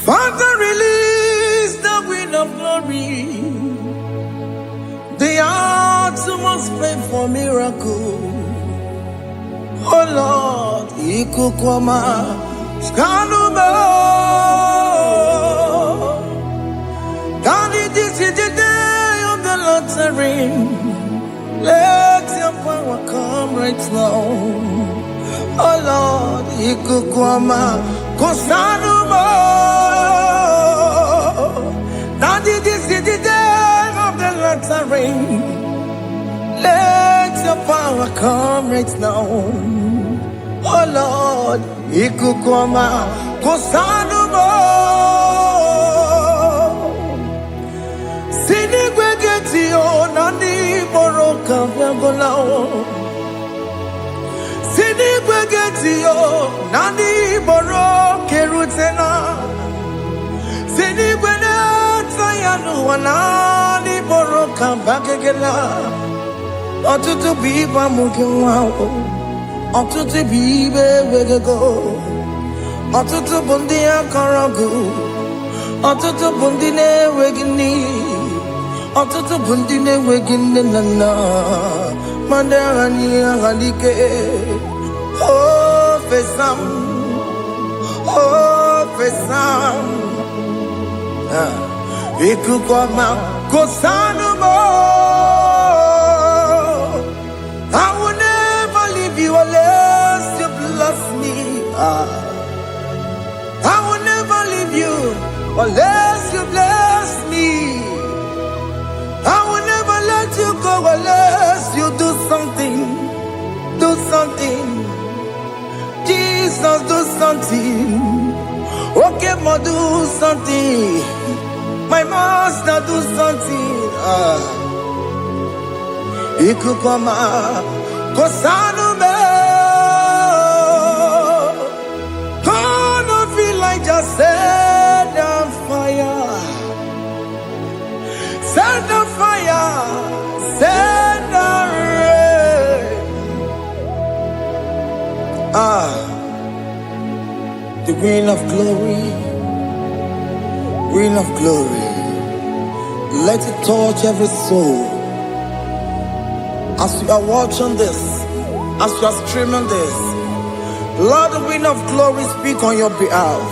Father, release the wind of glory. The hearts must pray for miracle. Oh Lord, Ikukwama, Skanuba. Daddy, this is the day of the lottery. Let your power come right now. Oh Lord, Ikukwama, Kosanuba. Daddy, this is the day of the lottery. Let your power come right now. Oh Lord, Ikukwama, Kosanuba. Sinigwegetio, Nani Boroka, Viagolao. Sinigwegetio, Nani Boroke Rutena. Sinigwena, Tayanu, Nani Boroka, Bagagela. Ọtụtụ bụ ibe amụghị nwa ahụ, ọtụtụ bụ ibe wegego, ọtụtụ bụ ndị akọrọ gụ, ọtụtụ bụ ndị na-enweghị nne, ọtụtụ bụ ndị na-enweghị nne na nna, ma ndị agha niile agha n'ike. O fesam, o fesam, ikuku ọma kosanu mo. I will never leave you unless you bless me. I will never leave you unless you bless me. I will never let you go unless you do something. Do something. Jesus, do something. Okay, ma, do something. My master, do something. Ikukwama, Kosanume. Gonna feel like just set on fire. Set on fire. Set on rain. The wind of glory. Wind of glory. Let it touch every soul. As you are watching this, as you are streaming this, Lord, the wind of glory speak on your behalf.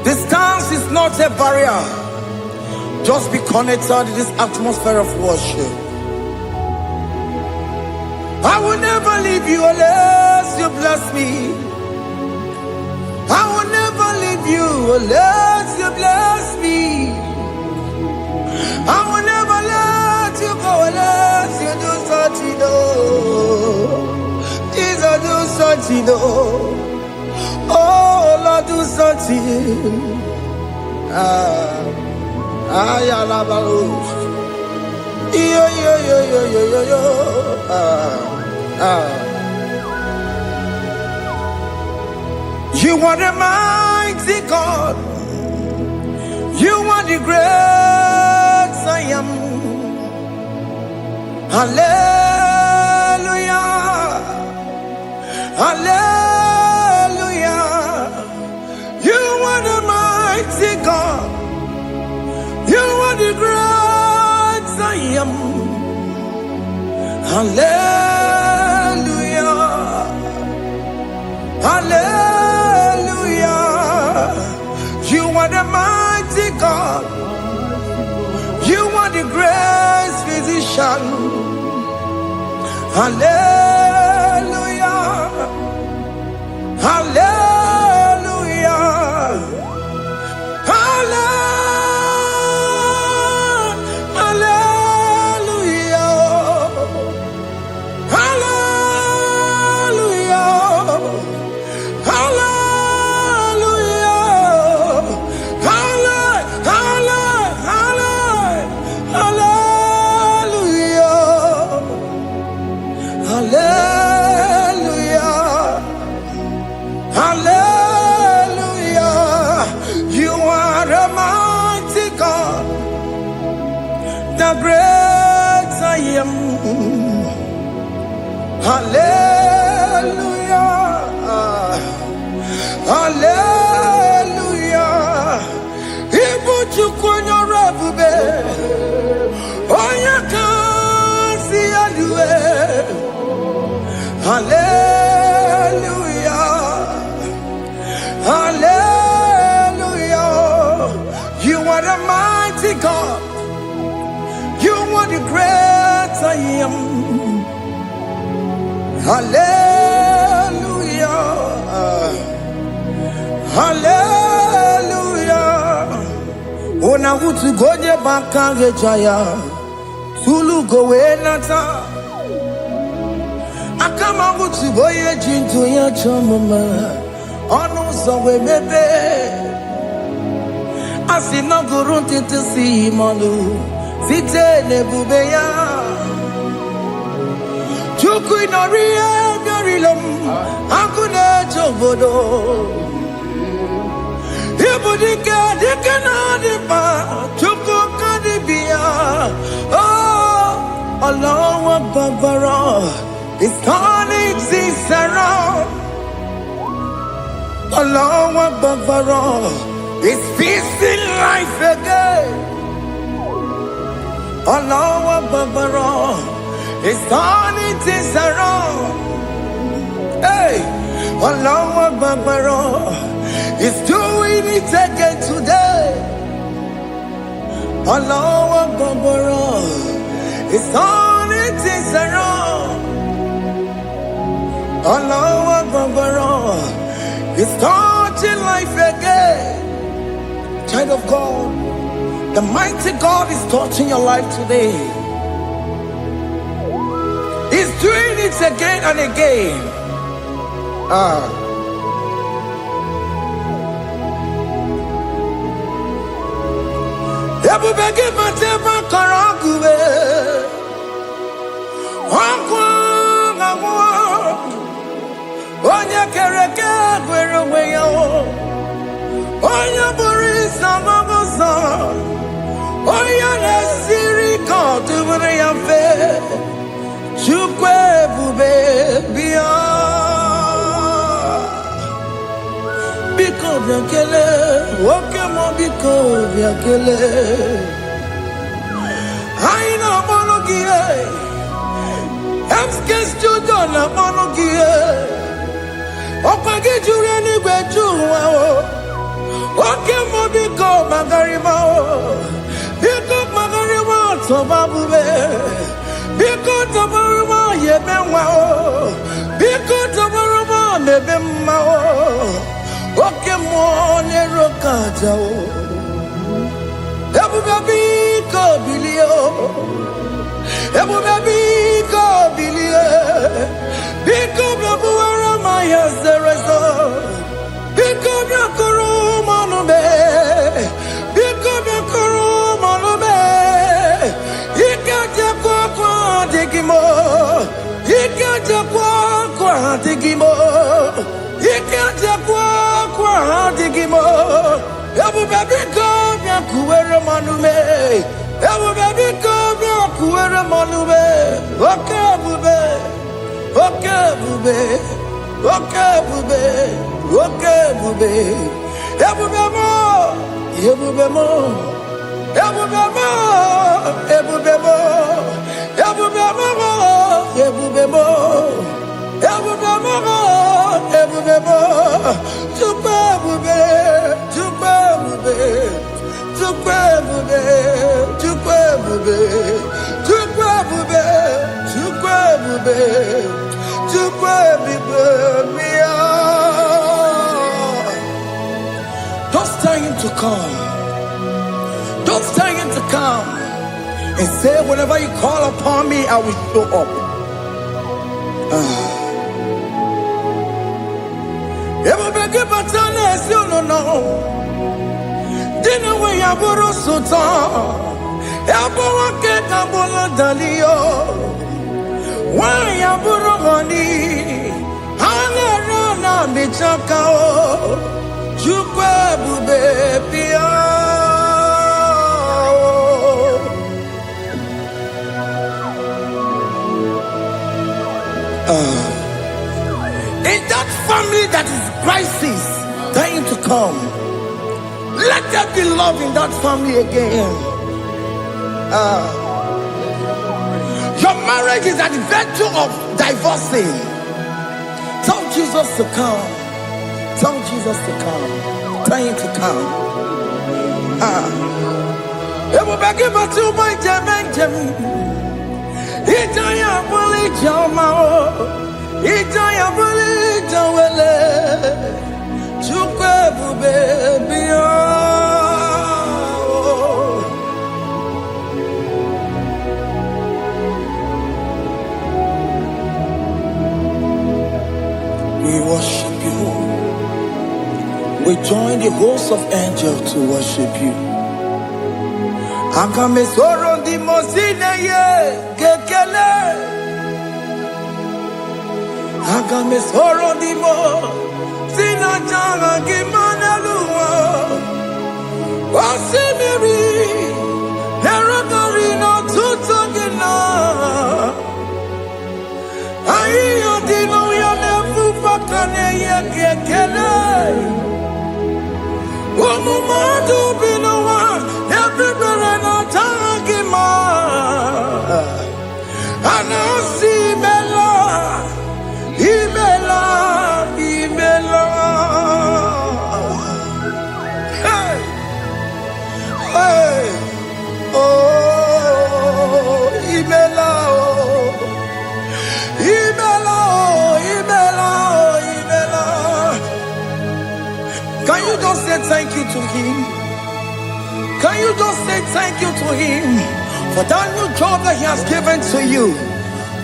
Distance is not a barrier. Just be connected to this atmosphere of worship. I will never leave you unless you bless me. I will never leave you unless you bless me. I will never let you go unless you do something. Jesus, do something. Oh Lord, do something. Ayalabalush. Yo. You are the mighty God. You are the great I am. Hallelujah. Hallelujah. You are the mighty God. You are the great I am. Hallelujah. Hallelujah. You are the mighty God. You are the great physician. Hallelujah. Hallelujah. Hallelujah. The great I am. Hallelujah. Hallelujah. Hallelujah. Hallelujah. Ona hutu goje bakange jaya. Tulu gowe nata. Akama hutu boye jintu ya chomama. Onu sowe mebe. Asina gurunti tisi manu. Site nebubeya. Chuku inoria garilom. Akune chobodo. Ibudika dikana dipa. Chuku kadibia. Oh, Allah Babara. It's turning things around. Allah Babara. It's peace in life again. Allah Babara. It's turning things around. Hey, Allah Babara. It's doing it again today. Allah Babara. It's turning things around. Allah Babara. It's starting life again. Child of God, the mighty God is touching your life today. He's doing it again and again. Ebubege matema karangube. Onya kereke gwerowe yo. Onya burisa magosa. Onya nesiri kodubure yafe. Chukwe bube biya. Biko biakele. Woke mo biko biakele. Aina monogie. Emskes judona monogie. Opage jure ni gwejuwa o. Oke mo biko magarima o. Biko magarima tobabube. Biko tobaruma yebenwa o. Biko tobaruma mebemma o. Oke mo nero kaja o. Ebube biko bilio. Ebube biko bilie. Biko bebuara maya zerezo. Biko biakuru manube. Biko biakuru manube. Ikaja kwa digimo. Ikaja kwa digimo. Ikaja kwa digimo. Ebube biko biakuere manube. Ebube biko biakuere manube. Okay bube. Okay bube. Okay bube. Okay bube. Ebube mo. Ebube mo. Ebube mo. Ebube mo. Ebube mo. Ebube mo. Ebube mo. Ebube mo. Tukwe bube. Tukwe bube. Tukwe bube. Tukwe bube. Tukwe bube. Tukwe bube. Tukwe bube. Don't tell him to come. Don't tell him to come. And say, whenever you call upon me, I will show up. Everybody but honest, you don't know. Dinner where you borrow so tall. Everyone get a bolo dalio. Why you borrow honey? Hallelujah, me chakao. Chukwe bube pia. In that family that is crisis, dying to come, let there be love in that family again. Your marriage is at the verge of divorcing. Tell Jesus to come. Tell Jesus to come. Tell him to come. It will be given to my Jemen. Itaya Bully Jama. Ijaya buli jawele, chukwe bube biya. We worship you. We join the host of angels to worship you. Akame soro di mosine ye kekele. Akame soro di mo sina changa kimana luwa. Wasimiri nerogari no tutogina. Ayo di no ya nefu fakane ye kekele. Omumadu binowa everybody no tagima. Anasi bela, ibela, ibela. Hey, hey, oh, ibela, oh, ibela, oh, ibela, oh, ibela. Can you just say thank you to him? Can you just say thank you to him for that new job that he has given to you?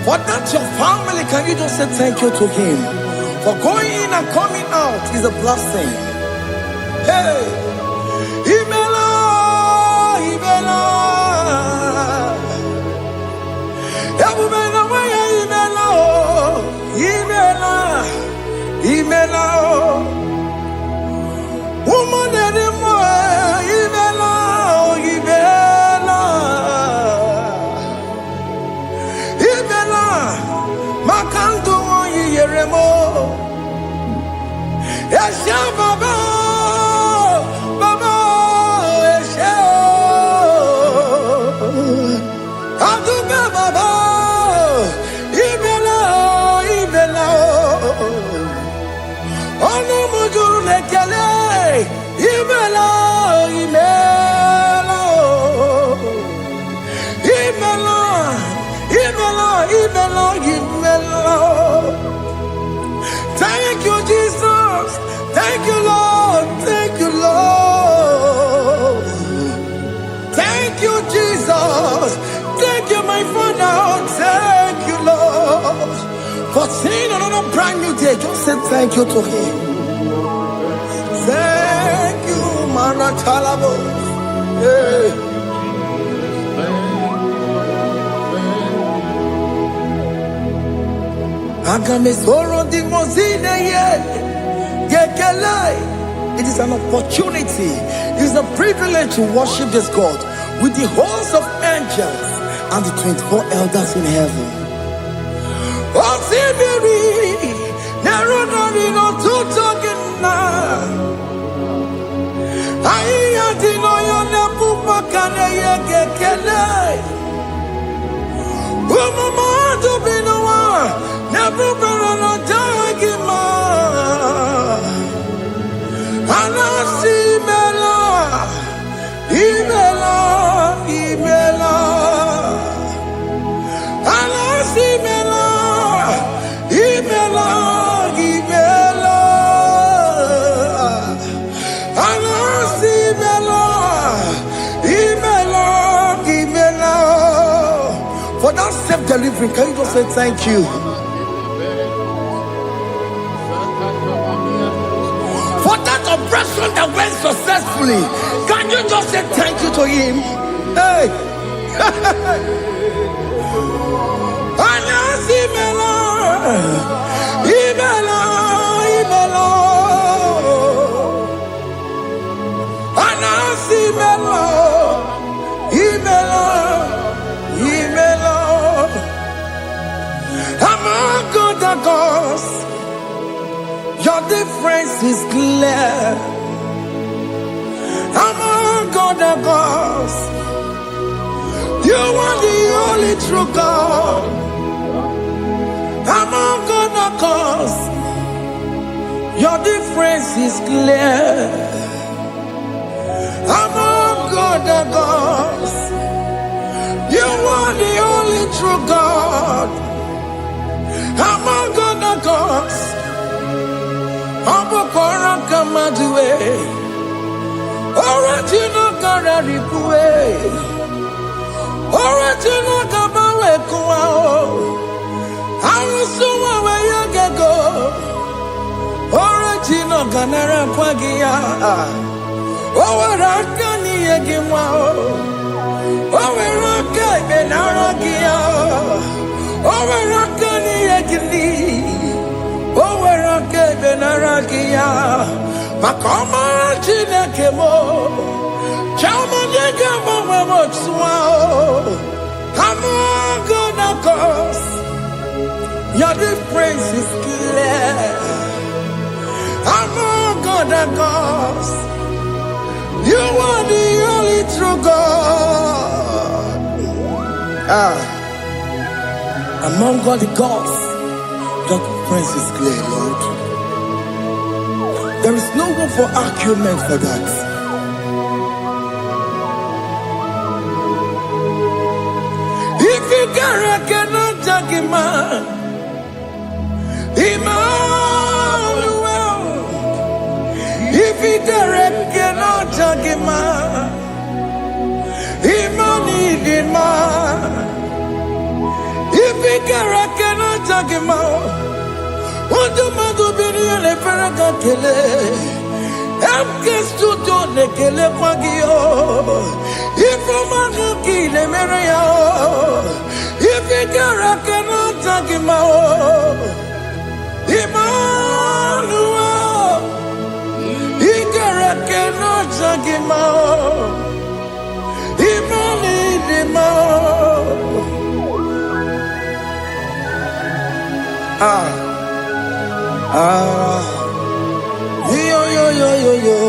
For that your family, can you just say thank you to him? For going in and coming out is a blessing. Hey, Imela, Imela, Imela, Imela, Imela, woman anymore, Imela, Imela, Imela, Makanto, Yeremo, Esha Baba, Baba, Esha, Aduba Baba, Imela, Imela. Ono mujuru lekele, imela, imela, imela, imela, imela, imela. Thank you, Jesus. Thank you, Lord. Thank you, Lord. Thank you, Jesus. Thank you, my Father. Thank you, Lord. For seeing another brand new day, just say thank you to him. Thank you, Manatalabo. Hey. Agamesoro di mozine ye. Gekelai. It is an opportunity. It is a privilege to worship this God with the host of angels and the 24 elders in heaven. Osimiri, nerunari no tutogina. Aiya dino yone pupakane ye gekele. Umumadu binowa, nebubera no jagima. Anasi mela, imela, imela. Anasi mela. Imela, Imela, Anasi Imela, Imela, Imela. For that self-delivery, can you just say thank you? For that operation that went successfully, can you just say thank you to him? Hey, Anasi Imela. Imela, Imela, Anasi Imela, Imela, Imela. Among other gods, your difference is clear. Among other gods, you are the only true God. Among other gods, your difference is clear. Among other gods, you are the only true God. Among other cause Abokora Kamadue Original Kararikue Original Kabawe Kuao Arusuma where you get go Original Ganara Kwagia Owarakani Egimao Owaraka Benaragia Owarakani Egini Owaraka Benaragia Makoma Chinekemo Chama Negamo Motswao Gonna cause your difference is clear. I'm gonna cause you are the only true God. Among all the gods, your difference is clear, Lord. There is no room for argument for that. If you cannot judge him, Emmanuel. If you cannot judge him, Emmanuel. If you cannot judge him, what do you do? Be the Paracatele. I'm just to do the Kelepagio. If I'm a kid, if you cannot take him out, Emmanuel, he cannot take him out, yo.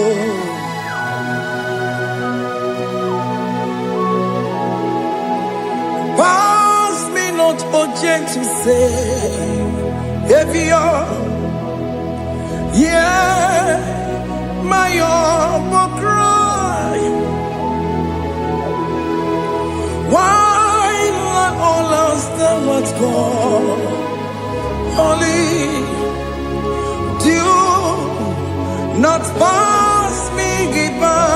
Pass me not urgent to say, if you're, yeah, my will cry. Why not all lost and what's gone? Only do not pass me goodbye.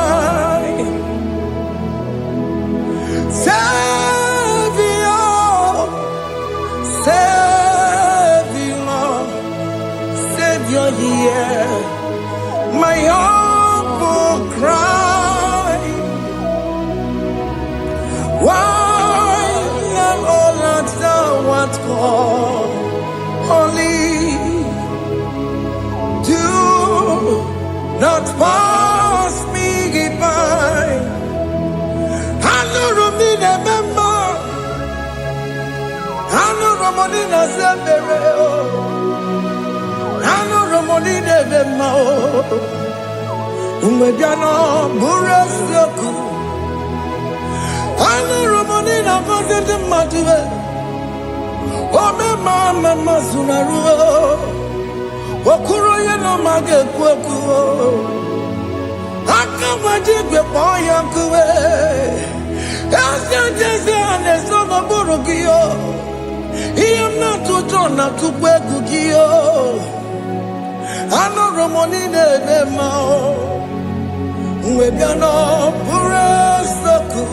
Savior, here, my humble cry. Why not all answer what call? Only do not pass me by. I know me the member. I know Ramonina Zambere. I know Ramonina Vemao. Umediano Burasoku. I know Ramonina Vazende Matue. Oh, mama Masunaru. Wakuro yeno mage kwakuo. Akamajibe poyankuwe. Asa jese anesono burukio. Iyamna tutona tukwekukio. Ano Ramonine bemao. Uwebiano burasoku.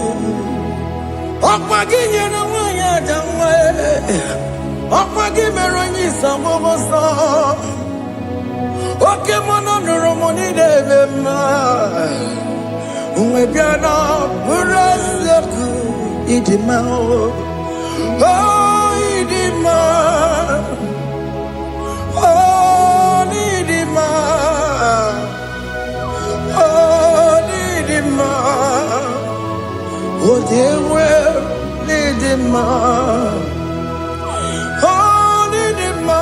Okwaginye na wanya jamwe. Okwagimeronyi samomoso. Oke mono Ramoni debema. Uwebiana burasoku idimao. Oh idima. Oh idima. Oh idima. Oh dewe idima. Oh idima.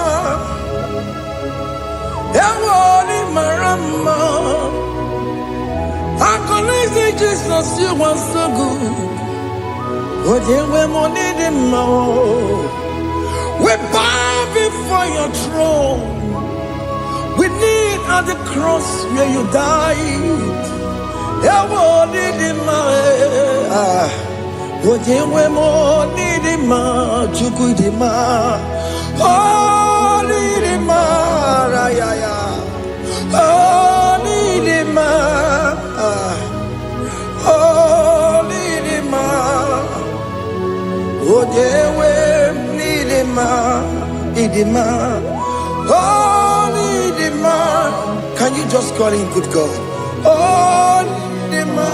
Yawoni marama. I connect Jesus, you are so good. Oh, dear, we need him more. We bow before your throne. We need at the cross where you died. Yawoni him more. Oh, dear, we need him more. Chukudima. Oh, need him more. Oh, Nidima. Oh, Nidima. Oh, Dewe, Nidima. Nidima. Oh, Nidima. Can you just call him good God? Oh, Nidima.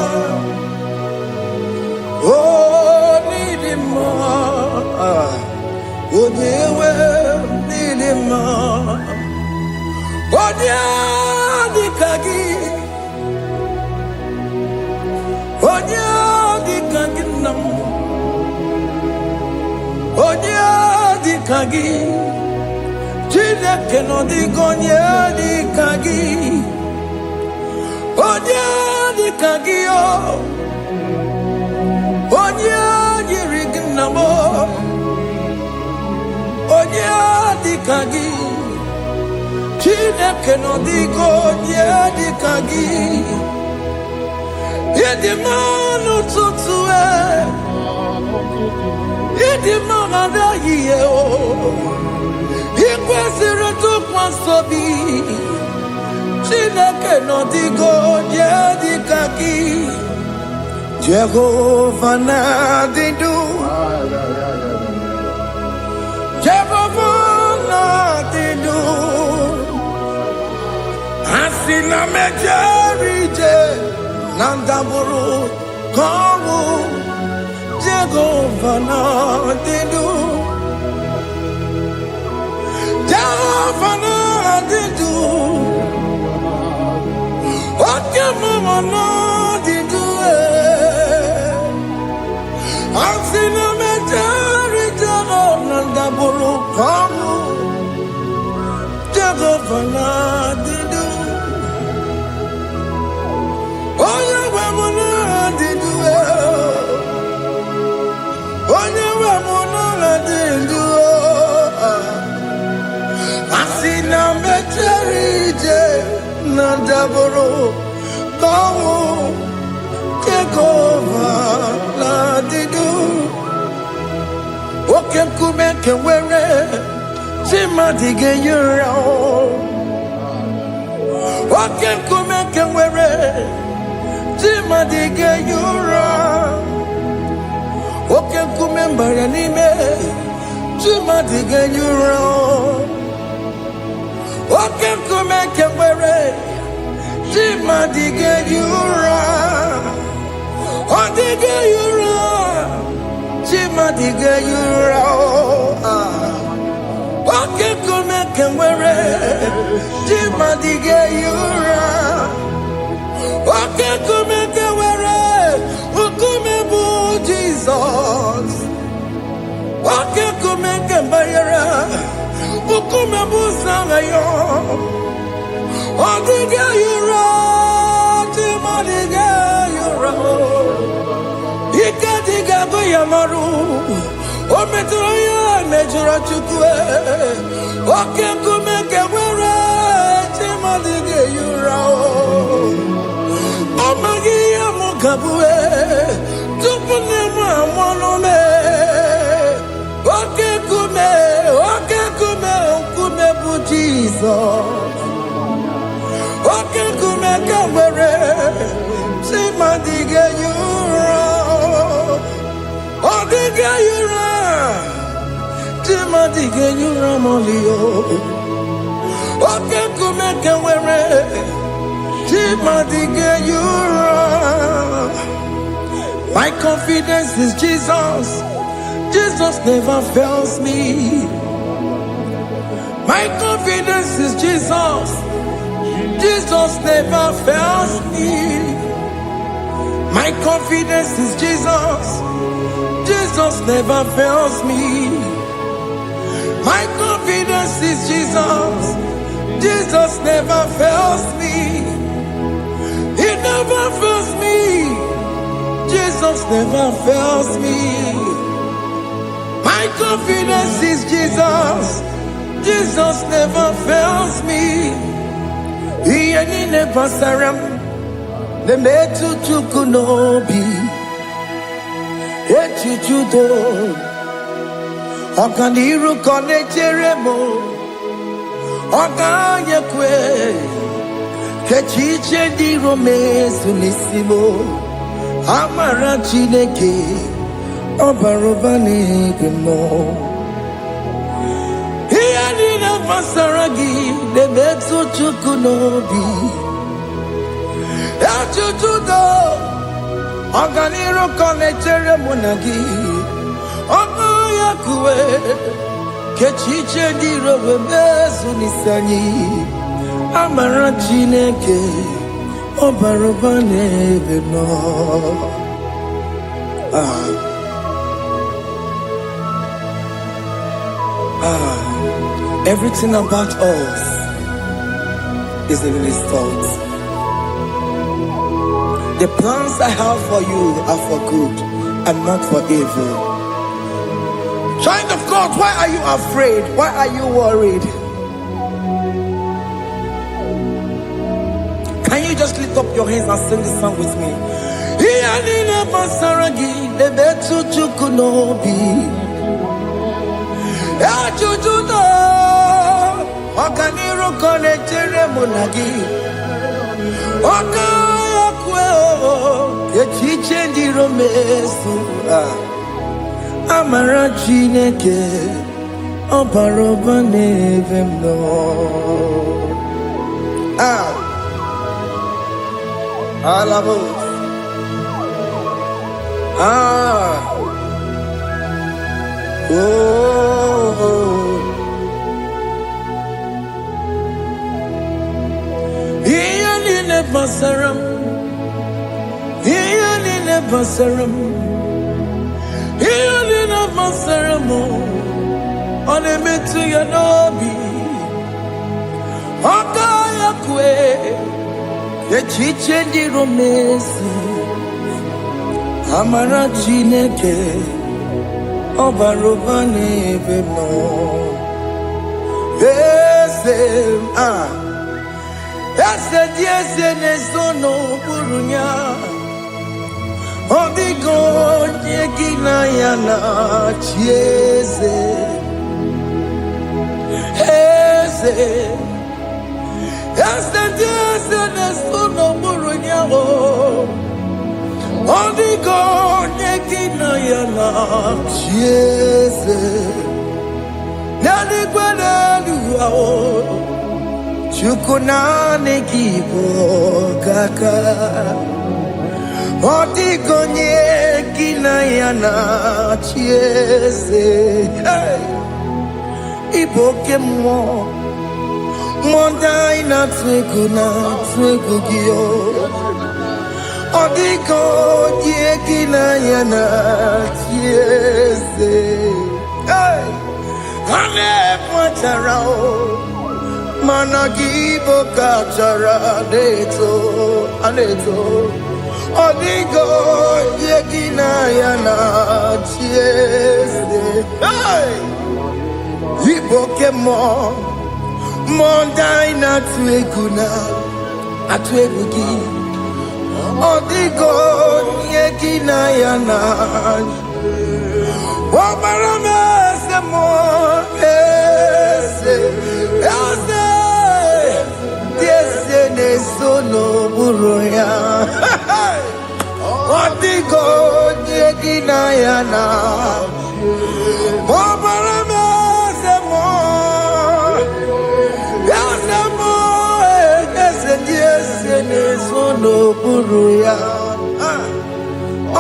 Oh, Nidima. Oh, Dewe, Nidima. Onya dikagi nam. Onya dikagi Chile que no digo onya dikagi. Onya dikagi Onya yirignamo. Onya dikagi Chile que no digo onya dikagi. Yedimanu tutue Yedimana da yeo Ikwesire tukwasobi Chile que no digo onya dikagi. Jehovah Nadidu Jehovah Nadidu Asina mejerije Nandaburu Kawu Jehovah Nadidu Jehovah Nadidu Okemama Nadidu Asina mejerije Nandaburu Kawu Jehovah Nadidu. Onye we muna dindu Onye we muna dindu Asina mecherije Nandaburu Kawu Jehovah Nadidu. Oke kume kewere Chima dige yura Oke kume kewere Chima dige yura Oke kumembara nime Chima dige yura Oke kume kewere Chima dige yura Odige yura Chima dige yura Oke kume kewere Chima dige yura Oke kume kewere Ukume bu Jesus. Oke kume kembayera Ukume bu sangayo Odige yura Chima dige yura Ika diga goyamaru Ometro ya mejura chukwe Oke kume kewere Chima dige yura Omagi ya mukabue Tupune mwamonome Oke kume bu Jesus. Oke kume kewere Chima dige yura Odige yura Chima dige yura molio Oke kume kewere Chima dige yura. My confidence is Jesus. Jesus never fails me. My confidence is Jesus. Jesus never fails me. My confidence is Jesus. Jesus never fails me. My confidence is Jesus. Jesus never fails me. He never fails me. Jesus never fails me. My confidence is Jesus. Jesus never fails me. He any never saram. The metu chukunobi. Echuchudo. Okaniru kone cheremo. Oganye kwe kechiche di romezu nisimo amara Chineke obaroba n'ebe mo ihe niile gbasara gị na-emetụ Chukwu n'obi echuchudo ọganiru ka ọ na-echere mụ na gị ọnụ ya kuwe kechiche dị robe mezu n'isi anyị amara Chineke obaroba n'ebe nọ. Everything about us is in His thoughts. The plans I have for you are for good and not for evil. Child of God, why are you afraid? Why are you worried? Can you just lift up your hands and sing this song with me? Ọganiru ka ọ na-echere mụ na gị ọkaya kwe echiche ndị romezu amara Chineke ọbaroba n'ebe m nọ. Alabo Basaram, Healing Basaram, Healing Basaram, on a metu yanobi, Okaya kwe, Kechiche di romesi, Amara Chineke, obaroba n'ebe mo. Ese diese nezono burunya Odigo nyegina yana chieze Ese diese nezono burunya Odigo nyegina yana chieze Nani gwena luwa Chukunane kibo kaka Otigonye kinayana chiese Iboke mo Monda ina twegu giyo Otigonye kinayana chiese Kane pacharao Managibo kachara aneto Odigo yegina yana chiese Iboke mo Mondai na atwegugi Odigo yegina yana Wabarame se mo Sono buruya Odigo yegina yana Mobarame semo Yasemo Yesene sono buruya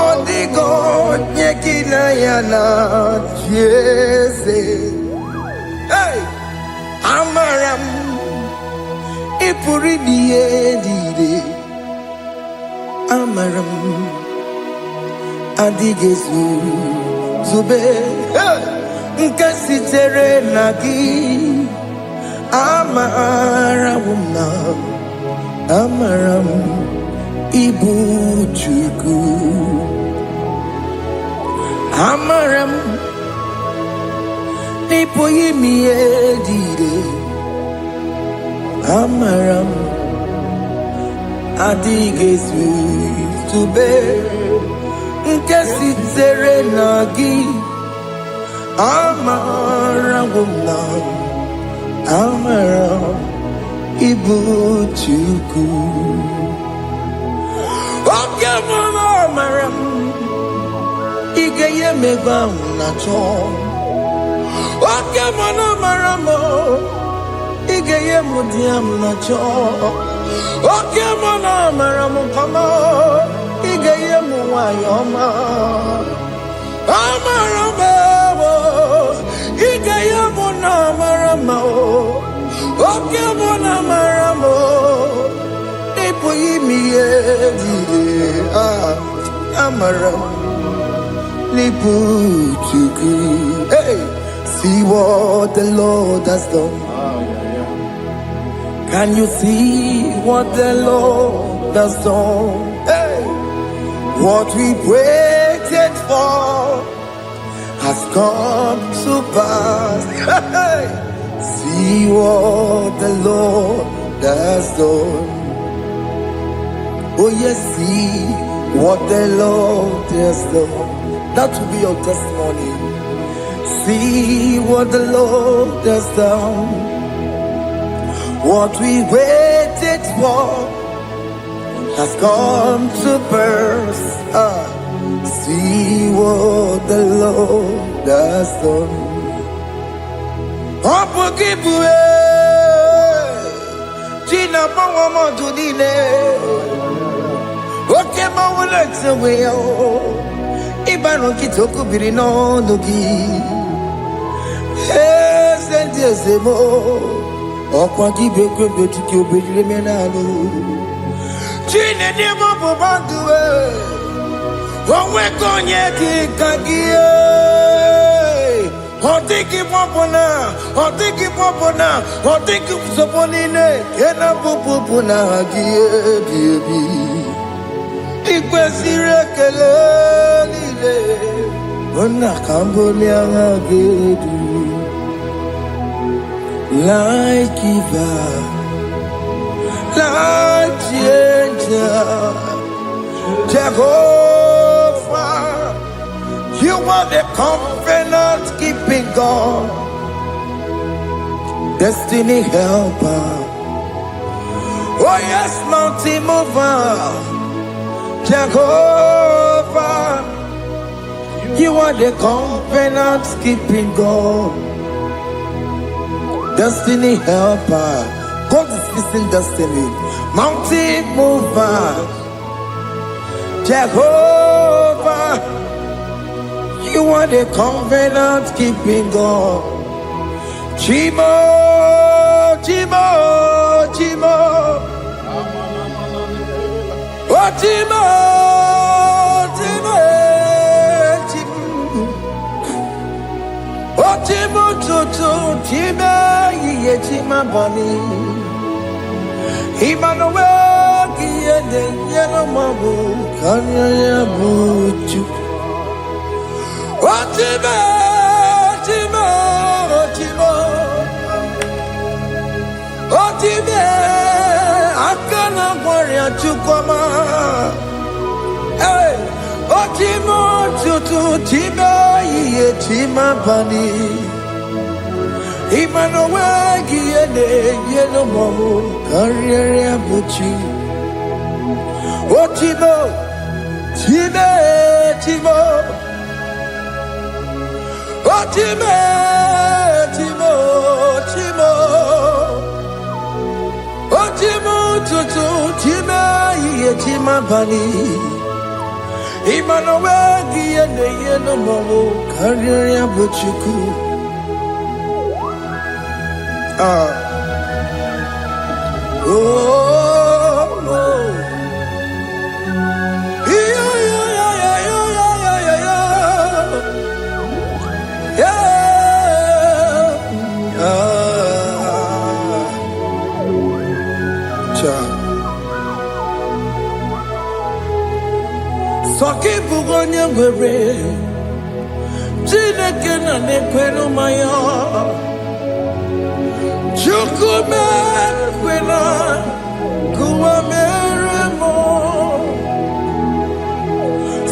Odigo yegina yana Jese Amaram Ipuri diye Amaram Adigezu Zube Nkasitere nagi Amaram Ibu Chuku Amaram Nipoyi miedire Amaram Adigezu Zube Nkasitere nagi Amaram amara ibu chuku oke mama amara igeye megba na cho oke mama amara mo igeye mudiam na cho oke mama amara mo kama igeye mu ayoma amara mo igeye mu na amara mo oke mama amara mo ipo yimi amara lipu chuku hey see what the Lord has done. Can you see what the Lord has done? Hey, what we waited for has come to pass. Hey, see what the Lord has done. Oh yes, see what the Lord has done. That will be your testimony. See what the Lord has done. What we waited for has come to pass. See what the Lord has done. Gina Pawama Dudine. Okay, my legs away. Ibano Kitoku Birino Nogi. Yes, and yes, the more. Okwagi beke betuki obedile menano Chine ni mobo banduwe Onwe konye ki kagie Otiki popona Otiki soponine Kena pupuna hagie biebi Ikwe sirekele lile Ona kambole angagedu like giver, like changer, Jehovah, you are the covenant keeping God, destiny helper. Oh yes, mountain mover, Jehovah, you are the covenant keeping God. Destiny helper, God is fixing destiny. Mountain mover, Jehovah, you are the covenant keeping God. Chimo, Chimo, Chimo, oh Chimo, Chimo, Chimo, oh Chimo, Chimo. Chima bani Emmanuel Kiede Yeno Mabu Kanya Yabuchu Otime Otime Otime Akana Warrior Chukoma Hey Otimo Tutu Tima Ye Chima bani Emmanuel Kiede Yeno Mabu Kanya Yabuchu Otimo Timo Otime Timo Otimo Tutu Tima Ye Tima Bani Emmanuel Kiede Yeno Mabu Kanya Yabuchu Oh, Soki bugonye gwere Chineke na nekwenu maya Chukume kwena Kuwa meremo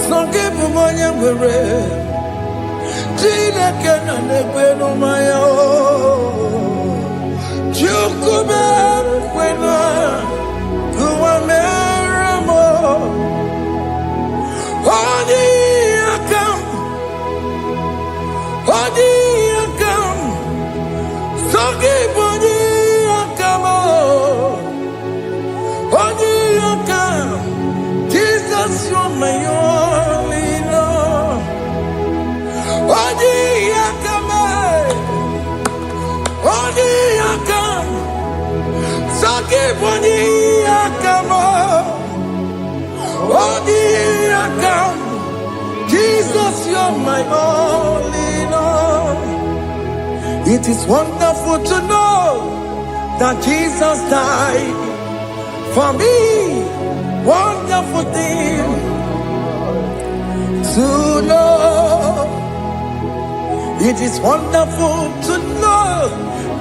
Soki bugonye gwere Chineke na nekwenu maya Jesus, you're my only Lord. Odi yakame, odi yakam, saki odi yakamo, odi yakam. Jesus, you're my only Lord. It is wonderful to know that Jesus died for me. Wonderful thing to know. It is wonderful to know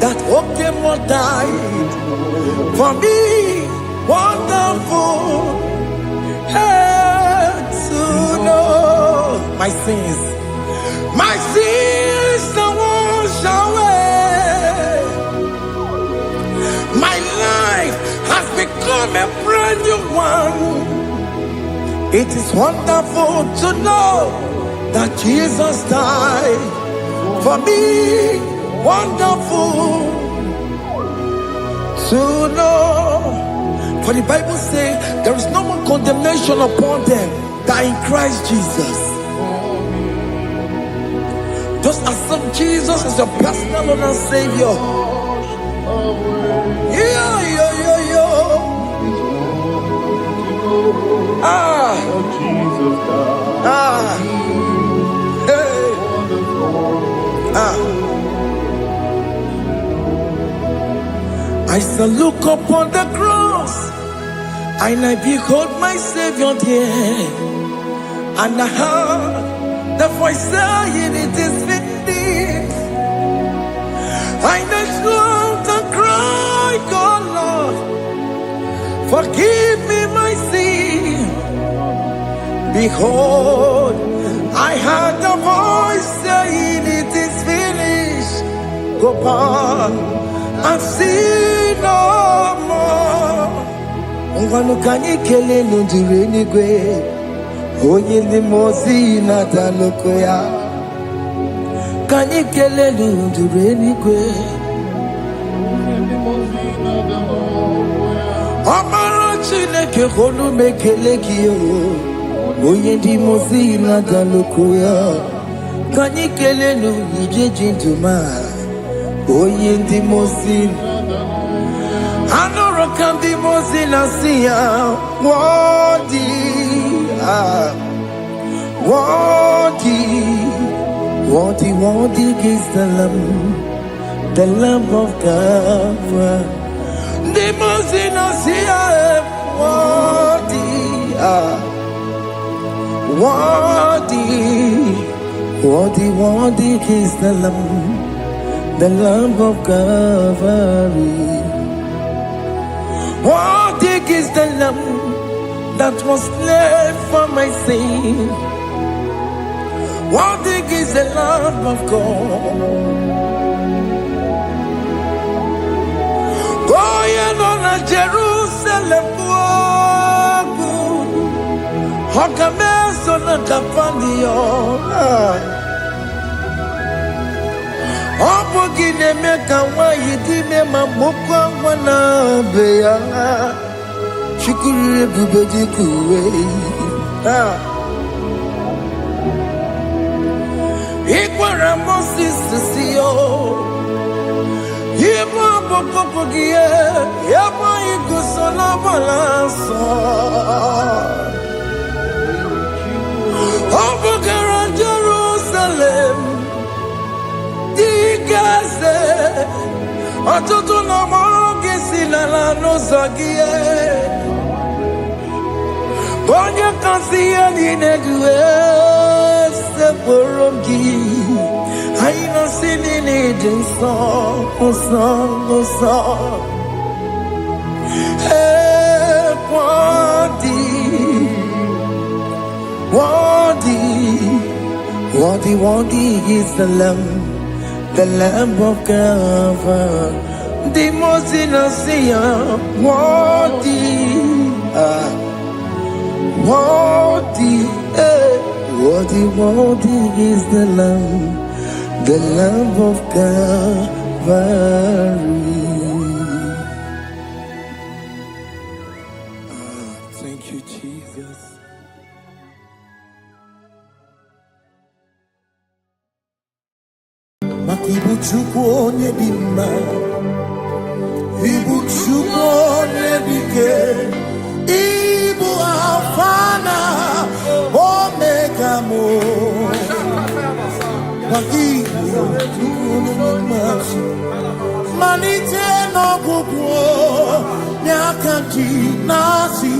that Okemo died for me. Wonderful to know my sins are washed away. My life has become a brand new one. It is wonderful to know that Jesus died for me. Wonderful to know. For the Bible says there is no more condemnation upon them that in Christ Jesus. Just accept Jesus as your personal Lord and Savior. Yeah. I shall look upon the cross, and I behold my Savior there, and I heard the voice saying, "It is finished." And I shout and cry, "God, Lord, forgive me my sin." Behold, I heard the voice saying, "It is finished." Go back and sin no more. Ungwanu kanyi kele nundure nigwe, onye ndi mozi na taloko ya. Kanyi kele nundure nigwe, Amara Chineke honu mekele kiyo, onye ndi mozi na taloko ya. Kanyi kele nundure jintuma, onye ndi mozi. Anoro kandi mozi nasia, worthy is the Lamb of God. The mozi nasia, worthy is the Lamb of Calvary. Worthy is the Lamb that was slain for my sin. Worthy is the Lamb of God. Going on a Jerusalem walk, Hokames on a Capandio. Opogine meka wa yidime mamokwa wana beya. Shukuru bubeji kuwe. Ikwara Moses siyo. Yema bokopogie. Yema ikusola balanso. Opogara Jerusalem. Digase. Atutu na moge sinala no zagie. Bonya kansiya ninegwe se porogi. Haina sinini jinso song. Hey, worthy is the Lamb of God. The most innocent, worthy is the Lamb of Calvary. Thank you, Jesus. Ibu Chukwu onye dị mma, Ibu Chukwu onye dị ike, Ibu Alfa na Omega mo. Ibu Chukwu onye mma, malite n'ọgwụgwụ n'akaji nasi.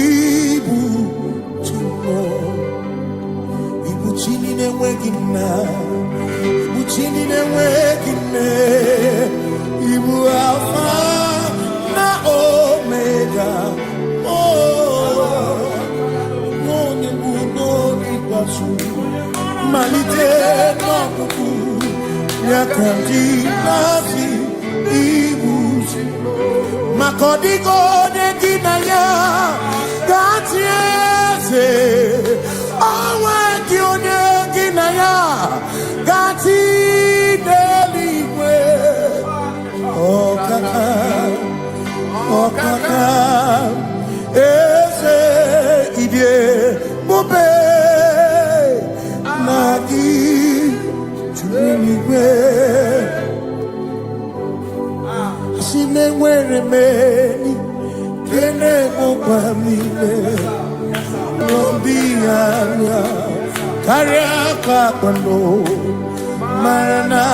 Ibu Chukwu, Ibu Chini na-enweghị nna, Ibu Chini na-enweghị nne, Ibu Alfa na Omega. Onye bụ n'ikpeazụ, malite n'ọgwụgwụ n'akaji nasi. Ibu maka ọ dịghị onye gị na ya ga-atị eze, onwe gị onye gị na ya ga-atị n'eluigwe. Ọkaka, ọkaka, eze idie bube na gị juru eluigwe. Sinenwere meni kene mokwa mile Lombianya Karia kakwano Marana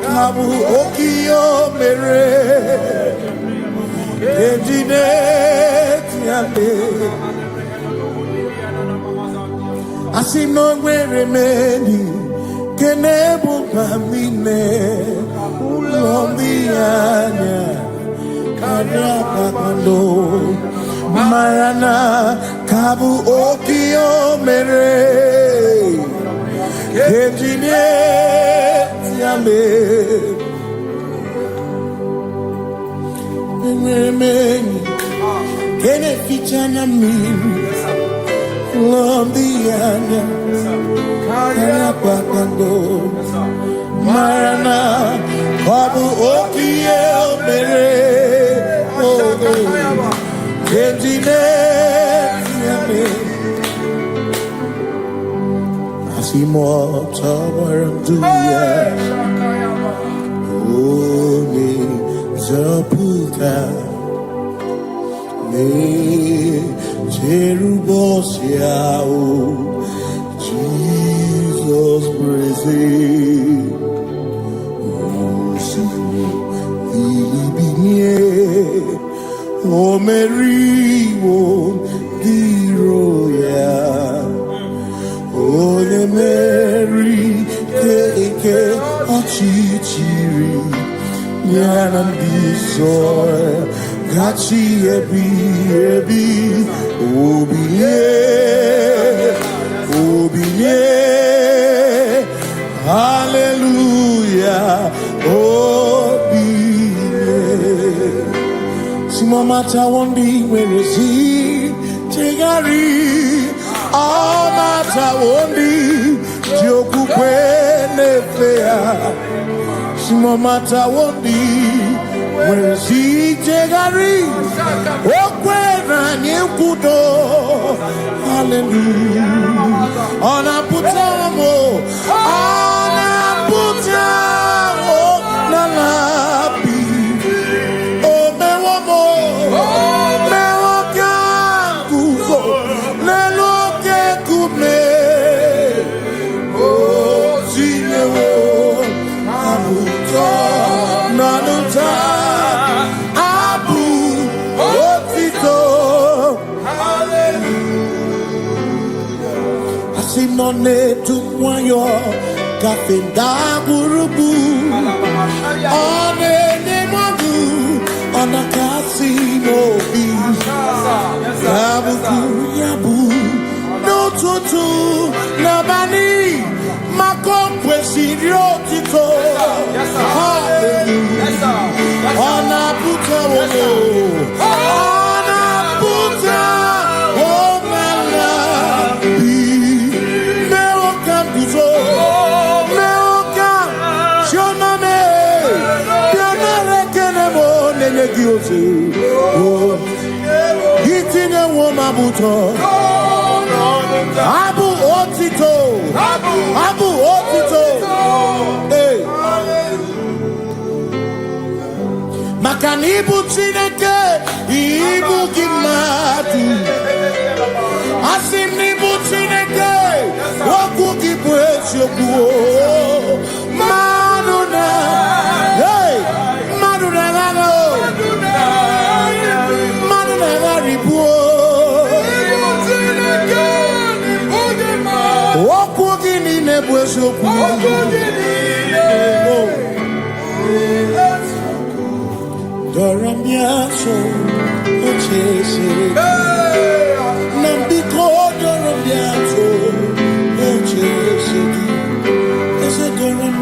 kabu okio mere Kejine tiale Asinenwere meni kene mokwa mile Lombianya Karia kakwano Marana kabu okio mere Kejine tiale Meni Kene fichana mimi Lombianya Karia kakwano Marana kabu okio mere Asimota Baranduya Oni Zapuka Me Jerubosiao Jesus praise O Mary, O Giroya, O le Mary, Keke, Ochichiri, Yanambisoy, Gachi Ebi, Obiye, Hallelujah, Mata wondi werezi tegari all mata wondi joku kwene fea simo mata wondi werezi tegari okwena nyekudo hallelujah ona putamo na lapi Sinone tumwayo kafenda gurubu one nemagu ona kasino bi yabu no tutu nabani makompwe sirio tito hallelujah ona puta wono ona puta Gitine woma buto Abu otito Hey nibu Chineke, ibu Kimatu. Asim nibu Chineke, waku kibwechyoku. Maduna, hey, Maduna gano, Maduna garibu. Waku gini nebwechyoku. Doramiaso, ochese. Nambiko doramiaso, ochese. Ese doram.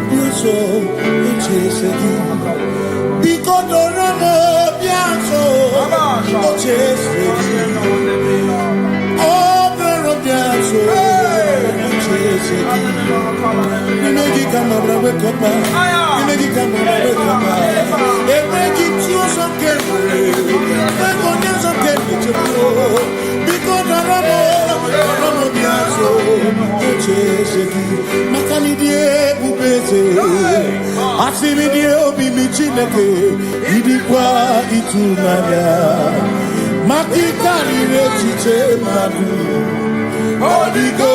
Biaso, ochese. Biko doramiaso, ochese. Oh, doramiaso, ochese. Nimegi kama brawe kopa. Nimegi kama brawe kopa. Emegi tioso kemre. Ego nyaso kemre chupo. Biko daramo biaso. Ocheseki. Makani die bubese. Asimi die obi michineke. Idikwa itunanya. Makikari rechiche madu. Odigo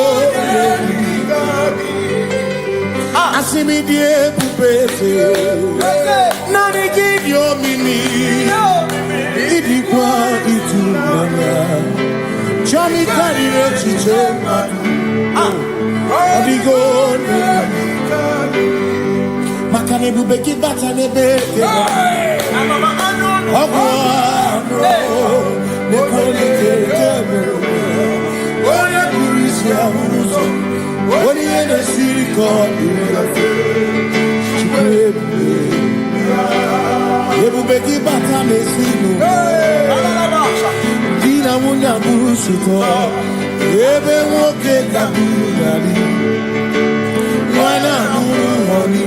Asimi die pupese Nani gidio mini Idikwa itunanya Chami karire chiche Odigo Makane bubeki bata nebeke Ogwa Nekole kekebe Oye kurisia uruzo Oye nesiriko Ebubeki bata mesino Dina munya burusuto Ebe woke kabunari Wana muruhoni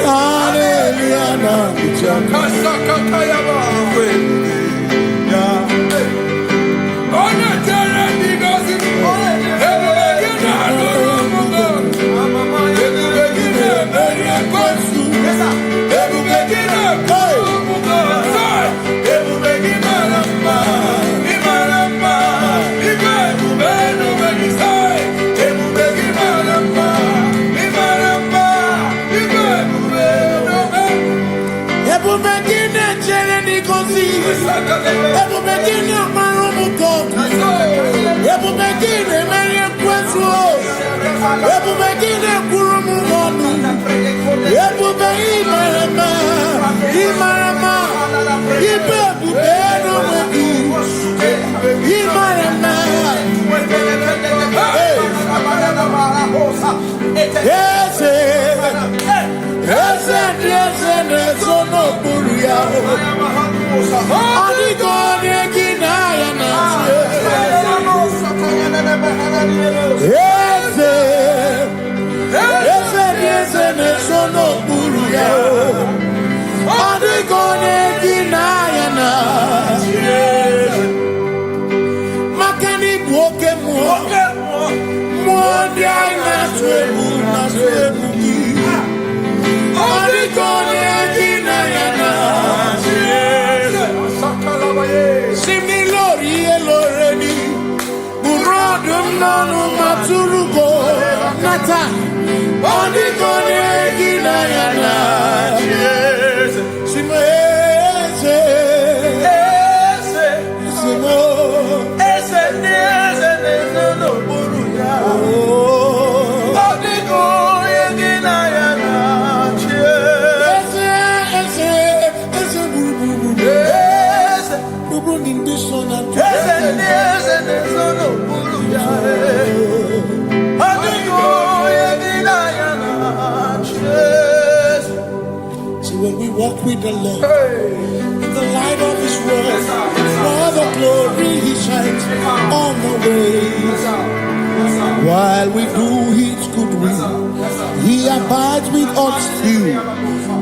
Hallelujah kuchaka Kasaka kayaba Walk with the Lord in the light of His word, for the glory He shines on the way. While we do His good will, He abides with us still.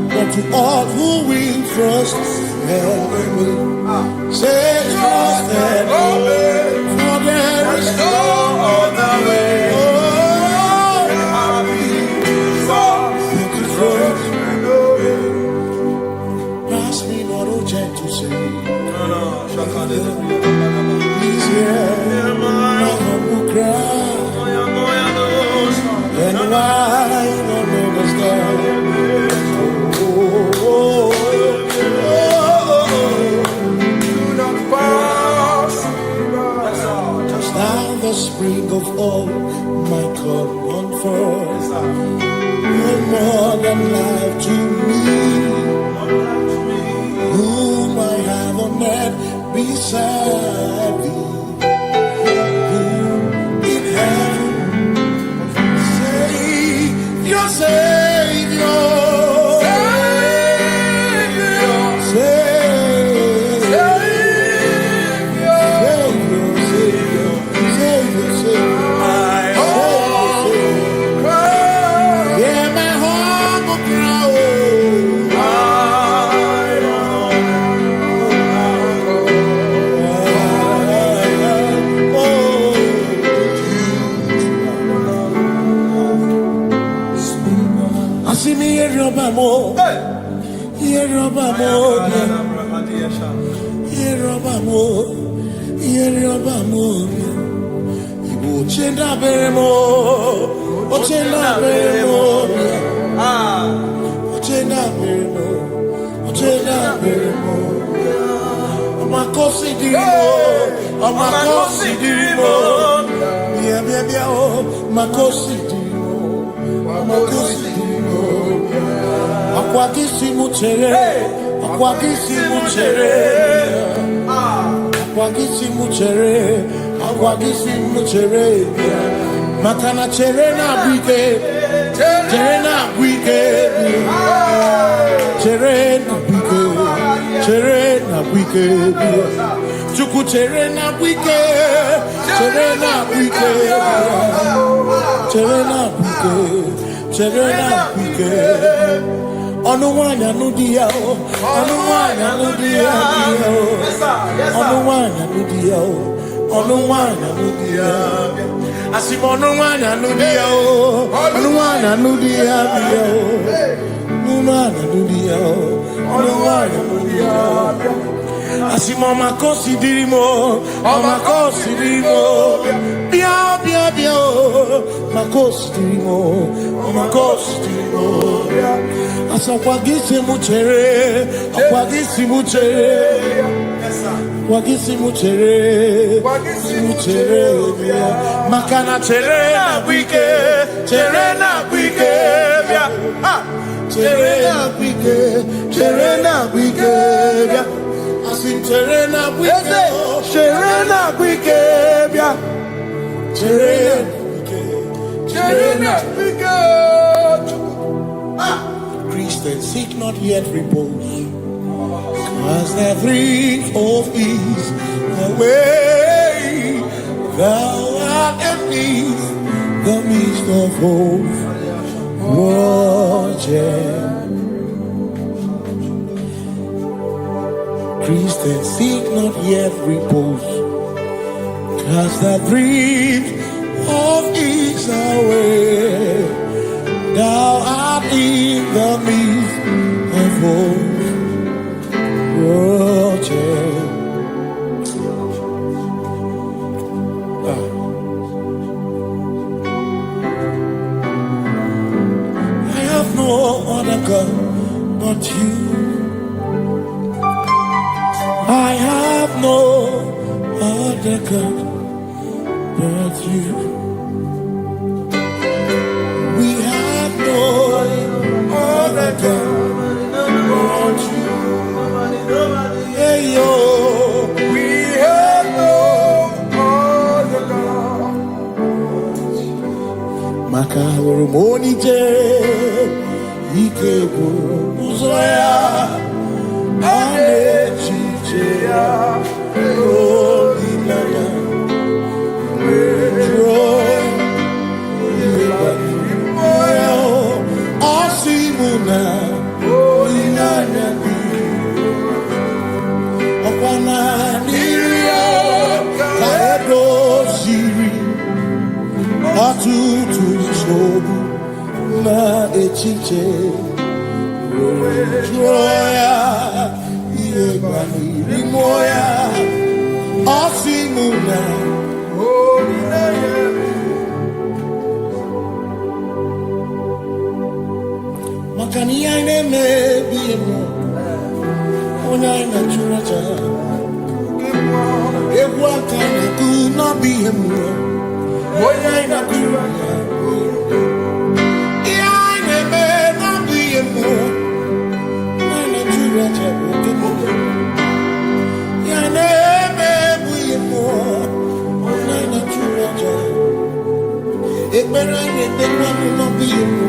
But to all who will trust and obey, say trust and obey, for there is no other way. He's here, my humble cry. And why you don't understand? Just now the spring of all my cup run forth. You're more than life to me. Whom I have on earth beside thee. In heaven, Savior, Savior. Makana cherena bike, cherena bike, cherena bike, cherena bike, chuku cherena bike, cherena bike, cherena bike, cherena bike. Onuwanya nudia, onuwanya nudia, onuwanya nudia, onuwanya nudia. Asimonuwana nudia o, onuwana nudia bio, onuwana nudia o, onuwana nudia. Asimoma kosi dirimo, makosi dirimo, bia bia bia o, makosi dirimo, makosi dirimo. Asakwagisi muchere, akwagisi muchere. Wagisi muchere, makana cherena bike, cherena bike, cherena bike, cherena bike, asim cherena bike, cherena bike, cherena bike. Christians seek not yet repose. As the three of is the way thou art beneath the midst of hope, watching. Christians seek not yet repose, cast the dreams of is away. Thou art in the midst of hope. I have no other God but you. I have no other God but you. We have no other God but you. Hey yo, we have no other God. Makahoro monite, ikebo uzoya, ane chicheya, olilaya, joy, moya, asimuna, olilaya. Kaedo siri atutu chobu na echiche joya iebani moya Simuna. Makania ine biemo. Ona ina churaja. Ewa kana tu na biemo. Ona ina churaja. Ia ine na biemo. Ona ina churaja. Ia ine biemo. Ona ina churaja. Ekbera ine na biemo.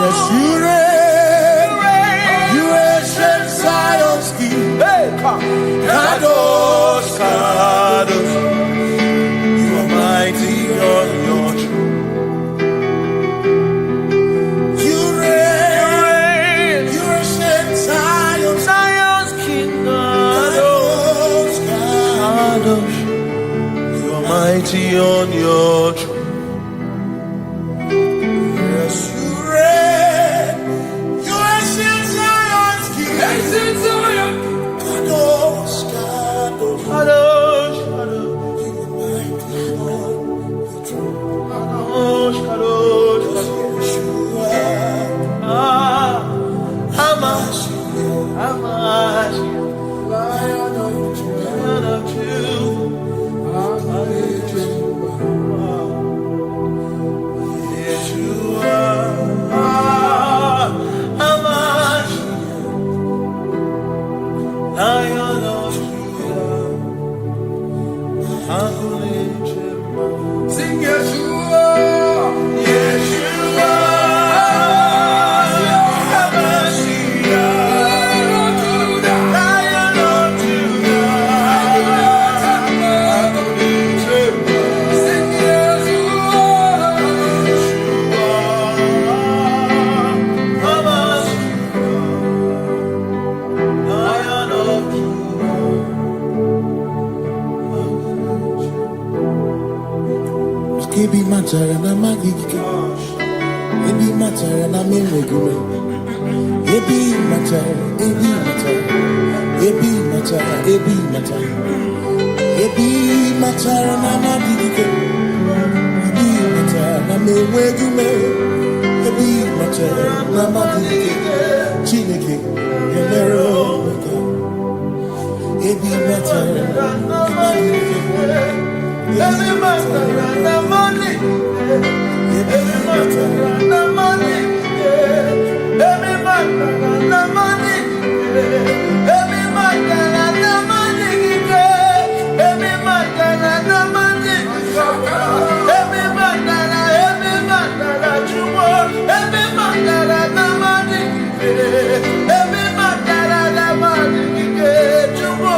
Yes, you matara na magigike. Ebi matara na menwegume. Ebi matara, ebi matara. Ebi matara, ebi matara. Ebi matara na magigike. Ebi matara na menwegume. Ebi matara na magigike. Chineke, yemero weke. Ebi matara na magigike. Ebi matara na money. Ebi matara na money. Ebi matara na money. Ebi matara na money. Ebi matara na money. Ebi matara chumo. Ebi matara na money. Ebi matara na money. Chumo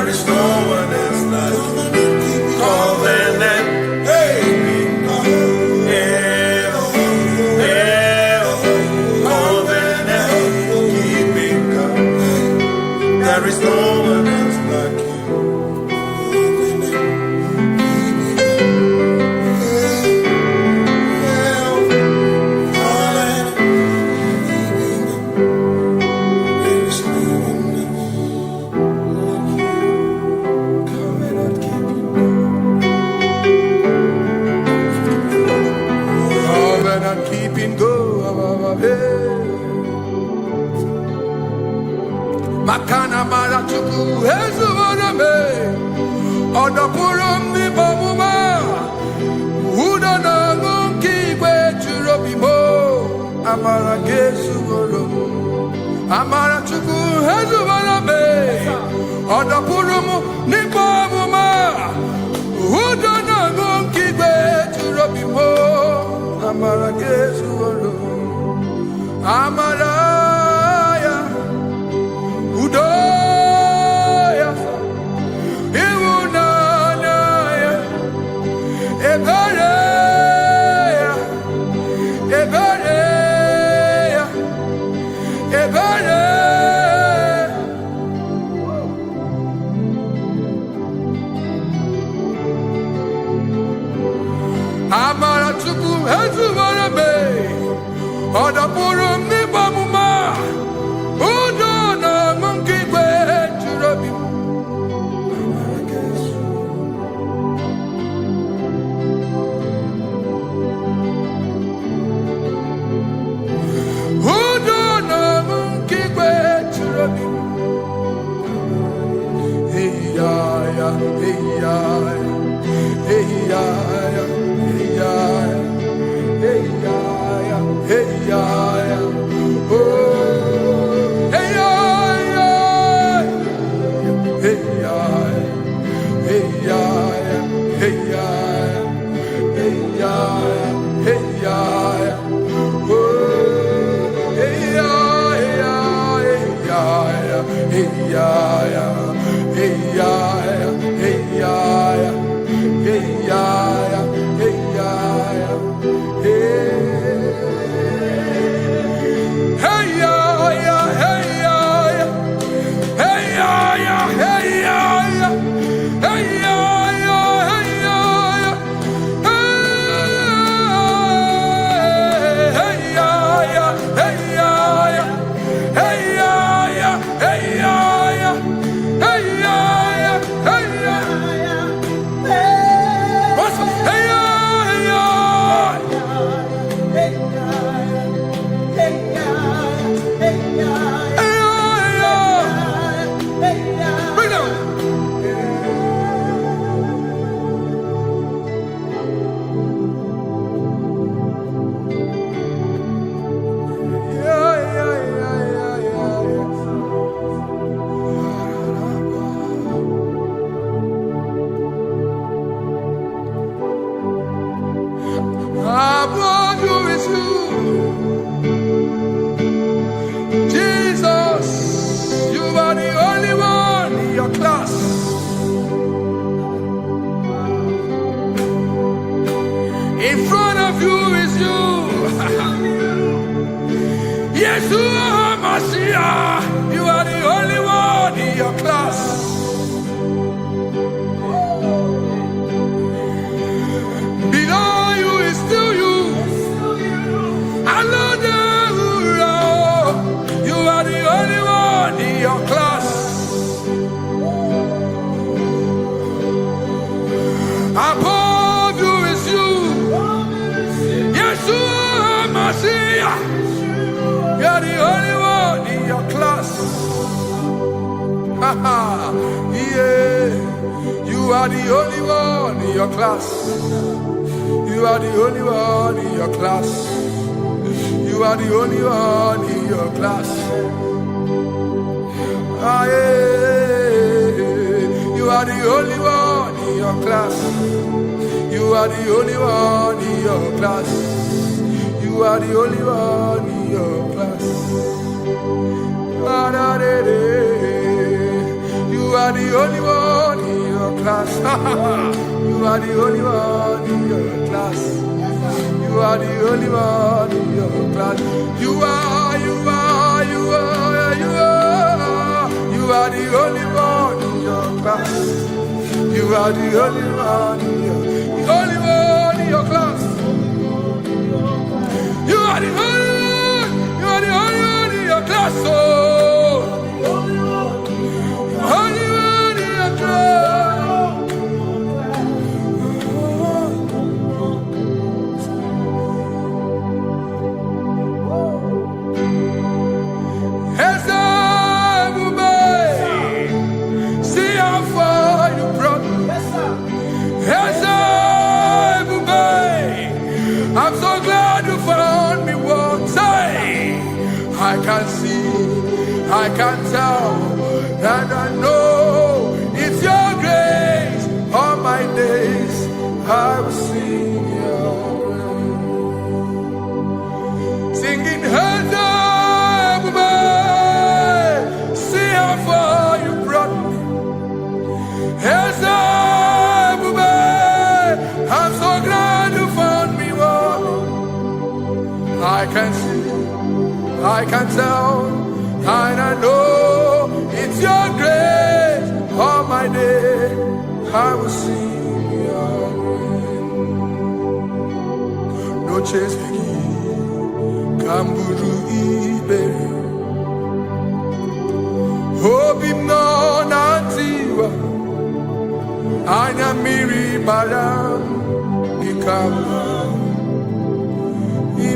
There is no one else like you. Covenant. Hey. There is no one else like you. Covenant keeping go. Makana mara chuku hezu waname Odapurum ni bamuma Uda na ngunki kwe churobimo Amara gesu woro Amara chuku hezu waname Odapurum ni bamuma Uda na ngunki kwe churobimo Amara gesu woro Amara Udoya, Iwunanaya, Ebereya, Ebereya, Ebereya. Amara chuku hezu warabe, Odapurum ni bamuma. In front of you is you. Yeshua Mashiach, you are the only one in your class. Below you is still you. You are the only one in your class. Above you is you. Yeshua Mashiach, you are the only one in your class. Yeah, you are the only one in your class. You are the only one in your class. You are the only one in your class. Ah, yeah. You are the only one in your class. You are the only one in your class. You are the only one in your class. Ah, da, da, da. You are are the only one in your class. You are the only one in your class. You are the only one in your class. You are the only one in your class. You are the only one in your class. You are the only one in your class. Oh, only one in your class. See how far you brought me. I'm so glad you found me once. I can see, I can tell, and I know it's your grace. All my days I will sing your praise. Singing hands up, see how far you brought me. Hands up, I'm so glad you found me. I can see, I can tell, and I know it's your grace. All my day I will sing your name. No chase Kamburu Ibe Hobi no Nantiwa Anya Miri Baram Ikamba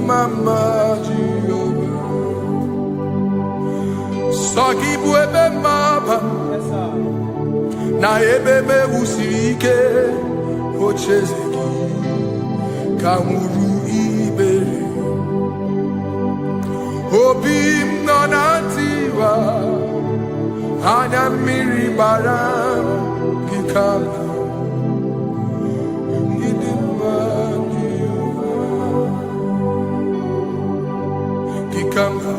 Mama Jehovah Saki buebe mama Na ebe me usirike Ochezeki Kamuru ibere Obim nonantiwa Anya miri baram Gikama Gikama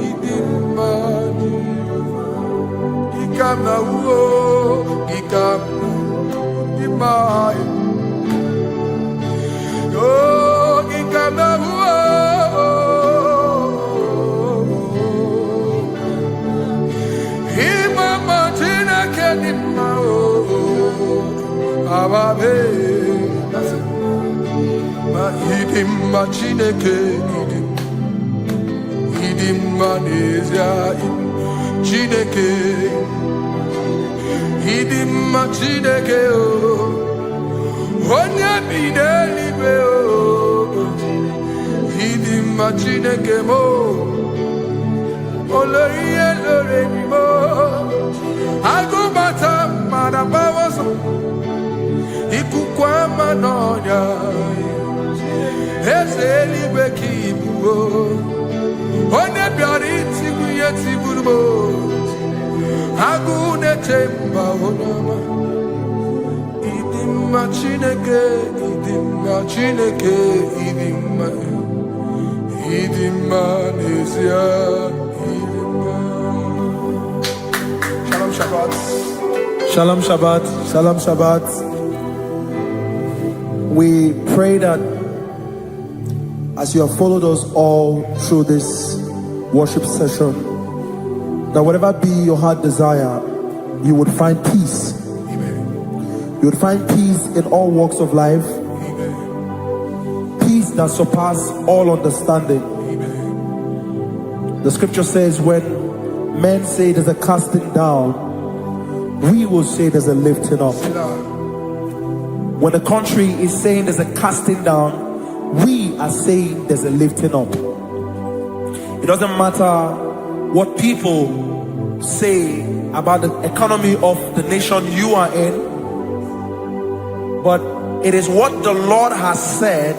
Idimba Gikama Gikama Dimai Oh Gikama Imama Tina Kedima Ababe Idimba Chineke Idimbanezia Chineke Idimma Chineke Onya bidelibe Idimma Chineke mo Oloye loreni mo Agubata marabawaso Ikukwa manonya Ezelibe kibuo One biari tibuye tiburubo Agune temba onama Idimma Chineke Idimma nezia Idimma Shalom Shabbat Shalom Shabbat, Shalom Shabbat. We pray that as you have followed us all through this worship session, that whatever be your heart desire, you would find peace. Amen. You would find peace in all walks of life. Amen. Peace that surpasses all understanding. Amen. The scripture says when men say there's a casting down, we will say there's a lifting up. When the country is saying there's a casting down, we are saying there's a lifting up. It doesn't matter what people say about the economy of the nation you are in, but it is what the Lord has said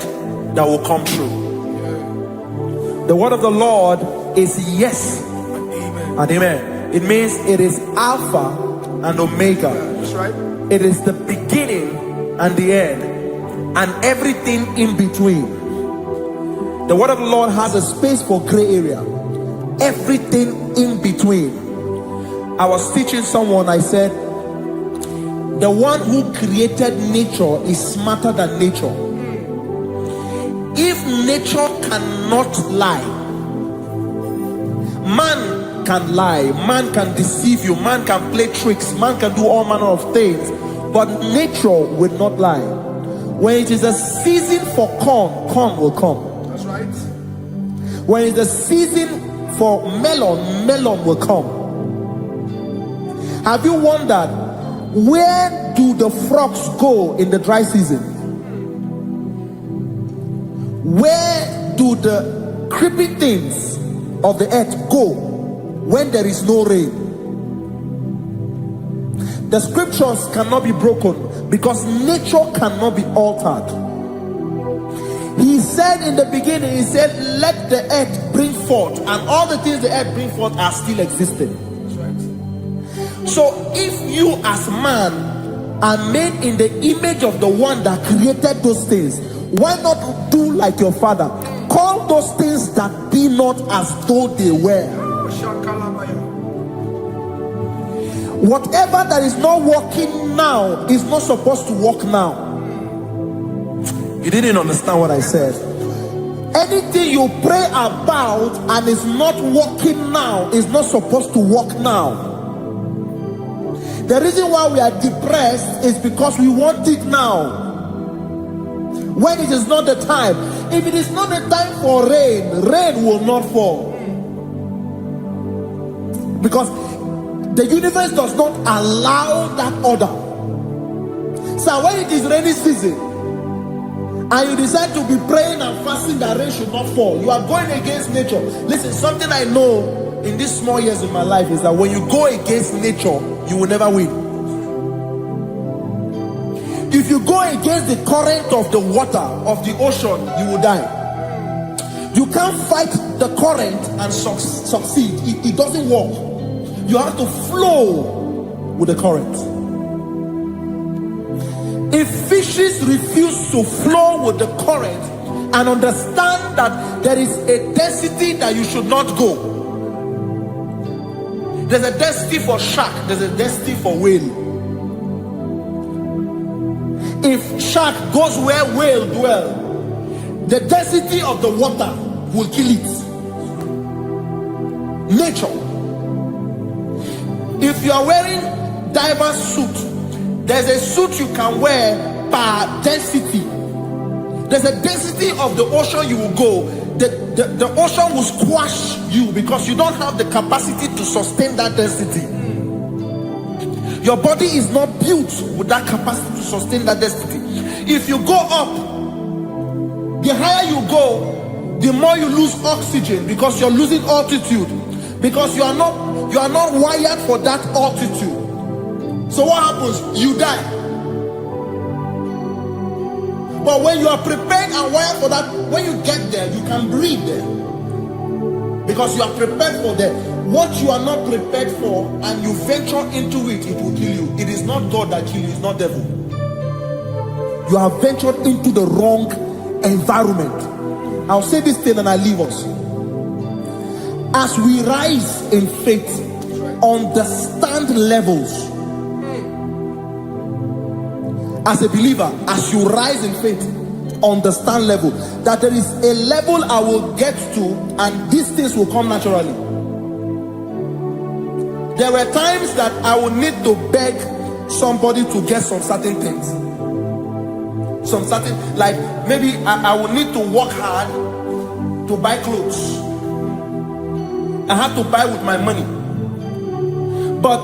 that will come true. The word of the Lord is yes and amen. It means it is Alpha and Omega. That's right. It is the beginning and the end, and everything in between. The word of the Lord has a space for gray area. Everything in between. I was teaching someone, I said, the one who created nature is smarter than nature. If nature cannot lie, man can lie, man can deceive you, man can play tricks, man can do all manner of things, but nature will not lie. When it is a season for corn, corn will come. That's right. When it's a season for melon, melon will come. Have you wondered, where do the frogs go in the dry season? Where do the creepy things of the earth go when there is no rain? The scriptures cannot be broken because nature cannot be altered. He said in the beginning, he said, let the earth bring forth, and all the things the earth bring forth are still existing. So if you as man are made in the image of the one that created those things, why not do like your father? Call those things that be not as though they were. Whatever that is not working now is not supposed to work now. You didn't understand what I said. Anything you pray about and is not working now is not supposed to work now. The reason why we are depressed is because we want it now, when it is not the time. If it is not the time for rain, rain will not fall, because the universe does not allow that order. So when it is rainy season and you decide to be praying and fasting that rain should not fall, you are going against nature. Listen, something I know in these small years in my life is that when you go against nature, you will never win. If you go against the current of the water of the ocean, you will die. You can't fight the current and succeed. It doesn't work. You have to flow with the current. If fishes refuse to flow with the current and understand that there is a density that you should not go, there's a density for shark, there's a density for whale. If shark goes where whale dwell, the density of the water will kill it. Nature. If you are wearing diver's suit, there's a suit you can wear per density. There's a density of the ocean you will go. The ocean will squash you because you don't have the capacity to sustain that density. Your body is not built with that capacity to sustain that density. If you go up, the higher you go, the more you lose oxygen because you're losing altitude, because you are not wired for that altitude. So what happens? You die. But when you are prepared and wired for that, when you get there, you can breathe there, because you are prepared for that. What you are not prepared for and you venture into it, it will kill you. It is not God that kills you, it's not devil. You have ventured into the wrong environment. I'll say this thing and I leave us. As we rise in faith, understand levels. As a believer, as you rise in faith, understand level. That there is a level I will get to and these things will come naturally. There were times that I would need to beg somebody to get some certain things. Some certain, like maybe I would need to work hard to buy clothes. I had to buy with my money. But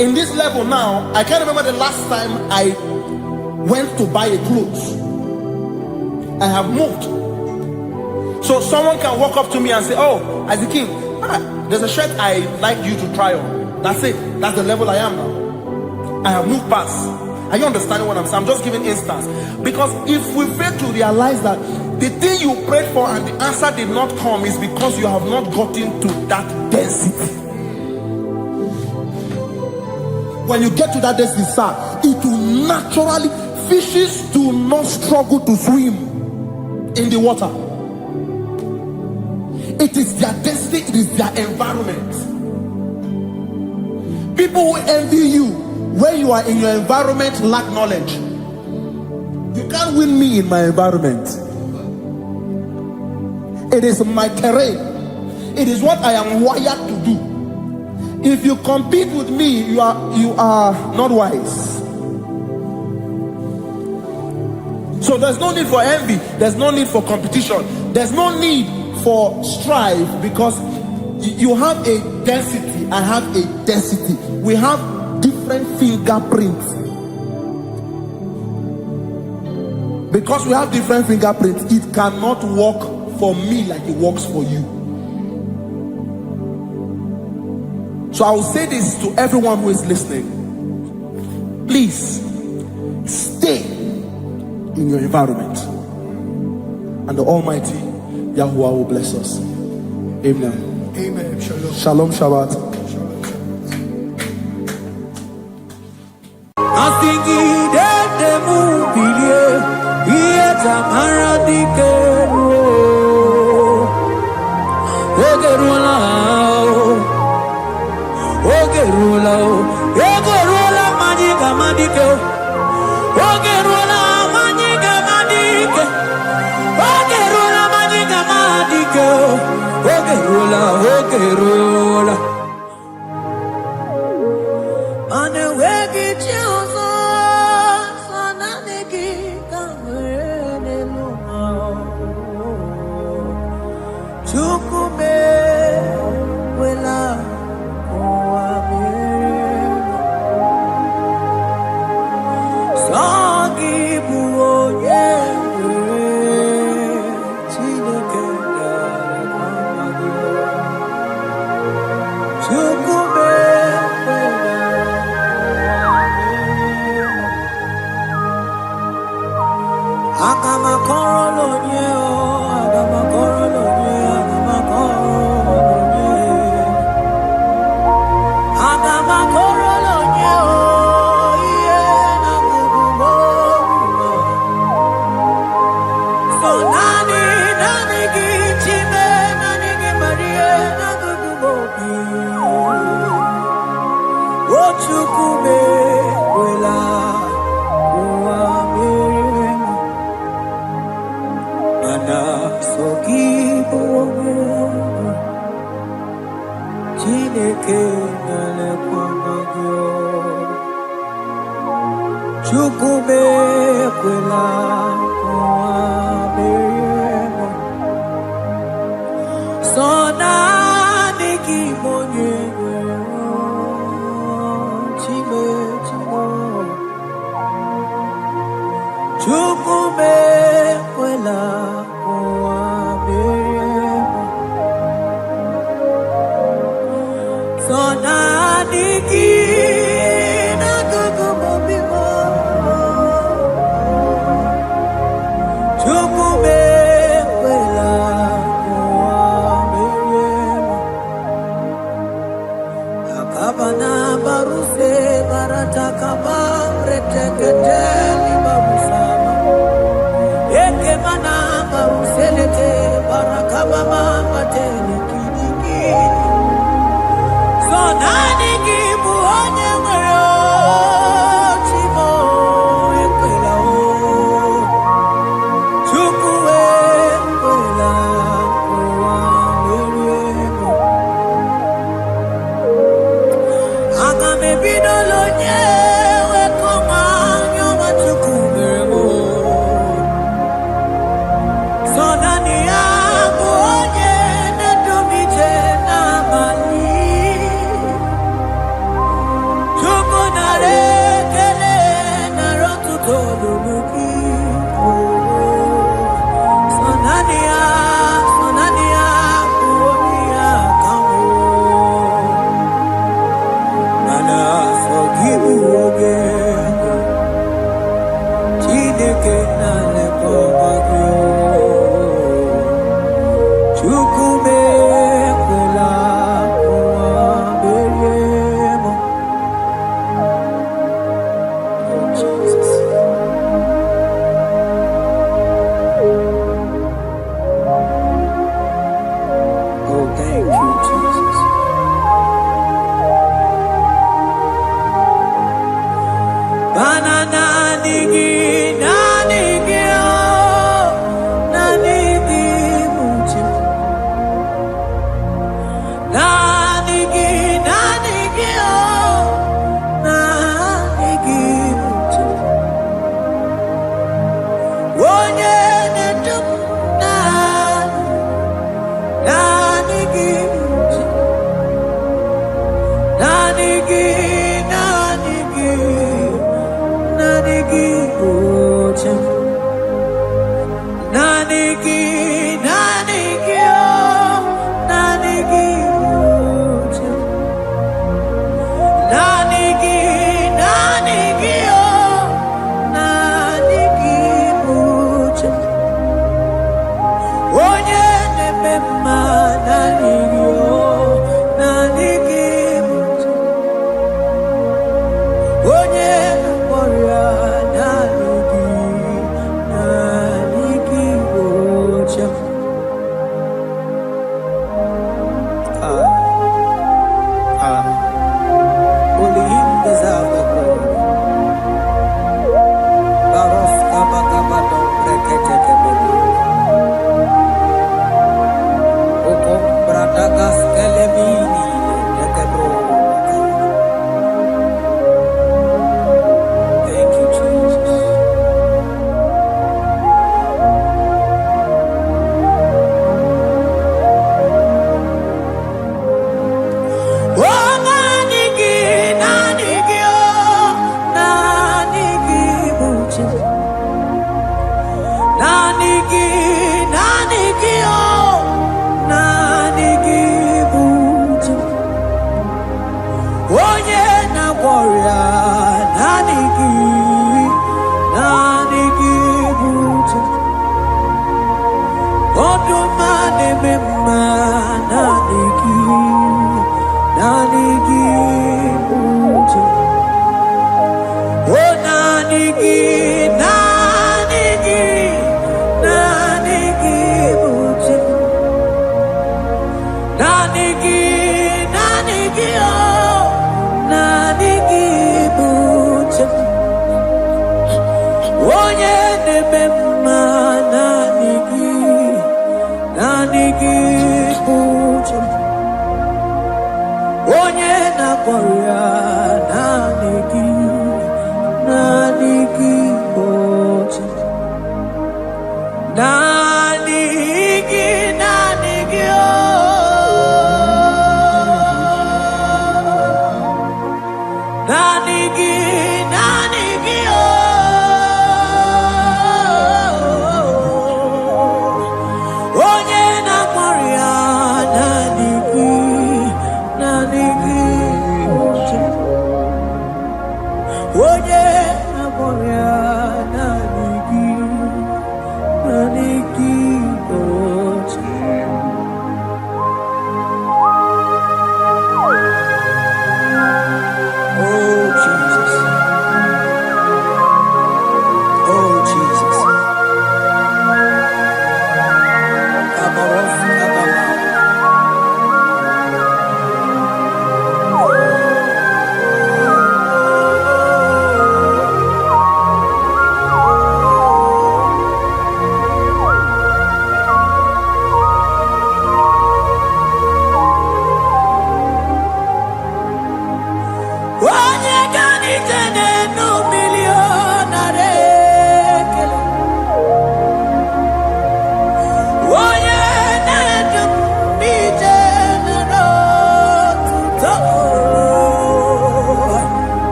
in this level now, I can't remember the last time I went to buy a clothes. I have moved. So someone can walk up to me and say, oh, Isaac King, there's a shirt I like you to try on. That's it. That's the level I am now. I have moved past. Are you understanding what I'm saying? I'm just giving instance. Because if we fail to realize that the thing you prayed for and the answer did not come is because you have not gotten to that density. When you get to that density, sir, it will naturally, fishes do not struggle to swim in the water. It is their density, it is their environment. People who envy you when you are in your environment lack knowledge. You can't win me in my environment. It is my terrain. It is what I am wired to do. If you compete with me, you are not wise. So there's no need for envy. There's no need for competition. There's no need for strife, because you have a density. I have a density. We have different fingerprints. Because we have different fingerprints, it cannot work for me like it works for you. So I will say this to everyone who is listening. Please stay in your environment, and the Almighty Yahuwah will bless us. Amen. Amen. Shalom. Shalom Shabbat.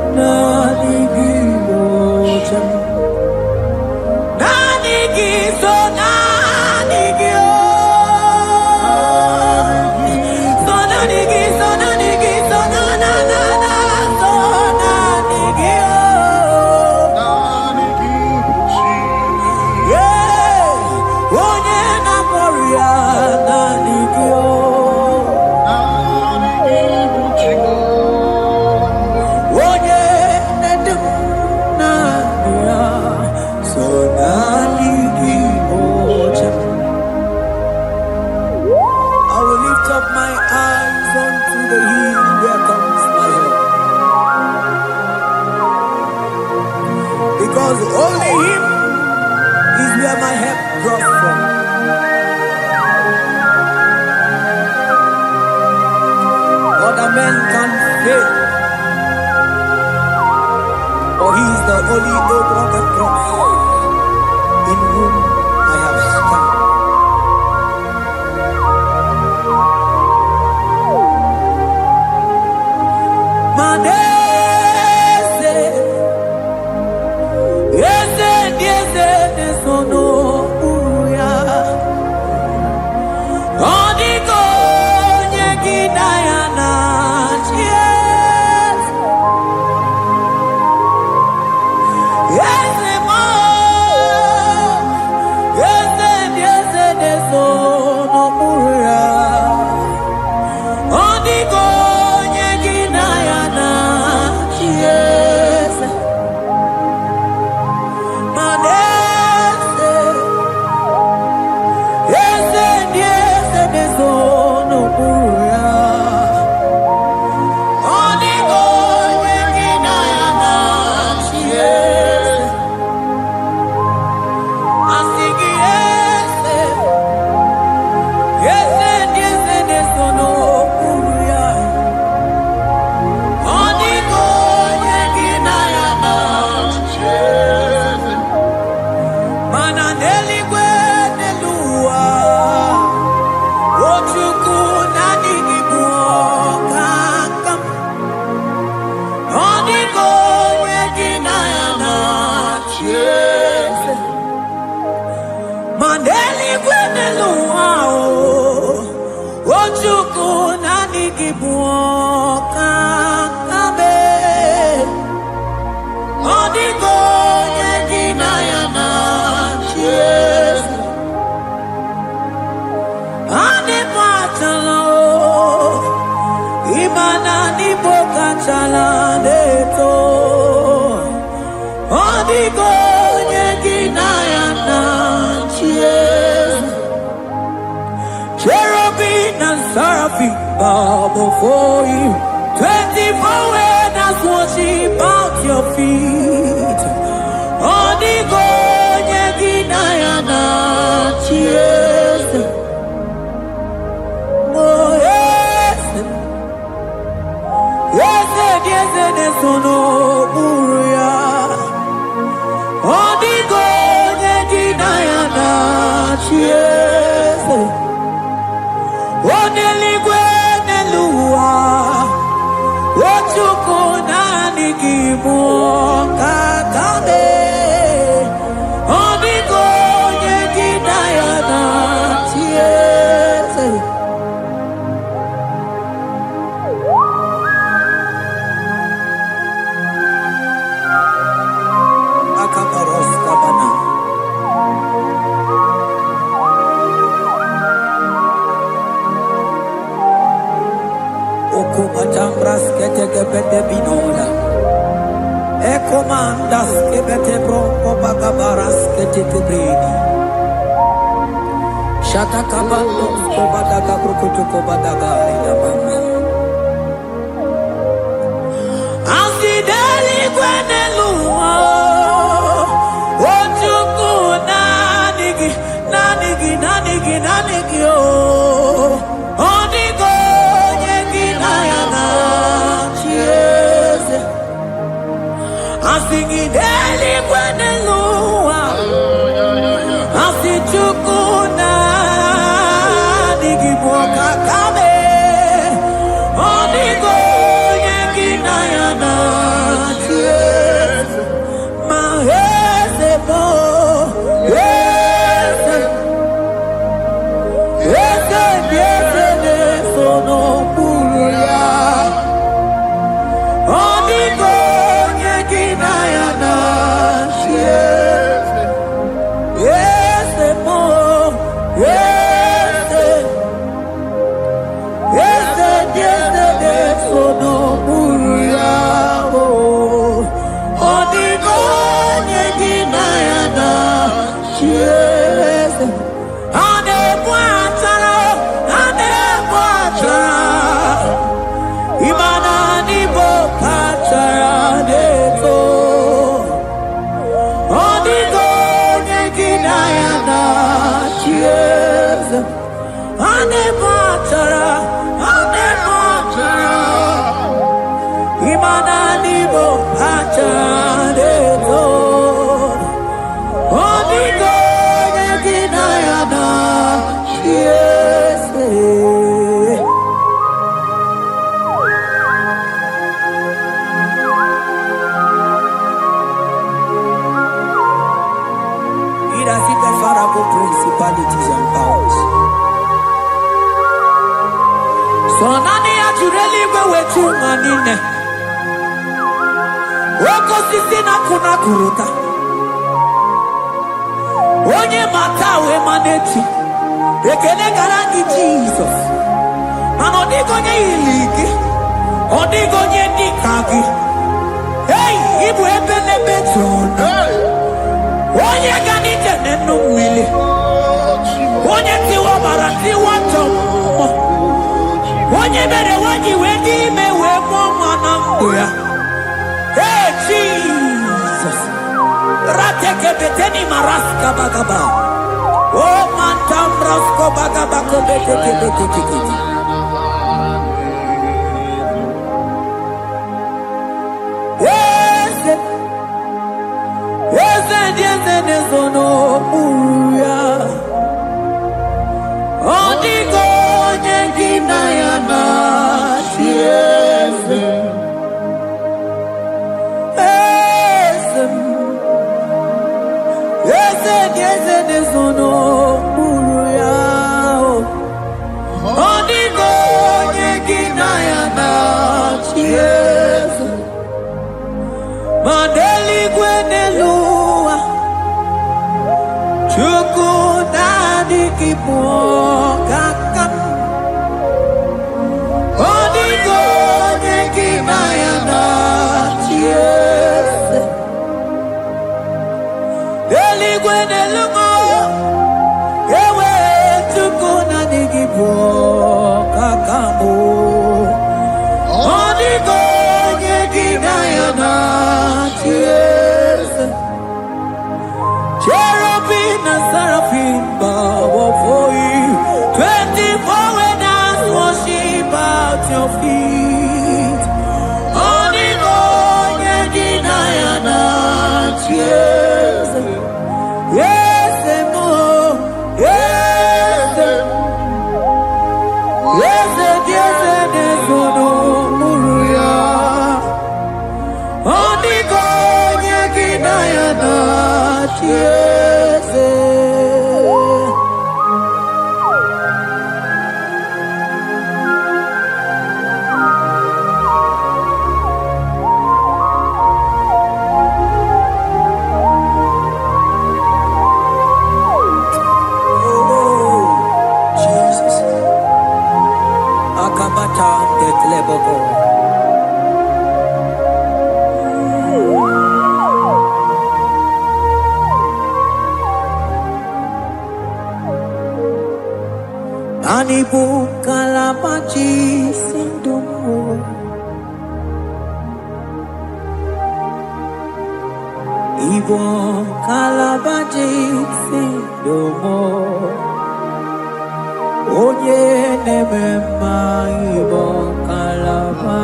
Nani because only Him is where my help draws from. Other men can fail, for He is the only hope of the cross, in whom I have stand. Cherubim and seraphim bow before You. 24 elders worship at Your feet. Odigonye ginayana cheers. Oh yes, yes, yes, yes, no buria. Odigonye ginayana cheers. Oneligwe nelua, ochuku nani kimu kakame. Odigonye ginayana cheers. Akaparos kabana. Matambras kete kebete binola. Eko mandas kebete bronco bagabaras kete kebredi. Shata kabandos kobadaga brukutu kobadaga ilabama. Asideli kwenelua. Ochuku nanigi, nanigi, nanigi, nanigi oh. Odigo. Asigideli kwenelua, asichukuna digiboka kame, odigonye ginayana cheers, mahese bo, yese, yese, yese, yese, no puria, odigonye ginayana. Principalities and powers. So nani ajureli wetu manine. Woko sisi na kuna kuruta. Onye matawe maneti. Ekele garangi Jesus. Mano digonye iligi. Odigonye dikagi. Hey, ibu ebele betona. Onye ganite nenu mili. Onye tiwa barati watomo. Onye bere wanyi wedi mewe mwana mbuya. Hey Jesus. Rateke beteni maraska bagaba. Oh mantam rasko bagaba kobeteke beteke. Yes. Yes, yes, nezono uya. Odigo nyengina yana tiese. Esem. Yes, nezono uya. Odigo nyengina yana tiese. Mandeli gwenelua. Chuku nadi kipokakam. Odigo nyekina yana tiese. Deli gwenelungo. Ewe chuku nadi kipokakamu. Odigo nyekina yana tiese. Cherubim and seraphim bow for you. 24 elders worship at your feet. Odigo nyekina yana tiese. Yes, mo. Yes, yes, yes, nezono muruya. Odigo nyekina yana tiese. Jesus. Akabata de Klebogo. Anibu kalabaji sindumu. Ibo kalabaji sindumu. Oye nemema ibo kalaba.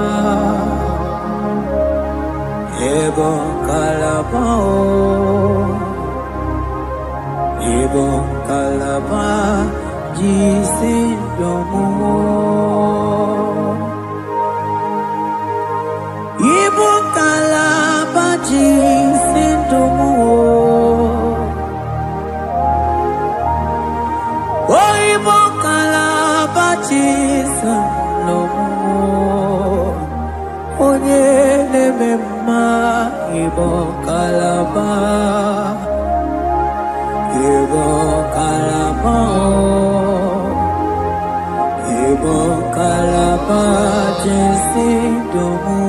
Ibo kalaba Ibo kalaba. Jisindomo Ibo kalaba jisindomo Oh Ibo kalaba jisindomo Onye nemema Ibo kalaba Ibo kalaba Ibo kalaba jisindomo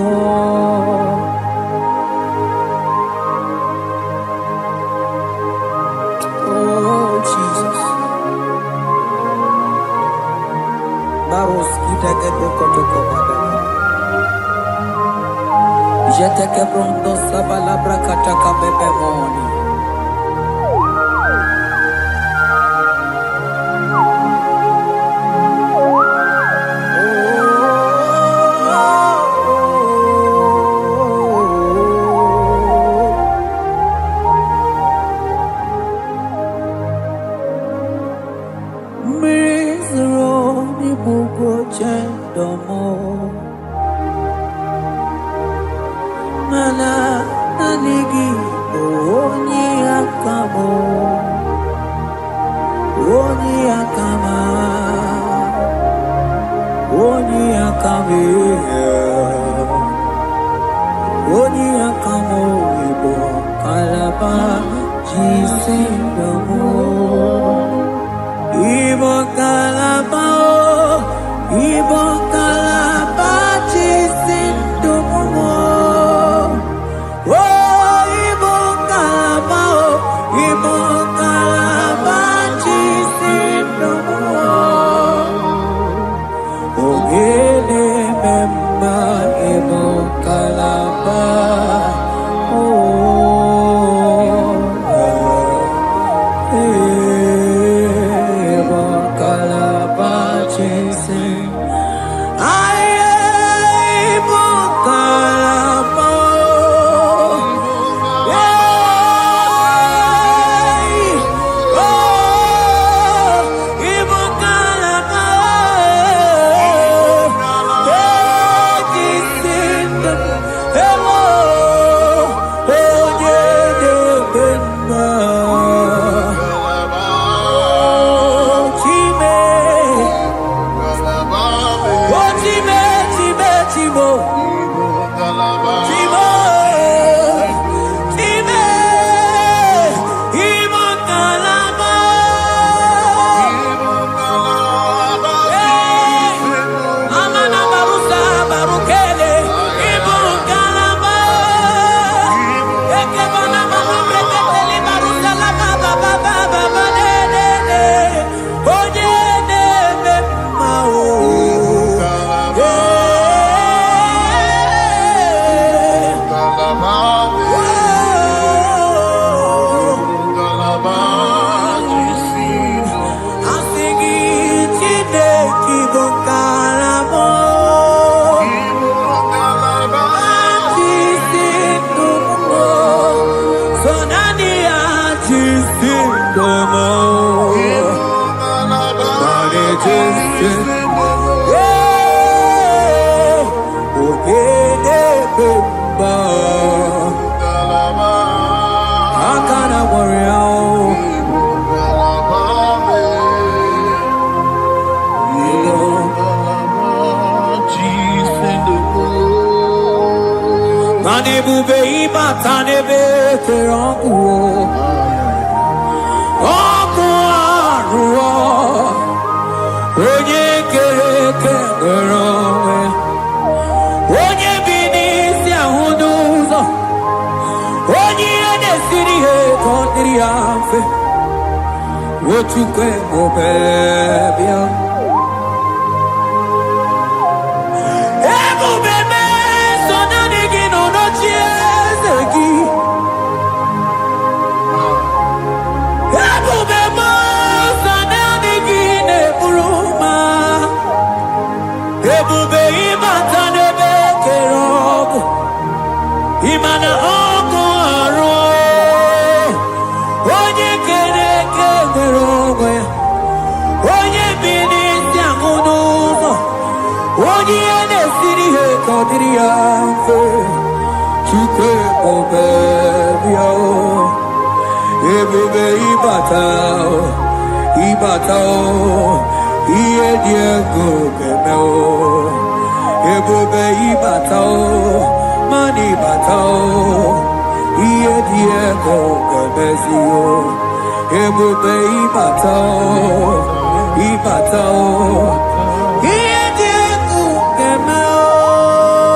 Oh Jesus Baros kitake bokotoko baba Jeteke pronto sabala brakataka bebe moni mana anigi onye akamo onye akama onye akame onye akamo ibo kalaba jisindomo ibo kalaba jisindomo ibo kalaba jisindomo ogele memba ibo kalaba Manebube ibatanebe kerangu oku aruo onye kereke nweronwe onye bini si ahụ n'ụzọ onye ihe na-esiri ihe ka ọ dịrị ya mfe otukwe obebịa Imana ọkụ arụ onye kere eke nwere onwe ya onye bi n'isi ahụ n'ụzọ onye ihe na-esiri ihe ka ọ dịrị ya mfe Chukwu obebịa ebube ịbata ihe dị ego ga-eme ebube ịbata Mani batao, iye diego gabezio, ebube ibatao, iye diego gamao.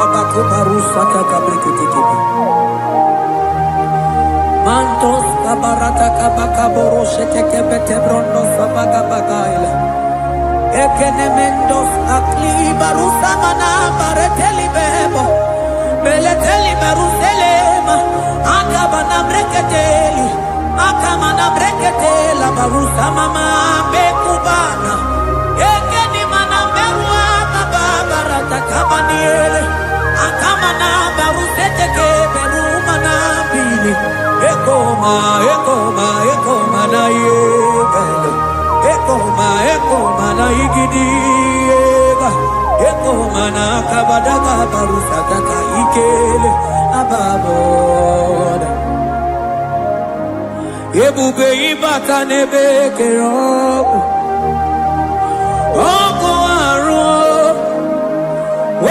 Abako barusata kabreketikibi. Mantos kabarata kabaka boroshete kebete brondo sabaga bagaila. Ekenemendos akli barusa mana bareteli bebo. Beleteli baruselema. Akabana breketeli. Akamana breketela barusa mama bekubana. Ekeni mana berua kabarata kabaniele. Akamana barusete keberu mana bili. Ekoma na yega mana igidiega eko mana kabadaga barusataka ikele ababoda ebube ibata nebe kerobu oko aru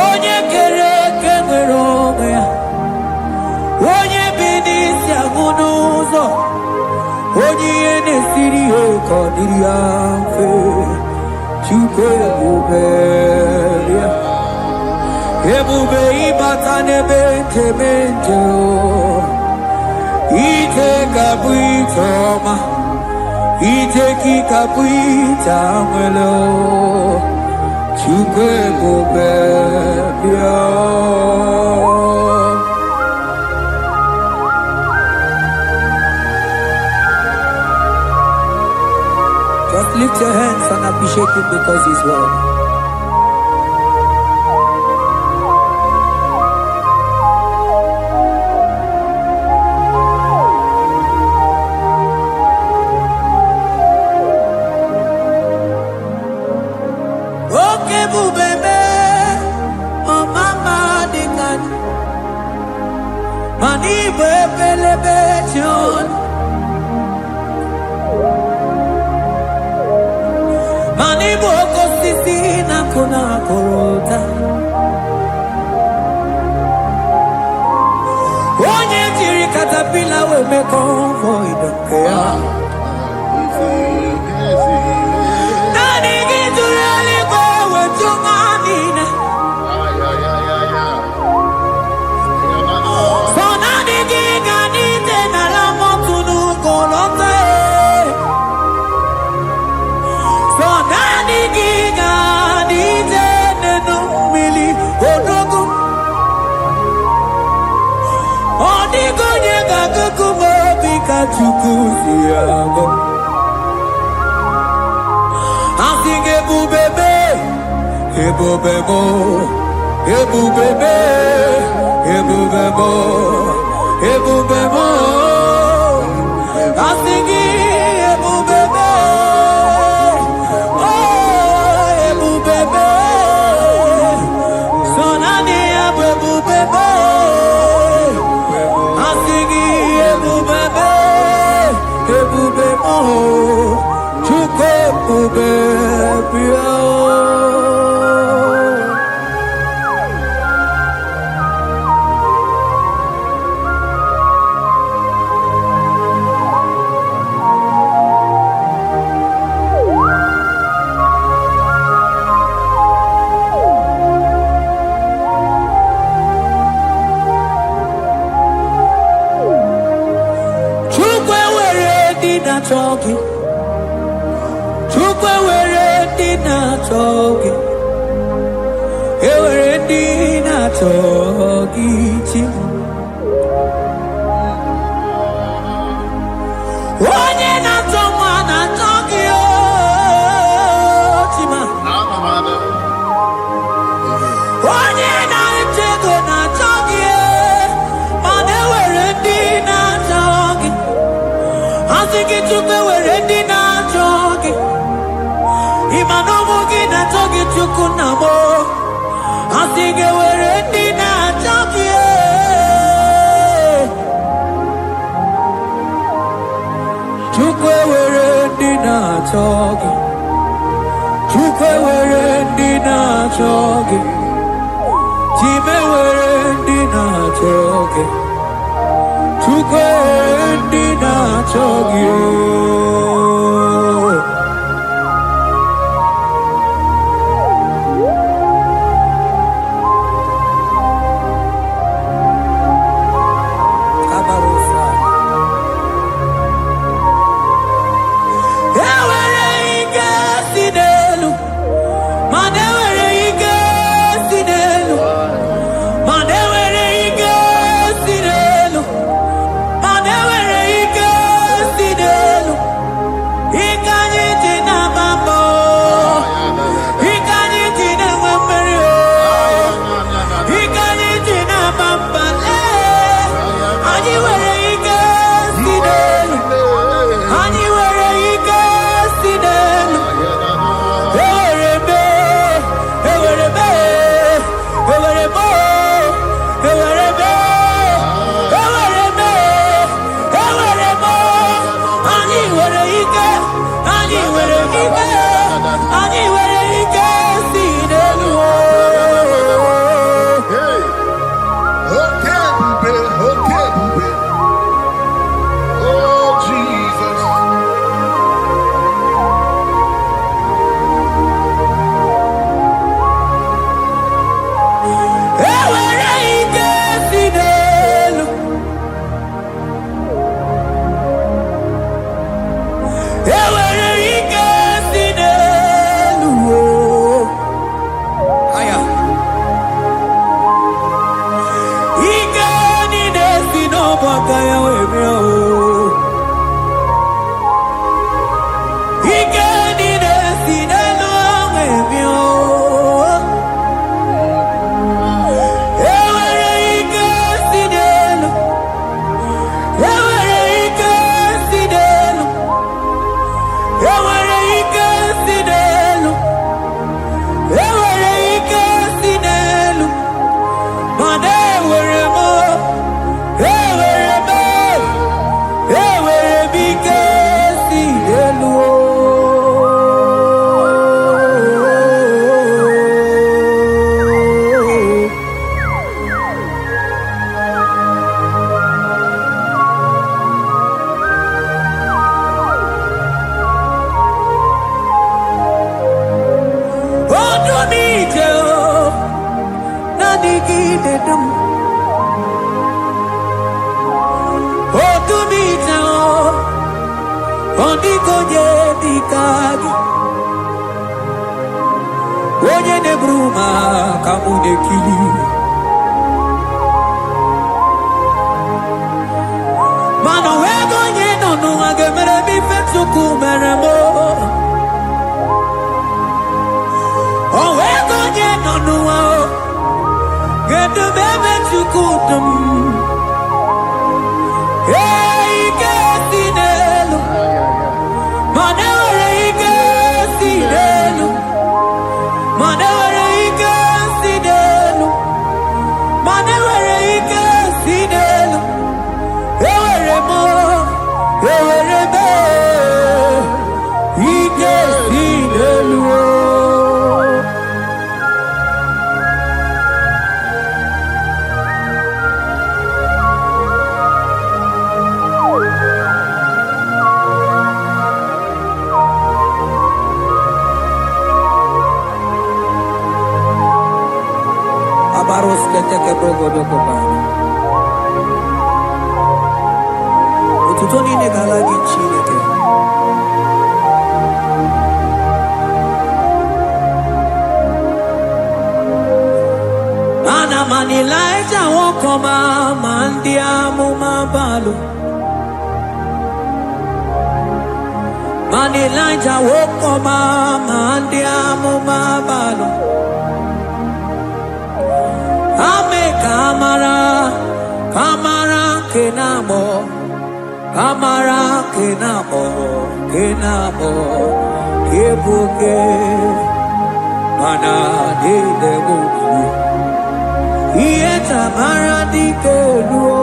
onye kere kenwere onwe ya onye bi n'isi agụ n'ụzọ onye ihe na-esiri ya ka ọ dịrị ya mfe Chukwu ebube ya ebube ịbata n'ebe nteme nje ije ga-abụ ije ọma ije ka ị ga-abụ ije nwere Chukwu ebube ya. Just lift your hands and appreciate him because he's worthy. Okay, bubebe, oh mama dikan, mani bebelebe John. Mani boko sisi na kuna korota onye jiri katapila we me convoy dokea nani gidurali go we tunganina so nani giganite na la motunu kolota Chukusiago Asing ebubebe ebubebo ebubebe ebubebo ebubebo Asing ebubebe oh ebubebe sonani ebubebe Asing ebubebe ebube mo Chukwu ebube bịa talking Chukwu were dina talking were dina talking onye na toma na talking chima onye na chego na talking mana were dina talking Asiki Chukwu were di na chogi Imanomu gi na chogi Chukwu na mo Asiki were di na chogi Chukwu were di na chogi Chukwu were di na chogi Chime were di na chogi Chukwu ndi na chogi Kabarusa Ewere ike sinelu Mane were ike sinelu Mane were ike sinelu Mane were ike sinelu Onye nebruma kamude kili Mano wego nye nonu agemere mi fetuku meremo O wego nye nonu ao Gedu bebe tukudum Hey kesinelu Manewere kesinelu Baros keteke brogodo kopana. Ututoni negalagi chineke. Ana manilaja wokoma mandia mumabalo. Manilaja wokoma mandia mumabalo. Ame kamara, kamara kenamo, kamara kenamo, kenamo, kebuke, mana de debuki, ieta mara di keluo.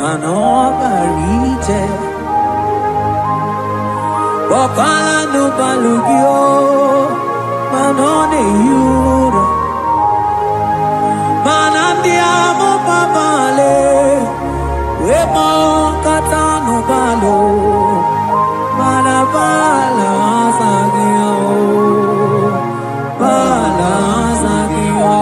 Mano barite, Bokala no balugio, mano ne yuro, manandiamo papale, wemo katano balo, manabala sagio, bala sagio.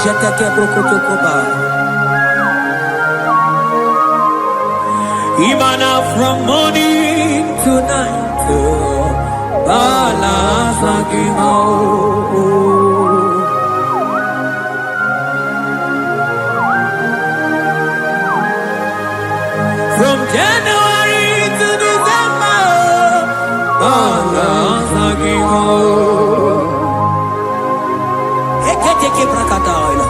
Jeteke brokotokoba. Imana from morning to night, bala sagimo. From January to December, bala sagimo. teke prakataila.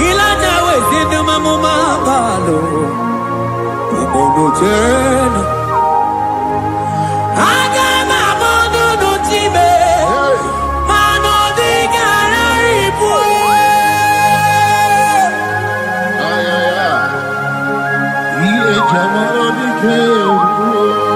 Elijah was in the mamma palo. Ubono tena. Aga mamono no tibe. Mano di gararipo. Iye jamano di ke.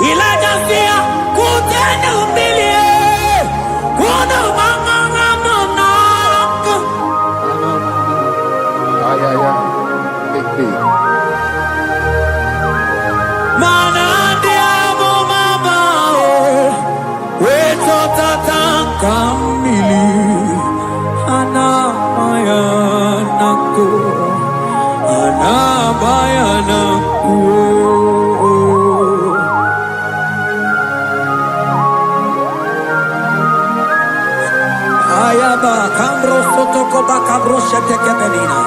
Elijah sia kutenu milie kuno mama nako mana dia mo mama we tata kamili ana maya nako Ayaba kambro sotoko bakabro sheteke belina.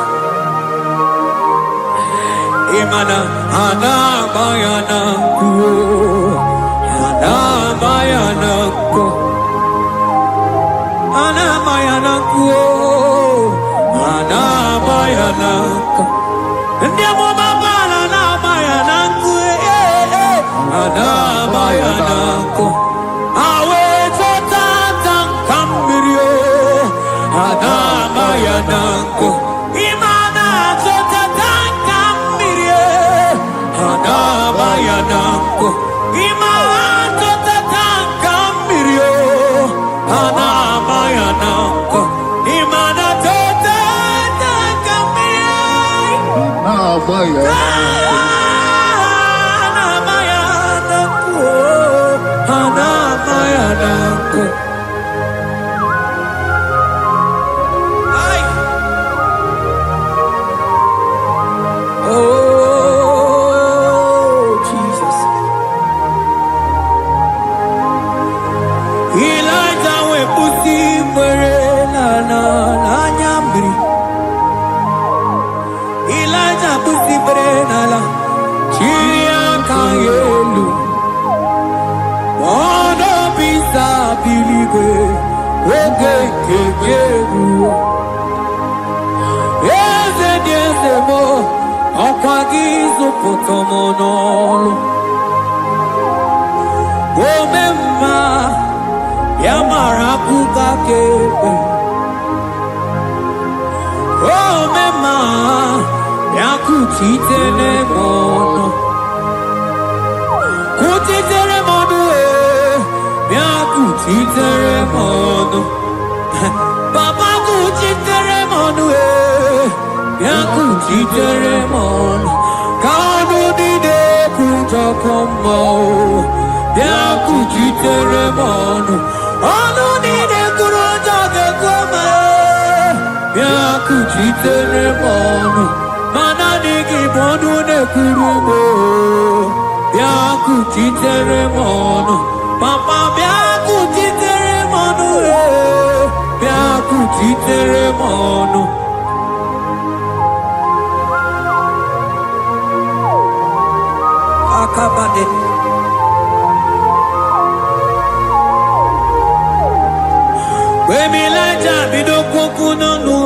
Imana ana bayana ku, ana bayana ku, ana bayana ku, ana bayana ku. Ndiamo mabala na bayana ku, ana bayana ku. Adabayanako imana zotatanga mirie Adabayanako imana zotatanga mirie Adabayanako imana zotatanga mirie Adabayanako Elijah busi brenala chiya kayelu mono bisa biligwe oge kegeru eze diesemo okwagizo potomonolo omemma yamara kuka kebe omemma yakuchitere mono kuchitere mono yakuchitere mono Baba kuchitere mono yakuchitere mono kanu dide kutokomo yakuchitere mono anu dide kurojoge kome yakuchitere mono Mananiki bonune kurumo Biakuchitere mono Papa biakuchitere mono Biakuchitere mono Akabade Wemilaja bidoko kunono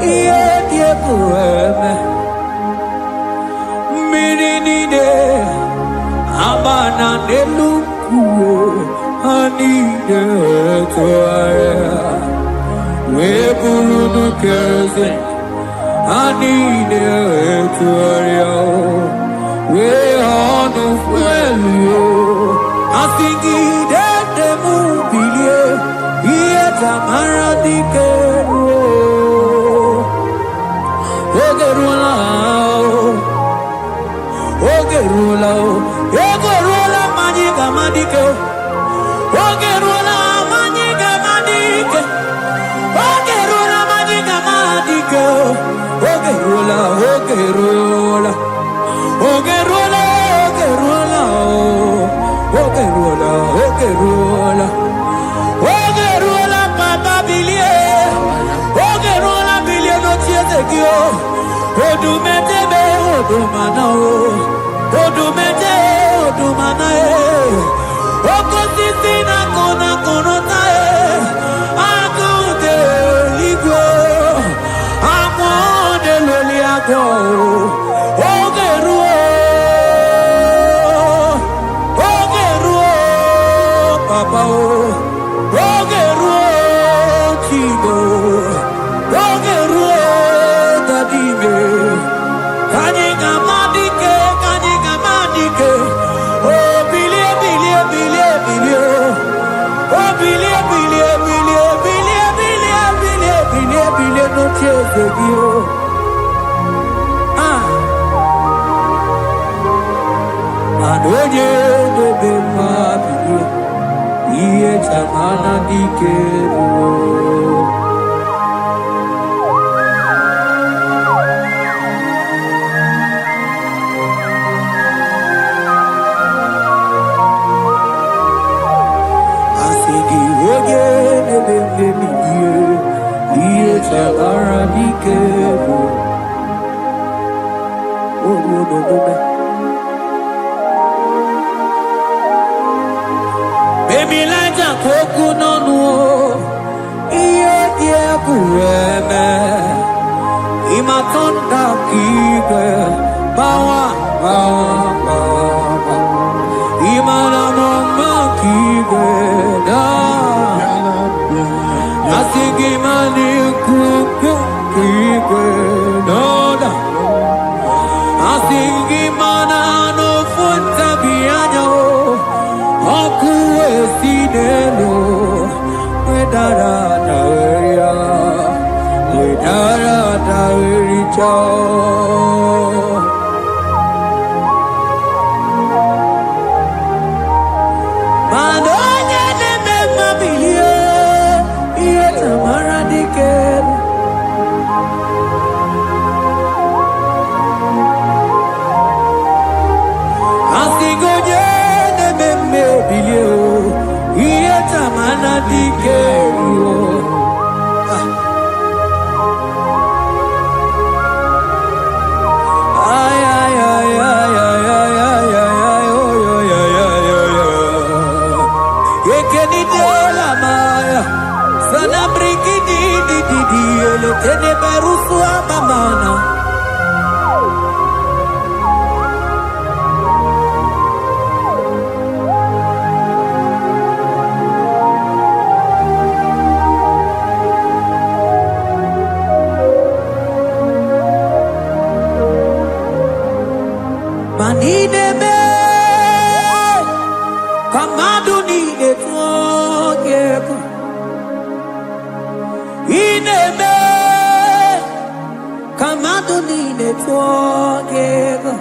Iye kueme Mirinide Amana nelukuo Anide toaya Weburudu keze Anide toaya We honu fuelio Asingi de mubilie Ieta maradikero Ogerula Ogerula Majiga madike Ogerula Majiga madike Ogerula Majiga madike Ogerula Ogerula Ogerula Ogerula Ogerula Ogerula Papa Bilie Ogerula Bilie no Tiezekio Odumetebe Odumana Odumete Odumana Okosisina Kona Konotae Akude Ligo Amode Loliago Papa, Ogeruo, Chigo, Ogeruo, Dadime, Kaniga Madike, oh, Bilie, oh, Bilie, no tears of you. Adoye, the baby. Iye chamana dikero Asigi oge nebe iye chamana dikero Baby Laja koku nonu Iye die kueme Imatonda kike Bawa Imana mama kike Da Asigi mani kuku kike Da Asigi mana no funta bianyo Okuwe sinelo, wedara daweria, wedara dawericha. Madonya neme mabilie, iye tamara dikeru. Asigoje neme bilio, iye tamana dikeru. Ay ay ay ay ay ay ay ay oh yo yo yo yo yo. Yekeni de la maya, sana briki di ele tene berusu amamana. Manidebe, kamadu nide tuogeku. Idebe, kamadu nide tuogeku.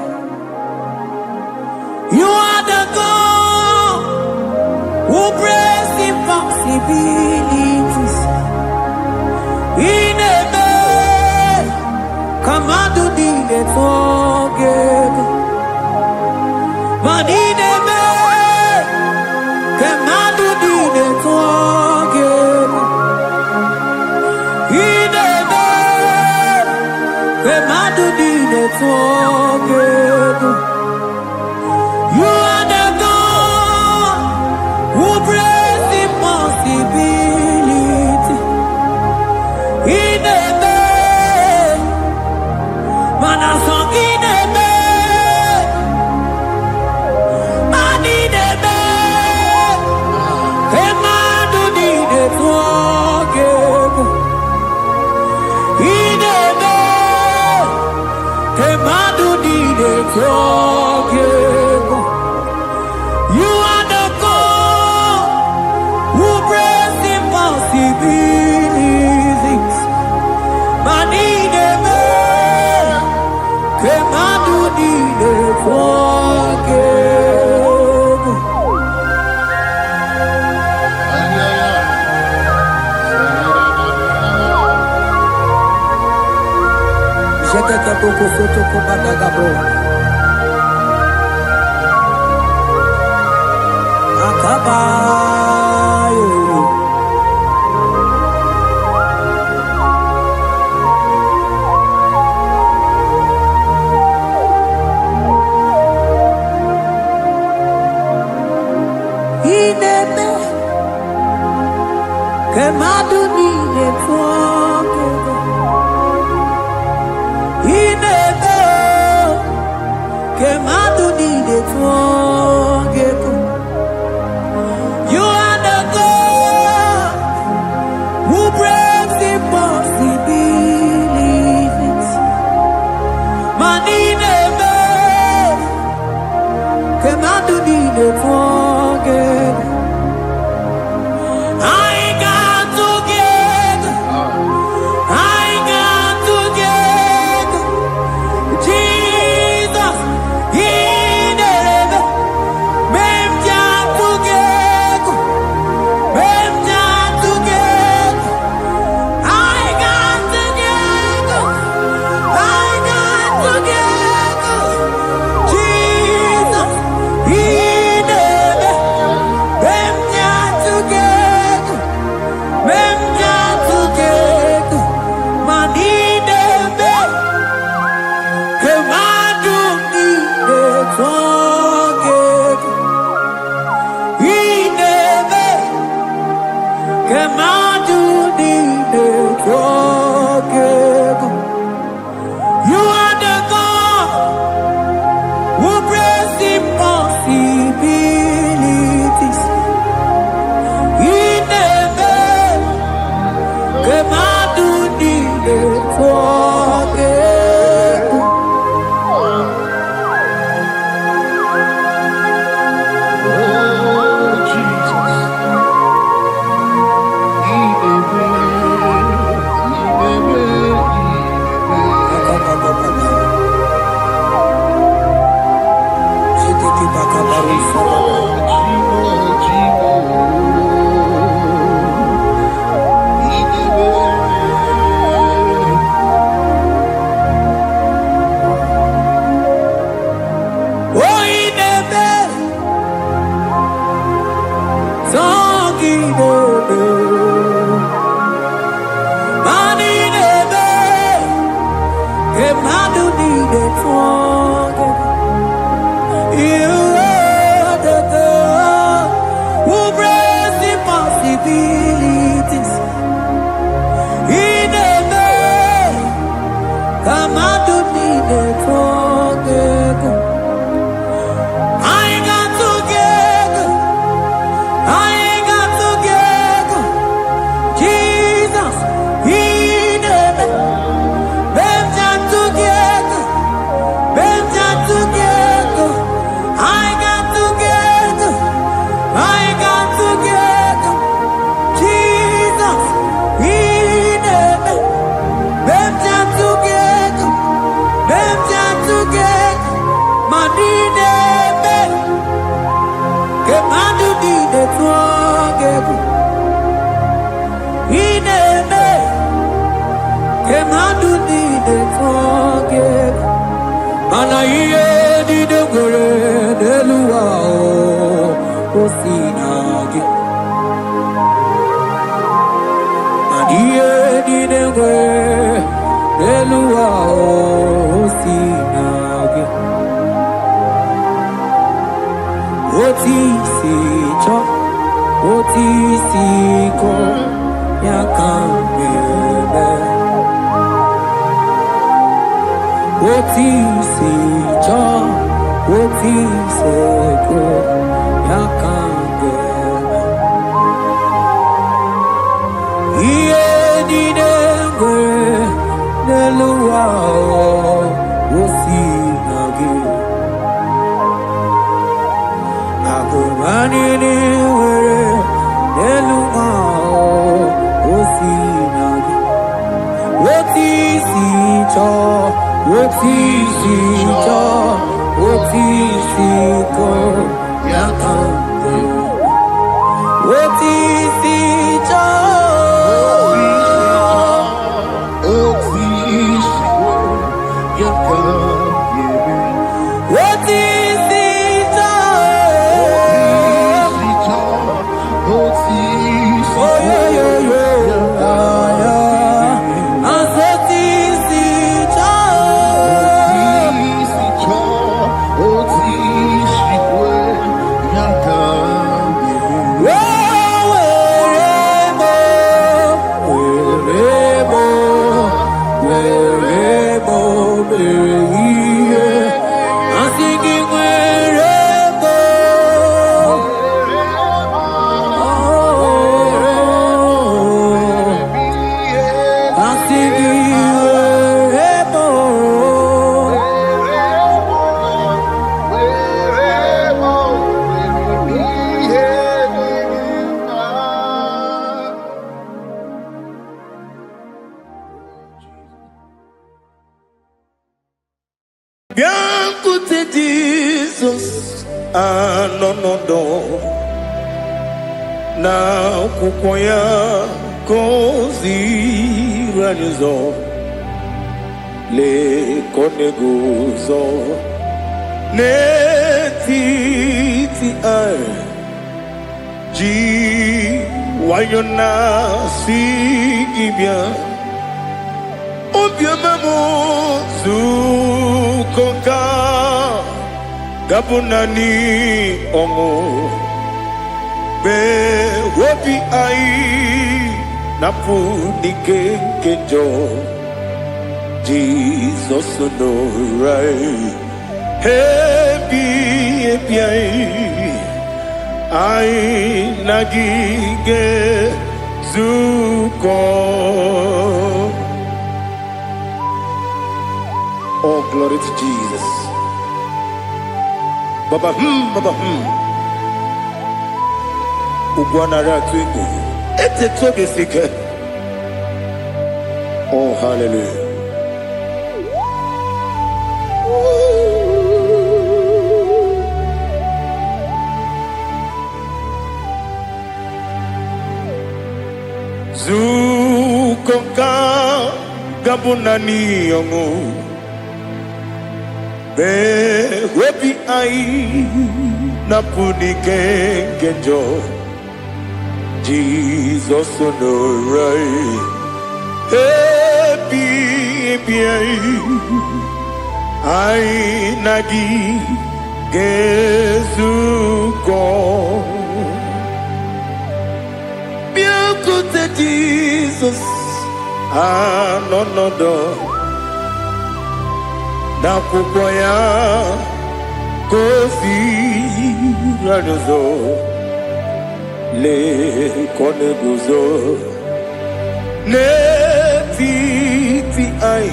You are the God who breaks impossibilities. Idebe, kamadu nide tuogeku. Manidebe, kemadu dine tuogeku. Idebe, kemadu dine tuogeku. You are the God who breaks impossibilities. You are the God who breaks impossibilities. Manine me, kemadu nine forgive. Jekete boko soto ko badagabo. Akabayo. Ineme kemadu nine forgive. Ineme kemadu nine forgive. You are the God who breaks impossibilities. Manine kemadu nine forgive. I got together. I got together. Jesus, in heaven, mem jam together, mem jam together. I got together. I got together. Jesus, in heaven, mem jam together, mem jam together. Manine me, kemadu nine forgive. Ineme, kemadu nine forgive. You are the God who breaks impossibilities. Ineme, kemadu nine forgive. Oh, ineme, zongineme, manineme, kemadu nine forgive. You are the God who breaks impossibilities. Ineme, kemadu nine forgive. I got together. I got together. Jesus, in heaven, mem jam together, mem jam together. I got together. I got together. Jesus, in heaven, mem jam together, mem jam together. Manine me, kemadu nine forgive. Ineme, kemadu nine forgive. Mana iye nine gore neluwa o sinagi. Mana iye nine gore neluwa o sinagi. Otisi cho, otisi ko, yakambebe. Otisi cho, otisi ko, yakambebe. Iye ninengwe neluwa o osinagi. Wanini were Eluma Osinagi Otisi ko Yakande Otisi cho Jesus, no. Now, kukoya kozi ranizo le koneguzo ne titi ai ji wayona si ibia obiamamu zukoka Gabunani ongo be wopi ai napu dike kenjo Jesus no rai happy ai nagige zuko. Oh, glory to Jesus. Baba Ugwanara twingu ete toge sike. Oh, hallelujah. Zukonka gabunani yongu be wepi ai napuni kenjo Jesus no rai happy ai nagi gezuko biakute Jesus no na kukoya kozi ranizo le koneguzo ne titi ai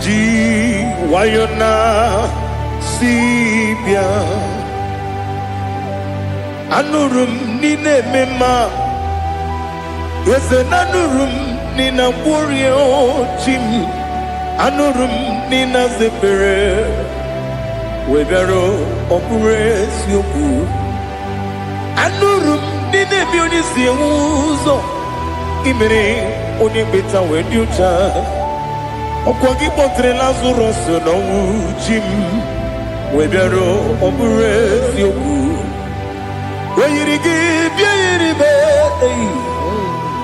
ji wayona sibia anurum nine mema yese nanurum nina burio chim anurum nina zepere webero opure sioku anurum nine bioni siuzo imere oni beta wediucha okwagi potre Lazarus no chim webero opure sioku weyirigi biiribe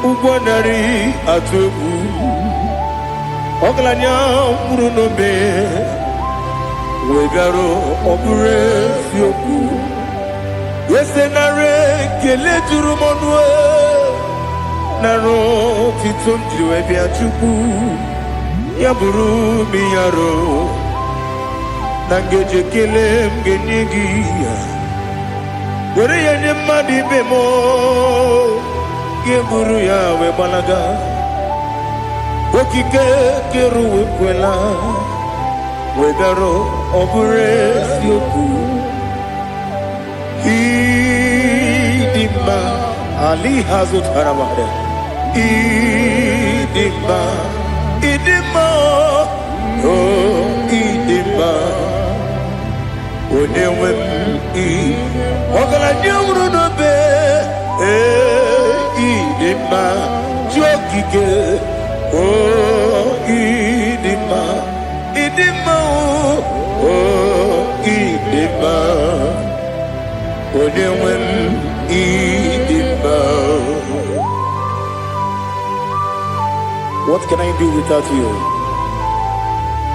ugwanari atubu Oglanya murunobe wegaro obure fioku yesenare kele jurumonwe naro titum jiwe biachuku yaburu miyaro nangeje kele mgenigi were yenye madi bemo yeburu yawe balaga Okike keruwe kwela wegaro obure sioku Idima Ali Hazut Haramada Idima Idima Oh Idima Onewem Wakala nyamru no be Idima Jokike Oh Idima Idima Oh Idima Onewem Idima. What can I do without you?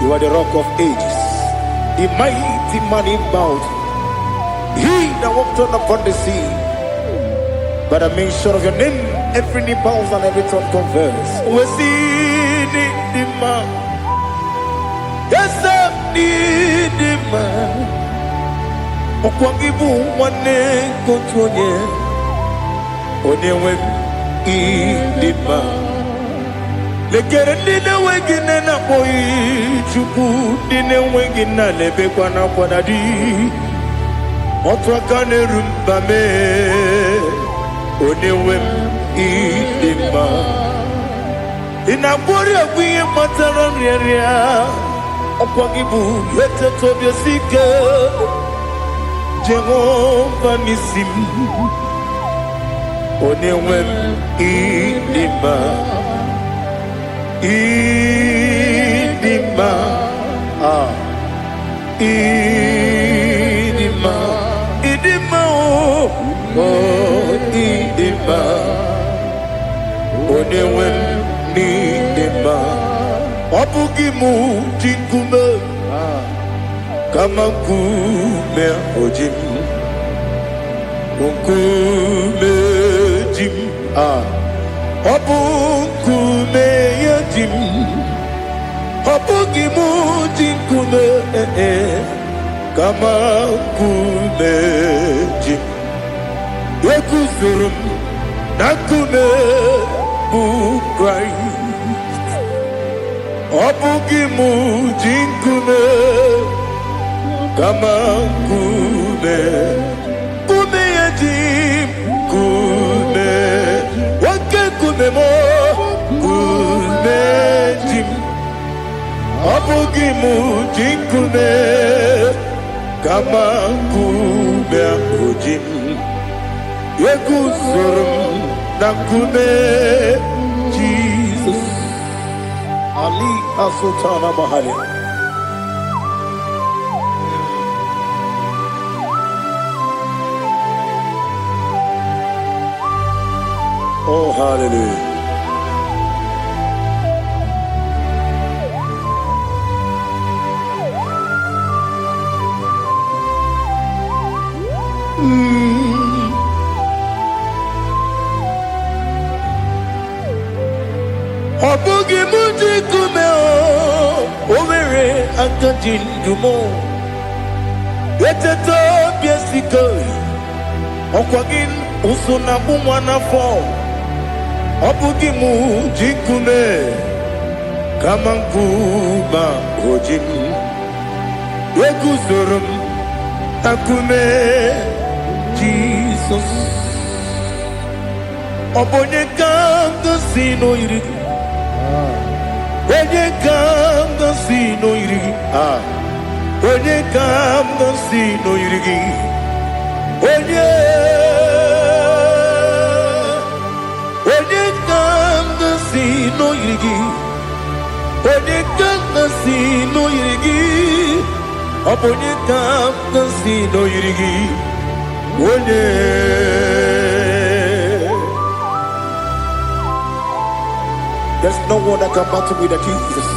You are the rock of ages, the mighty man in mountain, he that walked on upon the sea. By the mention of your name, every knee bows and every tongue confesses. We see the man. Yes, I need the man. Okwangibu wane kontonye. Onewe idima. Lekere nina wengine na boyi chuku nina wengine lebe kwa na kwanadi. Otwakane rumbame. Onewe idima. Inabori agwiye mataran riya. Okwangibu yete tobye sike. Jehovah Nisim. Onewem idima. Idima. Idima. Idima. Oh idima. Onewem idima. Wabugimu jinkume. Kama kume ojim. Kume jim. Obukume yajim. Obugimu jinkume. Kama kume jim. Yekusurum nakume bukrai. Obugimu jinkume. Kama kume. Kume yajim. Kume. Wake kume mo. Kume jim. Abugimu jinkume. Kama kume ojim. Yekusurum nakume. Jesus. Ali Asutana Mahali. Oh, hallelujah. Obugi muji kumeo, omere akajin dumo. Eteto biesiko, okwagin usuna bumwana fo. Obugi muji kume, kamanguba ojim. Ekuzorum akume, Jesus. Obonye kanga sino irigi. Onye kanga sino irigi. Onye kanga sino irigi. Onye kanga sino irigi. Onye kanga sino irigi. Onye kanga sino irigi. Onye. There's no one that can battle with Jesus.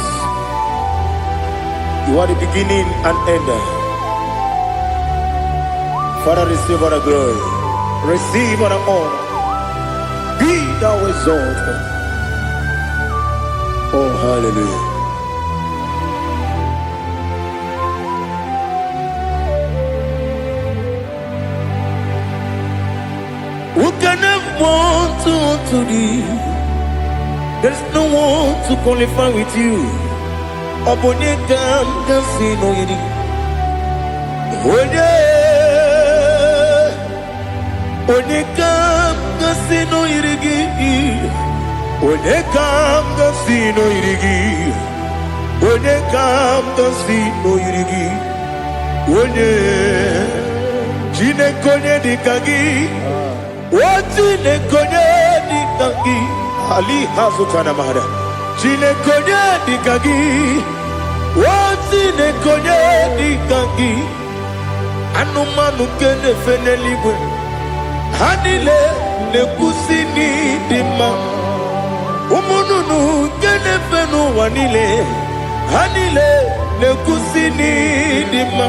You are the beginning and end. Father, receive all the glory. Receive all the honor. Be thou exalted. Oh, hallelujah. Who can have one to thee? There's no one to qualify with you. Obonye kam kasino yidi. Onye Onekam gasino irigi. Onekam gasino irigi. Onekam gasino irigi. Onye Jinekonye dikagi. Jinekonye dikagi. Ali hazutana mahara. Jinekonye dikagi. Jinekonye dikagi. Anumanu kene feneliwe. Hanile nekusini dima. Umununu kene fenu wanile. Hanile nekusini dima.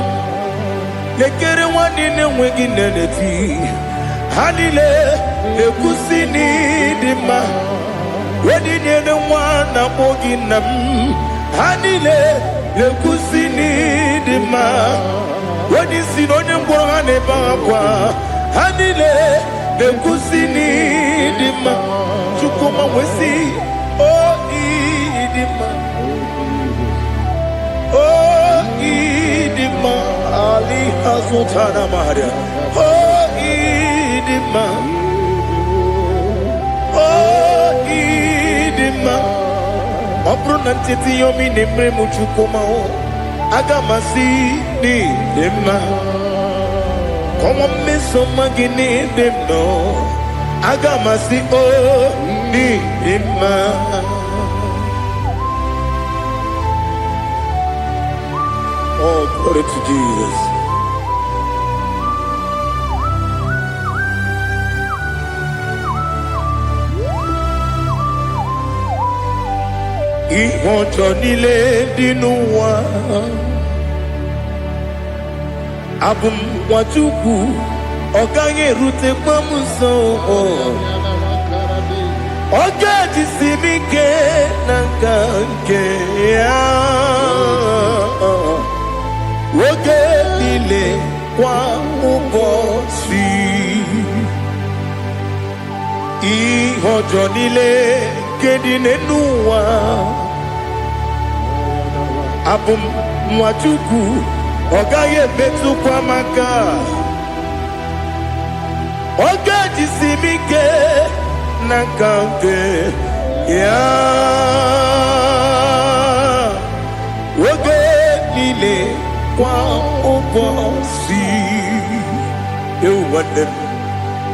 Nekere wanine wegi neneti. Hanile nekusini dima. Wedine ne wana mogi nam. Hanile nekusini dima. Wadi sinone mbwangane bakwa. Hanile nekusini dima. Chukuma wesi idima. Idima. Ali hazutana maharia. Idima. Idima. Mabronantiti yomi nemre muchukuma agamasi ni dema. Como me somagini demno agamasi ni dema. Oh, glory to Jesus. Ihojo nile dinuwa abum wajuku oganye rute pamuso oga jisimike nanganke ya woge nile kwa ubosi ihojo nile kedinenuwa abum mwachuku ogaye betu kwa maka oga jisimike nakanke ya woge nile kwa ubosi you want them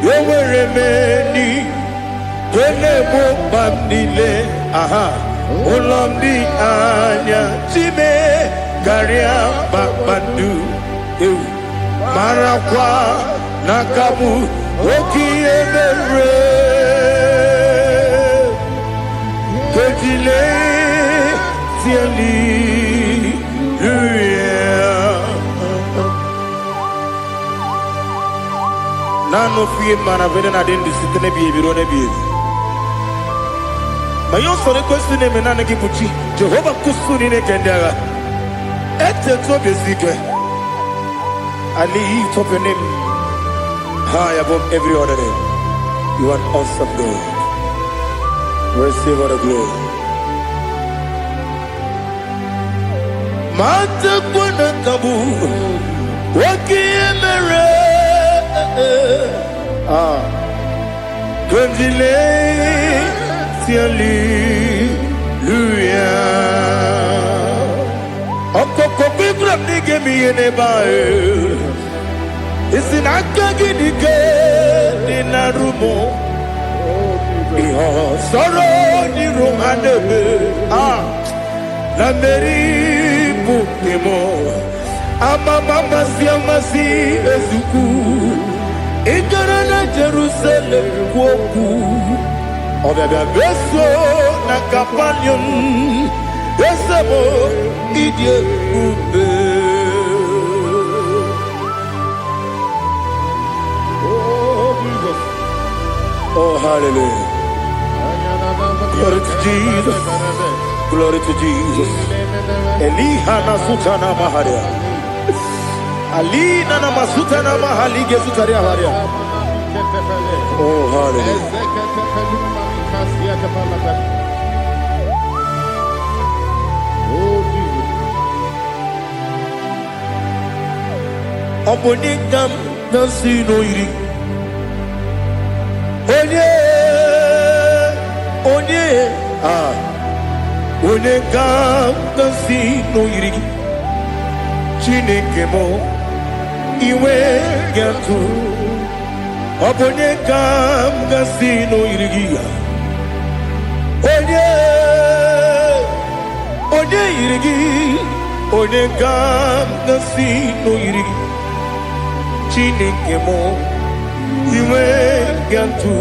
you were remeni Kene mo bandile, aha, ulomdi anya, chime, garia babandu, marakwa, nakamu, oki emere, kejile, tiali, Nano fiye mana vene na dendi sitene biye birone biye. Mayon sore kwesune menane kipuchi Jehovah kusuni ne kendaga ete to besike I lift up your name high above every other name. You are an awesome God. Receive all the glory. Mata kuna kabu wakiemere Kandile Hallelujah. Okoko bibra nige mi enebae. Isinaka gidike dinarumo. Iho soro ni romanebe. La meri bukemo. Ama mama siamasi ezuku. Ikarana Jerusalem kwoku. Obebe beso na kapanion Esemo idye ube Oh Jesus. Oh hallelujah. Glory to Jesus. Glory to Jesus. Eliha na sutana maharia Alina na masutana mahali gezutaria haria Oh hallelujah. Obonikam nasino iri onye ka si n'oyiri gị Chineke m iwe ga-atụ ọ bụ onye ka si n'oyiri gị ya onye yiri gị onye ka si n'oyiri gị Chineke m iwe ga-atụ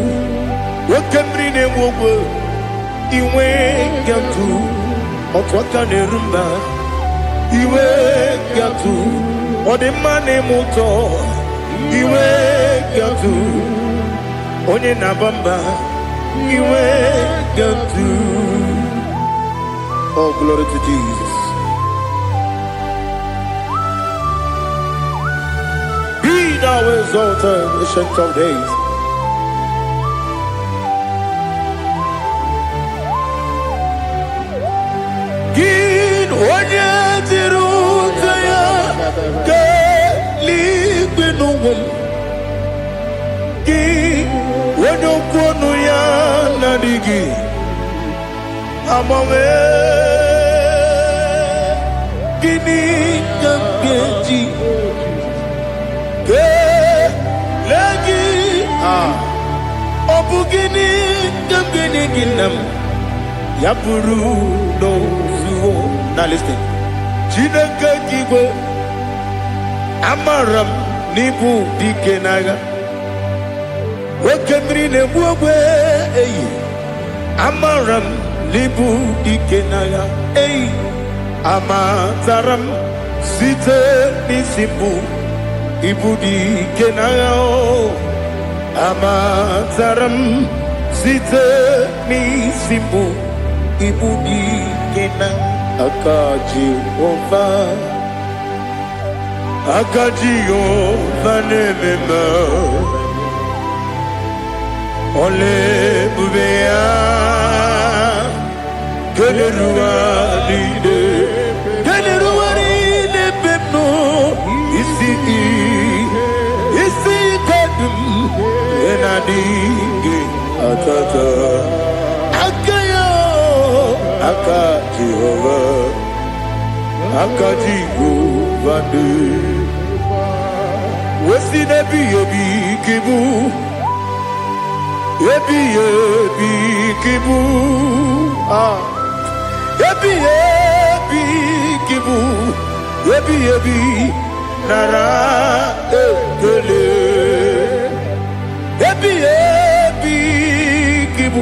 nwoke mmiri na-enwe ogwe iwe ga-atụ otu aka na-eru mba iwe ga-atụ ọ dị mma na-eme ụtọ iwe ga-atụ onye na-aba mba iwe ga-atụ. Oh, glory to Jesus. Be thou exalted, ancient of days. Onye dịrị ụzọ ya ka eluigwe n'ụwa gị onye okwu ọnụ ya na-adịghị agbanwe gịnị ka m ga-eji kelee gị ọ bụ gịnị ka m ga-enye gị nna m ya bụrụ n'ozuo. Now listen. Chineke kigwe amara m n'ibu dike n'agha nwoke mmiri na-egbu ogwe eyi amara m n'ibu dike n'agha eyi amatara m site n'isi mbụ ibu dike n'agha amatara m site n'isi mbụ ibu dike n'agha aka Jehova na-ememe ole ebube ya keleruwa niile ebe m nọ isi kadum na-adịghị atata aka Jehova dị wesi n'ebighị ebi kibu ebighị ebi kibu ebighị ebi kibu ebighị ebi nara ekele ebighị ebi kibu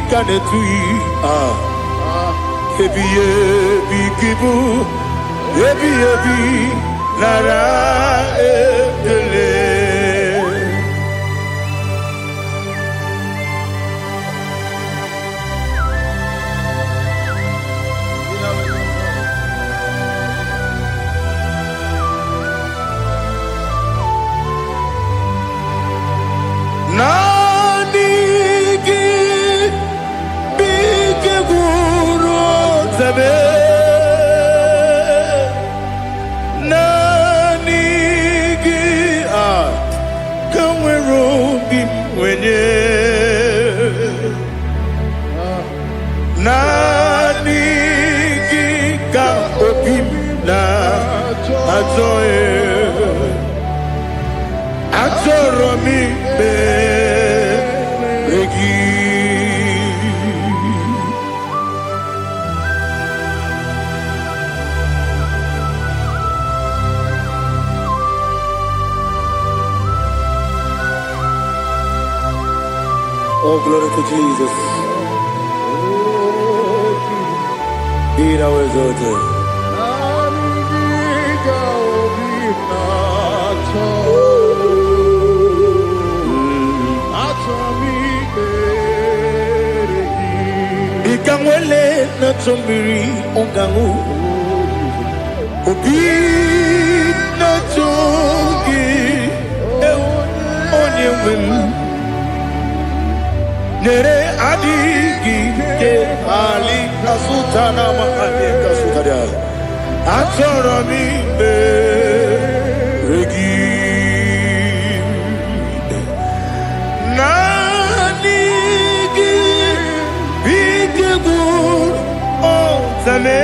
can it be ebi kibu ebi nara ekele Oh, glory to Jesus. Be thou exalted. Ikamwele na chombiri ongangu obi na chogi onye wem nere adigi ke ali kasutana ma ali kasutaria atoro mi regi Same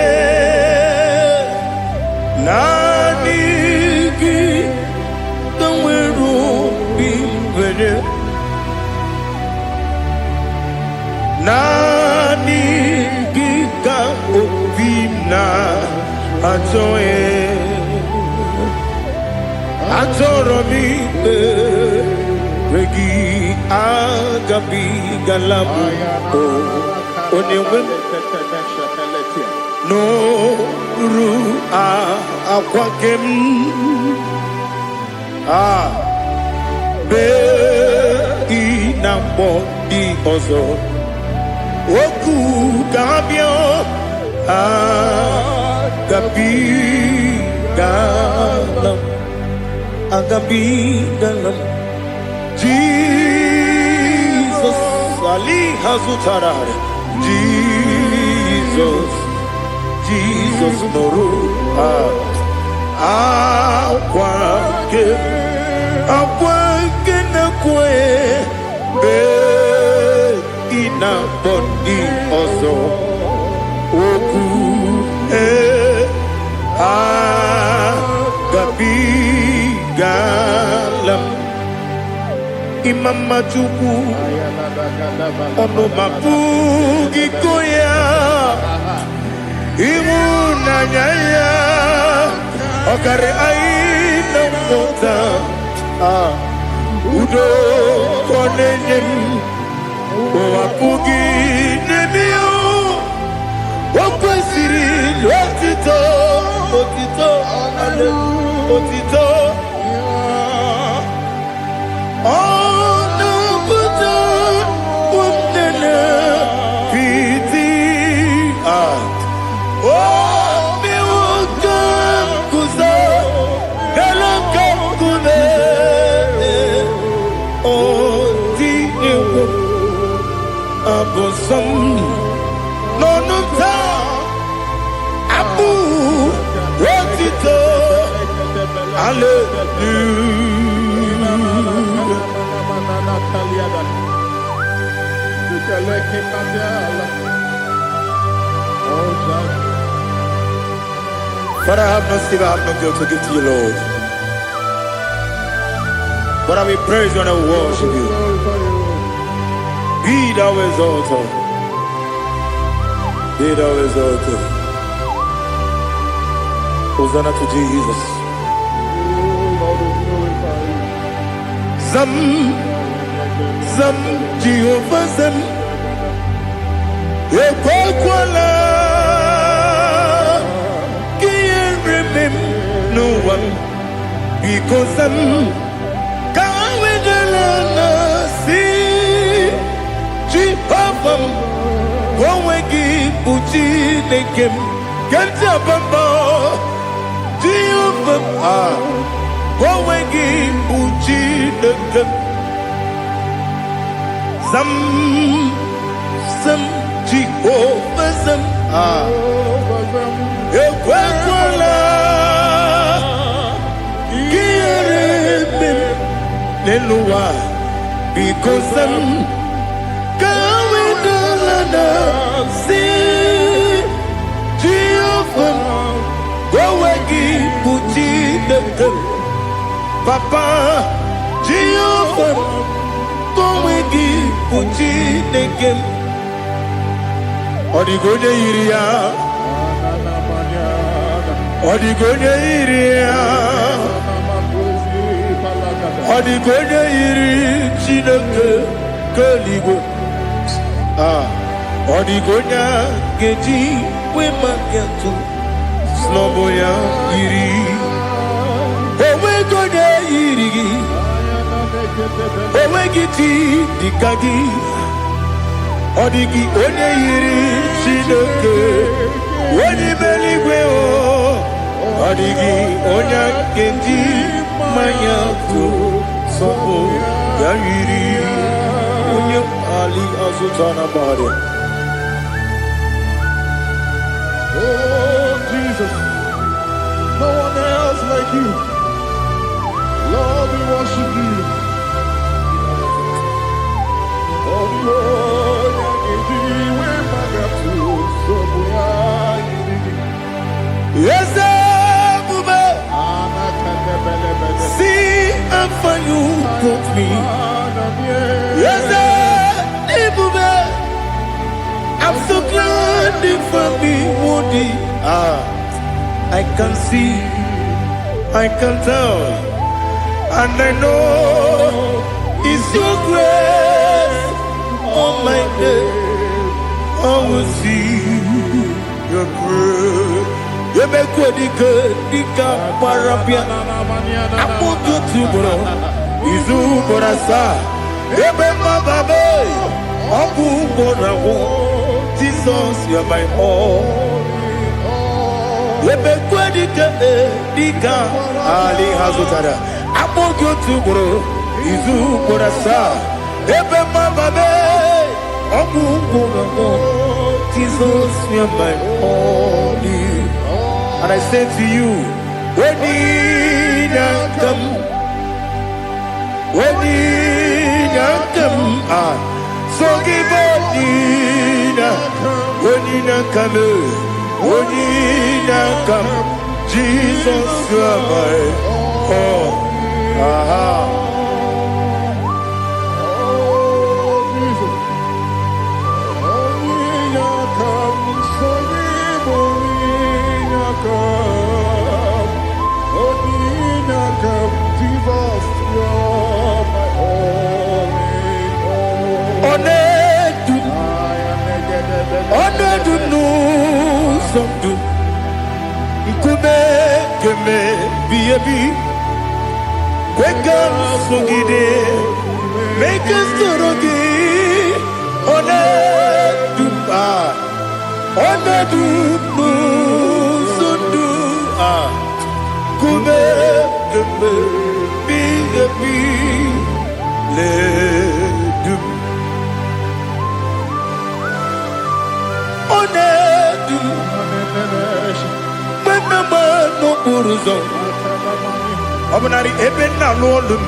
Naniki Taweru Bimwede Naniki Ka Ovina Atoe Atoromi Regi Agabi Galabu Onewem No Ru Aquakem Be Inambo Di Ozo Oku Gabio Agabi Galam Agabi Galam Jesus Ali Hazutarar Jesus Noru Aquake Nakwe Be Ina Bondi Ozo Oku Agabi Galam Imam Majuku Ono Mapugi Koya Imu Nanyaya Okare Aina Mota Udo Konenyem Wapugi Nemio Wakwesiri Otito Otito Otito Abosam Nonuta Abu Rotito Father, I have no sin, I have no guilt to give to you, Lord. But I will praise you and I will worship you. Be thou exalted. Be thou exalted. Hosanna to Jesus. Zam Jehovah Zam Ekwakwala Can't remember no one because I'm can't wait Jehovah, go and give Puchi Nekem, Kantabamba, Jehovah, go and give Puchi Nekem, some Jehovah, some, Equaquala, Gierebim, Nelua, because some. See Jehovah, go again, Puchi the Papa, Jehovah, go again, Puchi the game. Odigonya Iria, Odigonya Iria, Odigonya Iri, Chineke, Kaligo. Odigonya Geji Wemakiatu Sloboya Iri Owegonya Iri Owegiti Dikagi Odigi Onye Iri Chinoke Wani Meligwe Odigi Onya Geji Mayatu Sobo Yiri Unyo Ali Azutana Bade. Oh, Jesus, no one else like you. Lord, we worship you. Oh, Lord, I give you my gratitude. So we are. me. Yes, I'm so glad for me, Woody. I can see, I can tell, and I know it's your grace. Oh my God, I will see your grace. You make what you could, Nika Parapia. I put you to bro. Izu Borasa. Remember, baby. Abu Borawo. Jesus, you're my all. You make what you could, Nika Ali Hazutara. I put you to bro. Izu Borasa. Remember, baby. Abu Borawo. Jesus, you're my all. And I say to you, when you come, so give up, when you come, Jesus, you are my all. Make us Obnari ebena lolum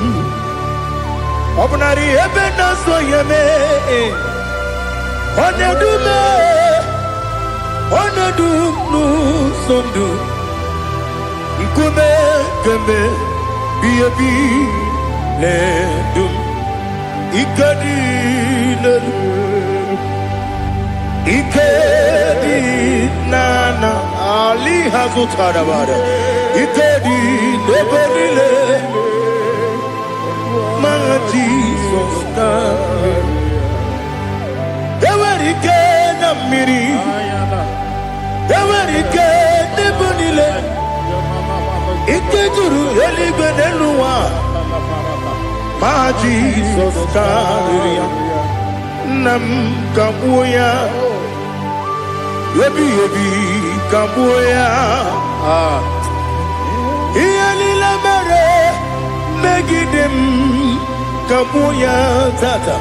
Obnari ebena soyeme Onedume sondu Nkume keme biyebi ledum Ikadi nana Ali hazutara bada Ikadi neberile My Jesus God Ewerike na miri Ewerike nebunile Ikejuru eligwe neluwa My Jesus God Nam kabuya Yebi kabuya Iyalila mere Megidem kabuya tata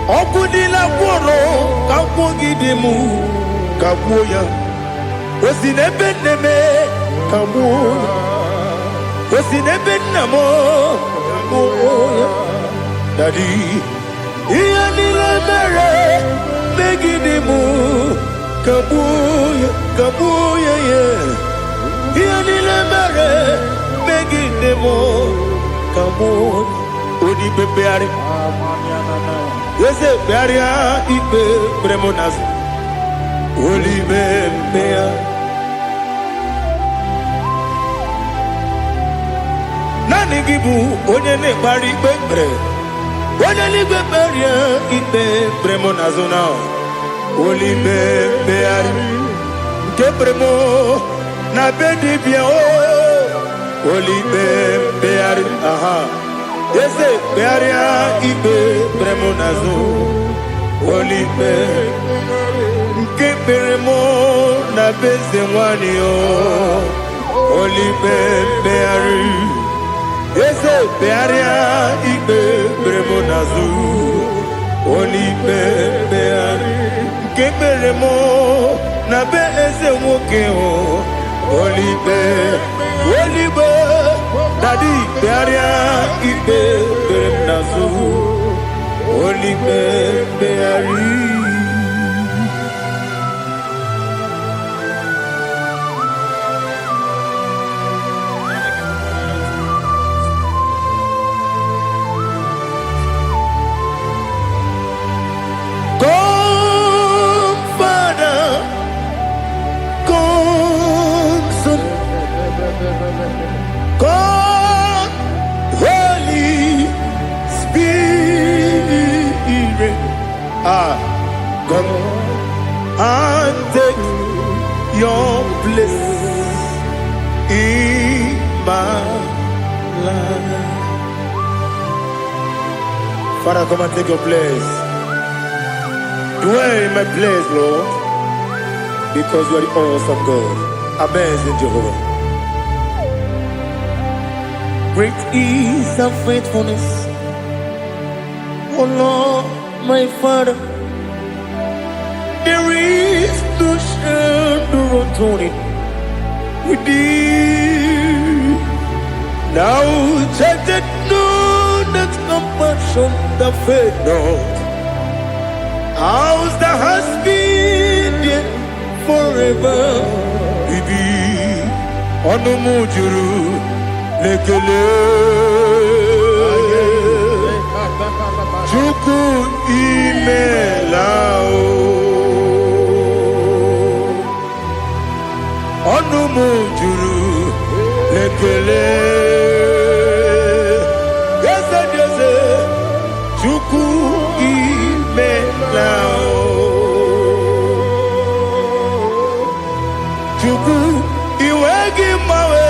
Okudila kworo kabugidemu kabuya Osinebeneme kabuya Osinebenamo kabuya Daddy Iyalila mere Megidemu kabuya yeah Iyalila mere Megidemu kabuya Odi bebeari Yese bearia ibe bremonas Oli bebea Nani gibu onye ne bari bebre Onye ni beberia ibe bremonazona Oli bebeari Ke bremo na bedi bia o Oli bebeari aha Yese bearia ibe bremonazo Olipe Nke beremo na beze mwani o Olipe beari Yese bearia ibe bremonazo Olipe beari Nke beremo na beze mwoke o Olipe Daddy, bearia ibe berenazu, olibe beari. Come and take your place in my life. Father, come and take your place. Dwell in my place, Lord, because you are the awesome God. Amazing Jehovah. Great is thy faithfulness, oh Lord, my Father. There is no shadow of turning with thee. Now check that no, that compassion that faith not. Ours that has been there forever with thee. Onumujuru lekele Chuku imelao Onumujuru lekele Yese yese Chuku imelao Chuku iwegi mawe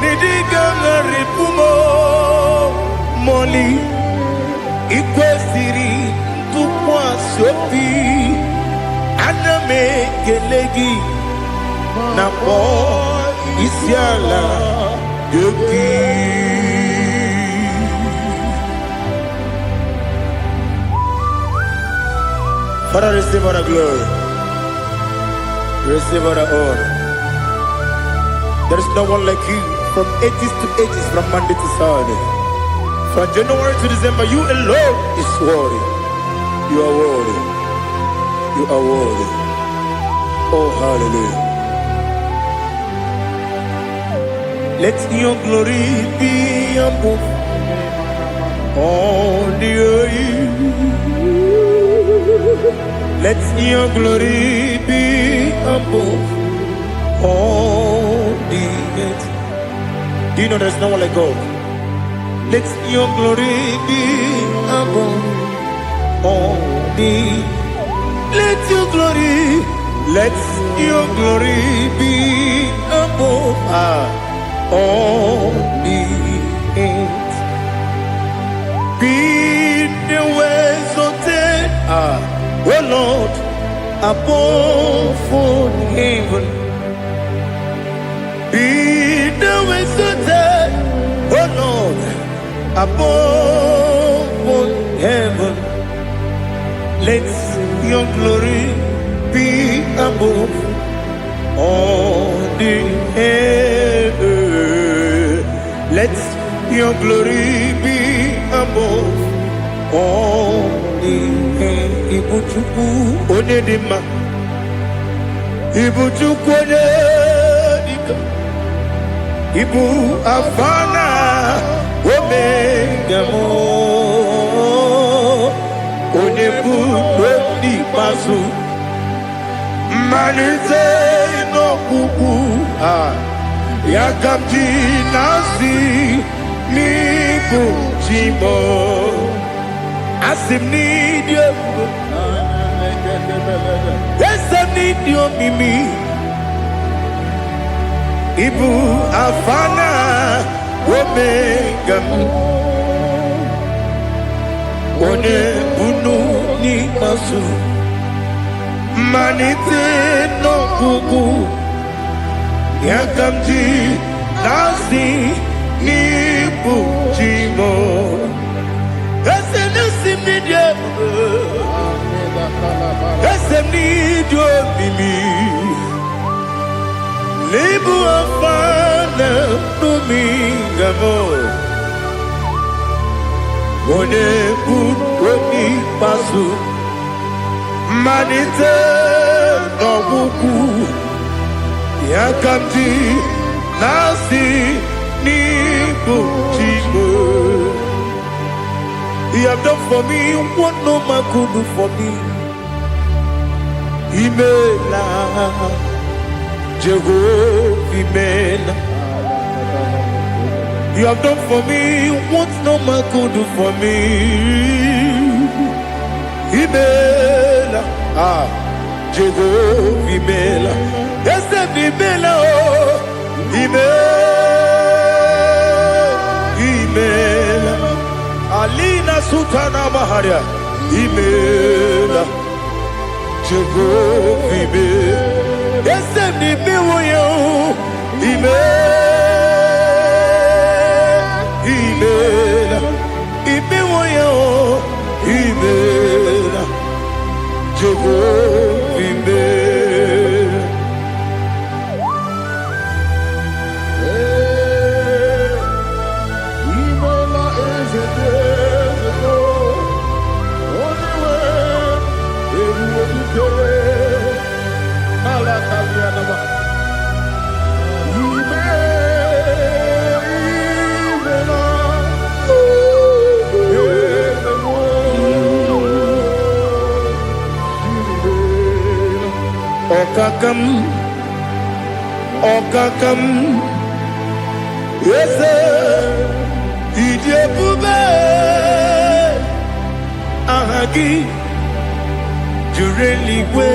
Nidigangaripumo Moli Ikwesiri Tukwa sopi Aname kelegi Napo Isiala Yoki Father, receive all the glory. Receive all the honor. There is no one like you. From ages to ages, from Monday to Saturday, from January to December, you alone is worthy. You are worthy. You are worthy. Oh, hallelujah. Let your glory be above all the earth. Let your glory be above all the earth. Do you know there's no one like God? Let your glory be above all the. Let your glory be above all the earth. Be the ways of death, oh Lord, above all heaven. Be the ways of death, oh Lord, above all heaven. Let your glory be above all the earth. Let your glory be above all the earth. Ibuchuku onedima, Ibuchuku onedika, Ibu afana omega mo, onebu odi pasu, manite no kuku yakamji nasi niku chimo. Asim need you. Yes, I need you, Mimi. Ibu afana omega. One bunu ni masu. Manite no kuku. Yakamji nasi niku chimo. Ese need you, Mimi. Libu afana dominga mo. One buni pasu. Manite no buku. Yakamji nasi ni buchimo. He have done for me what no man could do for me. Imela, Jehovah Imela, You have done for me what no man could do for me. Ibela, Jehovah Ibela, yes, Ibela, Ibela, Alina Sutana Maharia, Ibela, Jehovah Ibela, yes, Ibela, Ibela, Ibela, Jehovah Ibela. Ibela is a devil, only way, everywhere you go. Malakalianama. Okakam, yes, Idiabube, Ahagi, Jureligwe,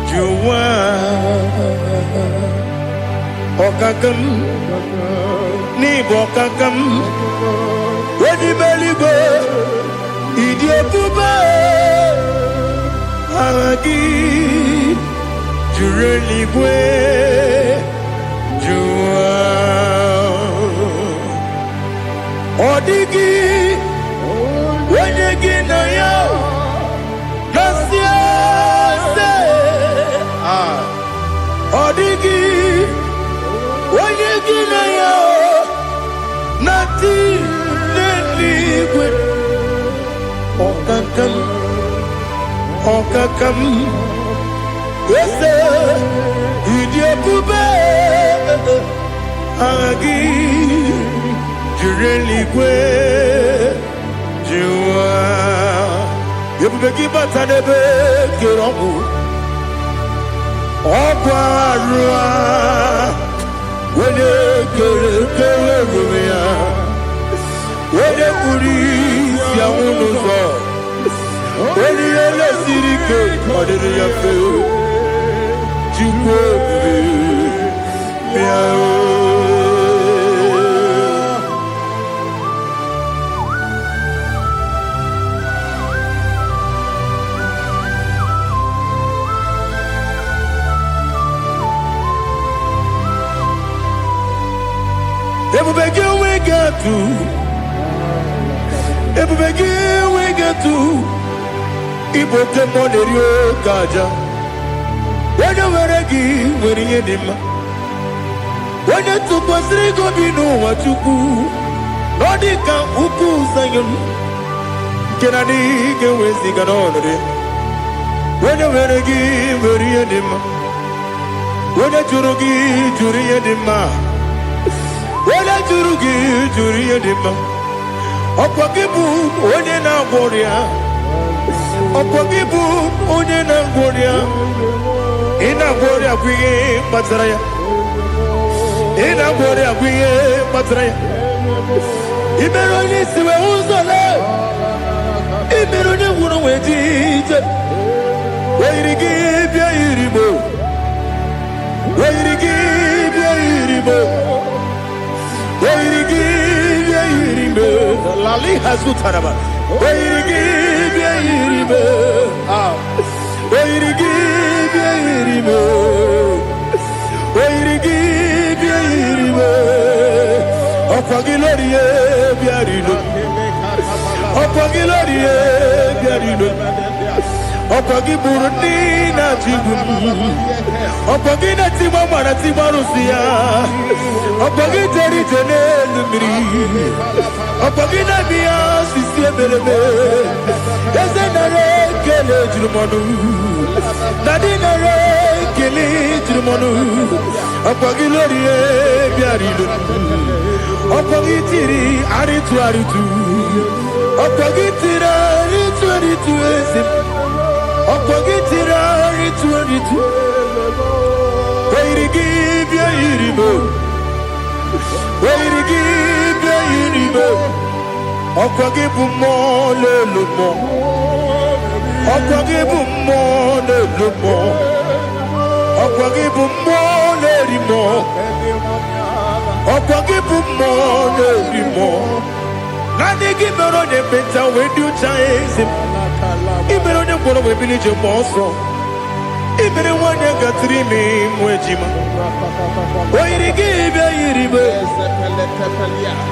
Juwa, Okakam, Nibokakam, Wedibeligo, Idiabube, Ahagi. Jureligwe, Jua, Odigi, Wenegi na yo, Nasia se, Odigi, Wenegi na yo, Nati Neligwe, Okakam, Okakam. Yes, Idiabube, Agi, Jureligwe, Jua, Yabubeki Batanebe, Kiromu, Okwarua, Wede Kerumia, Wede Kuri, Yamunuzo, Wede Yele Sirike, Wede Yafe. Everybody get to Iboke Monerio Gaja. When you were a gift, when you did, when you took us, they go be no what you do. Nodika Uku Sayon Kennedy get with the Ganone. When you were a gift, when you did, when you Jurugi, Juria Dima, when you Jurugi, Juria Dima, Opakibu, when you now warrior, Opakibu, when you now warrior. Ina bori akwiye matraya. Ina bori akwiye matraya. Imeroni siwe uzole. Imeroni wuro wejije. Weirigi bia iribo. Weirigi bia iribo. Weirigi bia iribo. Lali hazutaraba. Weirigi bia iribo. Weirigi bia iribo. Weirigi bia iribo. Opagiloriye bia iribo. Opagiloriye bia iribo. Opagiburu na tibu. Opagina tibu mara tibu rusia. Opagiteri tene lumiri. Opagina biya sisi belebe. Ezenare kele jurumonu. Nadinare kele jurumonu. Opagiloriye bia iribo. Opagitiri aritu aritu. Opagitira aritu aritu esim. Opagitira aritu aritu. Weirigi bia iribo. Oyirigide yiribe. Okwagibu mo lelumo. Okwagibu mo lelumo. Okwagibu mo lerimo. Okwagibu mo lerimo. Nani gibero de beta with you chase. Ibero de koro we village monso. Ibere wanya gatrimi mwejima. Oyirigide yiribe.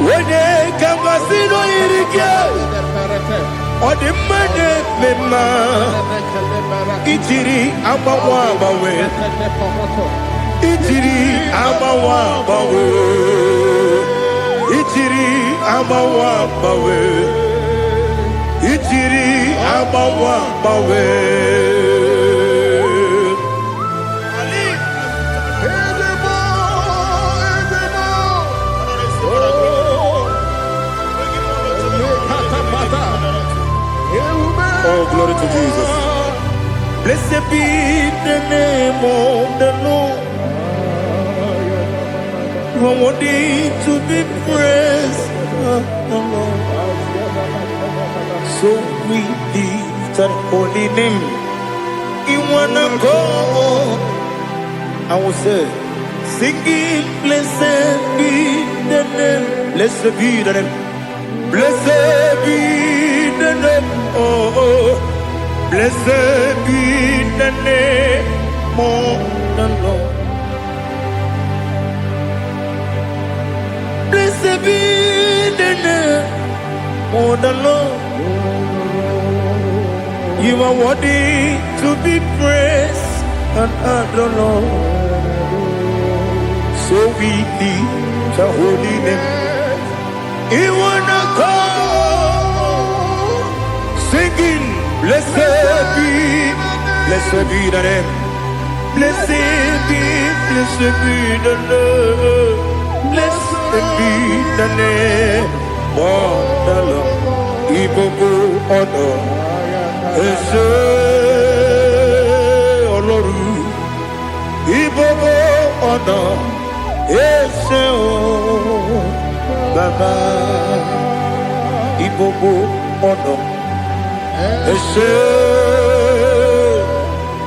Wene kambasino yirige. Odimane mema. Itiri amawa bawe. Itiri amawa bawe. Itiri amawa bawe. Itiri amawa bawe. Oh, glory to Jesus. Blessed be the name of the Lord. You are worthy to be praised. So we lift our holy name. You wanna go? I will say, singing, blessed be the name. Blessed be the name. Blessed be the name. Oh, blessed be the name of the Lord. Blessed be the name of the Lord. You are worthy to be praised and adored, Lord. So we lift the holy name. You wanna call, singing, blessed be the name. Blessed be the name. Blessed be the name of the Lord. Ibobo honor, Ese Oloru. Ibobo honor, Ese Baba. Ibobo honor, Ese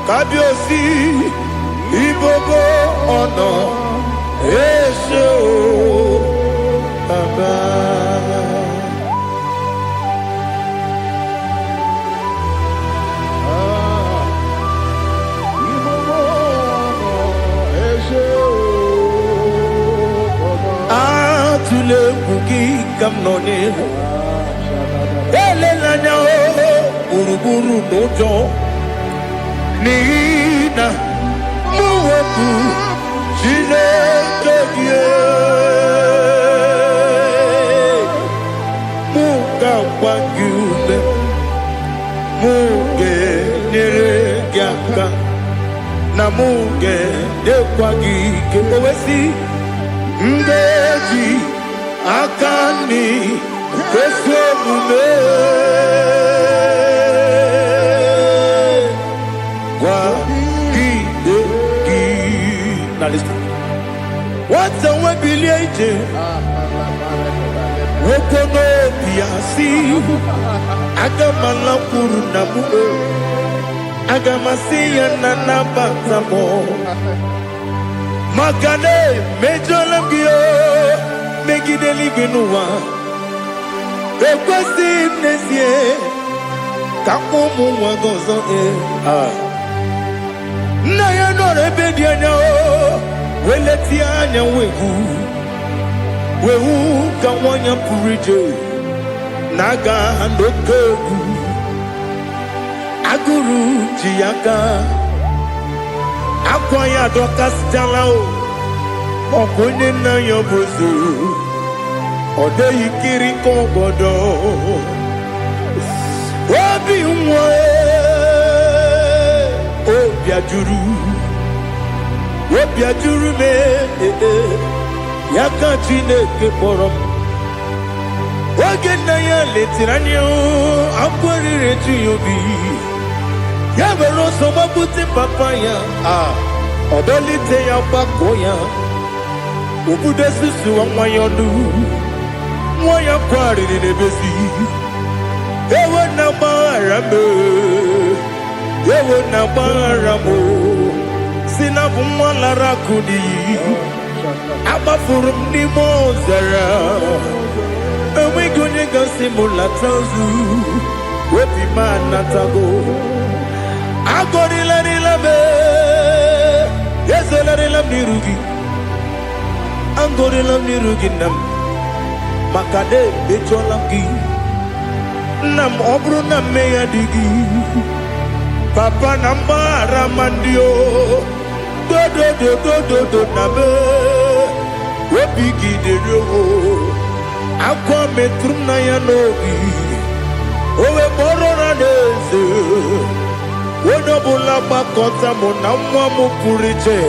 Kabiosi. Ibobo honor, Ese Baba. Atule bugi kamnone. Ele lanya o buruburu nojo. Nina muweku Chineke muga wagyume muge niregyaka na muge dekwagike owesi ndeji akani kesomume what's a webiliate? Wokono piasi agamala kurunamu agamasiya nanabatamo magane mejolambio megideli benua ekwesi nesie kakomu wagozo na ya nore bedianya weleti anya wehu kawanya purije naga ndokebu aguru jiaka akwanya dokas jalao okonye na yobozu ode yikiri kogodo obi nwa obi ajuru me yaka Chineke kpọrọ m oge nna ya letiri anya akwarịrị eju ya obi ya mere ọsọ gbapute papa ya ọdọlite ya gbakọ ya Ubude susu wa mwayonu Mwaya kwari ni nebesi Ewe na marame Ewe na maramo Sina bumwala rakudi Abafurum ni mozara Ewe goni gasi mulatazu Wepi manatago Agori la nilabe Yeso la nilam nirugi Angori la nirugi nam Makade becholamgi Nam obru nam meya digi Papa nambara mandio Do nabe Wepigi de rogo Akwa metrum na yanogi Owe borora neze Wodobula bakota monamwa mupuriche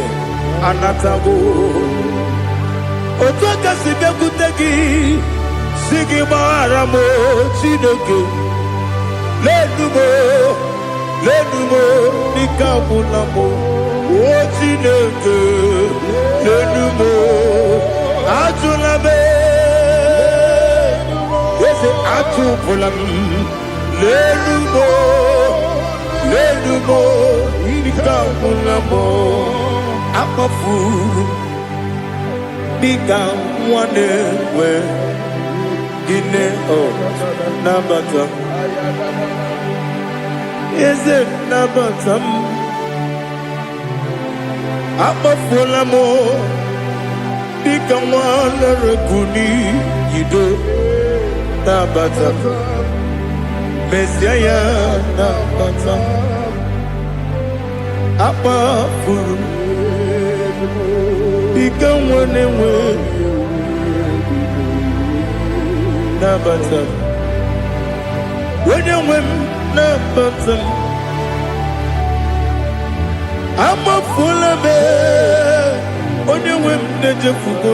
Anatago Otoka sibekutegi Sigi maramo Chineke Lenumo Nikabulamo O Chineke Lenumo Atulabe Yese atupulam Lenumo Nikabulamo Apafuru Bika wane we Gine o Nabatam Is it Nabatam Apafulamo Bika wane rekuni Yido Nabatam Messiah Nabatam Apafuru Bika wane we Nabatam When you win Nabatam I'm a full of it When you win the Jefugo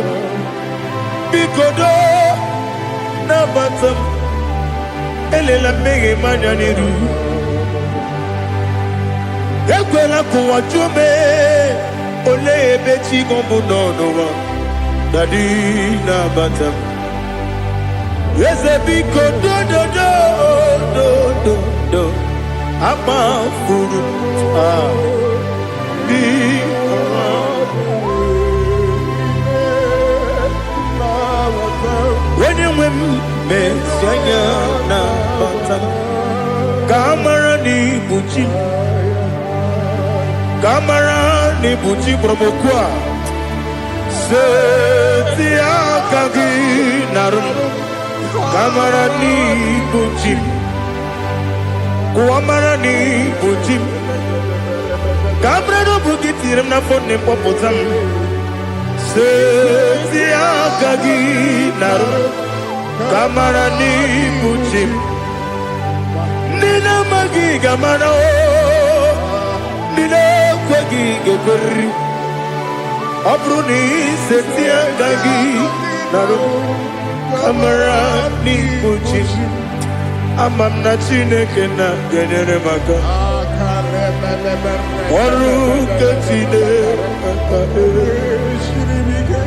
Bikodo Nabatam Elela mege manjaniru Ekwela kuwa chume Ole bechi gombu nonowa Dadi Nabatam Yes, a big do. I'm a fool. When you win, Messiah, Kamara ni Buchi. Kamara ni Buchi Promokwa. Setia Kagi Narum. Kamarani Bujim Kuamarani Bujim Kabrano Bugitiram na phone popotam Setia Kagi Naru Kamarani Bujim Nina Magi Gamano Nina Kwagi Gabri Abruni Setia Kagi Naru Kamarani Buchi Amamna Chineke na genere maka Oruka Chineke Shiribike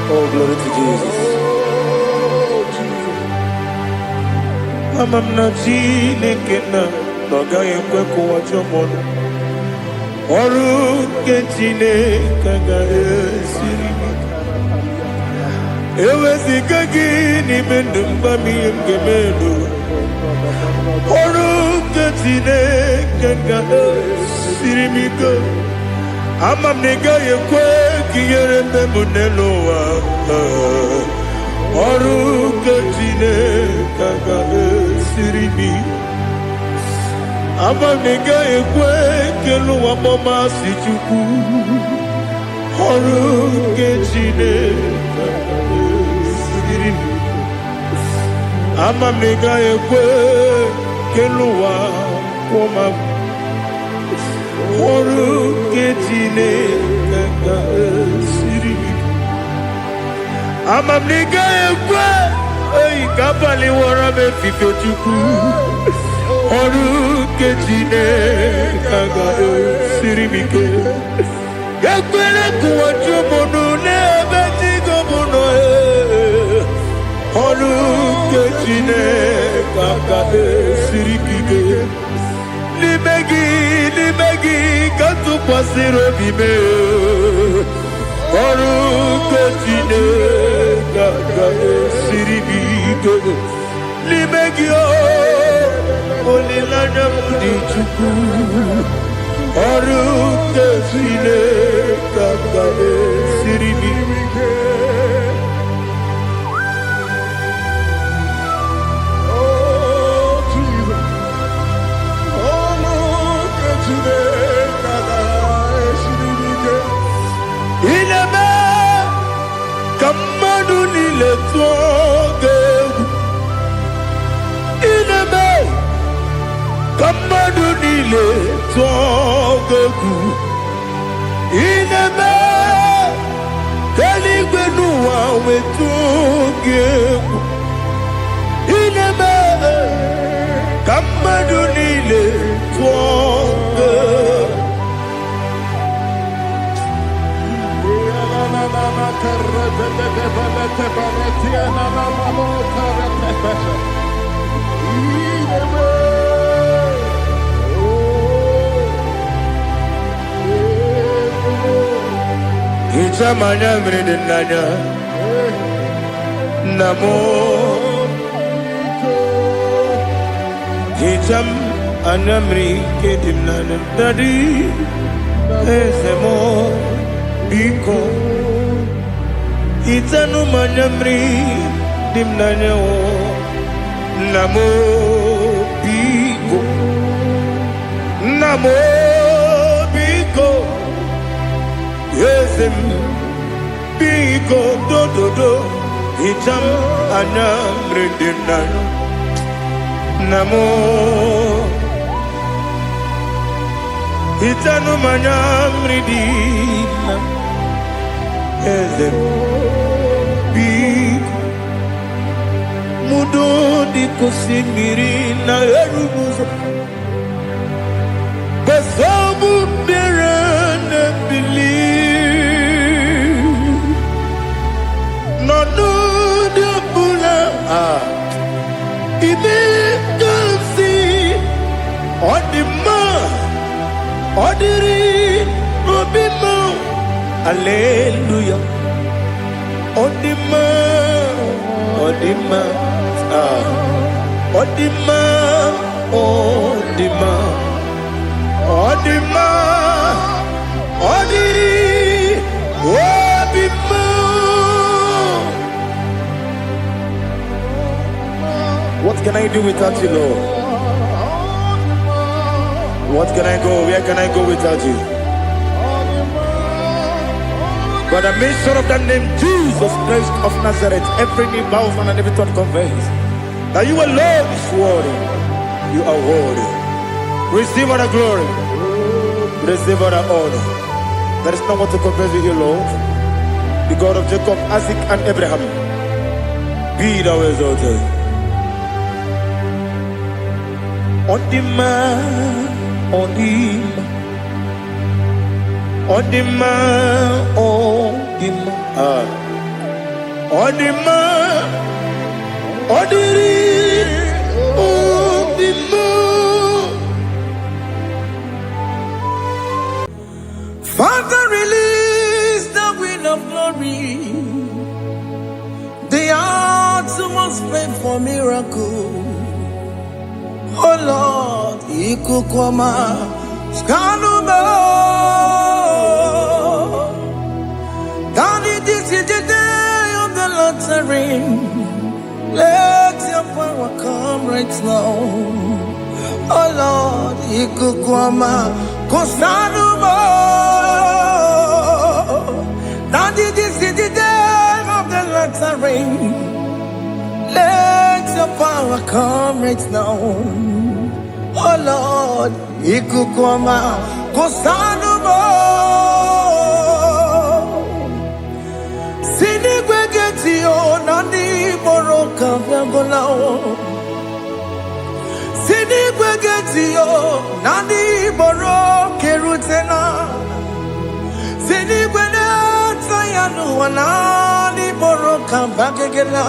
Oh, glory to Jesus. Amamna Chineke na noga yekwe kuwa chomono. Oruke Chineke ga esiri. Ewe sikagi ni mendumba miyemgemelo. Oruke Chineke ga esiri mika. Amam nega yekwe kiyere memuneloa Oruke Chineke ga esirimi Amam nega yekwe keluwa mama sichuku Oruke Chineke ga esirimi Amam nega yekwe keluwa mama Oru ketine kaka siri. Amamniga ekwe. Oy kapali wara me fifo chuku. Oru ketine kaka siri bike. Yakwele kuwa chumono ne beti gomono. Oru ketine kaka siri bike. Limegi kantu kwasiro bime. Oru ketine kaka siri bike. Limegi olilanya mudi chuku. Oru ketine kaka siri bike. Kamadu nile togeku ineme kaligwenu awe togeku ineme kamadu nile togeku Itamanya mridinanya Namo Itam anamri kedimnana Dadi Ezemo Biko Itanu manamri dimnanya Namo Biko Namo Biko Yesem Biko do Itam anamri dimnanya Namo Itanu manamri dimnanya Yesem Biko Mudo di kusimiri na erumuzo Basabu berana believe No de bula Ibe kansi Odima Odiri Obima Hallelujah Odima Odima Odima Odima Odima Odiri Obima. What can I do without you, Lord? What can I go? Where can I go without you? By the mention of that name, Jesus Christ of Nazareth, every knee bows and every tongue confesses that you alone is worthy. You are worthy. Receive all the glory. Receive all the honor. There is no one to compare with you, Lord. The God of Jacob, Isaac, and Abraham. Be thou exalted. Odima, Odima. Odima, Odima, Odima, Odiri, Odima. Father, release the wind of glory. The hearts must pray for miracle. Oh Lord, Ikukwama, Skanuma. Daddy, this is the day of the Lord's ring. Let your power come right now. Oh Lord, Ikukwama, Kosanuma. Daddy, this is the day of the Lord's ring. Let your power come right now. Oh Lord, Ikukwama, kosanu mo sini gwegeti o nani moro kaviagola o sini gwegeti o nani moro kerutena sini gwene tayanu wanani moro kambagegela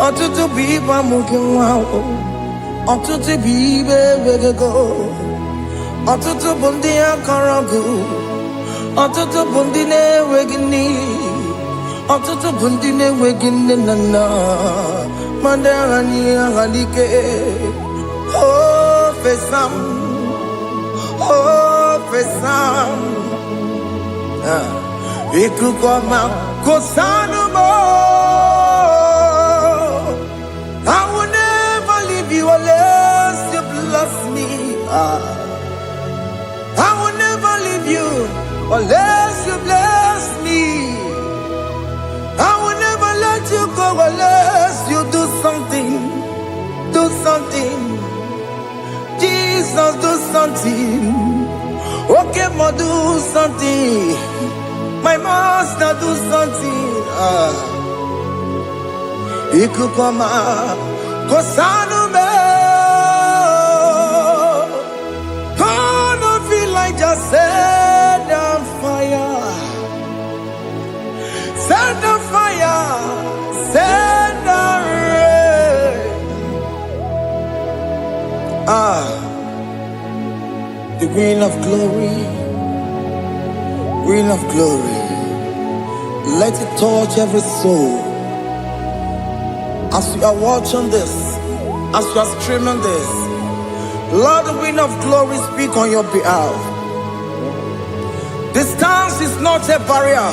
otutu biba mukiwa o otutu bibe wegego otutu bundi akaragu otutu bundi ne wegini otutu bundi ne wegini nana mandarani ahalike oh fesam ikukoma kosanu mo I will never leave you unless you bless me. I will never leave you unless you bless me. I will never let you go unless you do something. Do something. Jesus, do something. Okay, ma, do something. My master, do something. Ikukoma kosanu me. Gonna feel like just set on fire. Set on fire. Set on rain. The green of glory. Green of glory. Let it touch every soul. As you are watching this, as you are streaming this, Lord, the wind of glory speak on your behalf. Distance is not a barrier.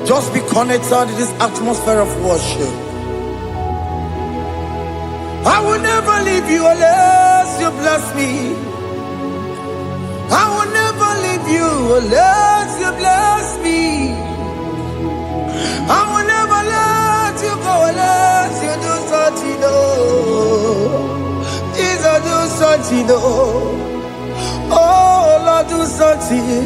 Just be connected to this atmosphere of worship. I will never leave you unless you bless me. I will never leave you unless you bless me. I will never let you go unless you do something. Jesus, do something. Oh, Lord, do something.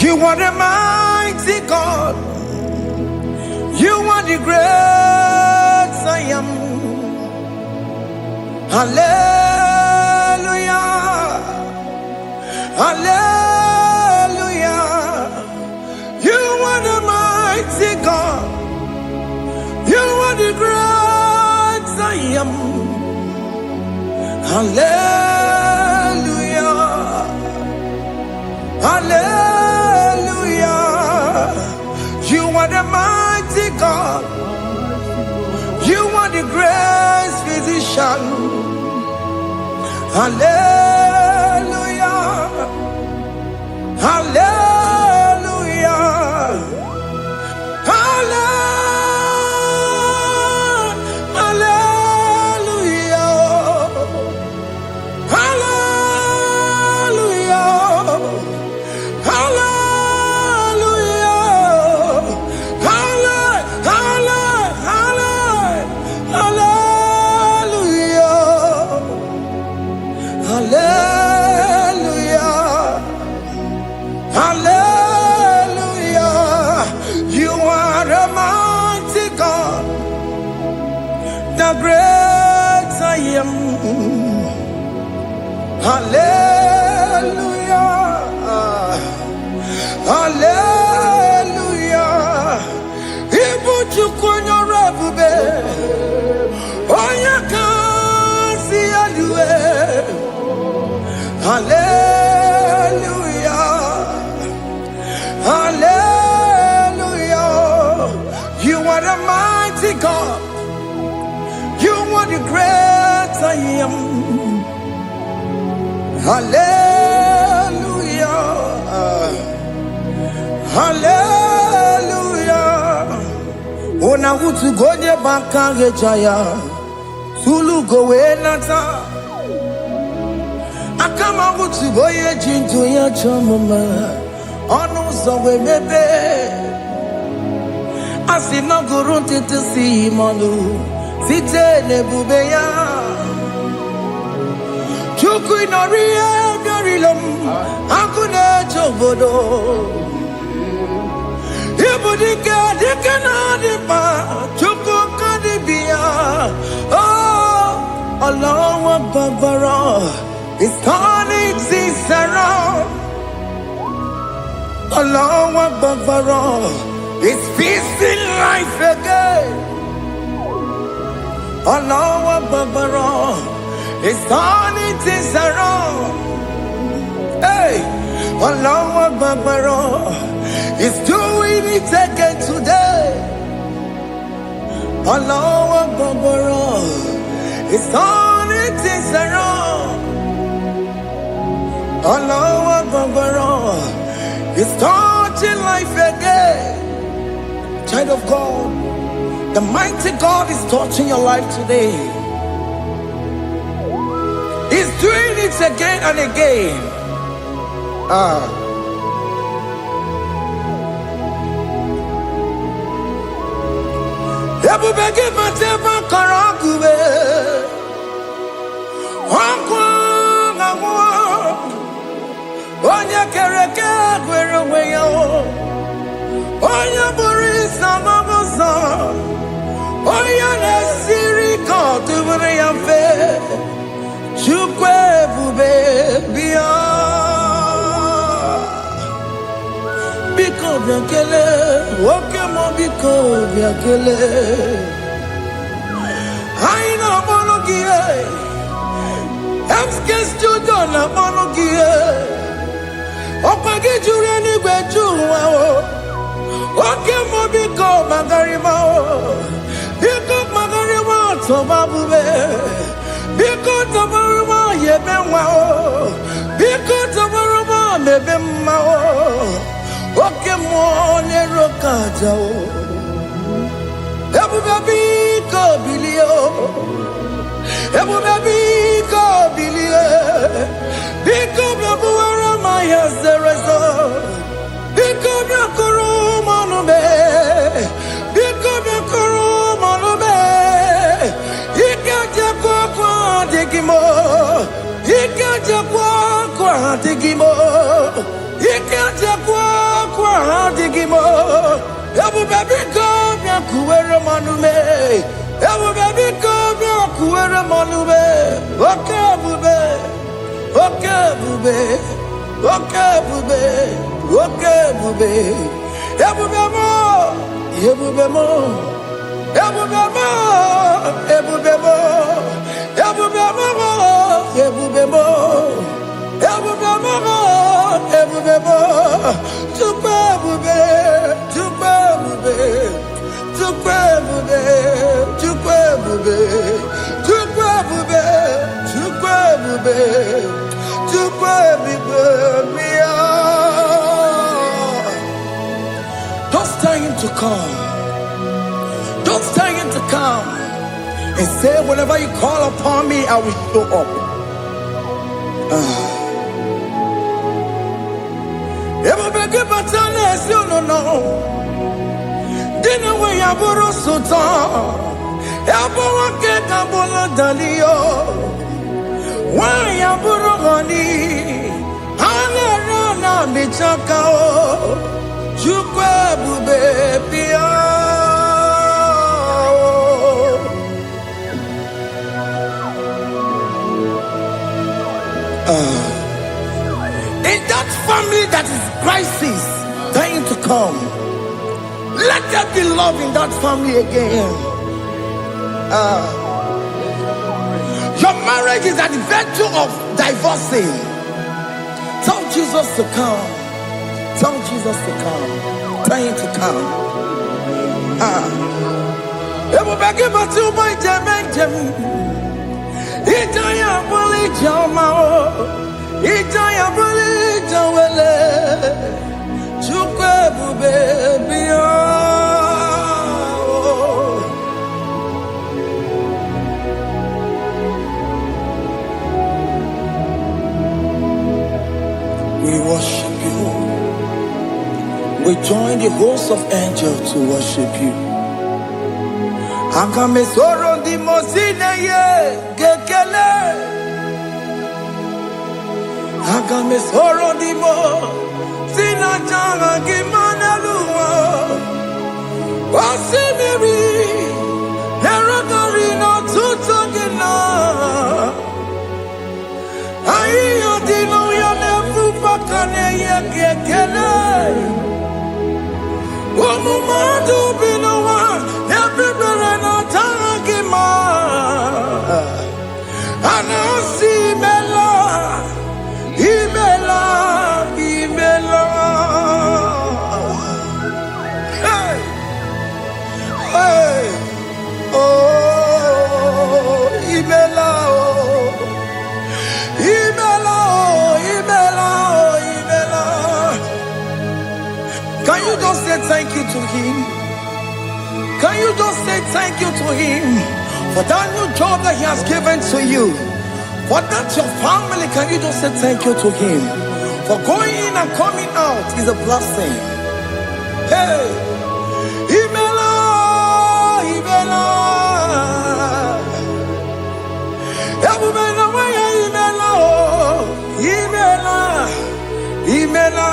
You are the mighty God. You are the great I am. Hallelujah. Hallelujah. You are the mighty God. You are the great I am. Hallelujah. Hallelujah. You are the mighty God. You are the great physician. Hallelujah. Hallelujah. The great I am. Hallelujah. Hallelujah. Ibuchu kwenye rebube. Oya kasi alue. Hallelujah. Hallelujah. You are the mighty God. You are the great I am. Hallelujah. Hallelujah. Ona utu gonye bakage jaya. Sulu gowe nata. Akama utu boye jinto ya chamama. Onu zowe mebe. Asina gurunti tisi monu. Site nebubeya. Chuku inoria garilom. Akune chobodo. Ibudika dikana dipa. Chuku kadibia. Oh, Allah Babara is turning things around. Allah Babara is fixing life again. Allah Babara is turning things around. Hey, Allah Babara is doing it again today. Allah Babara is turning things around. Allah Babara is touching life again. Child of God, the mighty God is touching your life today. He's doing it again and again. Ebubege mateba karagube. Onya kereke gwerewe yo. Onya burisa mamosa. Onya nesiri kotubure yamfe. Chukwe bube biya. Biko biakele. Woke mo biko biakele. Aina monogie. Emskes judona monogie. Opage jure ni gwejuwa o. Oke mo biko magarima o. Biko magarima tobabube. Biko tobaruma yebenwa o. Biko tobaruma mebemma o. Oke mo nero kaja o. Ebube biko bilio. Ebube biko bilie. Biko bebuwara maya zerezo. Biko bekuru manube. Biko bekuru manube. Ikaja kwa digimo. Ikaja kwa digimo. Ikaja kwa digimo. Ebube biko bekuwara manube. Ebube biko bekuwara manube. Okay bube. Okay bube. Okay bube. Okay bube. Ebube mo. Ebube mo. Ebube mo. Ebube mo. Ebube mo. Ebube mo. Ebube mo. Ebube mo. Tukwe bube. Tukwe bube. Tukwe bube. Tukwe bube. Tukwe bube. Tukwe bube. Tukwe bube. Don't tell him to come. Don't tell him to come. And say, whenever you call upon me, I will show up. Everybody but unless you don't know. Dinner way I borrow so tall. Elbow get a bola dalio. Why I borrow honey? Hana me chakao. Chukwe bube pia. In that family that is crisis, dying to come, let there be love in that family again. Your marriage is at the verge of divorcing. Tell Jesus to come. Tell Jesus to come. Tell him to come. Ebubege batu boy jemenjem. Ijaya buli jamao. Ijaya buli jawele. Chukwe bube biya. We worship you. We join the host of angels to worship you. Agame soro di mosine ye gekele. Agame soro di mo sina changa gimana luwa. Wasimiri nerogari no tutogina. Ayo dino ya nefu pakane ye gekele. Omumadu binowa everybody no tangima. Anasi mela, imela, imela. Hey, hey, oh, imela, oh, imela, oh, imela, oh, imela. Can you just say thank you to him? Can you just say thank you to him for that new job that he has given to you? For that your family, can you just say thank you to him? For going in and coming out is a blessing. Hey, Imela, Imela, Imela, Imela, Imela,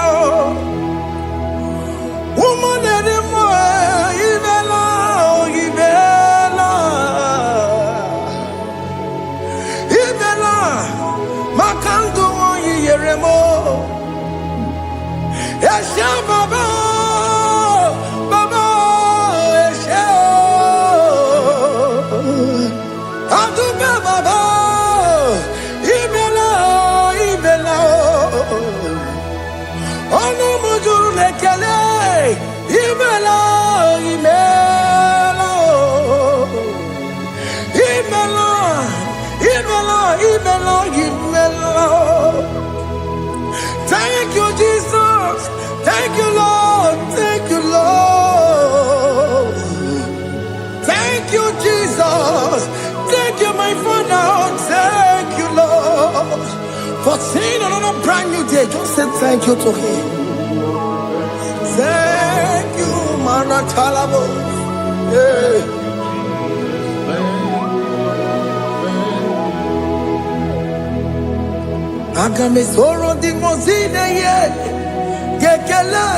woman anymore, Imela, Imela, Imela, Makango, Yeremo, Esha Baba, Baba, Esha, Aduba Baba, Imela, Imela, Ono Mujuru Lekele. Imela, Imela, Imela, Imela, Imela, Imela. Thank you, Jesus. Thank you, Lord. Thank you, Lord. Thank you, Jesus. Thank you, my Father. Thank you, Lord. For seeing another brand new day, just say thank you to him. Thank you, Manatalabo. Yeah. Agame soro di mozine ye gekele.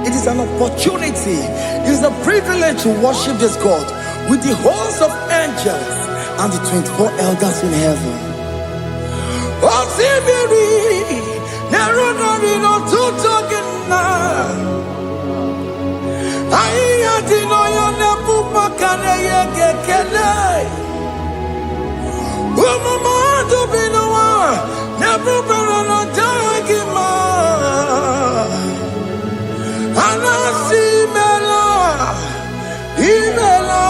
It is an opportunity. It is a privilege to worship this God with the host of angels and the 24 elders in heaven. Osimiri nerunari no tutogina. Aiya dino yo nefu pakane ye gekele. Umamadu binowa nefu perana jagima. Anasi mela, imela,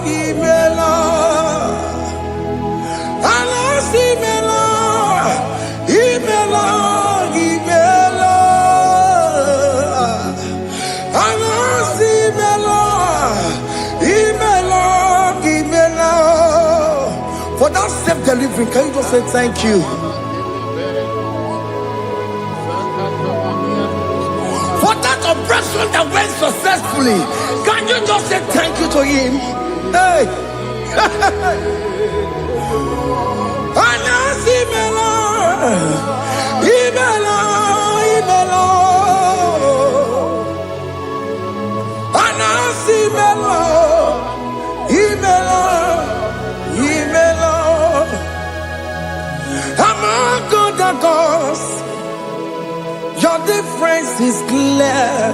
imela. Anasi mela, imela, imela. Anasi mela, imela, imela. For that self-delivery, can you just say thank you? For that operation that went successfully, can you just say thank you to him? Hey. Anasi mela, imela, imela. Anasi mela, imela, imela. Among other gods, your difference is clear.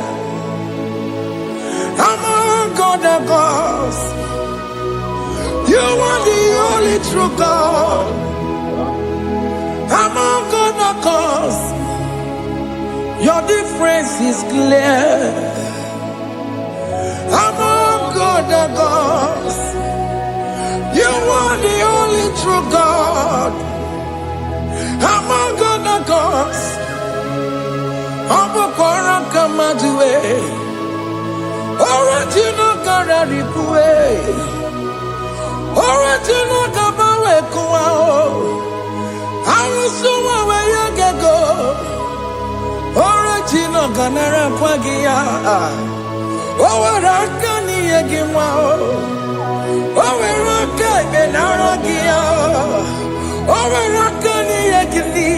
Among other gods, you are the only true God. Among other gods, your difference is clear. Among other gods, you are the only true God. Among other gods, Abokora Kamadue, original Gararipue, original Kabawe Kuao, Arusuma Wayagego, original Ganara Ragia. Oh, Rakani Agimao. Oh, Rakai Benaragia. Oh, Rakani Agili.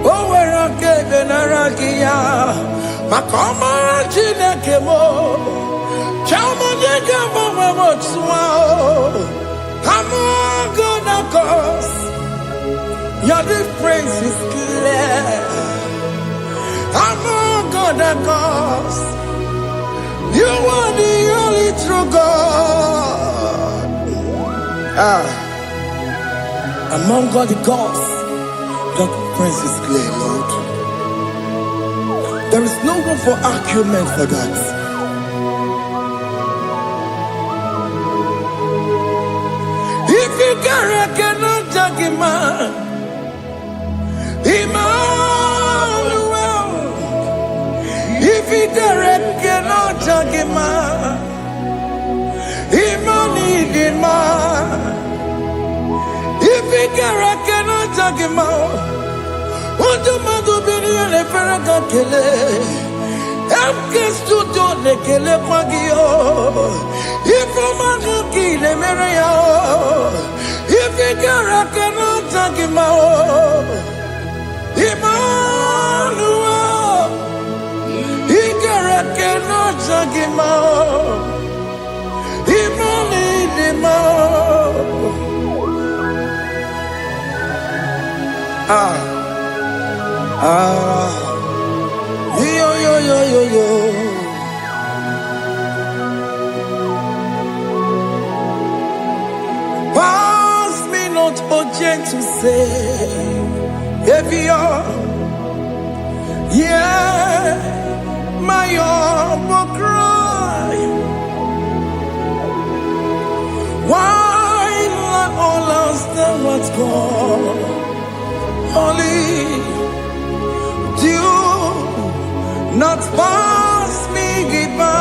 Oh, Rakai Benaragia. Makoma Chinakemo. Chama Negamo Motswao. I'm gonna cause your difference is clear. I'm gonna cause you are the only true God. Among all the gods, your difference is clear, Lord. There is no room for argument for that. If you cannot judge him, Emmanuel. If you cannot judge him, Emmanuel. If you cannot judge him, what do you do? Be the Ferraga Kele. I'm just to do the Kele Pagio. If I'm a kill the Maria, if you cannot judge him, Emmanuel, he cannot judge him, yo. Pass me not urgent to say, if you're, yeah, my humble cry. Why not all understand what's gone? Only do not pass me by.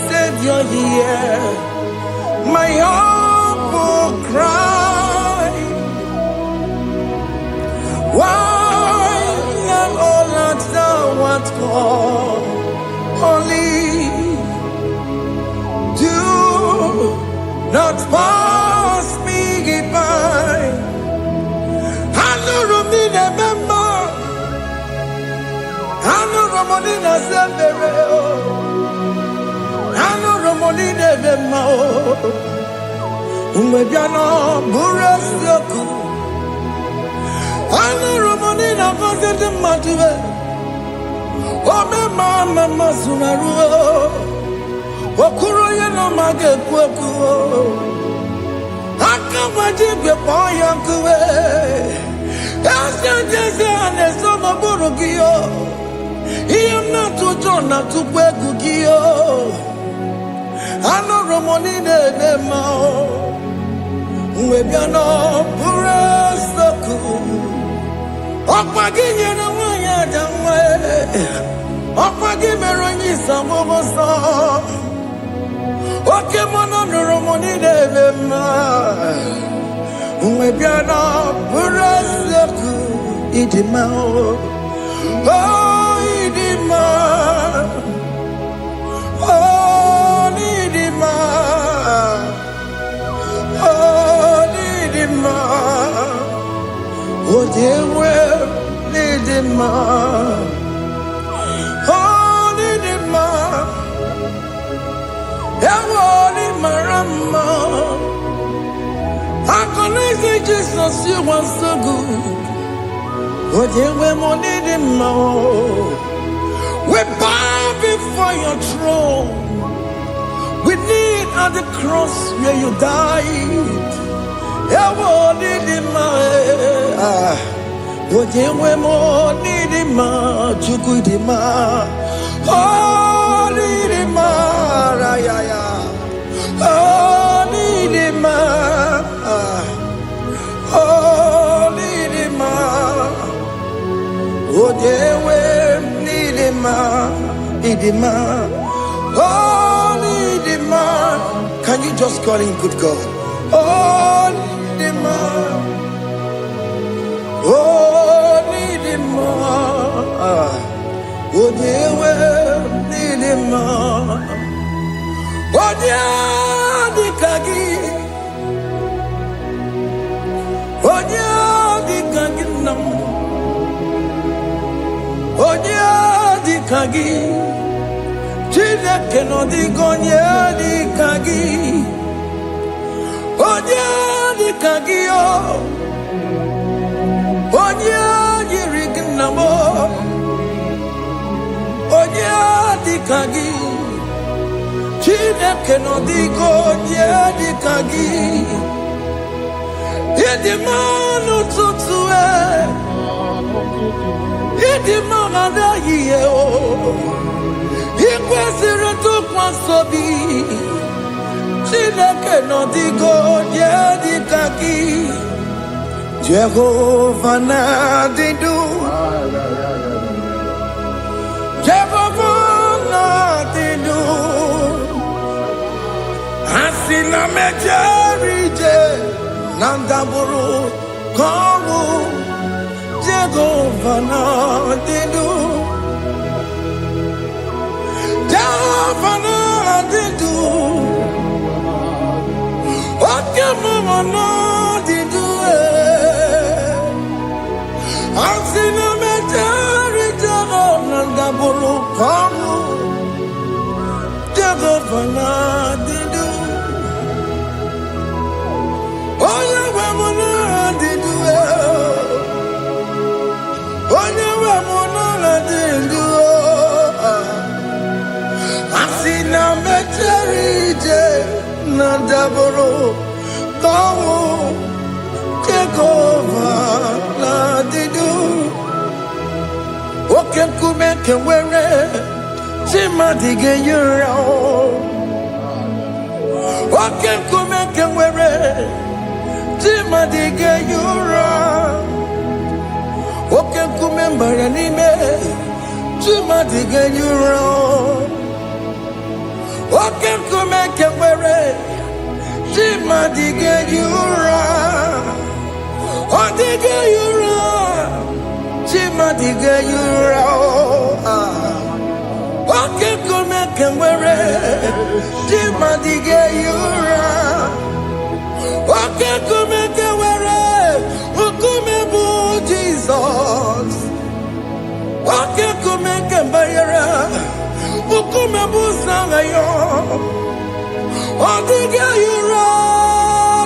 Savior, hear my humble cry. Why not all understand what's gone? Only do not pass me by. I know Romina member. I know Romonina Sandero. I know Romonina member. Umebiano Burasioku. I know Romonina Vasete Matue. Oh, mama Sunaru. Okuro yeno mage kweku. Akamajibe poyankuwe. Asa jese anesomo burugio. Iyamna tujona tukwegu gio. Ano romonine nemao. Uwebiano burasoku. Okwaginye na wanya damwe. Okwagimeronyi samomoso. Oke mono romoni devema. Umebiana burasoku idimao. Oh idima. Oh idima. Oh idima. Oh dewe idima. Oh idima. Ewoni marama. I say Jesus, you are so good. Oh, dear, we need him more. We bow before your throne. We need at the cross where you died. Oh, need him more. Oh, dear, we need him more. You good him more. Oh, need him more. Oh, need him more. Oh, need him. Oh, dewe need him. Oh, need him. Can you just call him good God. Oh, Nidima. Oh, Nidima. Oh, Dewe, Nidima. Oh, Dikagi. Oh, Dikagi nam. Oh, Dikagi. Chineke no digonye Dikagi. Oh, Dikagi o. Oh, Yirignamo. Oh, Dikagi. Chineke no digonye Dikagi. Yedimanu tutue. Yedimanu daye o. Ikwesiri tukwasobi. Chineke no digonye Dikagi. Jehovah na didu. Jehovah na didu. Asina mejerije. Nandaburu komu. Jehovah na didu. Jehovah na didu. Okemo na didu. Asina meteri Jehovah nandaburu komu. Jehovah na didu. Oya wemona didu. Oya wemona didu. Asina meterije nandaburu komu. Jehovah na didu. Oke kumeke were chimadige yura. Oke kumeke were chimadige yura. Oke kumembara nime chimadige yura. Oke kumeke were chimadige yura. Odige yura. Chimadige yura. Oke kumeke were chimadige yura. Oke kumeke were ukumebu Jesus. Oke kumeke bayara ukumebu sangayo. Odige yura.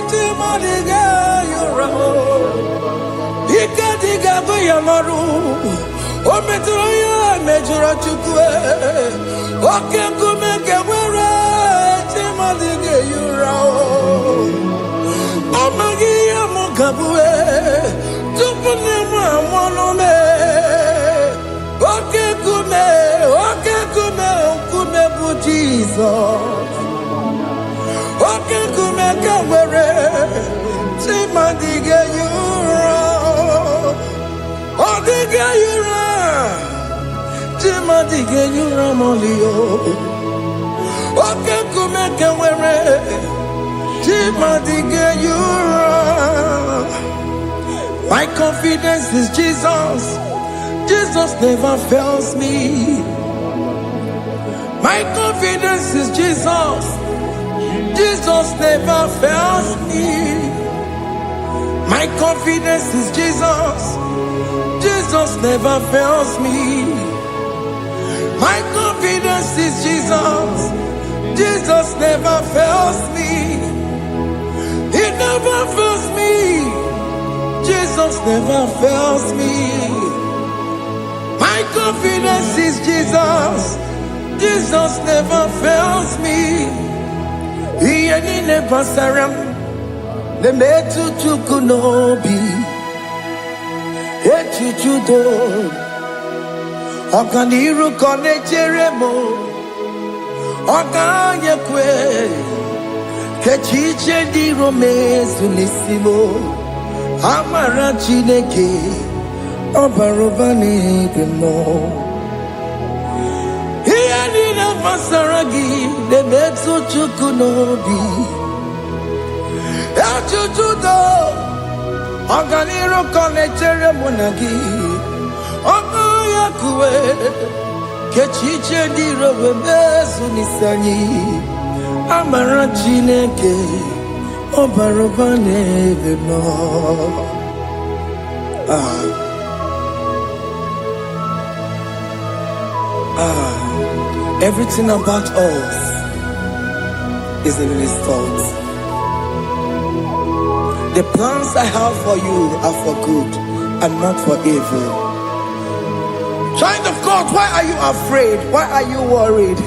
Chimadige yura. Ikadiga goyamaru. Ometroya mejura chukwe. Oke kumeke were chimadige yura. Amagiya mukabue. Tupune mwamonome. Oke kume bu Jesus. Oke kumeke were chimadige yura. Odige yura. Chimadige yura molio. Oke kumeke were chimadige yura. My confidence is Jesus. Jesus never fails me. My confidence is Jesus. Jesus never fails me. My confidence is Jesus. Jesus never fails me. My confidence is Jesus. Jesus never fails me. He never fails me. Jesus never fails me. My confidence is Jesus. Jesus never fails me. He ain't never saram. The metu chukunobi. Echuchudo. Okaniru kone cheremo. Okanyekwe. Kechiche di romezu nisimo. Amara chineke. Obarobani demo. He ain't never saragi. The metu chukunobi. Ajujudo Oganiro konechere monagi Oya kuwe Kechiche diro bebezu nisani Amara Chineke Obarobane vemo Everything about us is in His thoughts. The plans I have for you are for good and not for evil. Child of God, why are you afraid? Why are you worried?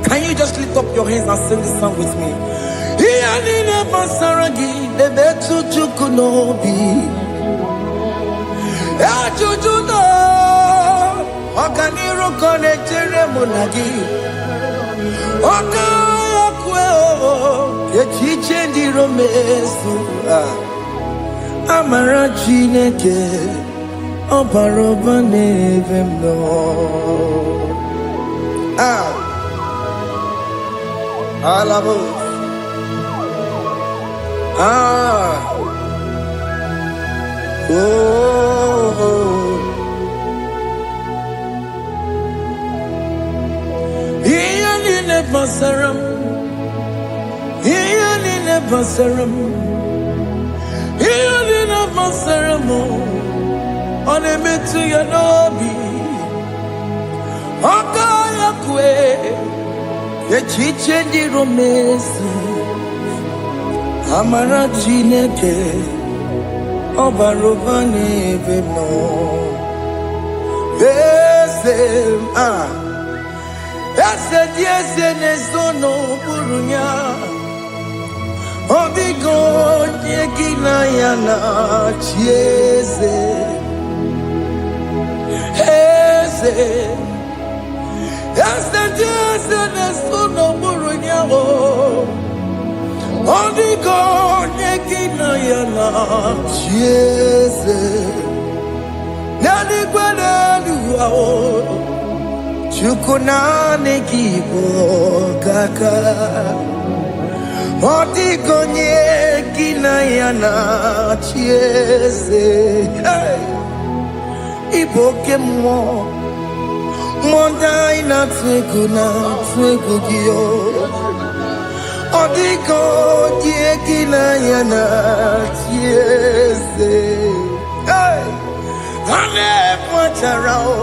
Can you just lift up your hands and sing this song with me? Oganiro konechere monagi Okaya kweo Kechiche ndiro mesu Amara Chineke Obarobane vemo Alabo Basaram, Iyalina Basaram, Iyalina Basaram, on a metu yanobi, Okaya kwe, Kechiche di romesi, Amara Chineke, Obarobane vemo, Ese diese nesono burunya Odigo nyekina yana chieze Ese diese nesono burunya Odigo nyekina yana chieze Nani gwene luwa Chukuna nekibo kaka Odigo nyekina yana chieze Iboke mo Monda ina tweguna twegugio Odigo nyekina yana chieze Ane mwacharao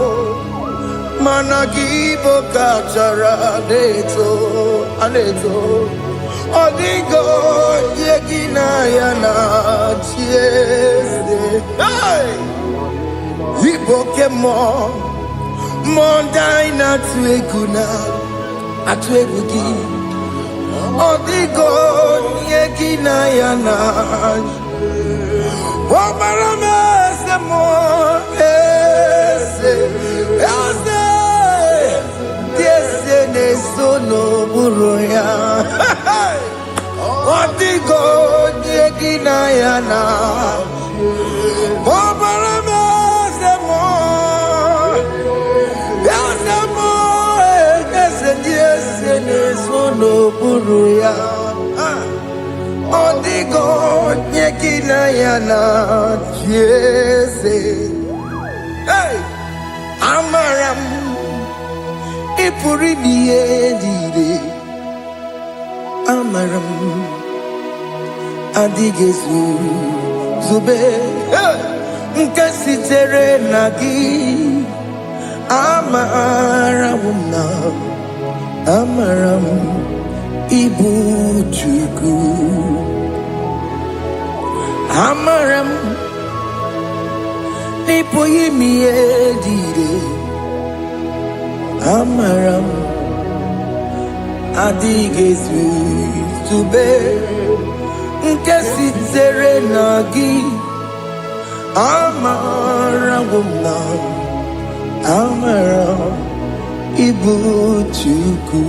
Managibo kachara aneto Odigo yekina yana chieze Iboke mo Monda ina tweguna atwegugi Odigo yekina yana Omarame se mo Sono buruya Odigo nyekina yana Obarame semo Yasemo Ese sono buruya Odigo nyekina yana Jese Amaram Ipuri diye Amaram Adigezu Zube Nkasitere nagi Amaramuna Amaram Ibu Chuku Amaram Nipoyi miedire Amaram Adigezu Zube Nkasitere nagi Amaramuna Amaram Ibu Chuku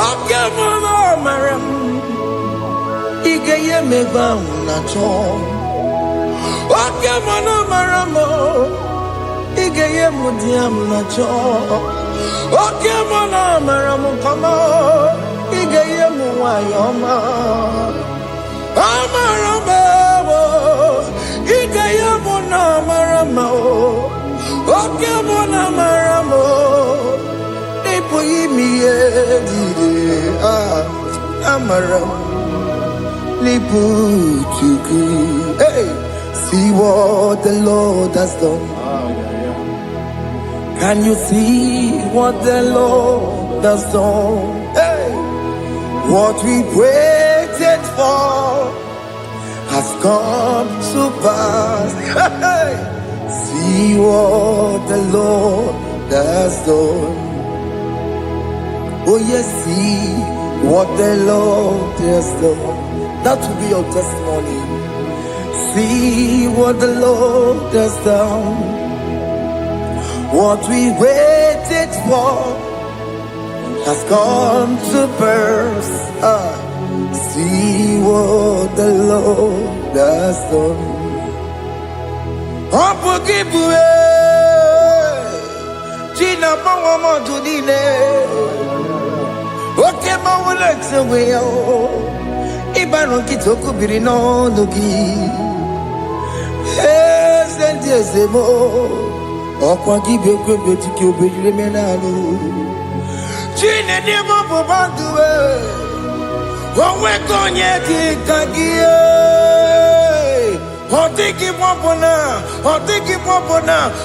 Okemana Amaram Igeye meba unacho Okemana Amaramo Igeye mudiam nacho Okay, mona maramu kama igeye muwayoma. Amaramo igeye mona maramo. Okay, mona maramo. Ipo yimiye dide amaram lipu chuku. Hey, see what the Lord has done. Can you see what the Lord has done? Hey, what we waited for has come to pass. Hey, see what the Lord has done. Oh yes, see what the Lord has done. That will be your testimony. See what the Lord has done. What we waited for has come to pass. See what the Lord has done. Opogibwe, China Pawamo Tudine, Okema Wulexaway, Ibano Kitoku Birino Nuki, yes, and yes, more. Okwa gibe kwebe tiki obejire menalo Chine di mopo banduwe Onwe konye kikagie Otiki popona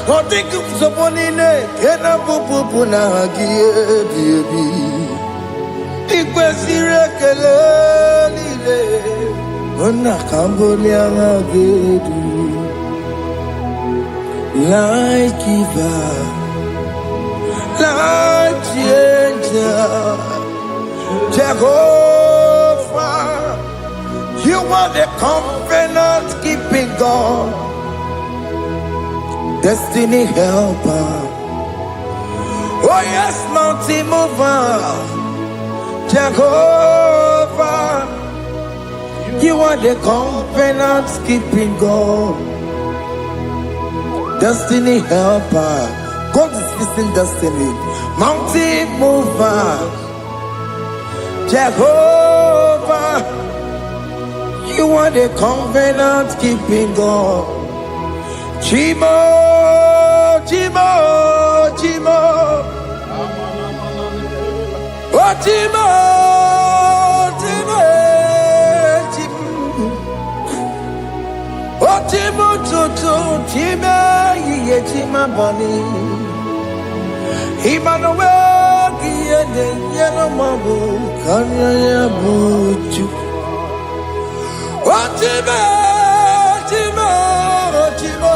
Otiki soponine Kena popona hagie biebi Ikwe sirekele lile Ona kambole angagedu Life giver, life changer, Jehovah, you are the covenant keeping God, destiny helper. Oh yes, mountain mover, Jehovah, you are the covenant keeping God. Destiny helper, God is fixing destiny. Mountain mover, Jehovah, you are the covenant keeping God. Chimo, Chimo, Chimo, oh Chimo, Chimo, Chimo, oh Chimo, Chimo, Chimo. Chima bani Emmanuel Giyende Yeno Mabu Kanya ya buchu Chima Chima Chima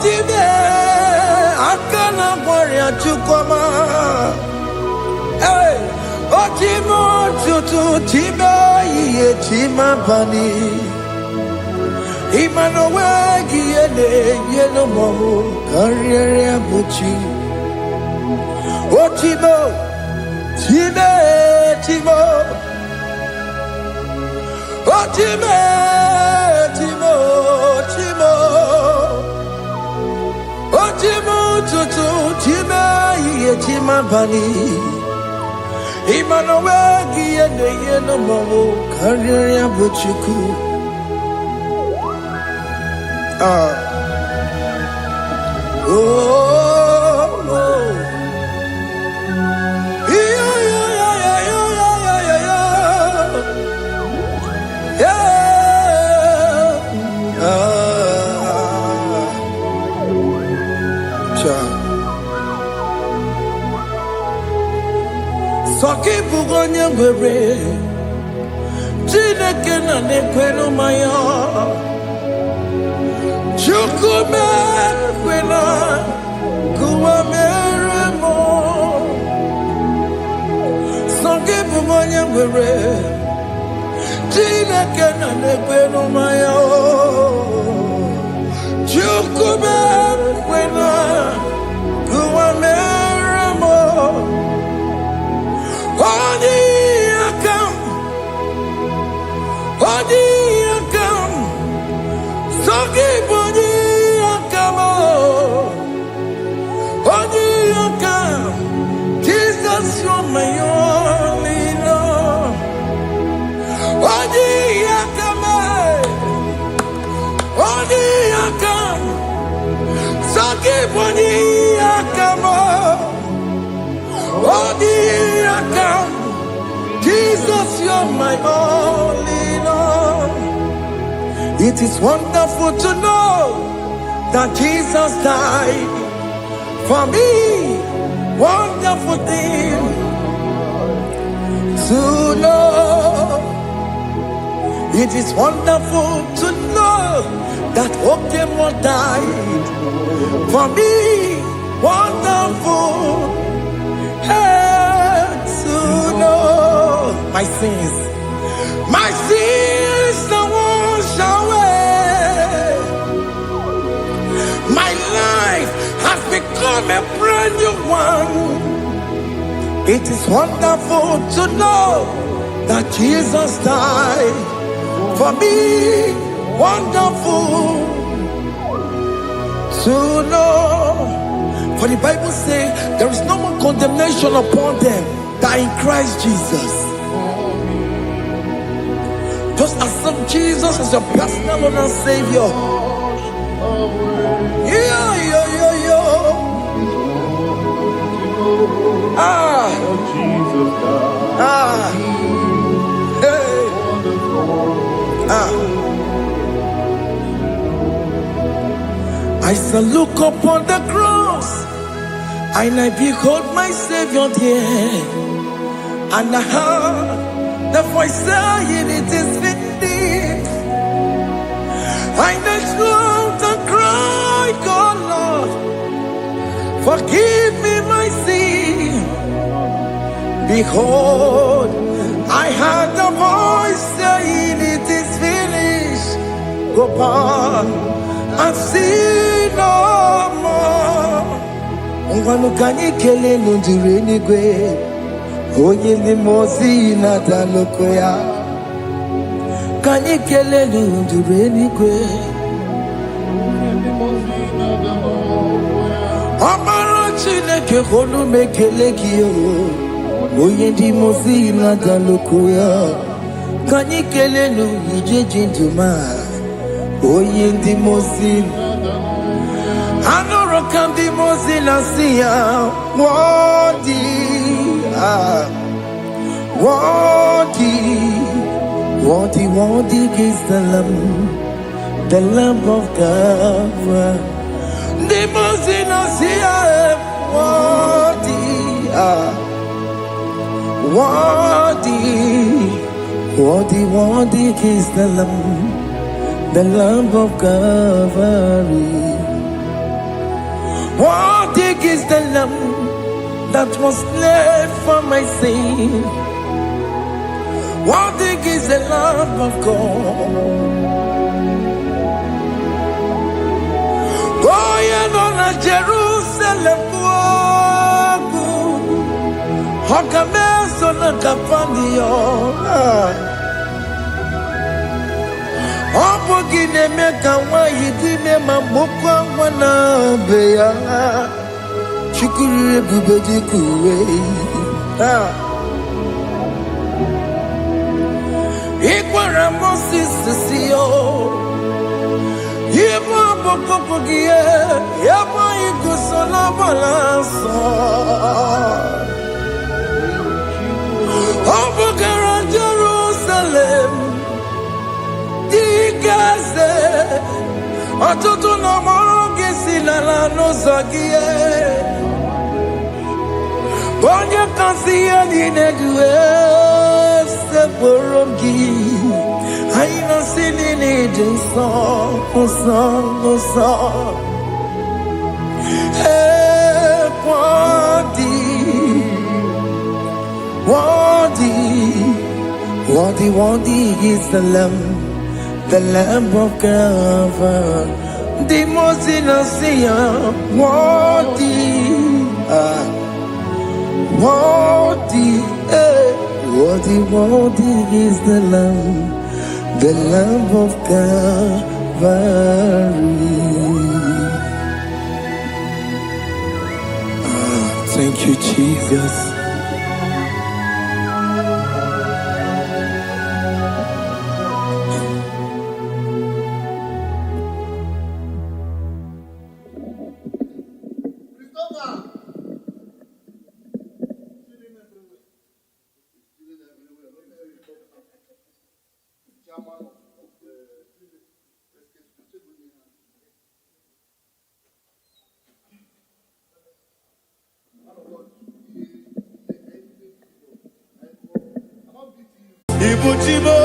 Chima Akana Boria Chukwama Hey Chima Chutu Chima Ye Chima bani Emmanuel Giyende Yeno Mabu Kanya ya buchu Chima Chima Chima Chima Chima Chima Chima Tutu Chima Ye Chima bani Emmanuel Giyende Yeno Mabu Kanya ya buchu oh, oh. Yeah, yeah, yeah, yeah, yeah, yeah, yeah. Soki bugonye ngwere Chineke na nekweno maya Chukume kwena kuwa meremo Soki bugonye ngwere Chineke na nekweno maya Chukume kwena kuwa meremo Odi akam Soki boni akam account. Jesus, you're my all in all. It is wonderful to know that Jesus died for me. Wonderful thing to know. It is wonderful to know that Okemo died for me. Wonderful to know my sins are washed away. My life has become a brand new one. It is wonderful to know that Jesus died for me. Wonderful to know. For the Bible says there is no more condemnation upon them that in Christ Jesus. Just accept Jesus as your personal Lord and Savior. I shall look upon the cross, and I behold my Savior there, and I heard the voice saying, "It is finished." I knelt and cried, "God, Lord, forgive me my sin." Behold, I heard the voice saying, "It is finished. Go back and sin no more." Ngwanu kanyi kele nundure nigwe, onye ndi mozi na daloko ya. Kanyi kele nundure nigwe, Amara Chineke honu mekele kiyo, onye ndi mozi na daloko ya. Kanyi kele nundure jinduma, onye ndi mozi. Anoro kandi mozi na siya, worthy, worthy, worthy is the Lamb of God. The mozi na siya, worthy, worthy is the Lamb of Calvary. Worthy is the Lamb that was slain for my sin. Worthy is the Lamb of God. Going on a Jerusalem walk, Hakames on a Capandio. Opogine meka wa yidime mamokwa wana beya. Chukuru bubeji kuwe. Ikwara Moses siyo. Yema bokopogie. Yema igusola balanso. Opogara Jerusalem. Digaze. Atutu no mogi silala no zagie. Onye kansiye dinedue seporongi. Aina sinini jinson, worthy is the Lamb of God. The most innocent, worthy is the Lamb of Calvary. Thank you, Jesus. Ibujibo,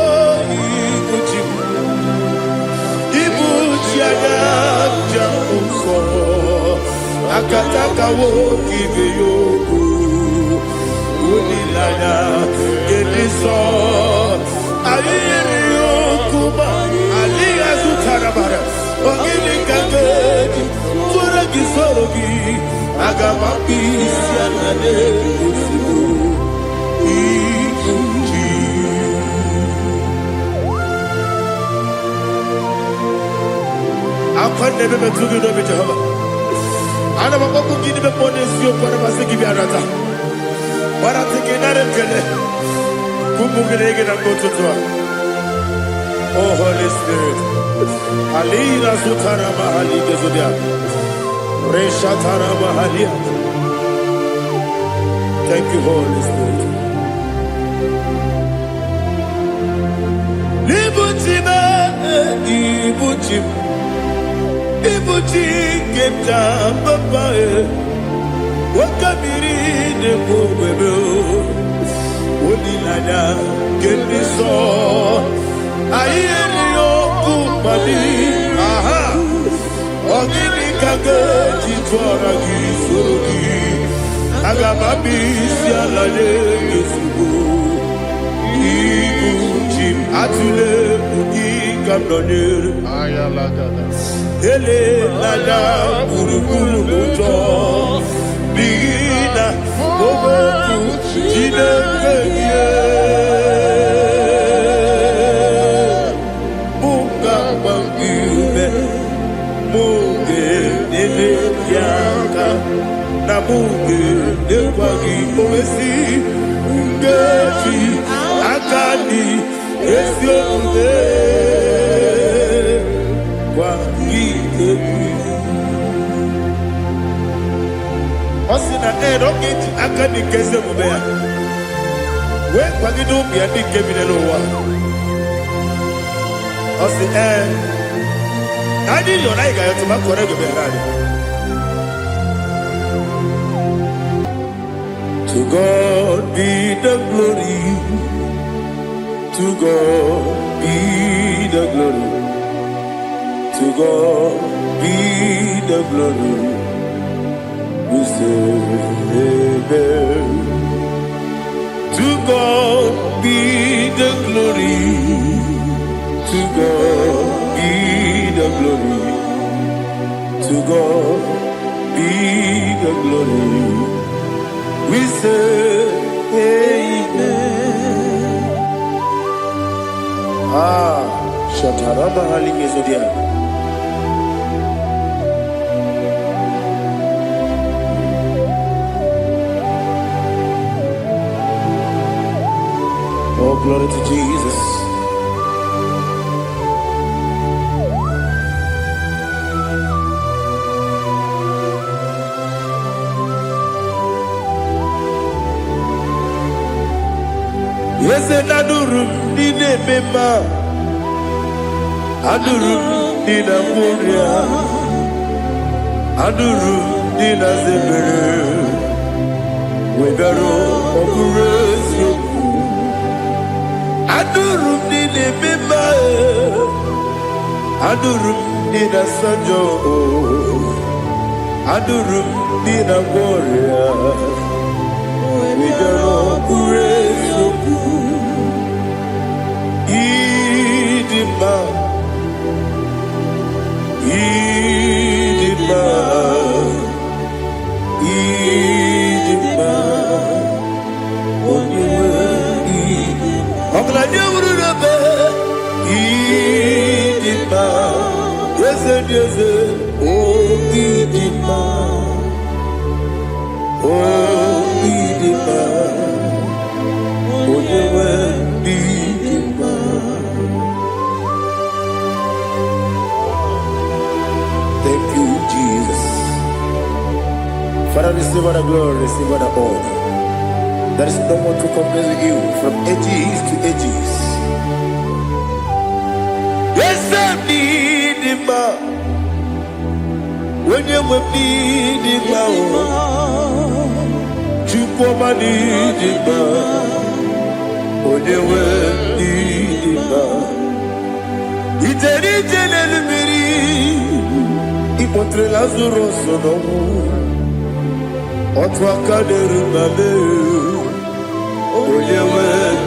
Ibujibo, Ibujiada, Jamuso, Akataka wo kiveyoku, Unilaya, Gediso, Aliyokuba, Aliya Zutarabara, Ogini Kagedi, Turagi Sorogi, Agamapi, Sianade, Upon the baby to the baby Jehovah. I know what could give the bonus you for a Masiki Biarata. What I think in that kele. Kumugege and go to Tua. Oh, Holy Spirit. Alina Sutara Mahali Gezudia. Reshatara Mahalia. Thank you, Holy Spirit. Libutime, Ibutim. Ibuti keta papa wakabiri de bobebe onilada kendiso ayeni okupali aha ogini kage titwara gisorogi agababi sialale yesugo ibuti atule ugi kamdonir ayalagada ele lala buruburu moto bigina oboku jinekeye muka bangibe muge nele yaka na muge nekwagi owesi ngeji akani esiomde Osina roketi akani kese mubea. We kwagido biandi kebinelo wa. Osi nani yona iga yotu makore goberani. To God be the glory. To God be the glory. To God be the glory. We say amen. To God be the glory. To God be the glory. To God be the glory. We say amen. Shataraba Halingezodia. Oh, glory to Jesus. Yes, and Adurum Nine Mema Adurum Nina Muria Adurum Nina Zebere Webero Operation Adurum Nine Mema Adurum Nina Sanjo Adurum Nina Moria Webero Operation Idima Thank you, Jesus. Father, receive all the glory, receive all the honor. There is no one to compare with you from ages to ages. Yes, I need him. When you need him, you come and need him. When you need him, it's a regional miri. Ipotre Lazarus no otwa kaderu male. When you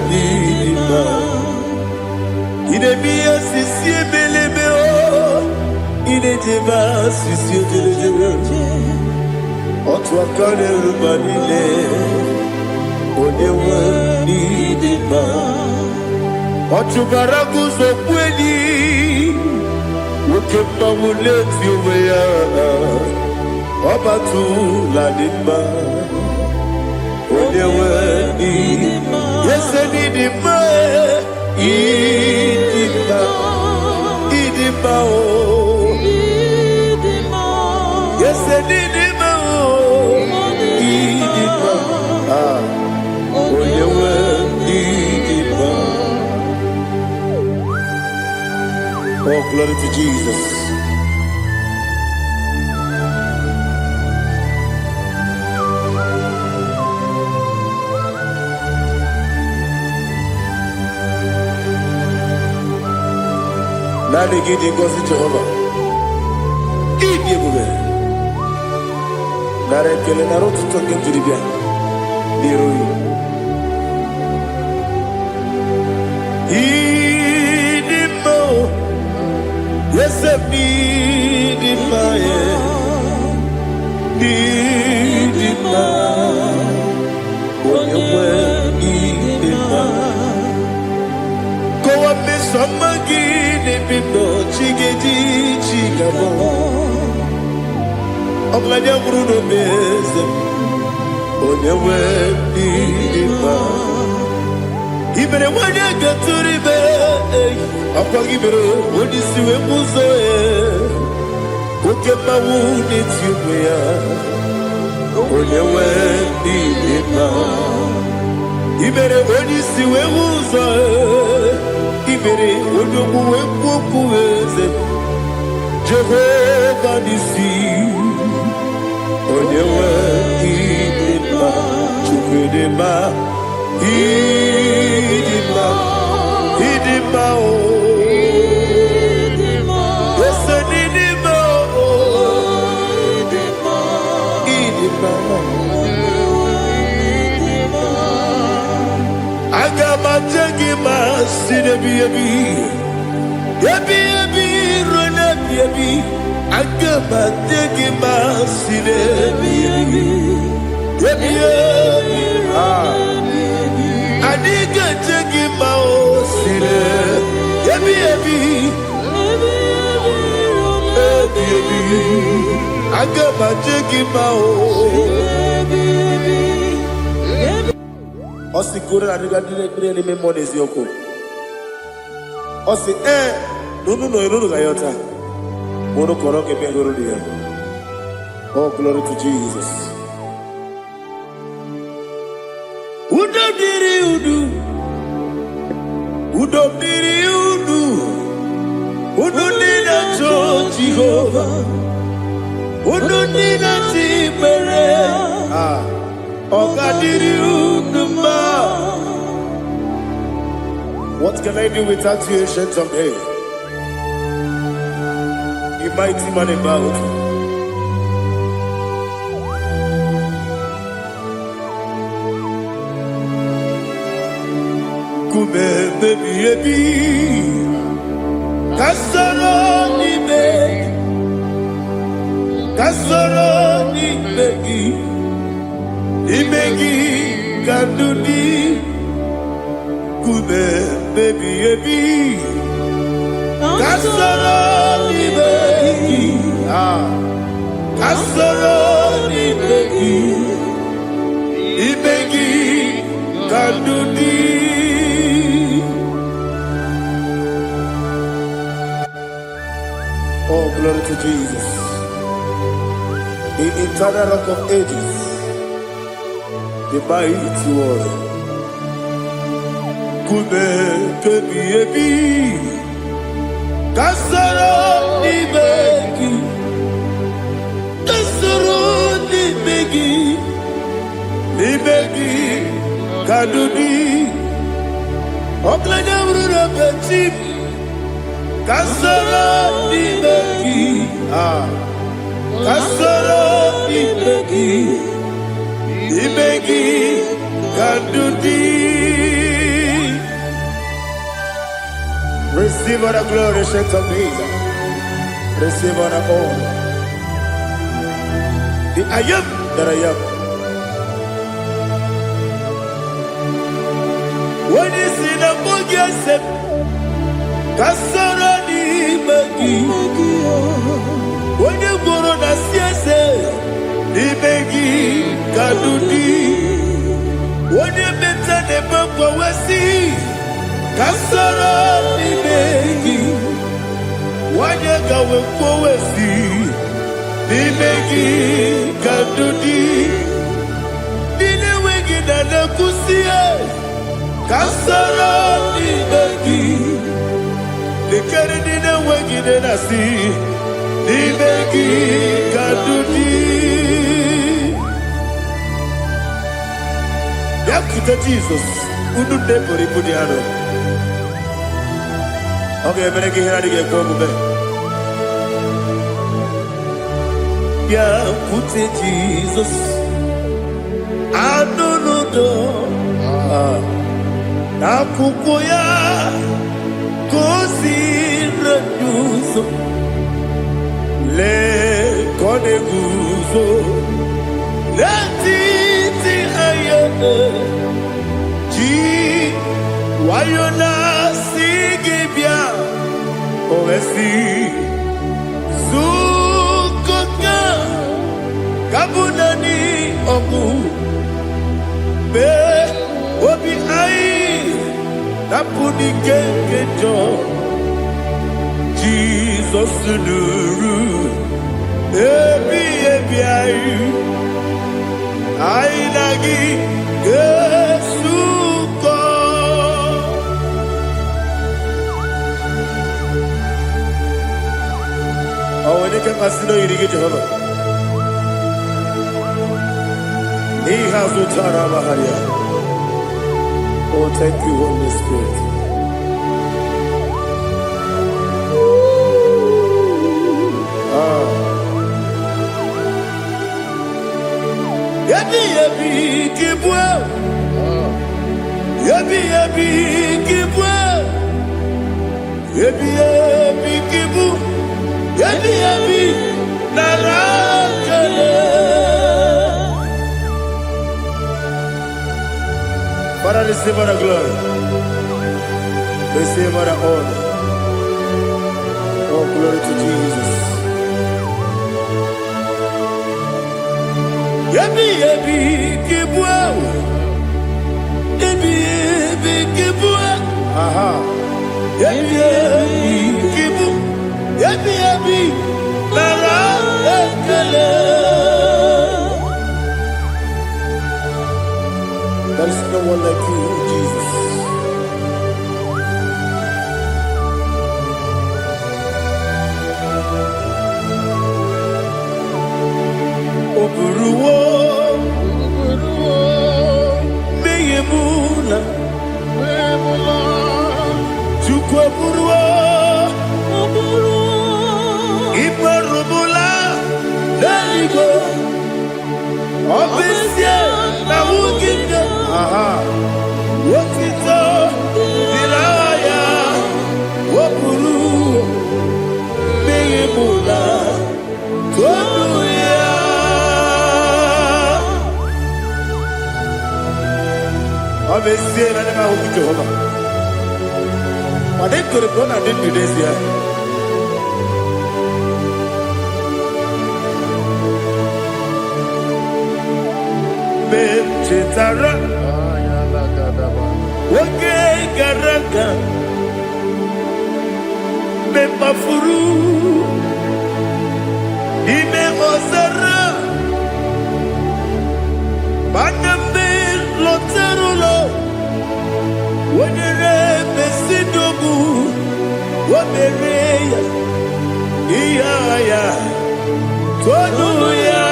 need him, Idemia sisi belebe o, idejeba sisi ojelejebe. Otwa kane rubanile, onewe nidima. Otubaragu zokweni, ukemba muleti umeya. Obatu ladima, onewe nidima. Yese nidima. Idima, Idima, oh, Idima, yes, Idima, oh, Idima, oh, you were Idima. Oh, glory to Jesus. Nani gidi ngozi Jehovah. Idi ebube. Nare kele na rotu toke njiribia. Niroi. Idi mo. Yesef idi ma ye. Idi ma. Onyewe idi ma. Go up this summer. Bindo chigedi chigabo Oglanya Bruno Beze Onyewe Bidima Ibere wanya gaturibe Akwa gibere Odisiwe muzoe Ukema wuni tiumea Onyewe Bidima Ibere odisiwe muzoe Ibere odokuwe kukuweze Jehovah nisi Onyewe idima Chukwedema Idima Idima o Idima Yese nidima o Idima Idima Agama jengima sinebi ebi Ebi ebi rona ebi Agama jengima sinebi ebi Ebi ebi Adiga jengima o sine Ebi ebi Ebi ebi Agama jengima o Osi kure na niga dire ni memories yoko. Osi no gayota. Mono koro ke bengoro dia. Oh, glory to Jesus. Udo diri udu. Udo diri udu. Udo nina cho Jehovah. Udo nina timere. What can I do without you, ancient of days? You mighty man in battle. Kume baby ebi, kasoro ni begi. Imegi kadudi Kume baby ebi Kasoro ni begi Kasoro ni begi Imegi kadudi Oh, glory to Jesus. The eternal rock of ages, the mighty one. Kume kebi ebi, Kasoro ni begi, kasoro ni begi, kadudi. Oklanya urura bechim, kasoro ni begi, kasoro ni begi, kadudi. Receive all the glory, shake of Jesus. Receive all the honor. The I am that I am. When you see the book, you said, Kasara ni begi. When you go on the siese, ni begi kadudi. When you meet the book, we see. Kasara ni begi, wanyega wekowesi, ni begi kadudi, nile wegi na kusie. Kasara ni begi, nikere nile wegi na si, ni begi kadudi. Yakuta Jesus, ununde pori pudiano. Okay, I'm going to get here. Yeah, put it Jesus. I don't know. Nakukoya, kosi renuso. Le kone guzo. Le titi ayane. Ji wayona sigibia. Ovesi Zukoka Kabunani Omu Be Obi Ai Napuni Kenkejo Jesus Nuru Ebi Ai Ai Nagi Gesuko. Oh, when you can consider you get Jehovah. He has no Tara Maharia. Oh, thank you, Holy Spirit. Yabi Kibwa. Yabi Kibwa. Yabi Kibu. Yabi Narakale. Father, receive all the glory. Receive all the honor. Oh, glory to Jesus. Yabi Kibwa. Yabi Kibwa. Aha. Yabi Kibu. Yabi Narakale. There is no one like you, Jesus. Oburuwo, Meyemuna, Chukwaburuwo, Ibarubula, Daligo, Obesia, Nawuginde, Wotito, Diraya, Woburu, Meyemuna, Tonuya. Obesia, Nana Jehovah. But they could have gone and did this here. Chetara, okay, Garaka, Bepafuru, Ime Osara, Banambe Loterulo, when you Besidogu, what they iya tonu ya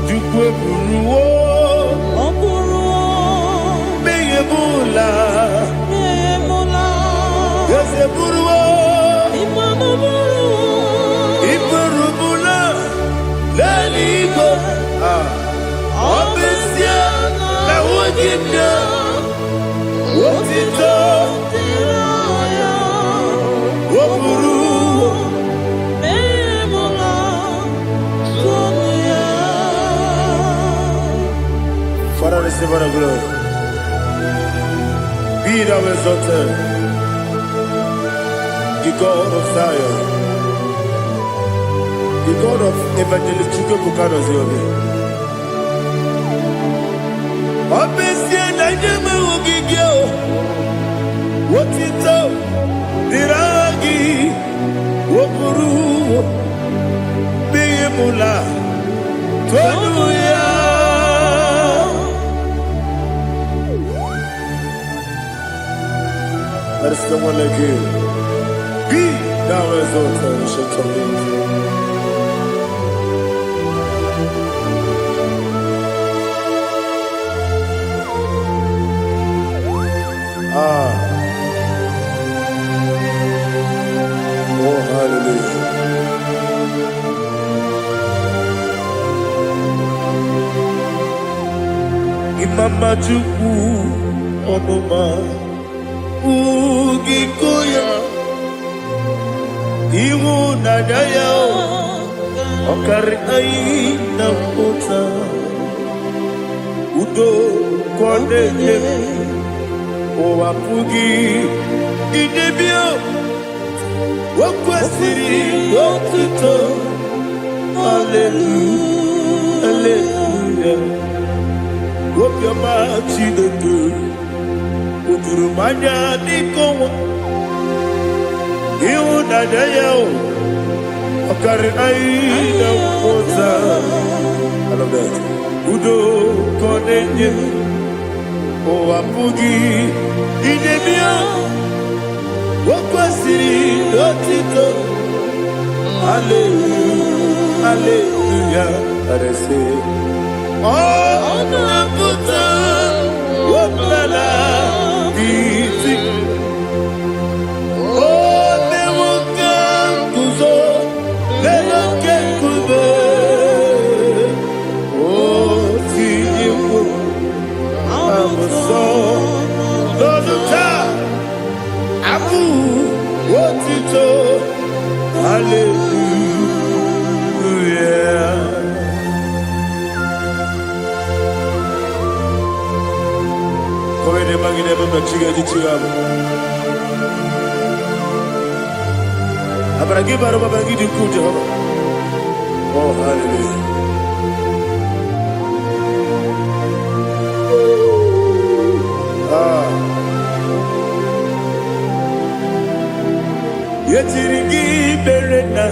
jukwe buruwo beye bula yese buruwo iperu bula leligo obesia na wogibia wotito Father, receive all the glory. Be thou exalted, the God of Zion, the God of Evangelist Chukwu Bukano Ziobi. Obesia na nyama ugigio, wotito diragi, wopuru, biyemula, tonuya. There is no one like you. Be thou exalted, ancient of days. Oh, hallelujah. Imama Chukwu Onoma Ugikoya Iwu Nadaya Okari Aina Kota Udo Kwaneye Owapugi Idebio Wakwasiri Wakito Hallelujah Hallelujah Wapyama Chidodo Udurumanya Nikowa Iwu Nadaya Okari Aina Kota I love that Udo Kwaneye Owapugi Idebio Wakwasiri Wakito Hallelujah Hallelujah I say oh Nabuta Wapala Biti oh Newoka Kuzo Newoke Kube oh Tiyiwo Amuso Doduta Abu Wotito Hallelujah Komene magine baba chiga jichiwabo Abaragi baro babaragi dinku Jehovah oh hallelujah Yetirigi berena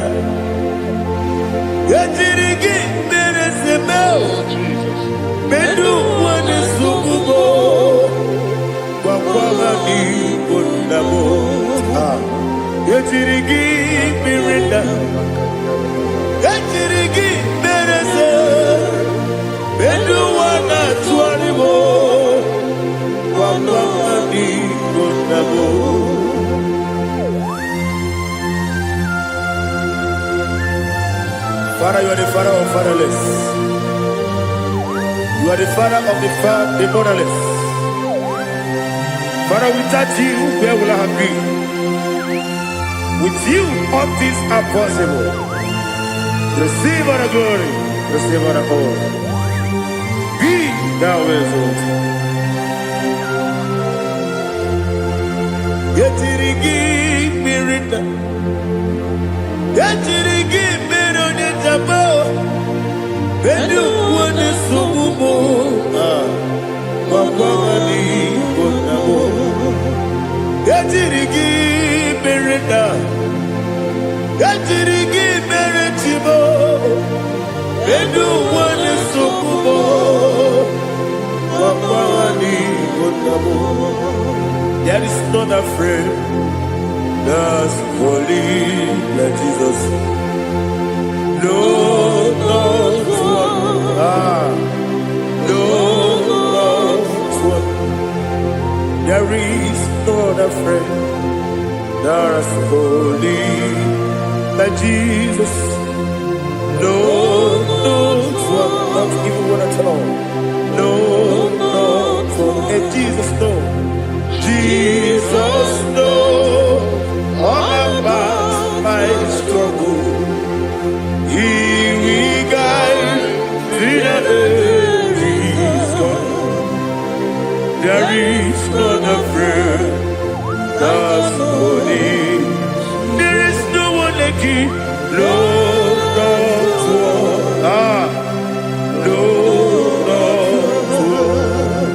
Yetirigi beresebel Bedu wane sukubo Wakwala ni bondabo Yetirigi berena Yetirigi berese Bedu wana tuaribo Wakwala ni bondabo Father, you are the father of fatherless. You are the father of the motherless. Father, without you, where will I have been? With you, all things are possible. Receive all the glory. Receive all the honor. Be thou exalted. Yetirigi mirita. Yetirigi Jabo, Bedu wane subumo, Wakwani bonabo. Yatirigi berenda, Yatirigi beretibo, Bedu wane subumo, Wakwani bonabo. There is none afraid That's holy, let Jesus. No, not one. No, not one. There is no other friend. That's holy, let Jesus. No, not one. Not even one at all. No, not one. And Jesus, no. Jesus, no. All about my struggle, He will guide me There is not a friend that's holy. There is no one like Him. No, not one. No, not one.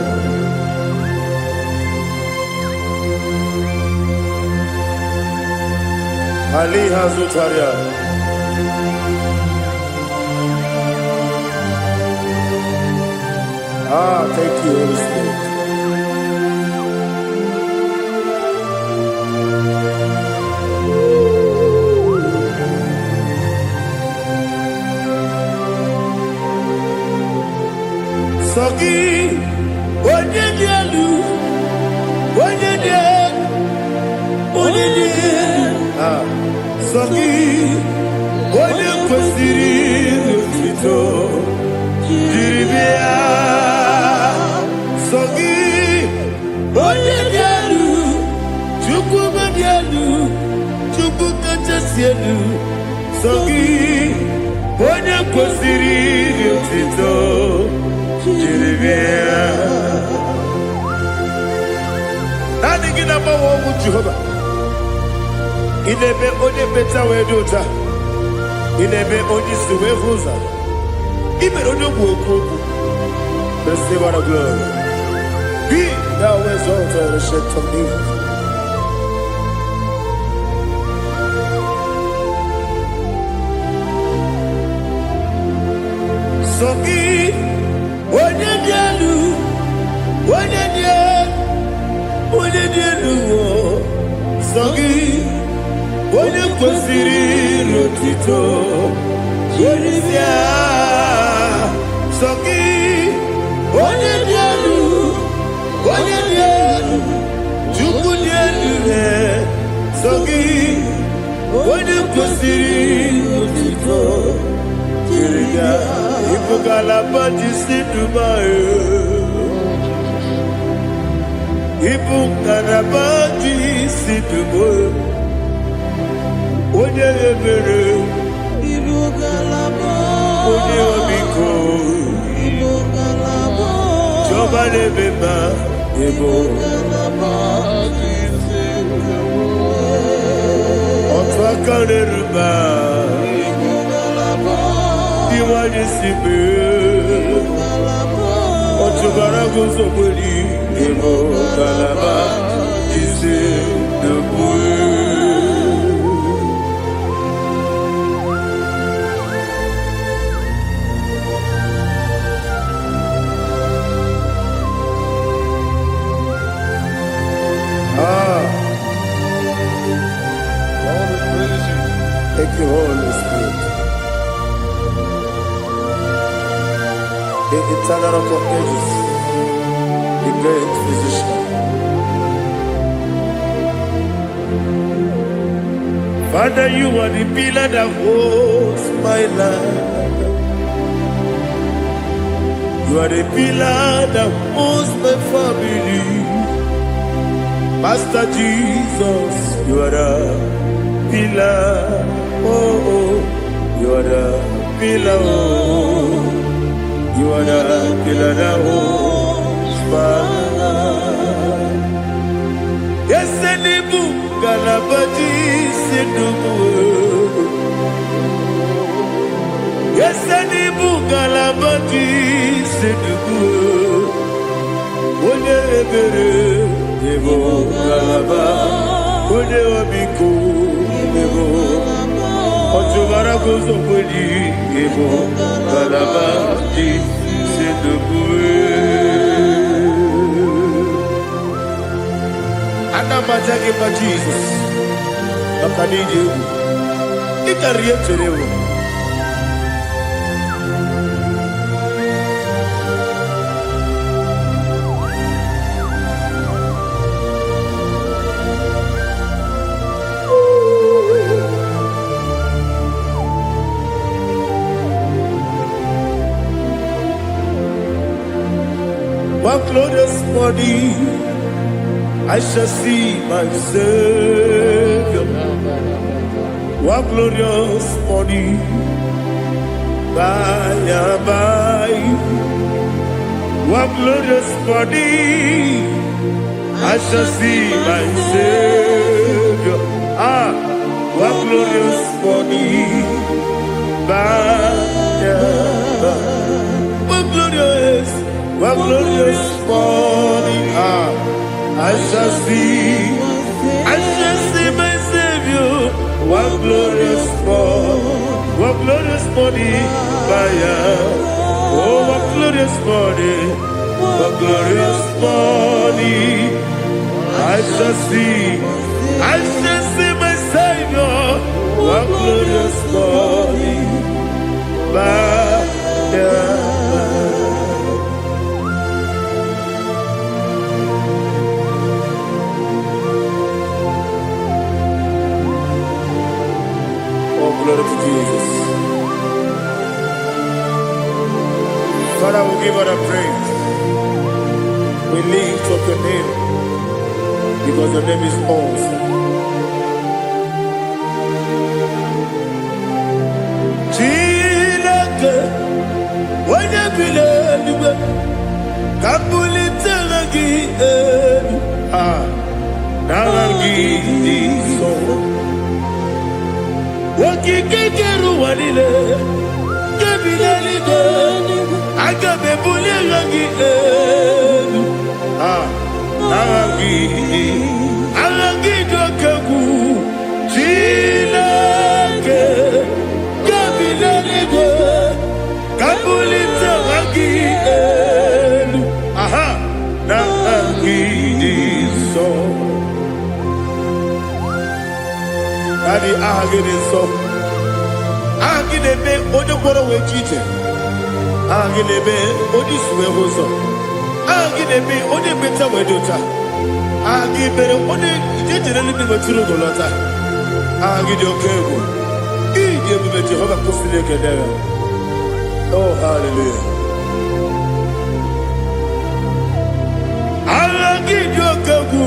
Ali Hazutaria. Thank you, Holy Spirit. Sogi, Onyedielu, Sogi, Onye kwesịrị otuto jiri bịa. Sogi, Onye dị elu, Chukwu dị elu, Chukwu kachasị elu. Sogi, Onye kwesịrị otuto jiri bịa. Naanị gị na-agbanwe ọnwụ Jehova. Inebe onye mmecha wee dị ụcha. Inebe onye isi wee hụ ụzọ. Imere onye ogbu okwu okwu. Receive our glory. Be thou exalted, ancient of days. Sogi, onye dị elu, onye dị elu, onye dị elu. Sogi, onye kwesịrị otuto jiri bịa. Sogi, onye dị elu, onye dị elu, Chukwu dị elu. Sogi, onye kwesịrị otuto jiri bịa. Ibu ngalaba jisi Dubai. Ibu ngalaba jisi Dubai. Onye ebere, Ibu ngalaba. Onye omiko, Ibu ngalaba. Jọba n'ebeba, Ibu ngalaba jisi Dubai. Otu aka n'eruba, Ibu ngalaba. Iwa jisi be, Ibu ngalaba. Otu bara guzo mweli, Ibu ngalaba jisi Dubai. Thank you, Holy Spirit. The eternal rock of ages, the great physician. Father, you are the pillar that holds my life. You are the pillar that holds my family. Master Jesus, you are the pillar. Oh, you are the pillar. Oh, you are the pillar that holds my life. Yes, any book, Galabadi, Sidubu. Yes, any book, Galabadi, Sidubu. Onye ebere, Ebo Galaba. Onye omiko, Ebo. Otubara gozo kweli, Ebo Galaba, Sidubu. Anamajage by Jesus. Bakadiji, Ikaria Cherewo. One glorious body, I shall see my Savior. One glorious body, by and by. One glorious body, I shall see my Savior. One glorious body, by and by. One glorious body, I shall see my Savior. One glorious body, oh, what glorious body, I shall see my Savior. One glorious body, glory to Jesus. Father, we give her a praise. We lift up your name because your name is awesome. Chilake, when you believe, Kabuli Telagi, Nalagi, so. Wakikeru walile kebilali de agabe bulelagi alagi dokagu chilake kebilali de kabulita lagi nagi so Daddy, ahagide so. Ahagide be ojo gboro we chiche. Ahagide be oji suwe hoso. Ahagide be oji beta we dota. Ahagide be oji ijejere libi we turu golota. Ahagide okego. Ije bube Jehovah kusile kedera. Oh, hallelujah. Ahagide okego.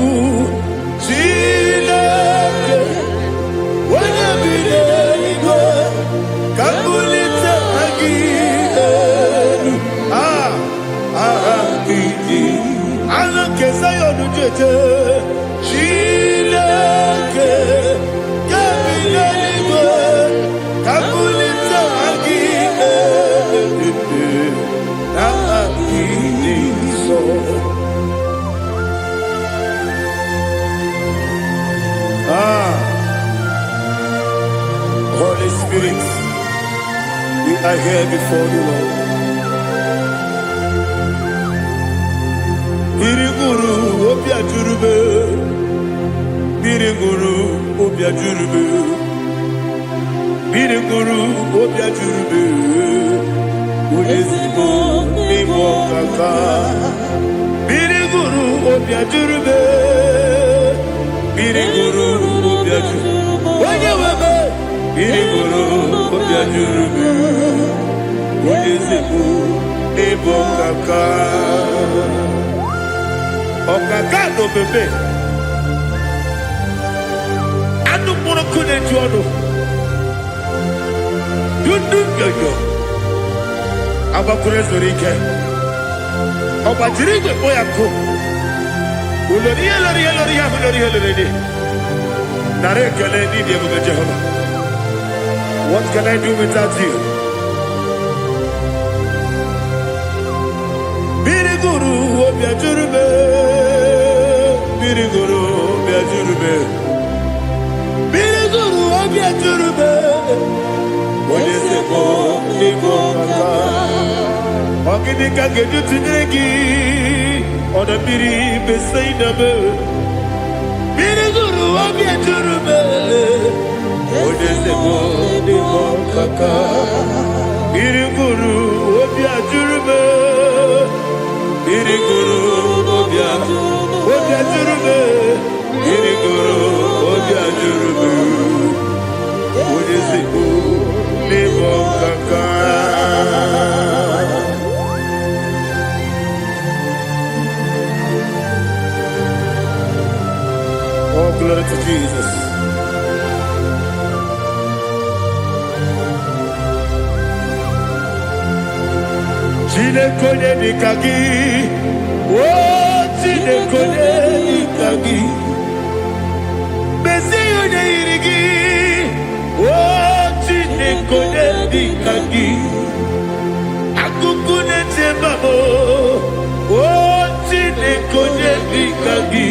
Chilake. When you believe, Kabulita again. Kesayo Nujete, Chilake, Kabilanigo, Kabulita Holy Spirit, we are here before you, Lord. Biriguru Obia Jurube, Biriguru Obia Jurube, Biriguru Obia Jurube, Uyezibo Nibo Kaka, Biriguru Obia Jurube, Biriguru Obia Jurube, Wanyawebe, Biriguru Obia Jurube, Uyezibo Nibo Kaka. Okagado bebe anu mono kune jodo dundu yoyo abakure zorike obajirige boyako ulori elori nare kele ni de buge Jehovah. What can I do without you? Biriguru Obia Jurube, Biriguru Obia Jurube, Biriguru Obia Jurube, Oyezebo Nibo Kaka, Okinika Geju Tinegi, Oda Biri Besainabe, Biriguru Obia Jurube. kaka. Biriguru obia jurube. Biriguru obia jurube. Biriguru obia jurube. Ojesiku libo kaka. Oh, glory to Jesus. Chinekone nikagi, oh chinekone nikagi, Mesiyo ne irigi, oh chinekone nikagi, akukune tebabo, oh chinekone nikagi,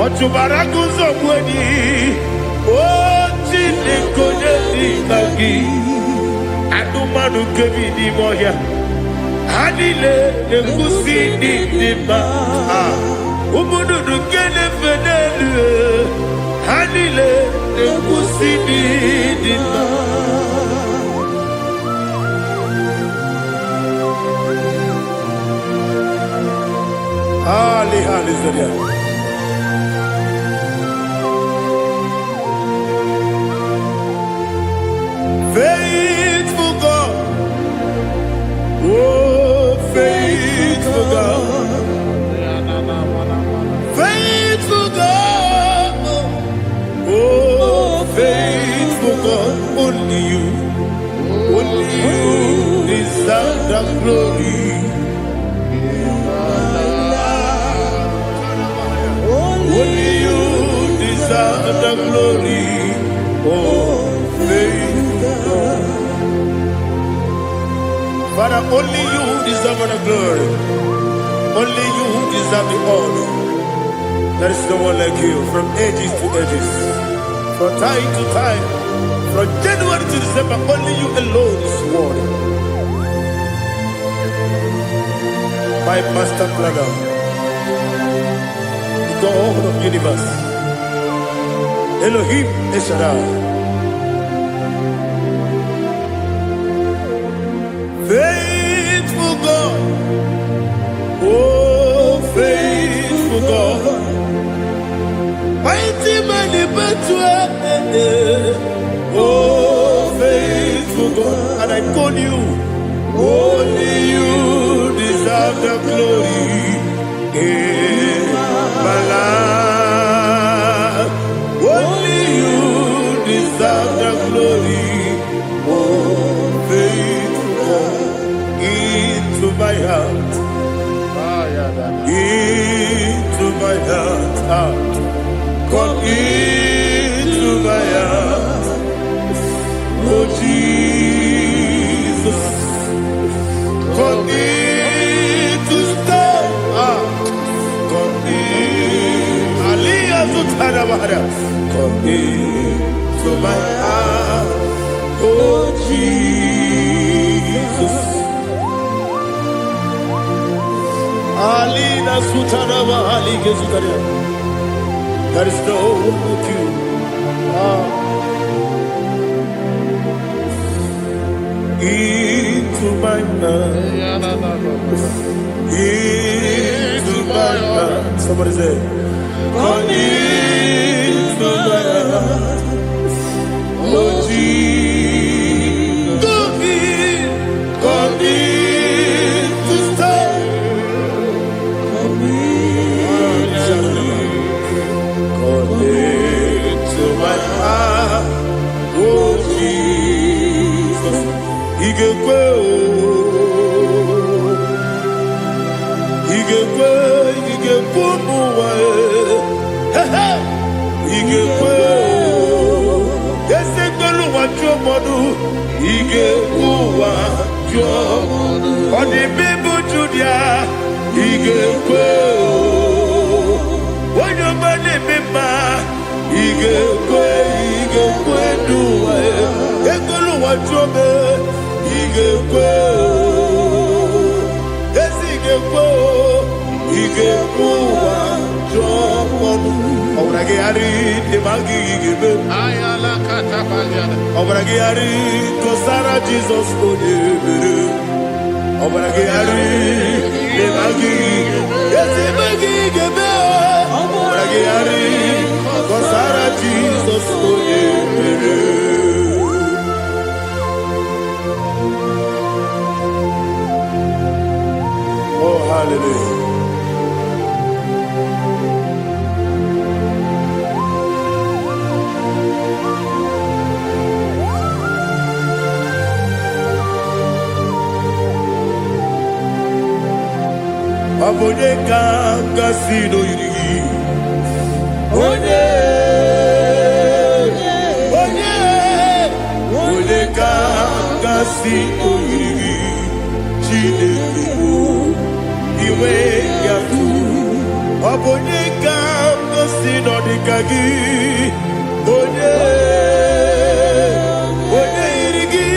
otubaraguzo mweni, oh chinekone nikagi, adumanu kebi ni moya. Hanile nekusini nima umududu kene fenelu Hanile nekusini nima hali zaria faithful God, oh faithful God, faithful God, oh faithful God, only you deserve the glory. Only you deserve the glory, oh faithful God. Father, only you deserve the glory. Only you deserve the honor. There is no one like you from ages to ages, from time to time, from January to December. Only you alone is worthy. My master planner, the God of the universe, Elohim Eshadai. Faithful God, oh faithful God, mighty man in battle, oh faithful God, and I call you, only you deserve the glory in my life, only you deserve the glory, oh faithful God. Into my heart, into my heart, come into my heart, oh Jesus, come in to stay, come in, Aliyah Zutanabara, come into my heart, oh Jesus. Alina Sutanava Ali Gezutaria. There is no one like you. Into my heart. Into my heart. Somebody say, come into my heart. Oh Jesus. Come in to stay. Come into my heart, oh Jesus. Igekwe, muwa, igekwe, yese tolu wajomodu, igekwe wajomodu. Odi bibu Judia, igekwe. Wanyomane mema, igekwe duwa, ekolu wajome, igekwe, igekwe wajome. Aurage ari demagi igebe. Ayala katapalia. Obragari, Kosara Jesus Odebere. Obragari, Lebagi, Yesibagi Gebe. Obragari, Kosara Jesus Odebere. Oh, hallelujah. Abone kanga sino yiri. Abone kanga sino yiri. Chinekibu iwe yatu. Abone kanga sino dikagi. Abone yiri.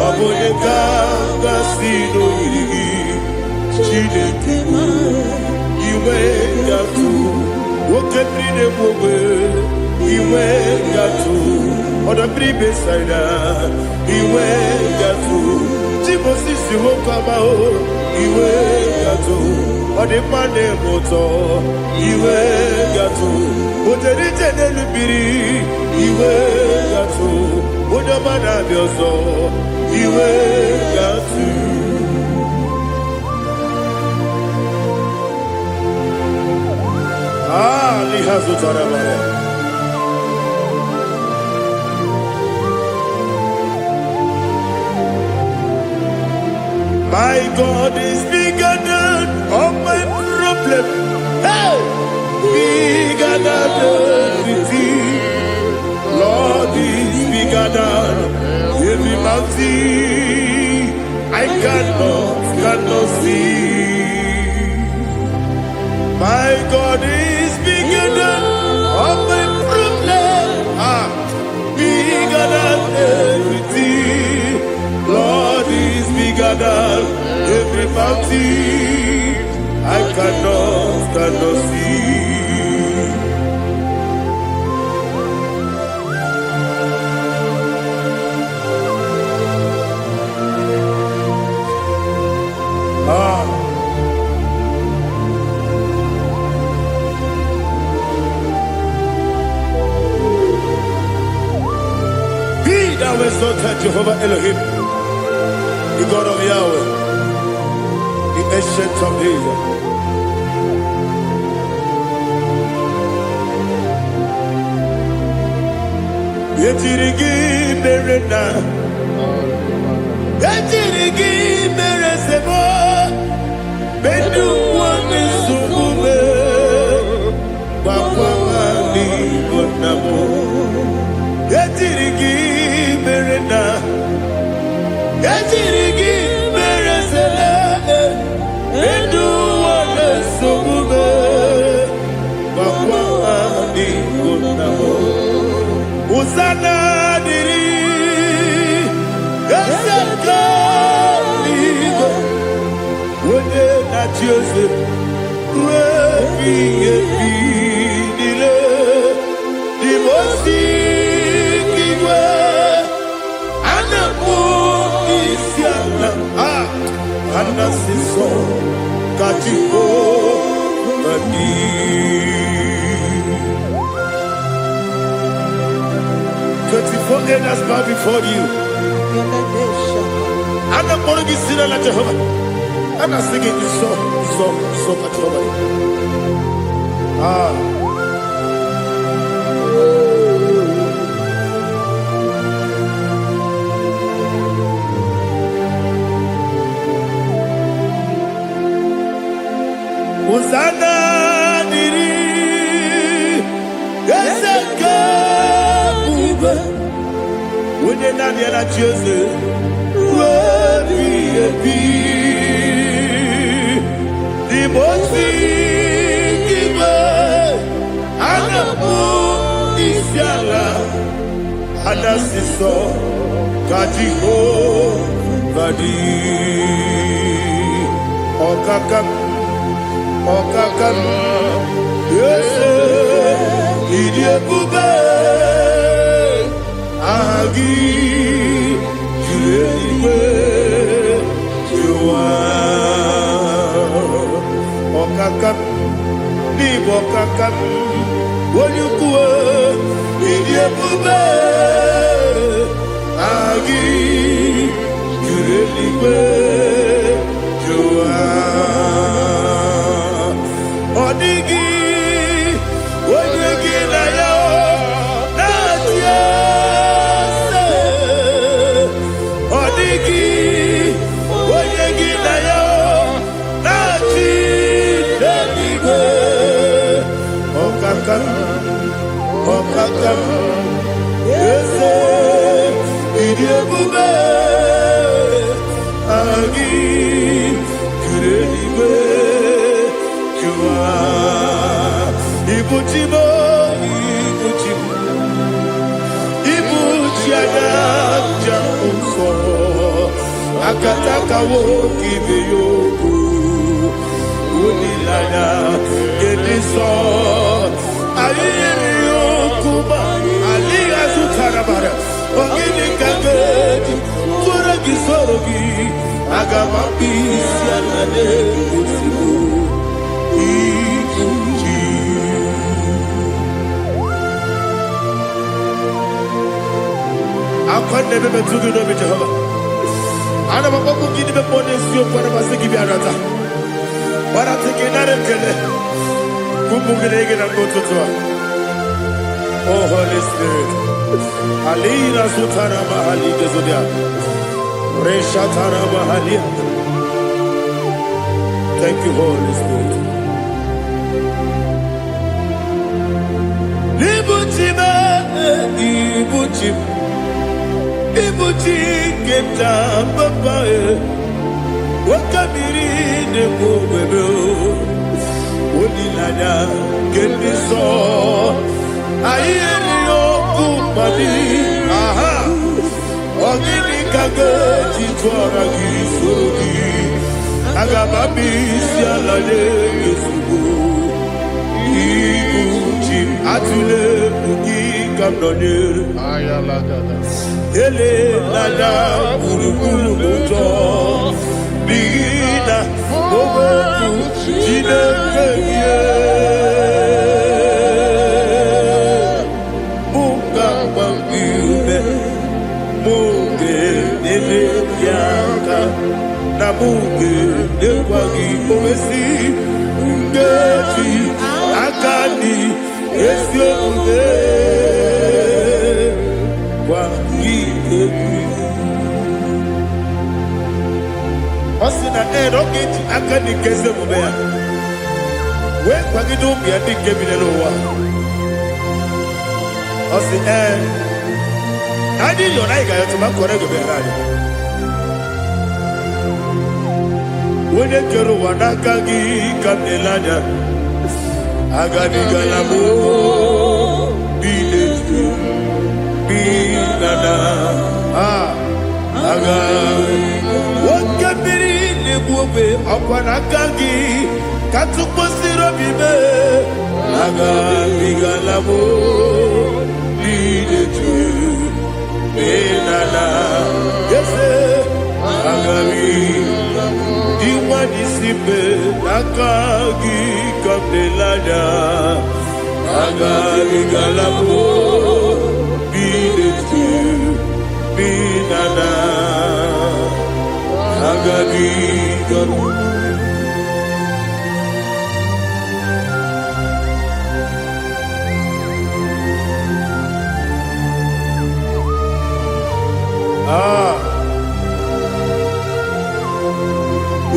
Abone kanga sino yiri. Chinekibu iwe yatu. Wokebrine mwobe iwe yatu. Oda bribe saida iwe yatu. Timosisi wokama o iwe yatu. Ode mane moto iwe yatu. Oderite nelubiri iwe yatu. Onyamana bioso iwe yatu. Lihazu tarabaya. My God is bigger than all my problem. Hey, bigger than everything. Lord is bigger than every mountain I cannot see. My God is bigger than all my problems. Bigger than everything. Lord is bigger than every mountain I cannot see. Thou exalted Jehovah Elohim, the God of Yahweh, the ancient of days. Yetirigi merena, yetirigi meresebo, bedu wani sumume, bakwani bonamo. Yetirigi merena, yetirigi meresele, bedu wani sumume, bakwani bonamo. Usana diri, eseka ligo, wone na Jose, refi nile, dimosi kiwe, anamu isiana, anasiso katiko mani. 24 elders bow before you. I'm not going to be singing like Jehovah. I'm not singing this song like Jehovah. Hosanna diri, Ezeka. When you're not here at Jesus, the most giver, and the moon is yalla, and the sister, Kajiho, Badi, Okakam, yes, Idiot Bube. Agi Julewe Jua Okakam Nibo kakam Wonyukue Idiebube Agi Julewe Jua Odigi Wonyegi na yo Natia Odigi Wonyegi na yo Nati Deliwe Okakam Okakam Yese Idiebube Agi Jureliwe Jua Ibuchimo Ibuchimo Ibuchiana Jamuso Akataka woki beyoku Unilana Gediso Ayiri yokuba Aliga Sutarabara Ogini Kageti Turagi Sorogi Agamapi Sianade Usibu Ibuchi Akwande bebe tugu no Jehova Ana maboku gidi be ponesio kwa basiki bi arata Bara tekenare kele Kumugirege na gototoa Oh Holy Spirit Alina sutara mahali gezodia Resha tara mahali Thank you Holy Spirit Ibuchime Ibuchim Ibuchi keta babae Wakabiri ne kubebe Unilanya Kendiso Ayeri Okupali Aha Ogini Kage Chitwara Gisurugi Agababi Sialade Yesugu Ibuchi Atule Ugi Kamdone Ayalagada Ele Lada Urugulu Muto Bigina Obeku Jine Keye Muga Bangiube Muge Nele Yaka Na Muge Nekwagi Owesi Ngeji Akani Esyo Ude Wangi Osina Roketi Akani Keze Mubea We Kwagido Biadi Kebineloa Osi Nadi Yonaiga Yatuma Korego Berari Wene Kero Wanakagi Kamnelanya Agani Galamo Biletu Binana Agani Wakabiri Nebuwe Akwanakagi Katuposiro Bibe Agani Galamo Biletu Binana Yese Agani Diwani Sibe Akagi Kamdelada Agani Galamo Biletu Binana Agani Galamo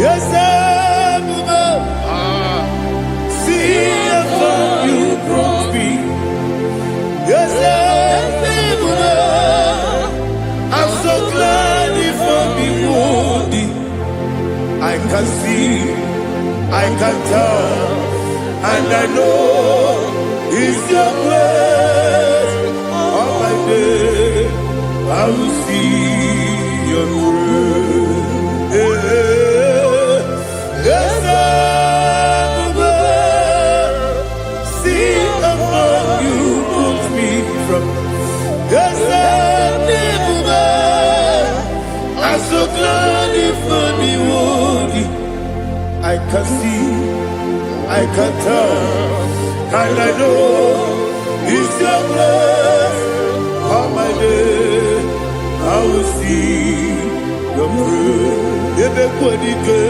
Yes, see if you brought me. Yes, I'm so glad you found me worthy. I can see, I can tell, and I know it's your grace. All my day, I will see your grace. Yes, see above you put me from. Yes, glad if me would. I can see, I can tell, and I know it's your grace. On my day, I will see your praise. Ebe kwenike,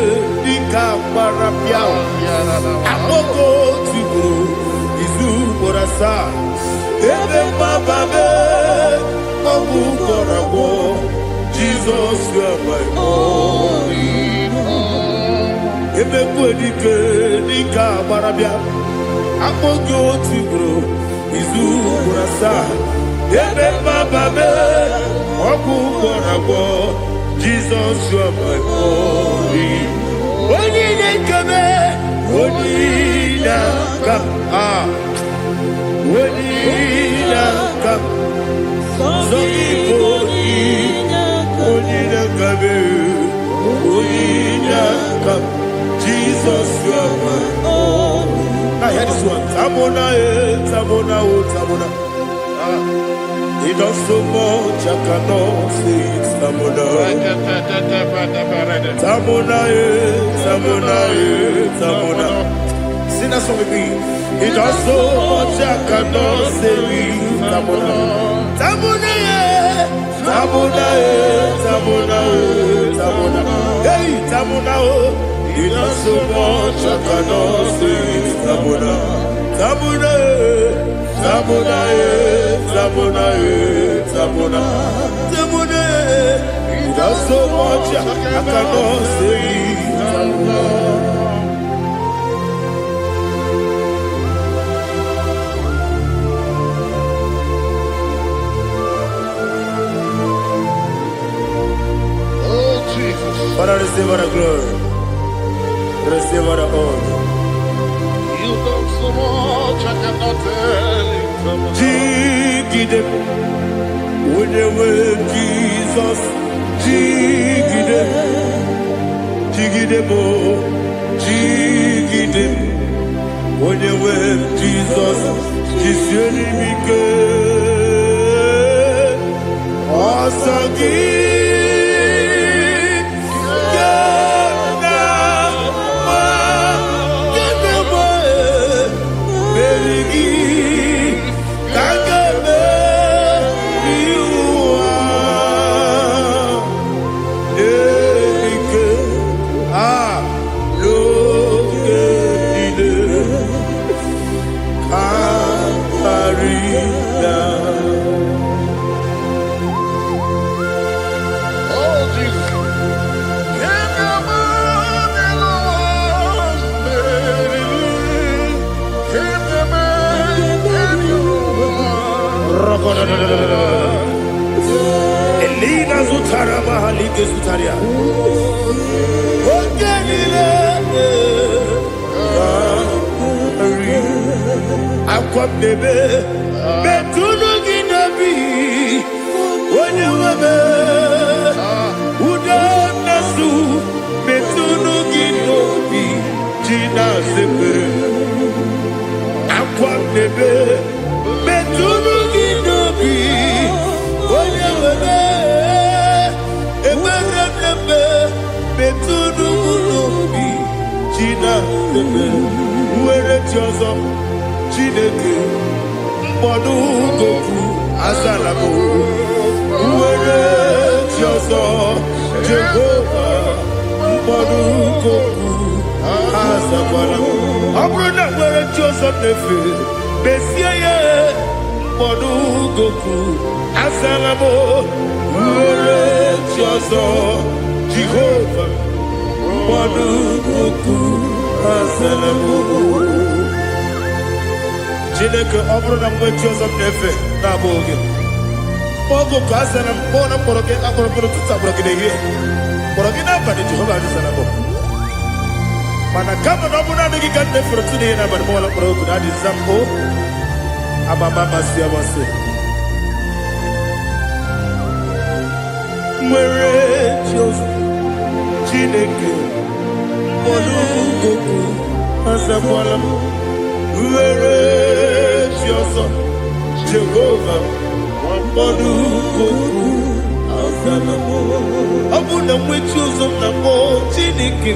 nika parapia. Amoko tigo, izu morasa. Ebe bababe, obu korabo. Jesus, you are my only home. Ebe kwenike, nika parapia. Amoko tigo, izu morasa. Ebe bababe, obu korabo. Jesus, you are my only. Only come, only come, only come. So only come. Jesus, you are my only. I hear this one. Tamona, tamona, tamona. He does so much, I cannot say it. Tamona, Tamona, Tamona, Tamona. Sing that song with me. He does so much, I cannot say it. Tamona, Tamona, Tamona, Tamona, Tamona. Hey, Tamona, he does so much, I cannot say it. Tamona, Tamona. Tamona, Tamona, Tamona, Tamona. He does so much I cannot say. Oh Jesus! Father, receive all the glory, receive all the honor. You done so much I cannot tell it. Jigide, when you were Jesus, Jigide, Jigide mo, Jigide, when you were Jesus, Jiseni Mike, Asagi. Elina Zutara Mahalike Zutaria. Akwam debe betunu ginabi wanyewebe udanasu betunu ginobi jina sepe. Akwam debe betunu ginobi wanyewebe eberebebe betunu ginobi jina sepe. Uwere tiozo Chineke mkpọdụ goku azalamo uwere ji ọzọ Jehova mkpọdụ goku azakwala. Ọ bụrụ na nwere ji ọzọ na-efe besie ya mkpọdụ goku azalamo uwere ji ọzọ Jehova mkpọdụ goku azalamo. Chineke ọ bụrụ na mgbe chi ọzọ m na-efe na-abụ oge ogo ka a sara m kpọọ na mkpọrọ gị akpọrọ mkpọrọ tutu agbọrọ gị n'ehihie mkpọrọ gị n'abalị Jehova adịzara bụ mana kama na ọ bụ naanị gị ka m na-efere otu n'ihe n'abalị mọwala mkpọrọ ogu na adịza m o amama amasị amasị nwere chi ọzọ Chineke mkpọrọ ogu azakwala m nwere chi ọzọ Jehova mkpọdụ goku Abuna mwechuzo na mo chiniki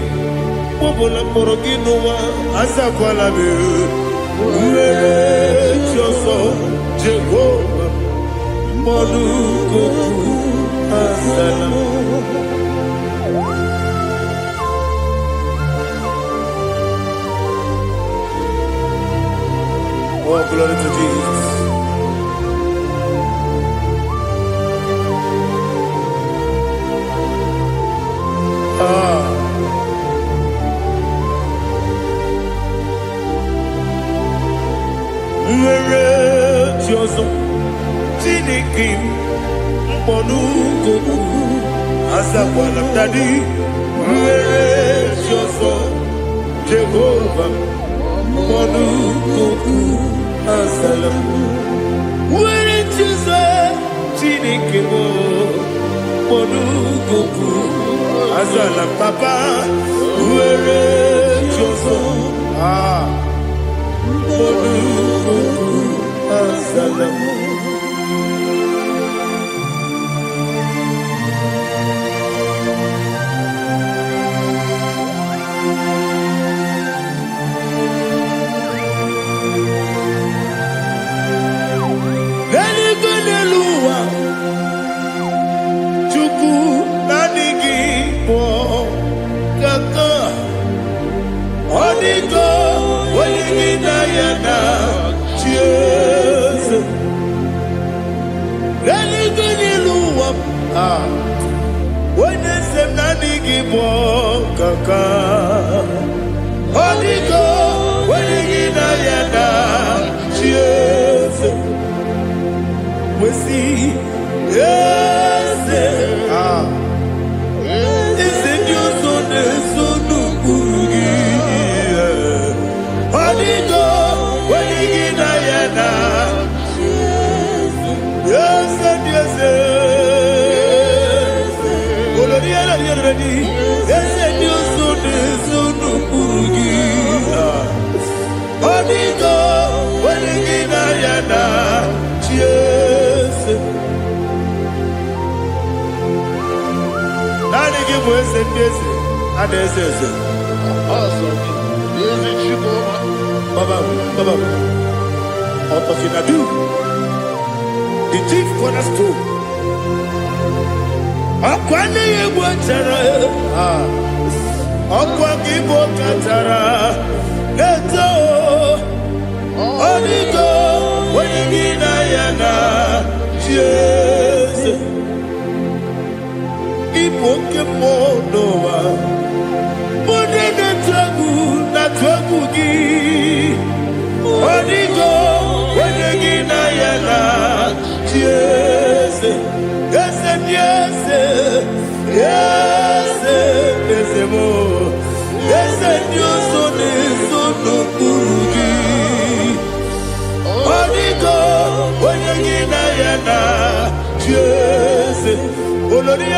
Bobola poroginowa azakwala be Uere choso Jehovah Monuko Asalamu Oh, glory to Jesus. Choso Tinikim Monuko Asakwala Dadi Choso Jehovah Monuko Asalamu Choso Tinikim Monuko Asalam Papa Choso Monuko Asalamu Neligunelua Chuku Nanigi Po Kaka Onigo Waligidayana Cheers Neligunelua Wenesem Nanigi Po Kaka Onigo Waligidayana Cheers we see, yes, it's in your son, so no Burugi. Hadigo, when you get Diana, yes, and yes, already, yes, and your son, so no Burugi. Hadigo, when you get Diana, Nani give us and this and this is awesome. Baba, Otofinadu, the chief cornerstone. Akwani Wachara, Akwaki Bokatara, Neto, Onigo, Wenigina, Jesus. Ipokemonoa Monene tragu na tragugi Onigo Wenegina yana Yes Yes Yes Yes mo Yes Diosone sono kurugi Onigo Wenegina yana Yes Olori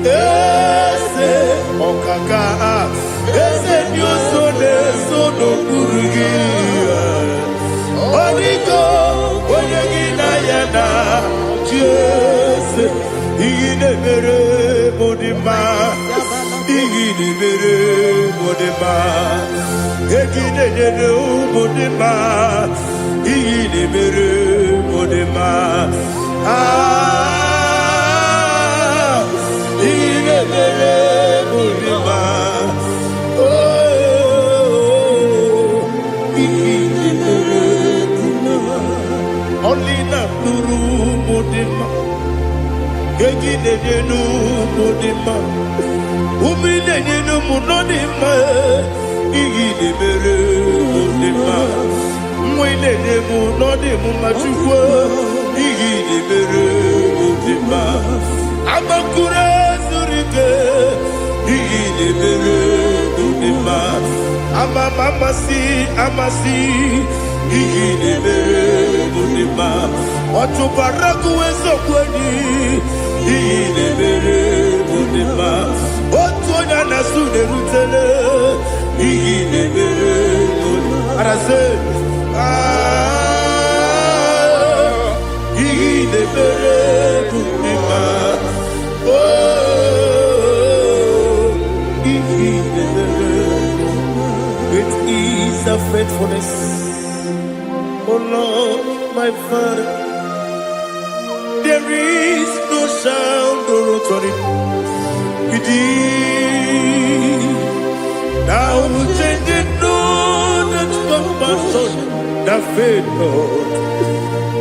ese okaka ese nyoso de sono kurugi Onigo oyegina yana Jese igine mere modima egine nene modima igine mere modima Only na nuru modima, egine nenu modima, umine nenu monodima, igine mere modima, mwine nemu nodimu machukwa, igine mere modima, amakure zurike, igine mere modima, amasi. Igine mere modima, otubaraku wezo kweni. Igine mere modima, otuonya nasude rutele. Igine mere modima, arase. Igine mere modima. my Father. There is no sound or authority. Now changing no that's compassion, the faith, Lord.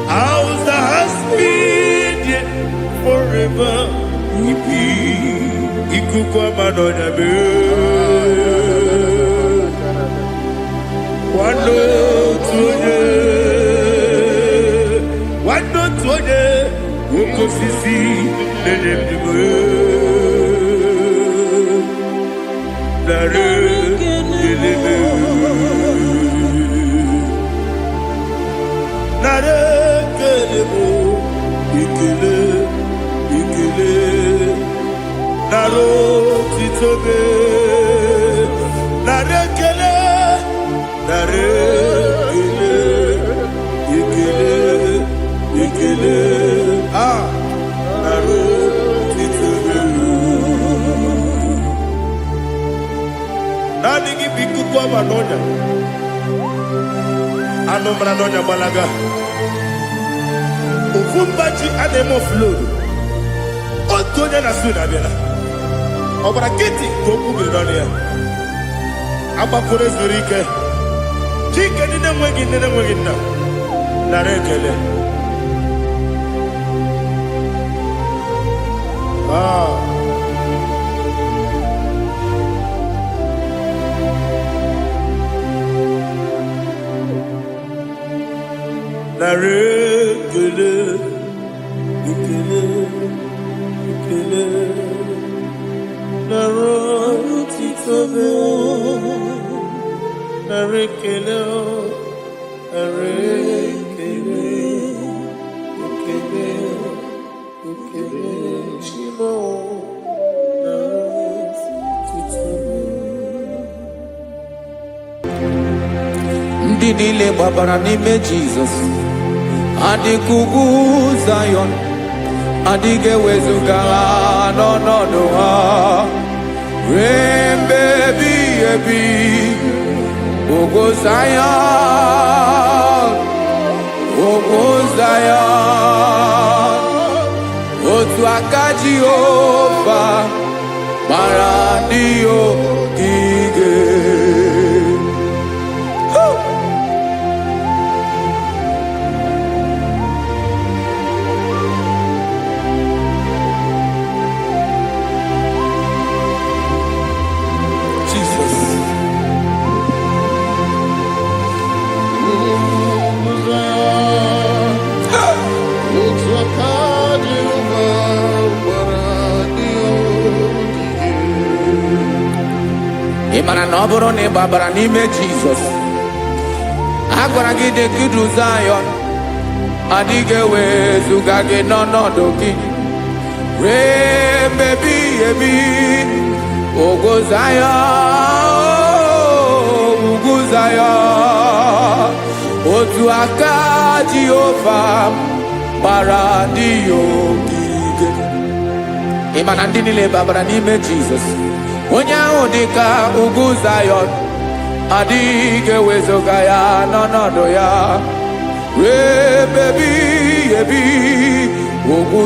Ours that has been yet forever. Ikukwa madonya be. Wando tuoye, woko sisi lelebe. Nare lelebe. Nare kelebo, ikele. Naro titobe, nare kele, ikele, naro titobe. Nani kipiku kwa manonya, ano manonya balaga. Ufumbaji anemo flow. Otonya na suna bela. Obara kiti koku bironia. Aba kore zurike. Chike nene mwegi na. Narekele. Narekele. Ikele. Naro titobe, narekele, shimo, naro titobe. Ndị niile gbabara n'ime Jizọs adịkugwu Zion, adịghị ewezuga ha n'ọnọdụ ha ruo mgbe ebighị ebi. Ogo Zion, otu aka Jehova gbara ndị ogige. Ịmara na ọ bụrụ na ị gbabara n'ime Jizọs, a gwara gị dị kudu Zion, adịghị ewezuga gị n'ọnọdụ gị ruo mgbe ebighị ebi. Ugwu Zion, otu aka Jehova gbara ndị ogige. Ịmara ndị niile gbabara n'ime Jizọs, onye ahụ dị ka ugwu Zion, adịghị ewezuga ya n'ọnọdụ ya ruo mgbe ebighị ebi. Ugwu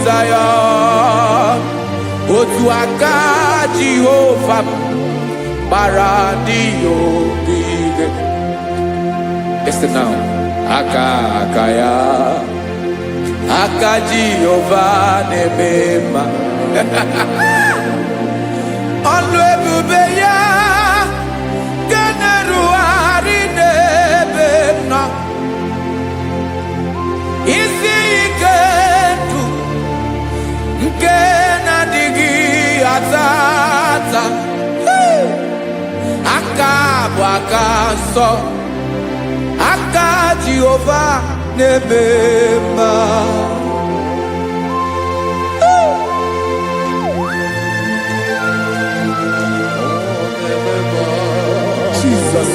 Zion, otu aka Jehova gbara ndị ogige. Listen now, aka ya, aka Jehova na-eme mma. Ọlụ ebube ya ga na-erugharị n'ebe nọ. Isi ike ndụ nke na-adịghị ata ata. Aka bụ aka nsọ, aka Jehova na-eme mma. Jesus.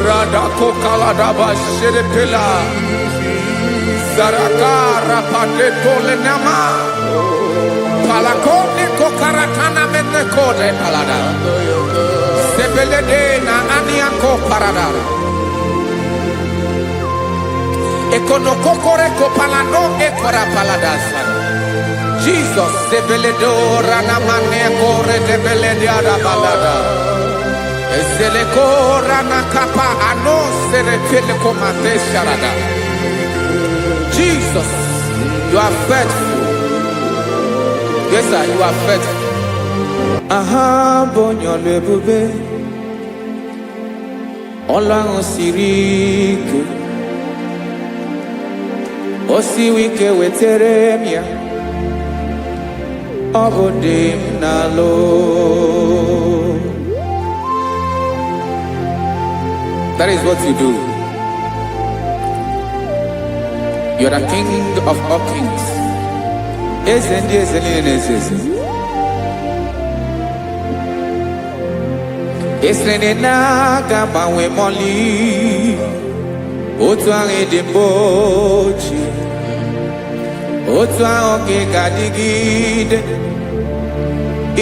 Radako kaladaba sherepela Zarakara padeto lenama Palakone kokaratana mene kode palada. Sebelede na aniako paradara. Ekonokokore kopalano ekora paladasa. Jesus, sebeledo rana mane kore debelede arabalada. Ezeleko rana kapa ano serepele komate sharada. Jesus, you are faithful. Yes, sir, you are faithful. Aha, bonyo lebube. Ọlọ́run sirike. Osiwike wetere mia. Obodim nalo. That is what you do. You are the King of all kings. Esrene na gabawe moli. Otu ange dembochi. Otu ange gadigide.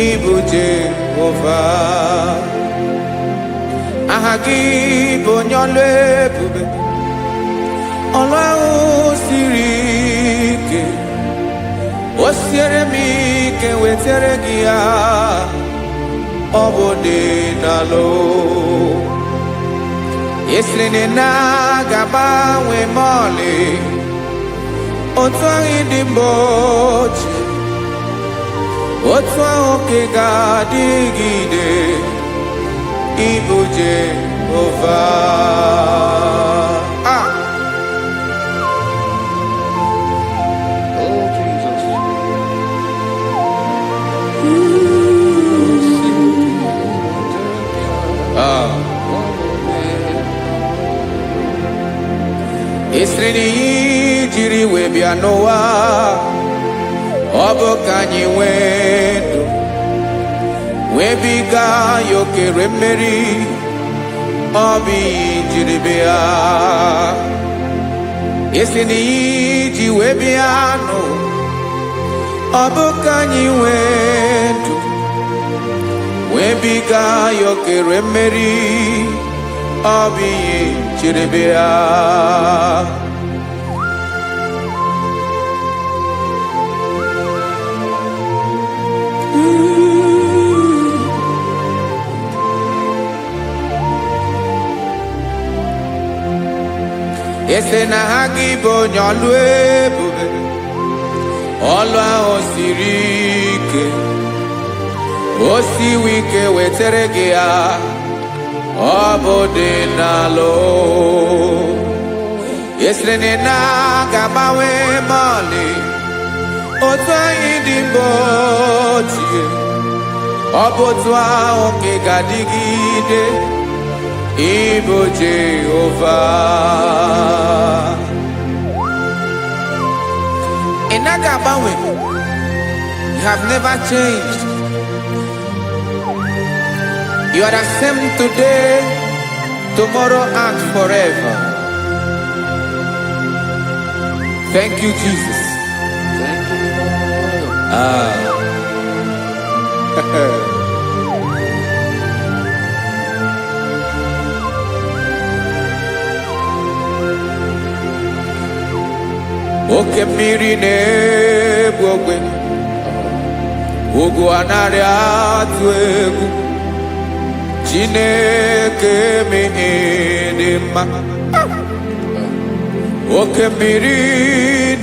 Ibu Jehovah. Ahagi bonyole bube. Ọlọ́run sirike. Osiere mi ke wetere gia. Obode nalo. Esrene na gabawe mole. Otu ange dembochi. Otu ange gadigide. Ibu Jehovah. Oh, Jesus. Esreni jiri webia noa. Obo kanyi wendo. Webiga yokere meri. Obi jiribia. Esreni ji webia no. Obo kanyi wendo. Webiga yokere meri. Obi jiribia. Ese na hagi bonyolu ebube. Olu ahụ siri ike. Osiwike wetere gị ya. Ọ bụ dị n'alụ. Esere na gabawe mọlị. Otu anyị dị mgbe ochie. Ọ bụ otu ahụ nke ga-adịgide. Ibu Jehovah. Inagabawe, you have never changed. You are the same today, tomorrow, and forever. Thank you, Jesus. Thank you, Lord. Oke mmiri na-egbu ogwe. Ugwu anarị atụ egwu. Chineke mi dị mma. Oke mmiri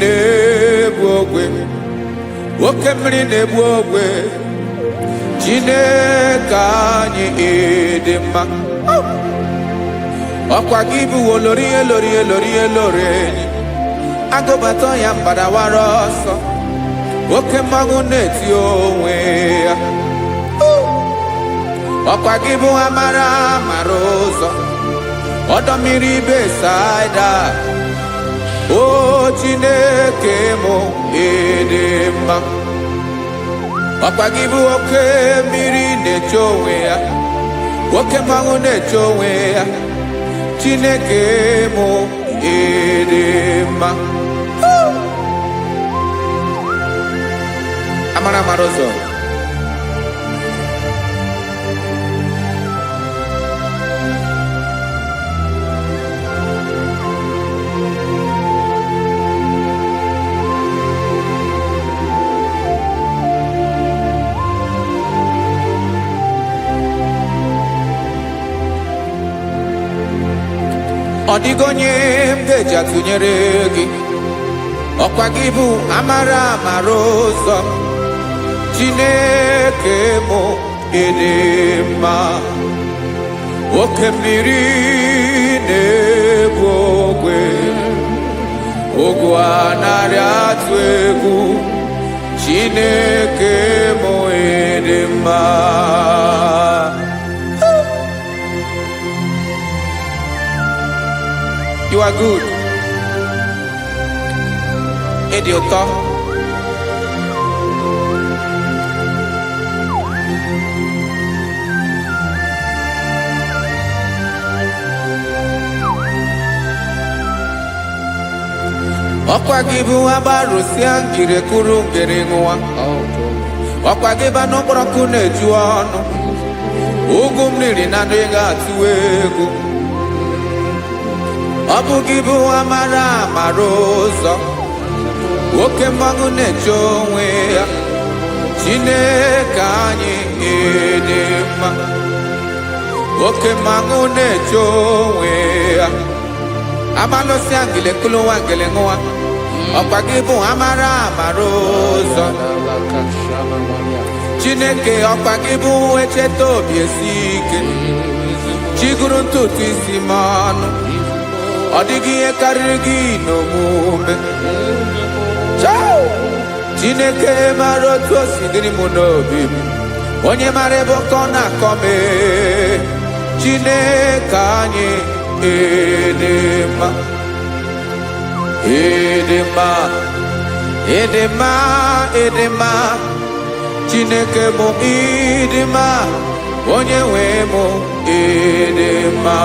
na-egbu ogwe. Oke mmiri na-egbu ogwe. Chineke anyị dị mma. Ọkwa gị bụ olori enyi. Agụbata ya mbadawara ọsọ. Oke mmanwụ na-eti onwe ya. Ọkwa gị bụ amara ụzọ. Ọdọ mmiri Besaida. O Chineke mụ dị mma. Ọkwa gị bụ oke mmiri na-eche onwe ya. Oke mmanwụ na-eche onwe ya. Chineke mụ dị mma. Amara ụzọ. ọ dịghị onye m ga-eji atụnyere gị. Ọkwa gị bụ amara amara ụzọ m, Chineke mụ ịdị mma. Oke mmiri na-egbu ogwe, ogwu anaghị atụ egwu, Chineke mụ ịdị mma. You are good. Ịdị ụtọ. Ọkwa gị bụ agbarụsịa ngiri kụrụ ngiri nwa. Ọkwa gị ba n'okporoko na-eju ọnụ, ugwu mmiri na adịghị atụ egwu. Ọ bụ gị bụ amara amara ụzọ, oke mmanwụ na-eche onwe ya, Chineke anyị ịdị mma. Oke mmanwụ na-eche onwe ya, amalụsị angele kụlụ nwa ngele nwa. Ọkwa gị bụ amara amara ụzọ, Chineke. Ọkwa gị bụ echeta obi esi ike, chigụrụ ntutu isi m ọnụ. Ọ dịghị ihe karịrị gị n'omume. Chineke mara otu o si dịrị m n'obi m, onye mara ebe ọkọ na-akọ m. Chineke anyị ịdị mma, ịdị mma, ịdị mma, ịdị mma. Chineke mụ ịdị mma, onye nwe mụ ịdị mma.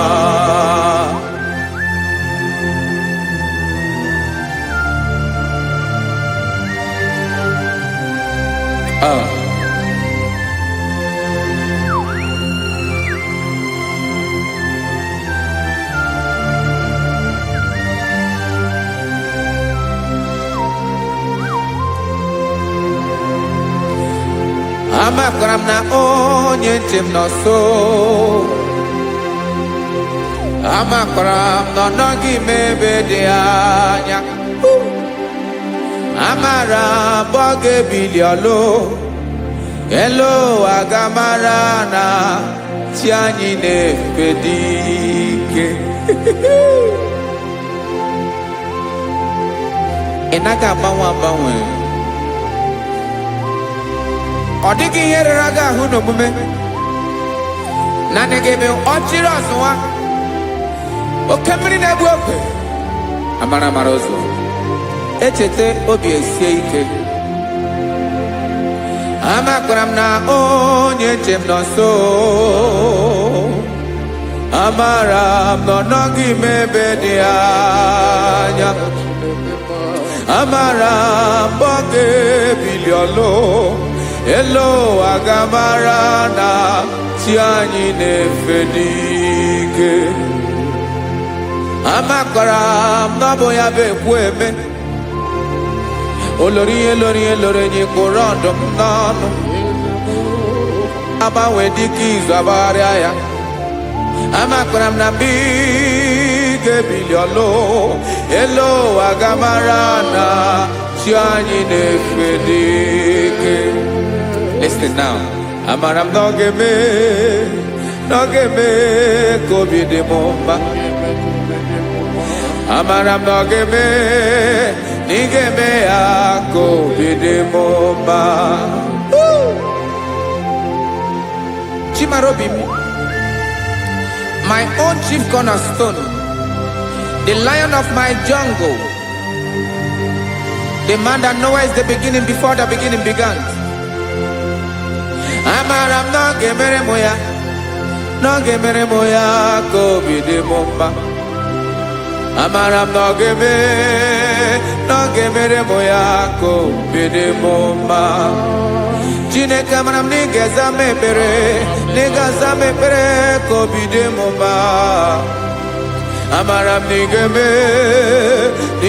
Amakwara m na onye nche m nọ nso, amakwara m na ọ nọghị m ebe dị anya. Amara m ọ ga-ebili ọlụ, elu ụwa ga-amara na chi anyị na-efe dị ike. Ị naghị agbanwe agbanwe, ọ dịghị ihe rere gị ahụ n'omume. Naanị gị bụ ọchịrị ọzụwa, oke mmiri na-egbu ogwe, amara amara ụzọ, echeta obi esie ike. Amakwara m na onye nche m nọ nso, amara m na ọ nọghị m ebe dị anya. Amara m ọ ga-ebili ọlụ, elu ụwa ga-amara na chi anyị na-efe dị ike. Amakwara m na ọ bụ ya bụ ekwu eme, olori ihe lori ihe lori enyi kwụrụ ọdụm n'ọnụ. Agbanwe dịka izu agbagharịa ya. Amakwara m na mgbe ị ga-ebili ọlụ, elu ụwa ga-amara na chi anyị na-efe dị ike. Listen now. Amara m na ọ ga-eme ka obi dị m mma. Amara m na ọ ga-eme na ị ga-eme ya ka obi dị m mma. Chimara obi m, my own chief cornerstone, the lion of my jungle, the man that knows the beginning before the beginning began. Amara m na ọ ga-emere m ya, na ọ ga-emere m ya ka obi dị m mma. Amara m na ọ ga-emere m ya ka obi dị m mma. Chineke, amara m na ị ga-aza m ekpere, na ị ga-aza m ekpere ka obi dị m mma. Amara m na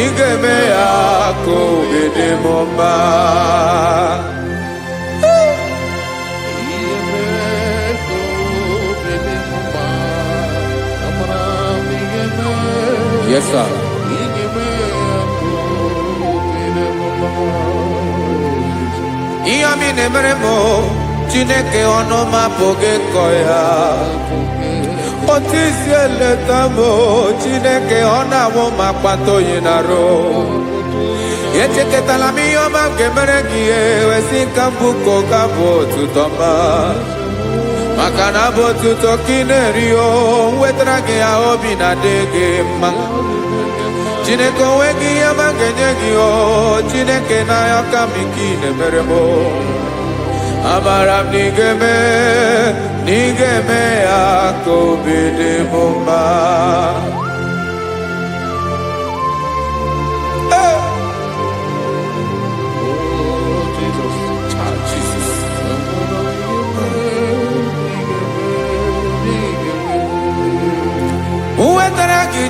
ị ga-eme ya ka obi dị m mma. Yes, sir. Iyami nemeremo Chineke onoma poge koya Otisi eletamo Chineke onawo makpato yinaro Yecheketala miyoma gemeregie Wesinkambuko kabo tutoma Makana botuto kinerio Wetrage ya obi na dege ma Chineke wegi ya mangenyegi o Chineke na ya kamiki nemeremo Amaram nigeme ya kobede mumba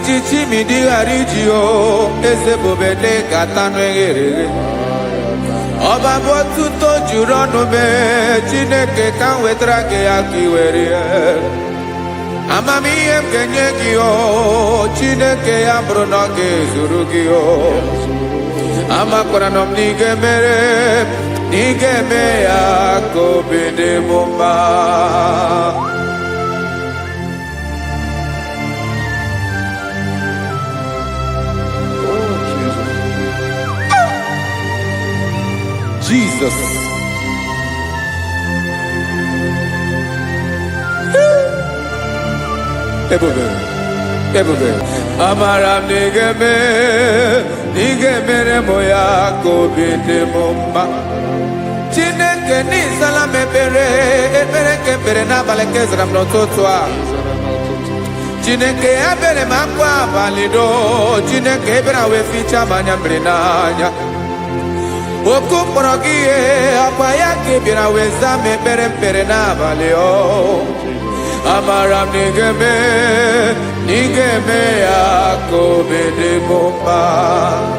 Chichi mi di arijio ese bobele katanu egere Oba botuto jurono me Chineke kan wetrake akiwere Amami em kenyegi o Chineke ya brono ge zurugi o Amakora nom nigeme ya kobede mumba Jesus. Ebube. Amaram nigeme moya kobede mumba. Chineke ni salame ebere kebere na balekezram no totwa. Chineke ebere makwa balido. Chineke ebere we ficha manyambre nanya. Oku porogie akwa yake bira weza mepere na baleo Amaram nigeme ya kobede mumba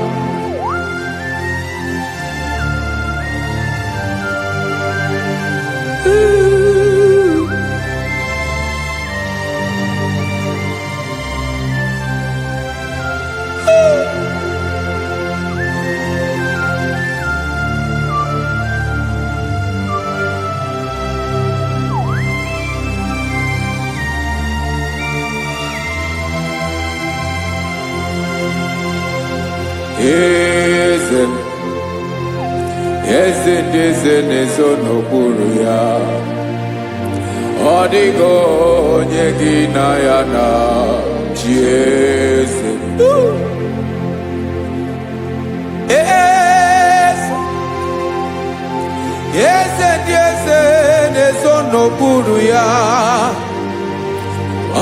Eze nezo n'okpuru ya Ọ dịghị onye gị na ya na chi eze Eze ndị eze nezo n'okpuru ya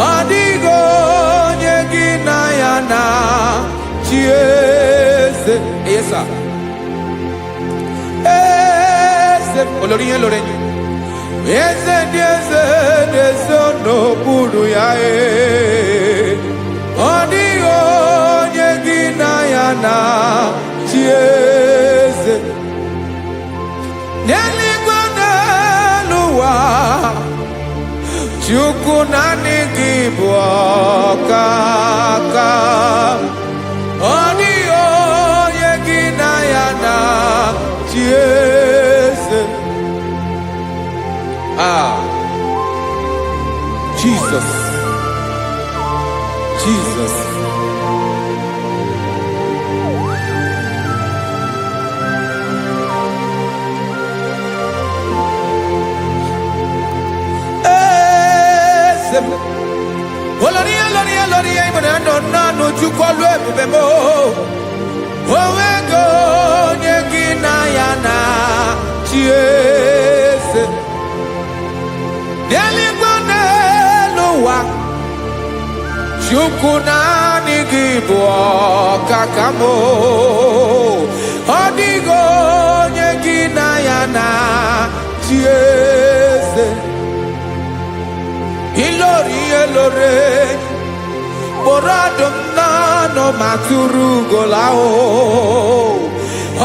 Ọ dịghị onye gị na ya na chi eze Yes, sir. Olórí lórí eze no buru ya Ọ dịghị onye gị na ya na chi eze n'eluigwe n'elu ụwa Chukwu naanị gị bụ ọkaka Ọ dịghị onye gị na ya na chi eze Jesus. Oloria imonando nanu chukolu ebubemo Owego nyegina yana chiese Deligone luwa Chukuna nigibu kakamo Odigo nyegina yana chiese Ilore Poradum nano maturu golao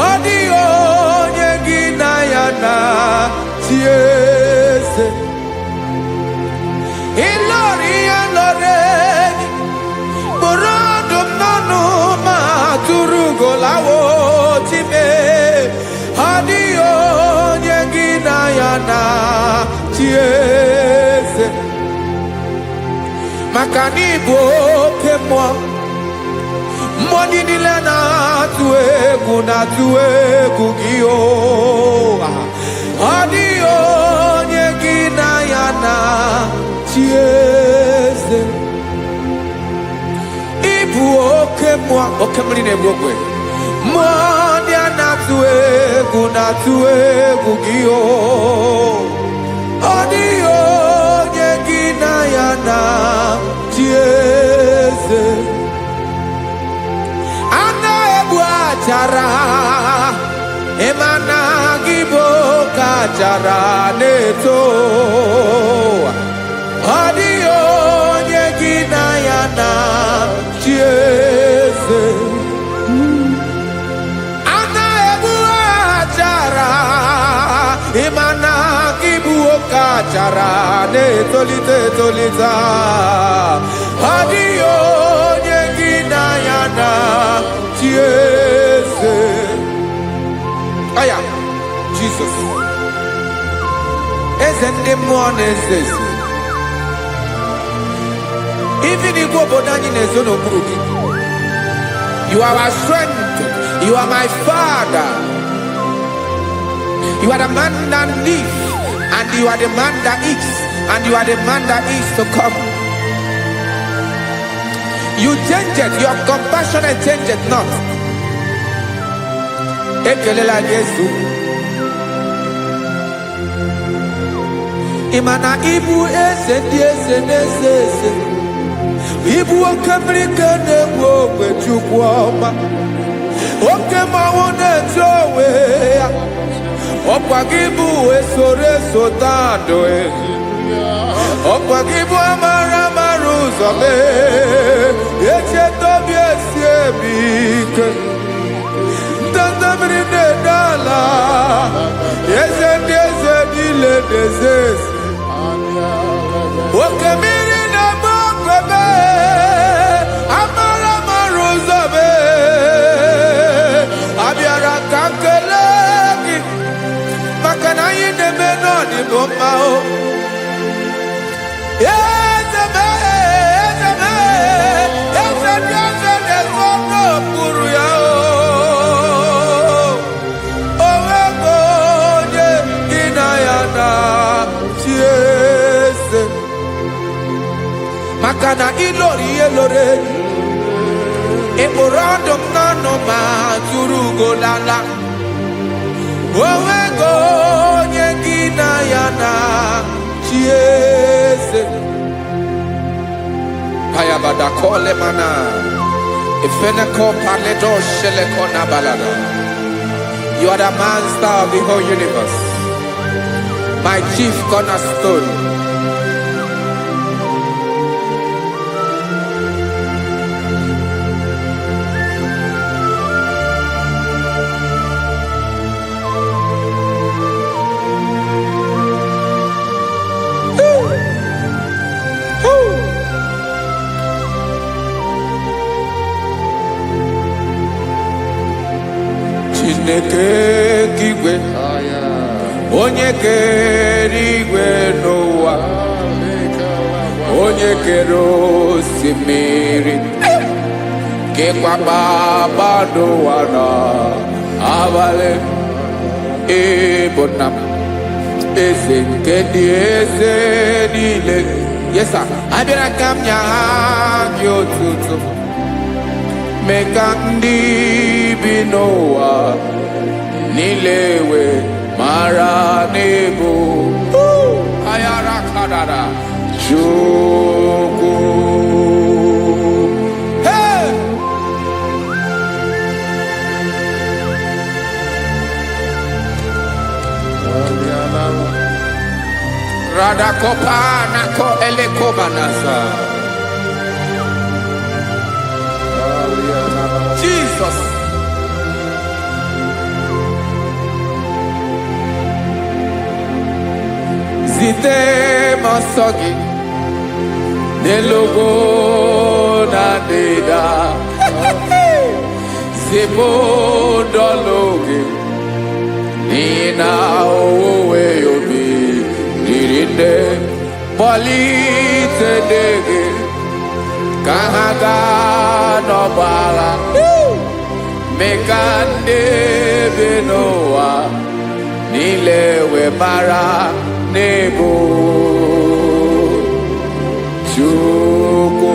Odio nyegina yana chiese Ilori Poradum golawo chime adio nyegina yana chiese makani bo kemo moni nilena tuwe gio adio nyegina yana chiese ibu okemri ne bokwe moni anatue gio adio nyegina yana chiese ana ebu achara emana gibo kachara neto adio nyegina yana chiese ana ebu achara emana gibo kachara neto tolita adio nyegina yana chiese. Aya, Jesus. Isn't the morning says? Even if you are our strength, you are my Father. You are the man that lives, and you are the man that eats, and you are the man that is to come. You change it, your compassion change it not. Ekelela Yesu imana ibu ese ibu okamrika ne wo kwechukwoma okema wona jowe okwagibu esore sotando okwagibu amara maruzobe eche tobie siebike dala yeze dile dezes okemiri na bokebe amara maruzabe abiara kankeleki makana yine menoni bomao yezeme dezono puru yao makana ilori elore eborado nano ma turugo lala owego nyegina yana chiese paya bada kole mana ifene ko paledo shele kona balada. You are the master of the whole universe, my chief cornerstone. Chineke kigwe onye kere igwe n'ụwa onye kere osimiri kekwa kpakpando ụwa n'abalị ịbụ nna m eze nke ndị eze niile. Yes sir, abịara ka m nye gị otuto mee ka ndị bi n'ụwa niile wee mara n'ebu ayara kadara Chukwu. Hey! Radakopa nako elekobanasa. Jesus. Zite masogi nelogo na deda. Sipodologe Nina owe obi Dirinde Polite dege Kahaga no bala Mekande benoa Nilewe mara nebo Chuko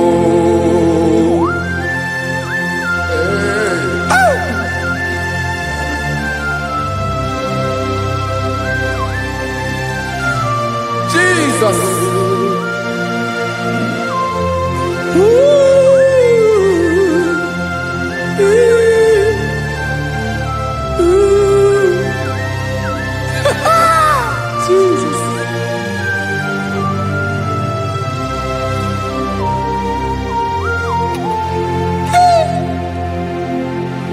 Jesus. Jesus.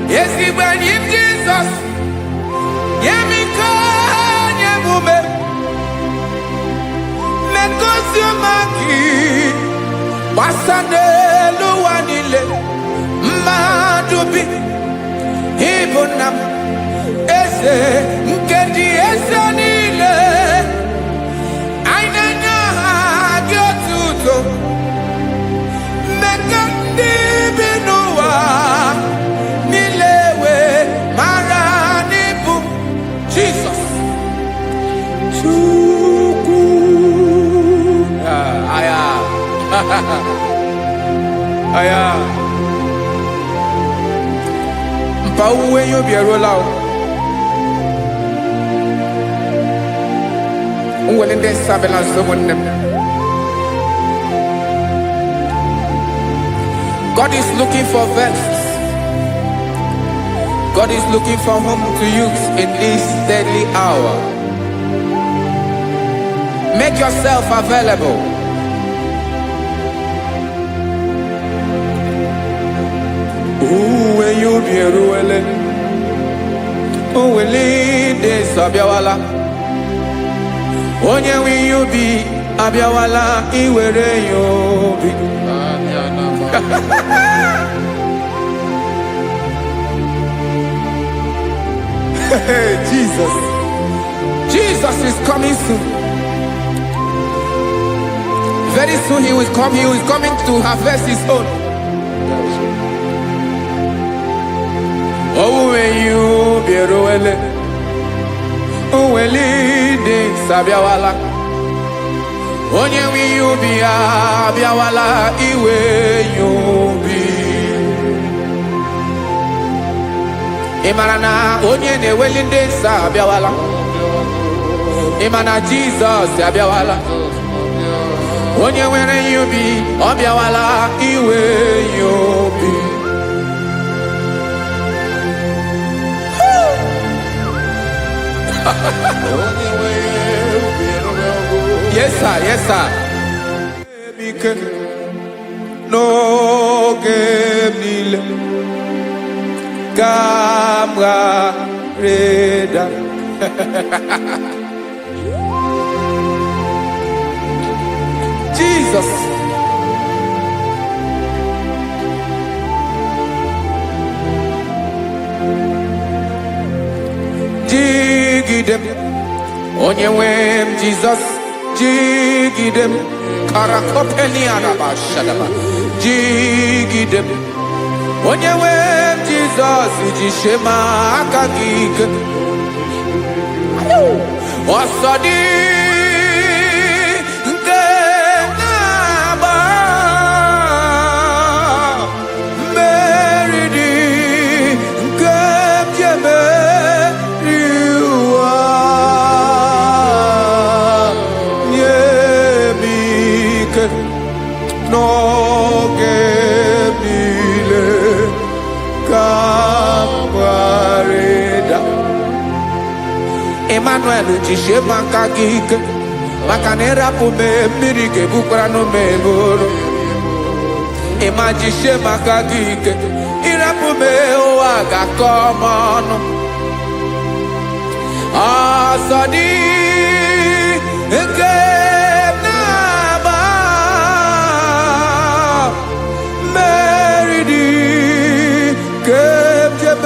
Yes, he went in Jesus. Yemika, Yemume. Maki Wasade Luwanile Madubi Ibunam Ese Nkedi Ese Nile Ainanya Gyotuto Mekandi Binuwa Nilewe Maranibu Jesus Aya Mpa uwe yo bierola o Unwele nde sabela somonem God is looking for vessels. God is looking for whom to use in this deadly hour. Make yourself available. Uwe you be ruele, uwe de sabiawala. Onye wi you be abiawala iwere you be. Jesus, Jesus is coming soon. Very soon he will come. He is coming to harvest his own. Oh, when you be ruele, oh, when de sabiawala. Onye wi you be abiawala iwe you be. Imarana onye ne welinde sabiawala. Imana Jesus sabiawala. Onye were you be abiawala iwe you be. Yes, sir. Yes, sir. No game Camera Reda. Jesus. Jigidem. Onye wem Jesus. Jigidem. Karakopeni araba shadaba. Jigidem. Onye wem Jesus. Ujishema akagike. Osodi. Emmanuel Jishe Makagik Makanera Pume Mirike Bukrano Meboro Emajishe Makagik Irapume Oaga Komono Asadi Naba Meridi Kebjebe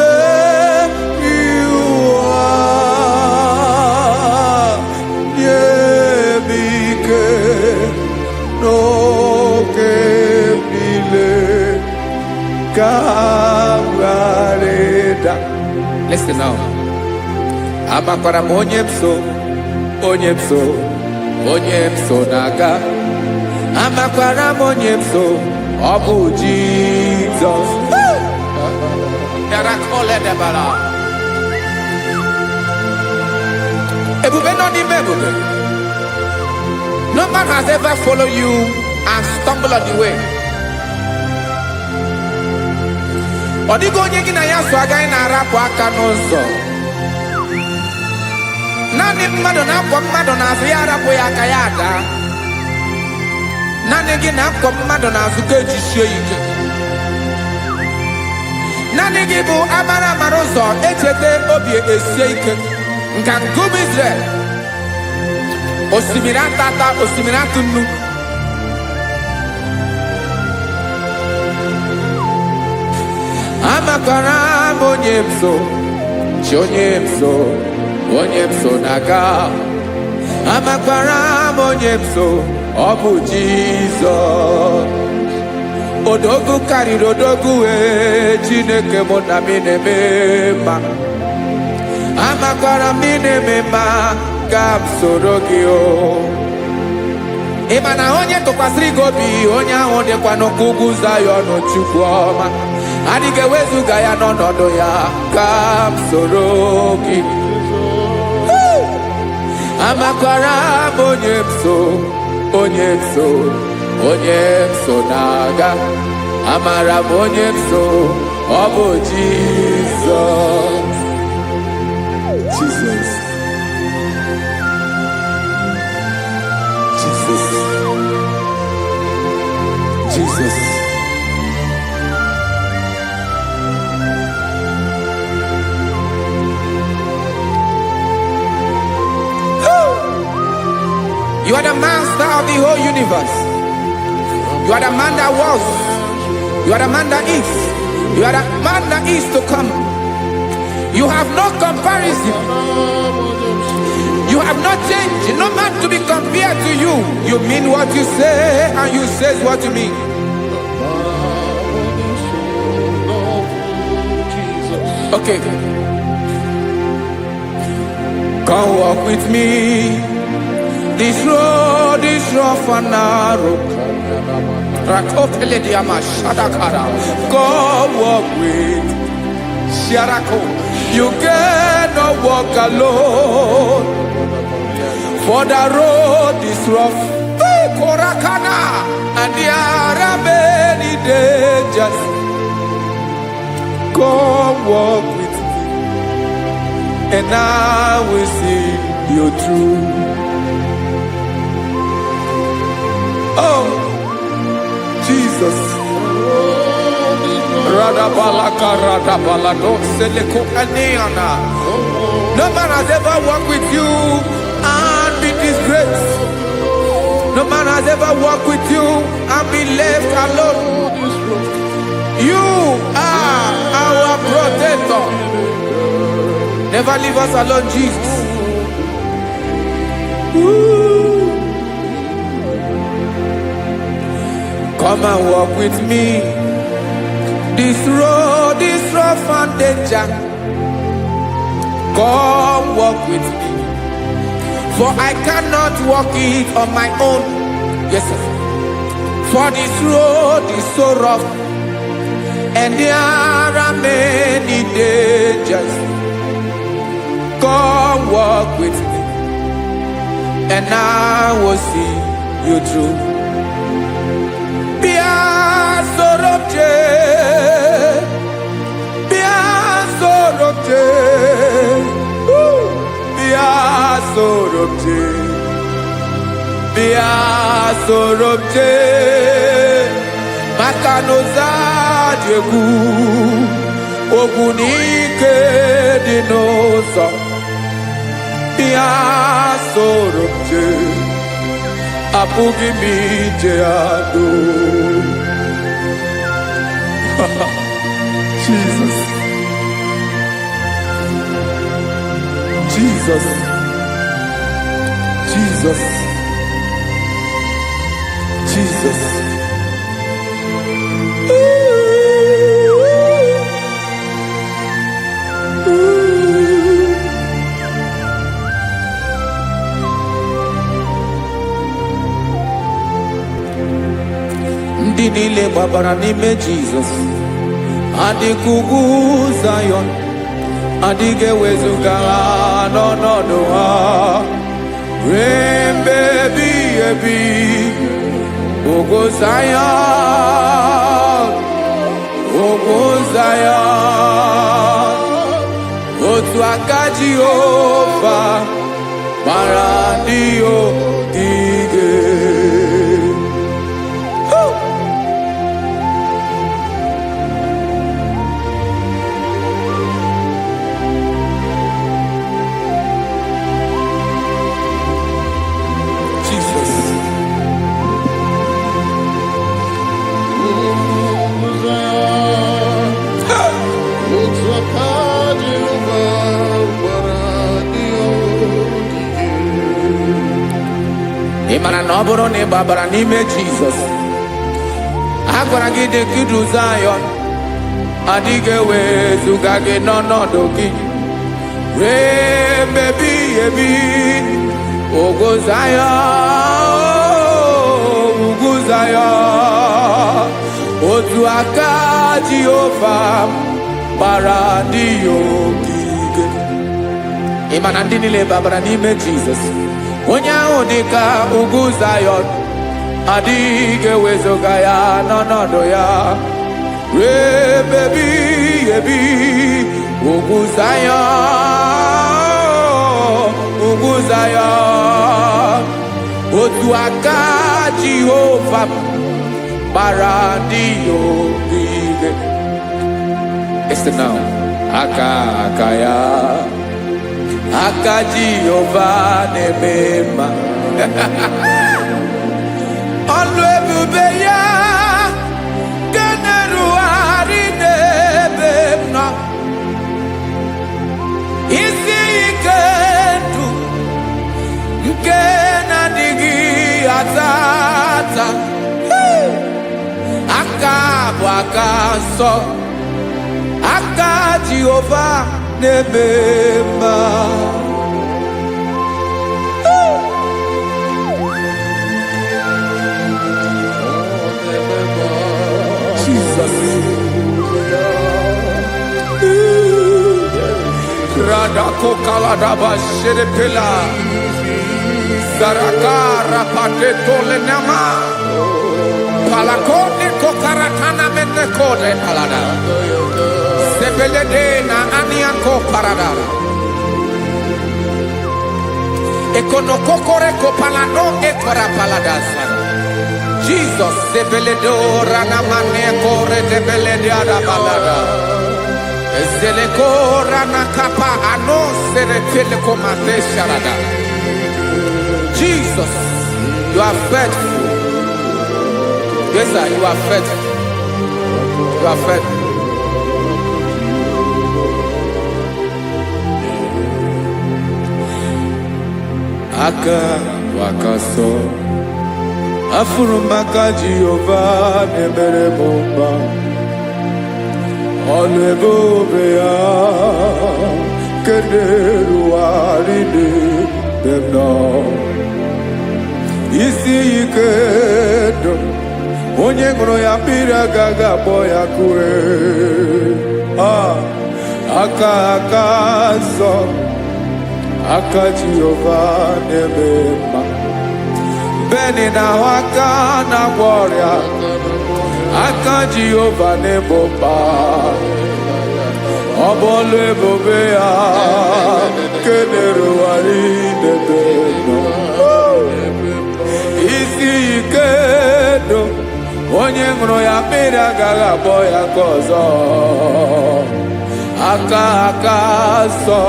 Kawareda. Listen now. Amakwara m onye m so naga. Amakwara m onye m so, ọ bụ Jizọs. Yarakoledebara. Ebube nọ n'ime ebube. No man has ever followed you and stumbled on the way. Ọ dịghị onye gị na ya so agaghị na-arapụ aka n'ụzọ. Naanị mmadụ na-akwọ mmadụ n'azụ ya arapụ ya aka ya ada. Naanị gị na-akwọ mmadụ n'azụ ka ejisie ike. Naanị gị bụ amara ụzọ echete obi esie ike. Nka nkume Israel. Osimiri atata, osimiri atụ nnu. Amakwara m onye m so, chi onye m so naga. Amakwara m onye m so, ọ bụ Jizọs. Odogwu karịrị odogwu Chineke mụ na mi na-eme mma. Amakwara m na-eme mma ka m soro gị o. Ị ma na onye tụkwasịrị gị obi, onye ahụ dịkwa n'ụkwụ ugwu Zayọn Chukwu ọma. Adịghị ewezuga ya n'ọnọdụ ya ka m soro gị. Amakwara m onye m so naga. Amara m onye m so, ọ bụ Jizọs. Jesus. You are the master of the whole universe. You are the man that was. You are the man that is. You are the man that is to come. You have no comparison. You have no change. No man to be compared to you. You mean what you say and you say what you mean. Okay. Come walk with me. This road is rough and narrow. Come walk with Sharako. You cannot walk alone. For the road is rough. Korakana. And there are many dangers. Come walk with me. And I will see you through. Oh, Jesus. No man has ever walked with you and been disgraced. No man has ever walked with you and been left alone. You are our protector. Never leave us alone, Jesus. Ooh. Come and walk with me. This road is rough and danger. Come walk with me. For I cannot walk it on my own. Yes, sir. For this road is so rough. And there are many dangers. Come walk with me. And I will see you through. Sorobje Makanoza Diegu Ogunike Dinosa Bia Sorobje Apugi Mijeado. Jesus. Jesus. Jesus. Jesus. Ooh. ndị niile gbabara n'ime Jizọs adịghị ugwu Zayọn adịghị ewezuga ha n'ọnọdụ ha ruo mgbe ebighị ebi. Ugwu Zayọn, ugwu Zayọn, otu aka Jehova mara ndị ogige. Ị mara na ọ bụrụ na ị gbabara n'ime Jizọs, a gwara gị dị ka ugwu Zayọn adịghị ewezuga gị n'ọnọdụ gị ruo mgbe ebighị ebi. Ugwu Zayọn, ugwu Zayọn, otu aka Jehova gbara ndị ogige. Ị ma na ndị niile gbabara n'ime Jizọs, onye ahụ dị ka ugwu Zayọn adịghị ewezuga ya n'ọnọdụ ya ruo mgbe ebighị ebi. Ugwu Zayọn, ugwu Zayọn, otu aka Jehova gbara ndị ogige. Listen now, aka ya, aka Jehova na-eme mma. Ọlụ ebube ya ka na-erugharị n'ebe m nọ. Isi ike ndụ nke na-adịghị ata ata. Aka bụ aka nsọ, aka Jehova na-eme mma. Jesus. Radako kaladaba sherepela Zarakara pateto lenama Palakone kokaratana menekode palada Sebelede na aniako parada Ekonokokore kopalano ekora paladasa Jesus sebeledo ranamane kore debelede adabalada Zeleko ranakapa ano serepele komate sharada. Jesus, you are faithful. Yes, sir, you are faithful. You are faithful. Aka wakaso afurumaka Jehovah nebere bomba. Ọlụ ebube ya keneruarị n'ebe m nọ. Isi ike ndụ onye ṅụrụ ya mmiri agaghị agbọ ya kue. Aka nsọ, aka Jehova na-eme mma. Beni na-ahụ aka na-agwọ ọrịa, aka Jehova na-egbo mkpa. Ọ bụ ọlụ ebube ya kenerugharị n'ebe m nọ. Isi ike ndụ onye ṅụrụ ya mmiri agaghị agbọ ya ka ọzọ. Aka nsọ,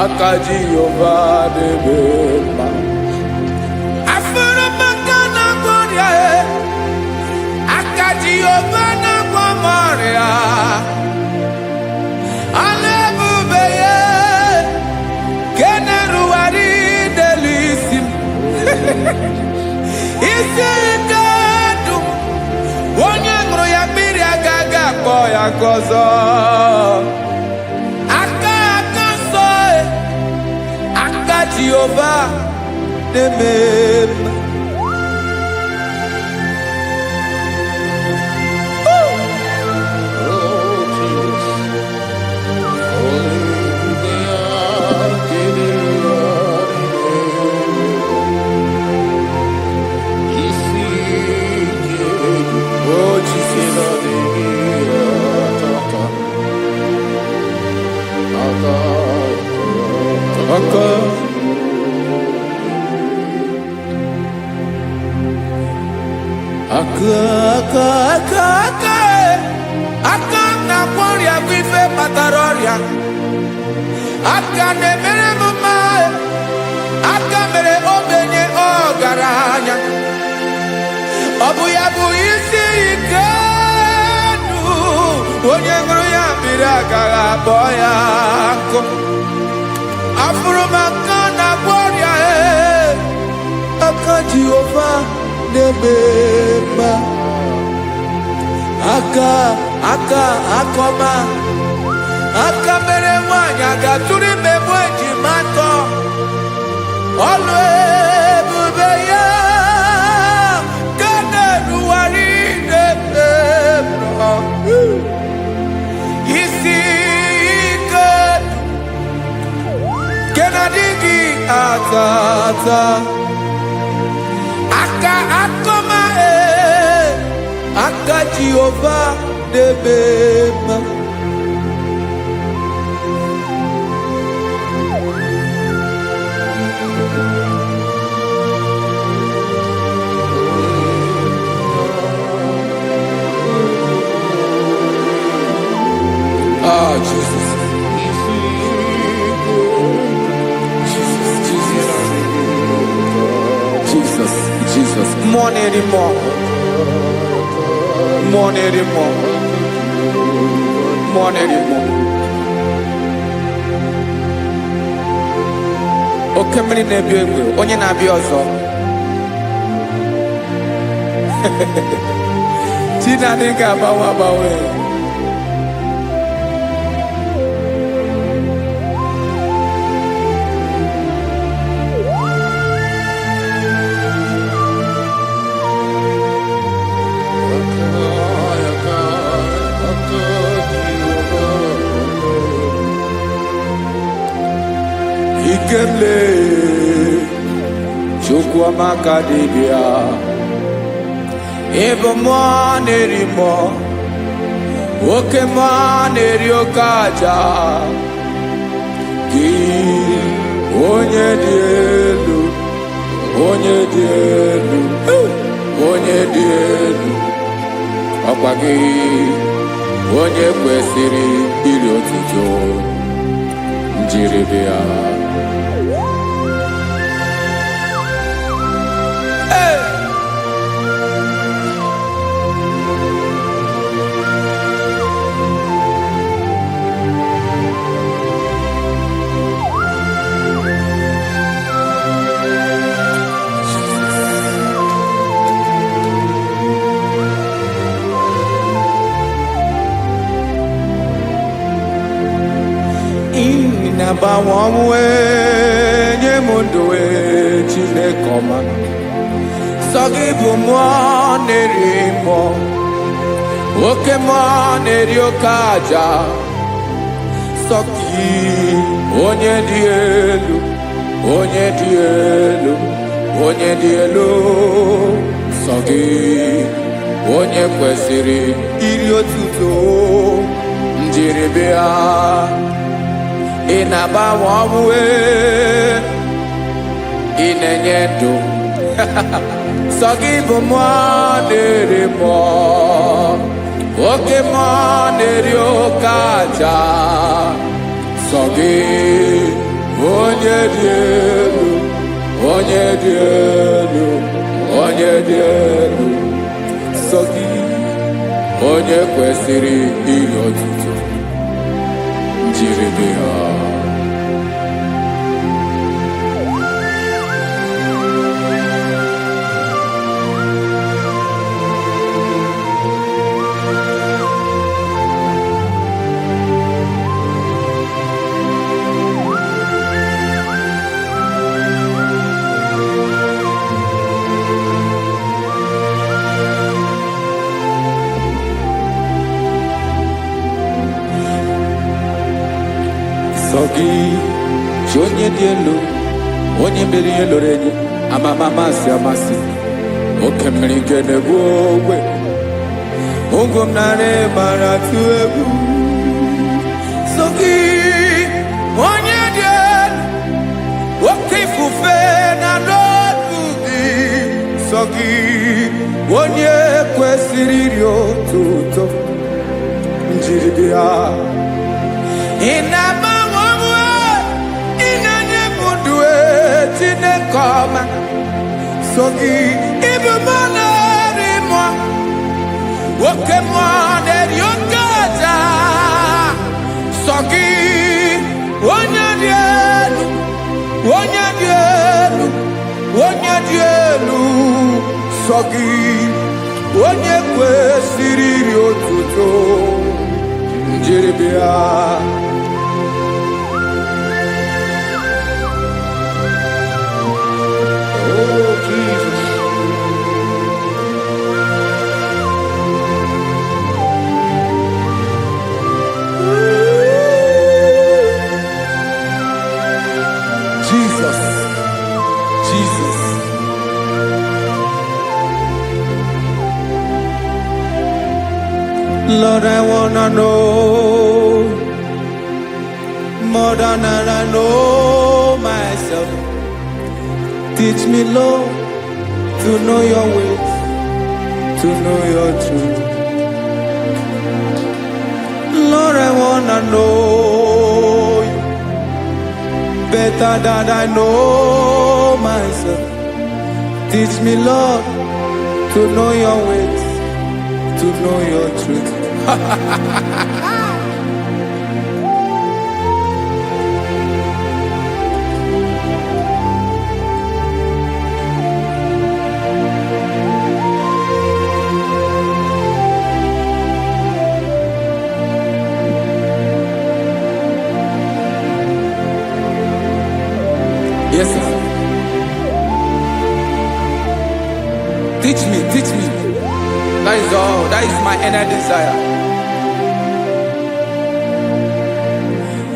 aka Jehova na-eme mma. Jehova na-agwọ m ọrịa, ọlụ ebube ya ka na-erugharị n'elu isi m. Isi ike ndụ onye ṅụrụ ya mmiri agaghị akpọ ya ka ọzọ. Aka nsọ, aka Jehova na-eme mma. aka na-agwọ ọrịa bụ ife kpatara ọrịa, aka na-emere m mma, aka mere ogbenye ọgaranya, ọ bụ ya bụ isi ike ndụ, onye ṅụrụ ya mmiri agaghị akpọ ya nkụ. Afụrụ m aka na-agwọ ọrịa, aka Jehova na-eme mma, aka akọma, aka mere nwanyị ga-atụrụ ime bụ ejima atọ, ọlụ ebube ya ka na-erugharị na-emebọ, isi ike nke na-adịghị ata ata, aka akọma, aka Jehova na-eme mma. Ah, Jesus. Jesus. More anymore. More anymore. More anymore. Okay, many na-ebi egbe, onye na-abịa ọzọ. Chinadị ga-agbanwe agbanwe. Ikemle Chukwuamaka dibịa, ebe mmụọ na-eri mmụọ, oke mmụọ na-eri oke aja, gị onye dị elu, onye dị elu, onye dị elu, ọkwa gị onye kwesịrị iri otuto, njiri bịa. Na-agbanwe ọnwụ nye m ndụ Chineke ọma, sọ gị bụ mmụọ na-eri mmụọ, oke mmụọ na-eri oke aja, sọ gị onye dị elu, onye dị elu, onye dị elu, sọ gị onye kwesịrị iri otuto, njiri bịa. Ị na-agbanwe ọnwụ, ị na-enye ndụ, sọ gị bụ mmụọ na-eri mmụọ, oke mmụọ na-eri oke aja, sọ gị onye dị elu, onye dị elu, onye dị elu, sọ gị onye kwesịrị iri otuto, njiri bịa. Sọ gị chi onye dị elu, onye mere ihe loro enyi, amama amasị amasị, oke mmiri nke na-egbu ogwe, ụgwọ m nara mara tụ egwu. Sọ gị onye dị elu, oke ifufe na n'ọdụ gị, sọ gị onye kwesịrị iri otuto njiri bịa. Ị na-agbanwe onwe, ị na-enye m ndụ Chineke ọma, so gị ịbụ mmụọ na-eri mmụọ, oke mmụọ na-eri oke aja, so gị onye dị elu, onye dị elu, onye dị elu, so gị onye kwesịrị iri otuto njiri bịa. Oh, Jesus. Jesus, Jesus. Lord, I wanna know more than I know myself. Teach me, Lord, to know your ways, to know your truth. Lord, I wanna know you better than I know myself. Teach me, Lord, to know your ways, to know your truth. Yes, sir. Teach me, teach me. That is all. That is my inner desire.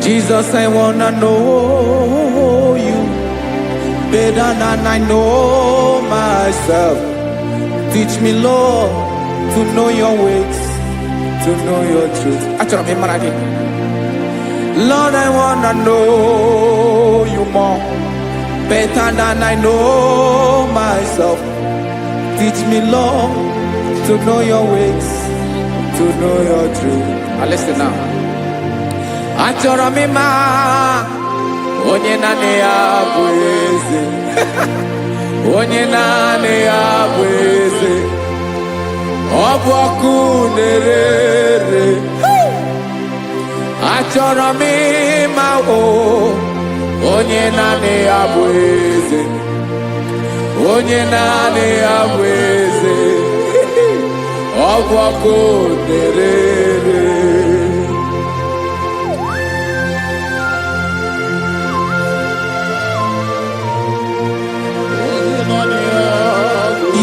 Jesus, I wanna know you better than I know myself. Teach me, Lord, to know your ways, to know your truth. Lord, I wanna know you more better than I know myself. Teach me, Lord, to know your ways, to know your truth. Listen now. Achọrọ m ịma onye naanị ya bụ eze, onye naanị ya bụ eze, ọ bụ ọkụ na-ere. Achọrọ m ịma onye naanị ya bụ eze, onye naanị ya bụ eze, ọ bụ ọkụ na-ere.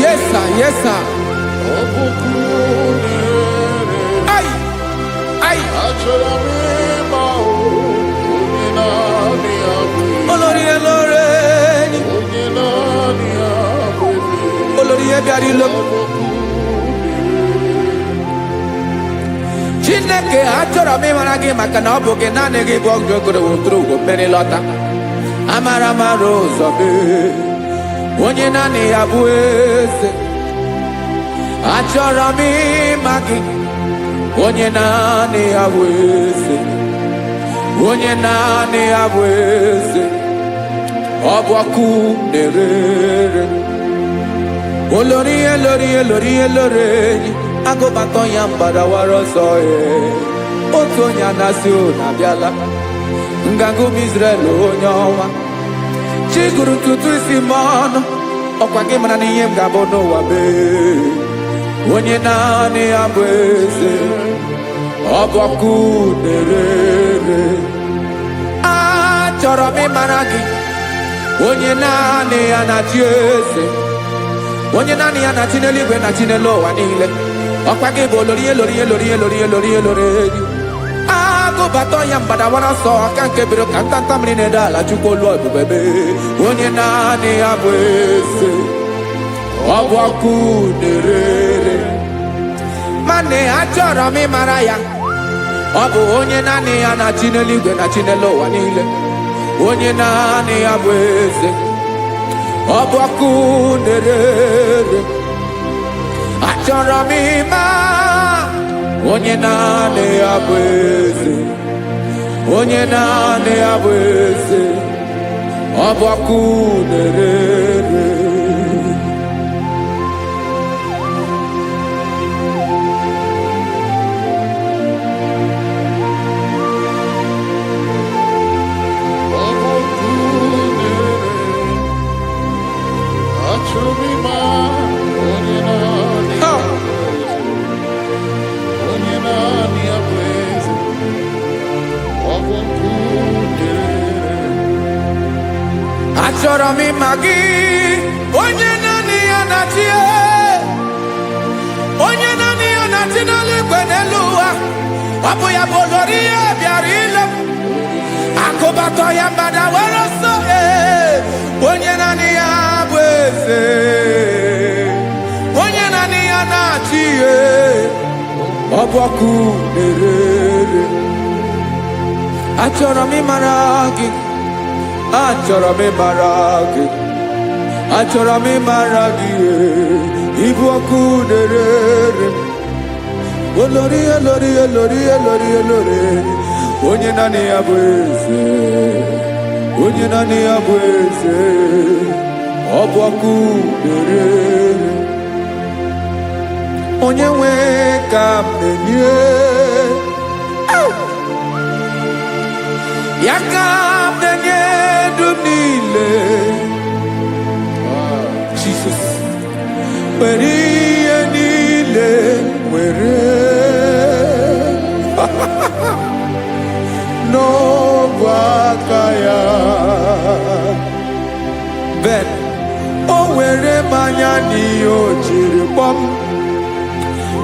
Yes, sir. Yes, sir. Ay, ay. Olórí elóore ni. Olórí ebiari lo. Chineke achọrọ m ịmara gị maka na ọ bụ gị naanị gị bụ ọgụ ogoro wotoro ugo mmeri lọta. Amara mara ụzọ mee. Onye naanị ya bụ eze. Achọrọ m ịma gị. Onye naanị ya bụ eze. Onye naanị ya bụ eze. Ọ bụ ọkụ na-ere. Olórí elórí elórí elórí enyi. Agụbatọ ya mgbadawara ọsọ ya. Otu onye anasị ụlọ abịala. Nganga ụmụ Izrel onye ọnwa. Chi gụrụ ntutu isi m ọnụ. Ọkwa gị mara na ihe m ga-abụ n'ụwa mee. Onye naanị ya bụ eze. Ọ bụ ọkụ na-ere. Achọrọ m ịmara gị. Onye naanị ya na-achị eze. Onye naanị ya na-achị n'eluigwe na-achị n'elu ụwa niile. Ọkwa gị bụ olórí elórí elórí elórí elórí elórí enyi. Agụbatọ ya mgbadawara ọsọ aka nke biro ka ntanta mmiri na-ede ala Chukwu olu ebube mee. Onye naanị ya bụ eze. Ọ bụ ọkụ na-ere. Mane achọrọ m ịmara ya. Ọ bụ onye naanị ya na-achị n'eluigwe na-achị n'elu ụwa niile. Onye naanị ya bụ eze. Ọ bụ ọkụ na-ere. achọrọ m ịma onye naanị ya bụ eze, onye naanị ya bụ eze, ọ bụ ọkụ na-ere. Achọrọ m ịma gị, onye naanị ya na-achị, onye naanị ya na-achị n'eluigwe n'elu ụwa. Ọ bụ ya bụ olori ya bịara ile m, akụbatọ ya mgbada were ọsọ. Onye naanị ya bụ eze, onye naanị ya na-achị, ọ bụ ọkụ na-ere. Achọrọ m ịmara gị, achọrọ m ịmara gị, achọrọ m ịmara gị, ịbụ ọkụ na-ere. Olori olori olori olori olori, onye naanị ya bụ eze, onye naanị ya bụ eze, ọ bụ ọkụ na-ere. Onye nwe ka m na-enye, ya ka m na-enye ndụ niile. Jesus, were ihe niile were n'ọbụ aka ya. Ben, o were mmanya n'ihe o jiri kpọm,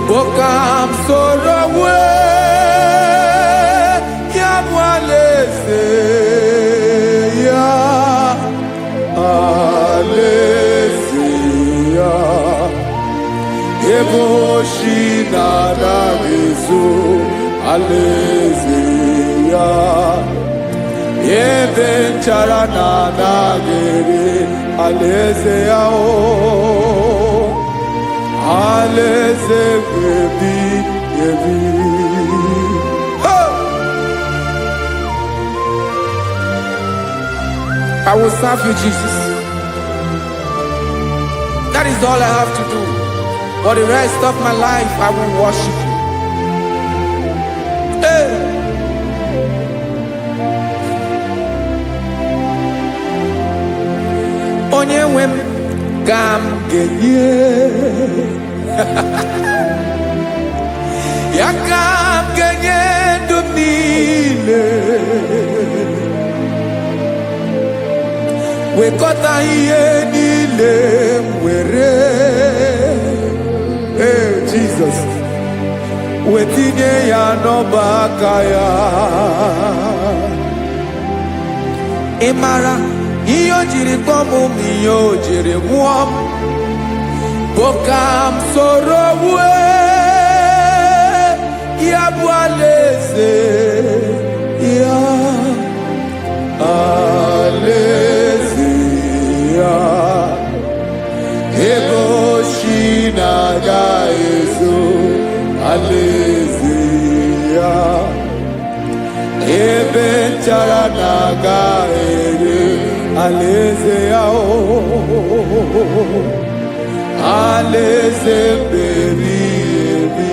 bụ ka m soro wee ya bụ alaeze ya, alaeze ya, ebe oshi na-anaghị ezo, alaeze ya, ebe nchara na-anaghị ere, alaeze ya. Alaeze ebi ebi. I will serve you, Jesus. That is all I have to do. For the rest of my life, I will worship you. Hey. Onye nwe m ka m ga-enye, ya ka m ga-enye ndụ m niile, wekọta ihe niile m were, Jesus, wetinye ya n'ọba aka ya. Ị mara ihe o jiri kpọọ m, ihe o jiri nwụọ m, bụ ka m soro wee ya bụ alaeze ya, alaeze ya, ebe oshi na-agaghị ezo, alaeze ya, ebe nchara na-agaghị ere, alaeze ya. Alaeze ebi ebi,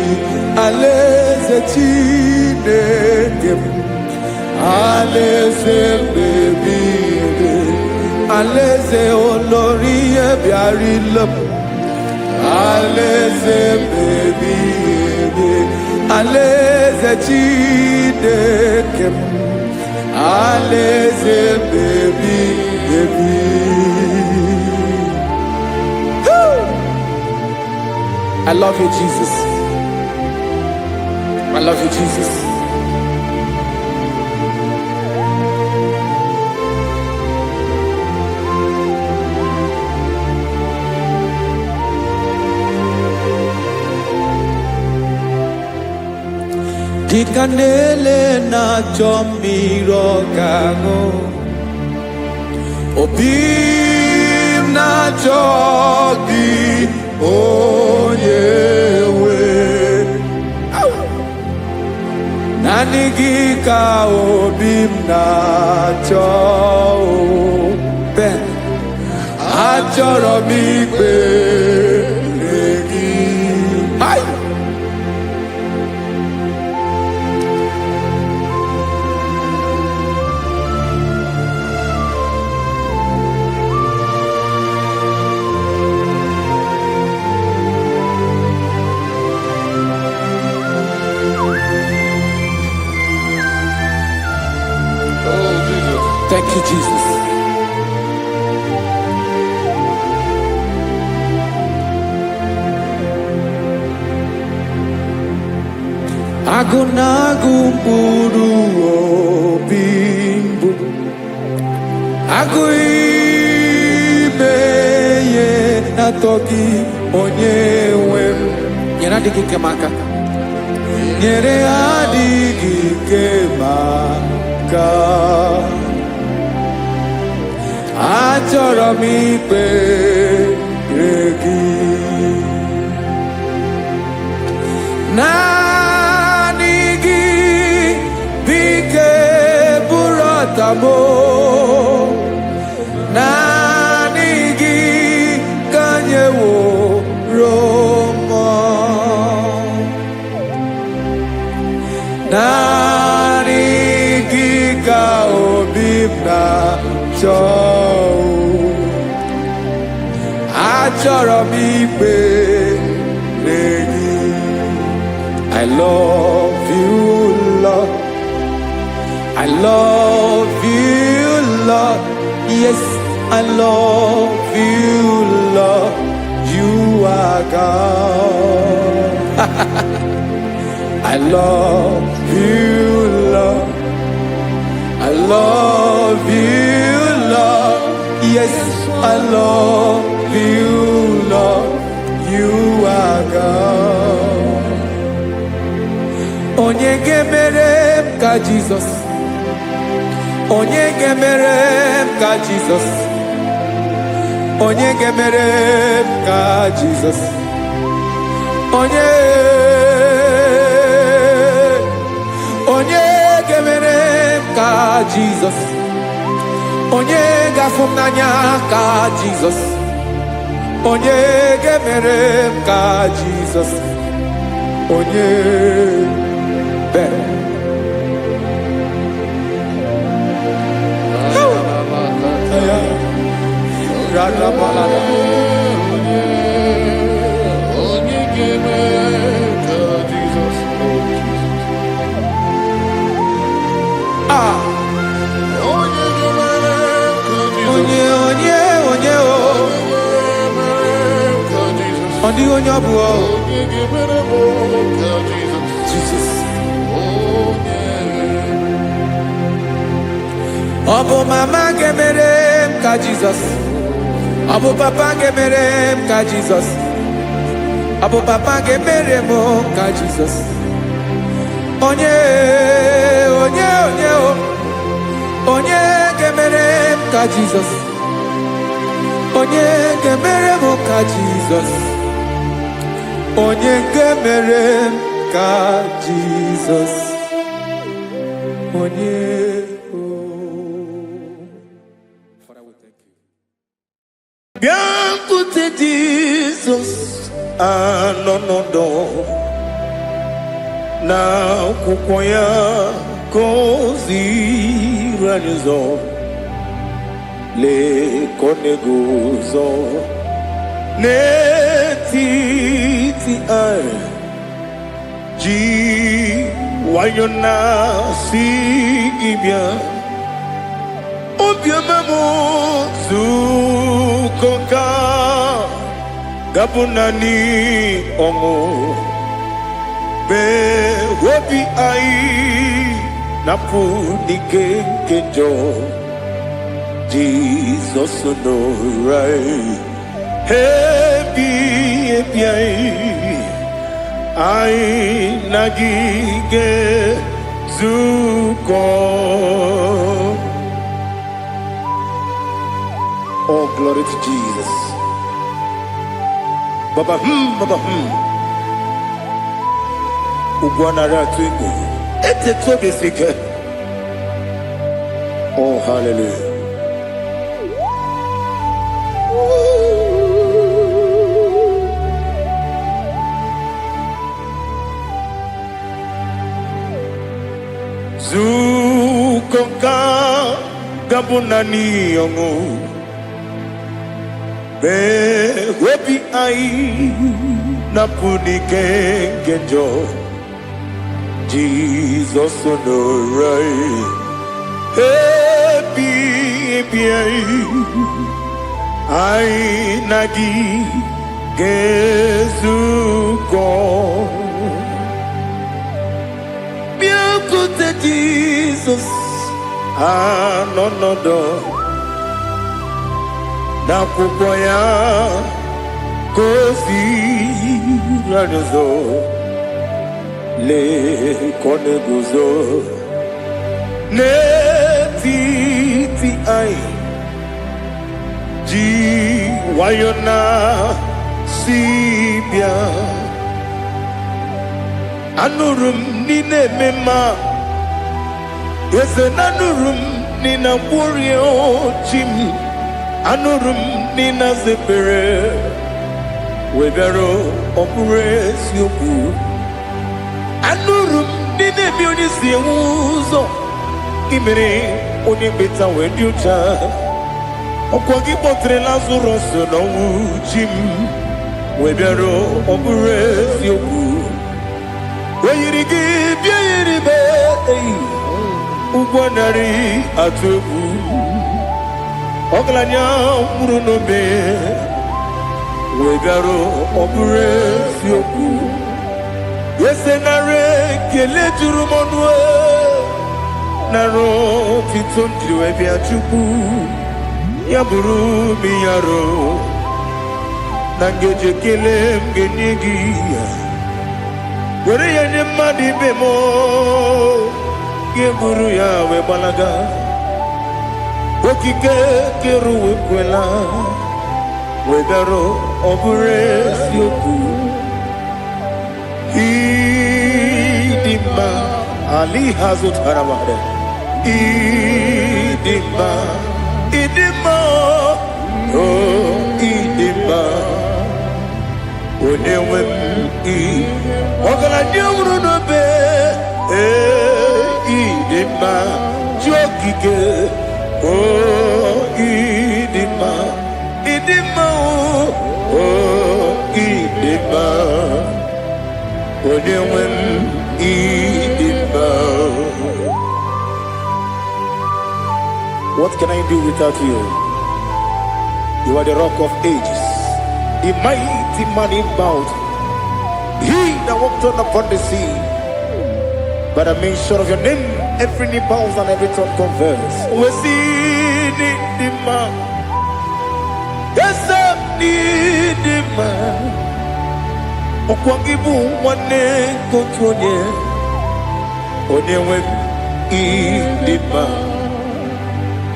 alaeze Chineke m, alaeze ebi ebi, alaeze olori ya bịara ile m, alaeze ebi ebi, alaeze Chineke m, alaeze ebi ebi. I love you, Jesus. I love you, Jesus. Dikanele na chomiro kago, obim na chogi, oh yeah. gị ka obi m na-achọ. Ben, achọrọ m ikpere gị. Hai! Thank you, Jesus. Agụ na-agụ mkpụrụ obi mbụ, agụ ime ihe na-atọ gị onye nwe m. Nyere adịghị ike m aka, nyere adịghị ike m aka. Achọrọ m ikpere gị. Naanị gị bike bụrụ ọtabo. Naanị gị ka nyeworo m. Naanị gị ka obi m na-achọ. Achọrọ m ikpere gị. I love you, Lord. I love you, Lord. Yes, I love you, Lord. You are God. I love you, Lord. I love you, Lord. Yes, I love you, Lord. You are God. Onye ga-emere m ka Jizọs. Onye ga-emere m ka Jizọs. Onye ga-emere m ka Jizọs. Onye ga-emere m ka Jizọs. Onye ga-afụ m n'anya ka Jizọs. Onye ga-emere m ka Jizọs. Onye Ben. Onye ọ bụ Jesus. Ọ bụ mama ga-emere m ka Jizọs. Ọ bụ papa ga-emere m ka Jizọs. Ọ bụ papa ga-emere m ka Jizọs. Onye ga-emere m ka Jizọs. Onye ga-emere m ka Jizọs. Onye ga-emere m ka Jizọs. Onye Biancote Jesus anọnọdọ na akwụkwọ ya gọziri anyị ụzọ. Lekọ na-eguzo n'etiti anyị, ji nwayọọ na-asị gị bịa. Obiọma m zukọ ka gabụ naanị ọṅụ. Mee obi anyị napụ n'ike nke njọ. Jesus nọrọ anyị ebi anyị na gị ga-ezukọ. Oh, glory to Jesus. Baba, Baba, Ugwanara Twingo. Oh, hallelujah. Zukoka gabunani yongo be webi ai napuni kenjo Jesus no right happy ai nagi gezuko Biakute Jesus no na kukoya kosi radozo le koneguzo ne ti ai ji wayona sibia anurum nine mema yese nanurum nina burio chim anurum nina zepere webero opures yoku anurum nine bioni siuzo imere oni beta weducha okwagi potre lazarus no chim webero opures yoku weyirigi biiribe ugwanari atubu oglanya murunobe wegaro obure sioku yesenare kele jurumonwe naro titondriwe biachuku yaburu miyaro nangeje kele mgenigi were yenye madi bemo Geburu ya we balaga Okike keru we kwela Wedaro obure sioku Idima Ali hazut haramade Idima Oh idima Onewem Ogala nyamru no be Idima Jokike Oh Idima Oh Idima Onewem Idima. What can I do without you? You are the rock of ages, the mighty man in battle. He that walked upon the sea. By the mention of your name, every knee bows and every tongue confesses. We see the man. Yes, I need the man. Okwangibu wane kotonye. Onyewe the man.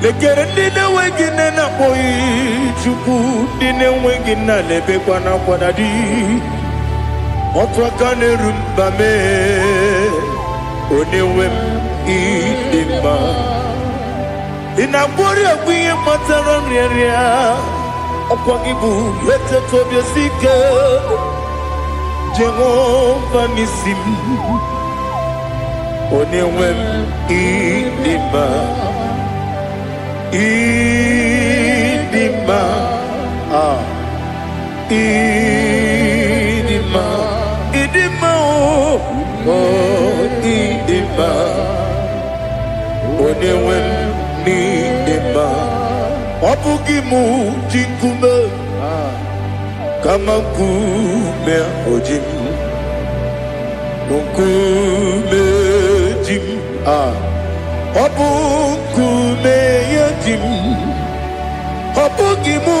Lekere dine wengine na boy chuku dine wengine lebe kwa na kwanadi. Otwa kane rumba me. Onewem idima inabori agwiye matara nriaria okwagibu yete tobye sike Jehova nisim Onewem idima idima idima oh idima Onewem idima Obugimu jinkume kama kume ojim Nkume jim Obukume yajim Obugimu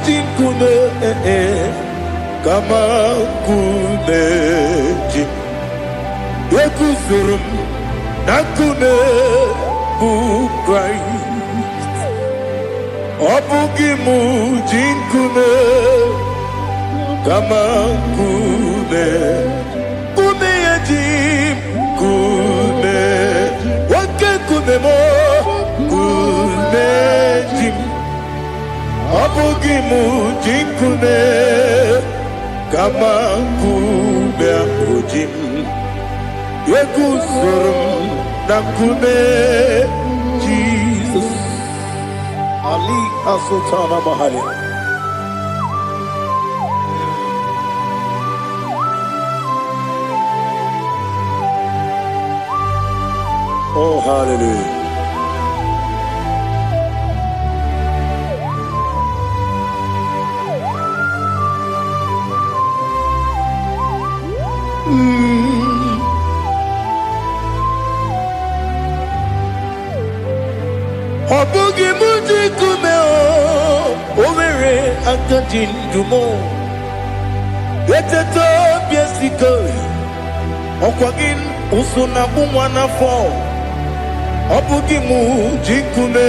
jinkume kama kume jim Yekuzurum nakune bu Christ Obugimu jinkume kama kume Kume yajim kume Ọbụghị m ji nkume kama nkume ahụ ji m eguzoro m na nkume Jesus. Ali Asutana Mahali. Oh, hallelujah. Ọbụghị m ji nkume o nwere aka ji ndụ m eteta obi esiko ọkwa gị ụsụ na akpụ nwa n'afọ. Ọbụghị m ji nkume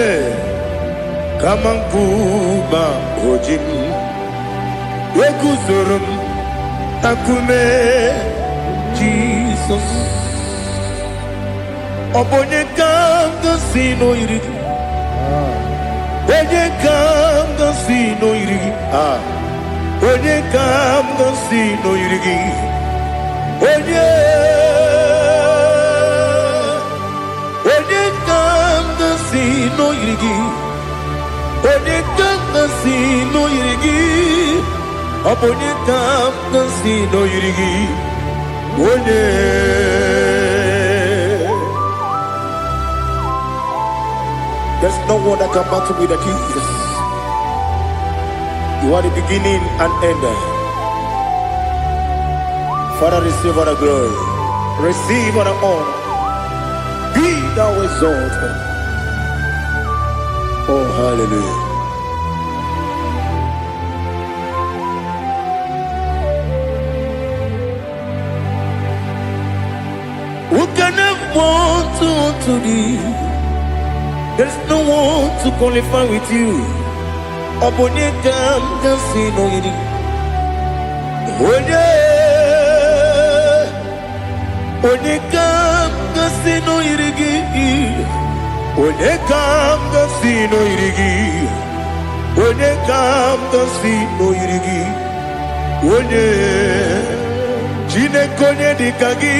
kama nkume o ji m eguzoro m na nkume Jizọs. Ọ bụ onye ka m ga-si n'oyiri gị? Onye ka m ga-si n'oyiri gị? Onye ka m ga-si n'oyiri gị? Onye ka m ga-si n'oyiri gị? Onye ka m ga-si n'oyiri gị? Ọ bụ onye ka m ga-si n'oyiri gị? Onye there's no one that can battle with Jesus. You are the beginning and end. Father, receive all the glory. Receive all the honor. Be thou exalted. Oh, hallelujah. Who can have one to thee? There's no one to qualify with you. Obonye kam kasi no yiri. Onye kam kasi no yiri. Onye kam kasi no yiri. Onye kam kasi no yiri. Onye jine konye dikagi.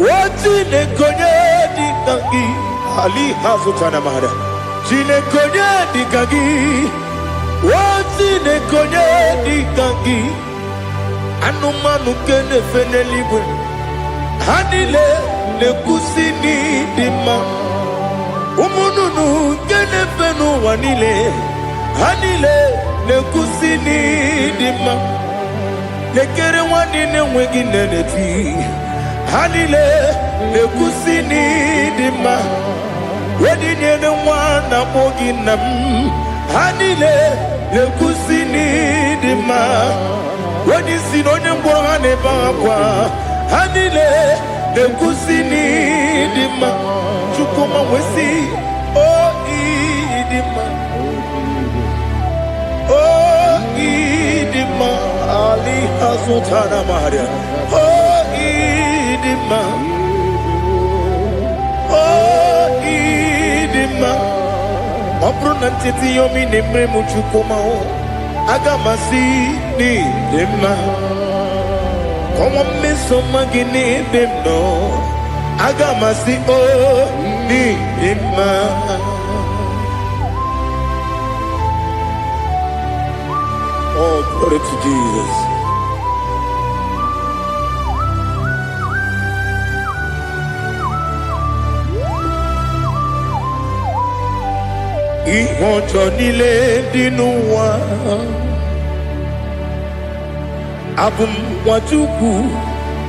Wajine konye dikagi. Ali Hazutana Mahada. Jine konye dikagi. Wajine konye dikagi. Anumanu kene fene libwe. Hanile ne kusini dima. Umununu kene fenu wanile. Hanile ne kusini dima. Lekere wanine wegi neneti. Hanile ne kusini dima. Wedi nyene wana mogi nam. Hanile ne kusini dima. Wedi sinonye mborane bakwa. Hanile ne kusini dima. Chukuma wesi o idima. O idima. Ali Hazutana Maria. O idima. Opro nantiti yomi nemre muchukoma o agamasi ni dema komo meso magini demno agamasi o ni dema. Oh, glory to Jesus. Ìwọ̀njọ́ nílé dínú wa abùmwàjúkù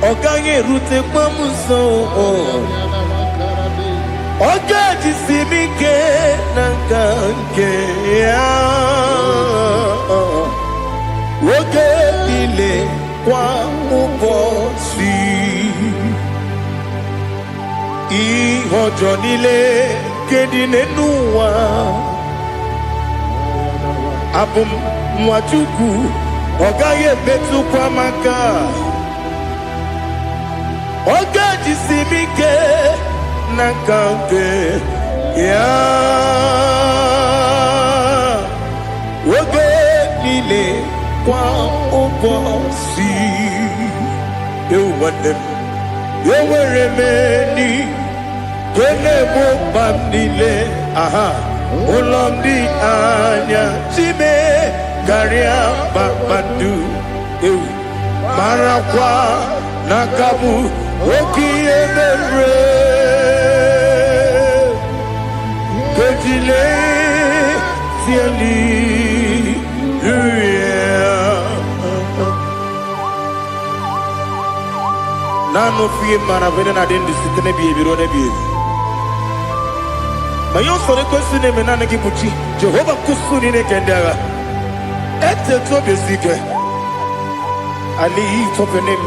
ọ̀gá yẹ̀rù ti pọ́nmú sàn ọ̀gá jìsì mi ké nàkà ké oge nílé kwa ụbọ̀ sí ìwọ̀njọ́ nílé kéde nínú wa. Abum Mwachukwu ọ̀gá yẹ betu kwa maka ọ̀gá jisi mi ke na kanke ya niile kwa ụbọchị. Ewuwadem, ewere m eni, kele mụ mkpa m niile. Aha, ụlọ m dị anya, chime karịa kpakpando. Ewu, marakwa n'aka m oke ihe mere. Kejile tieli nano fie mana vene na dendi sitene biebiro ne biebi. Mayo sore kwesi ne menane kipuchi Jehova kusuni ne kendaga. Ete tobe sike Ali top your name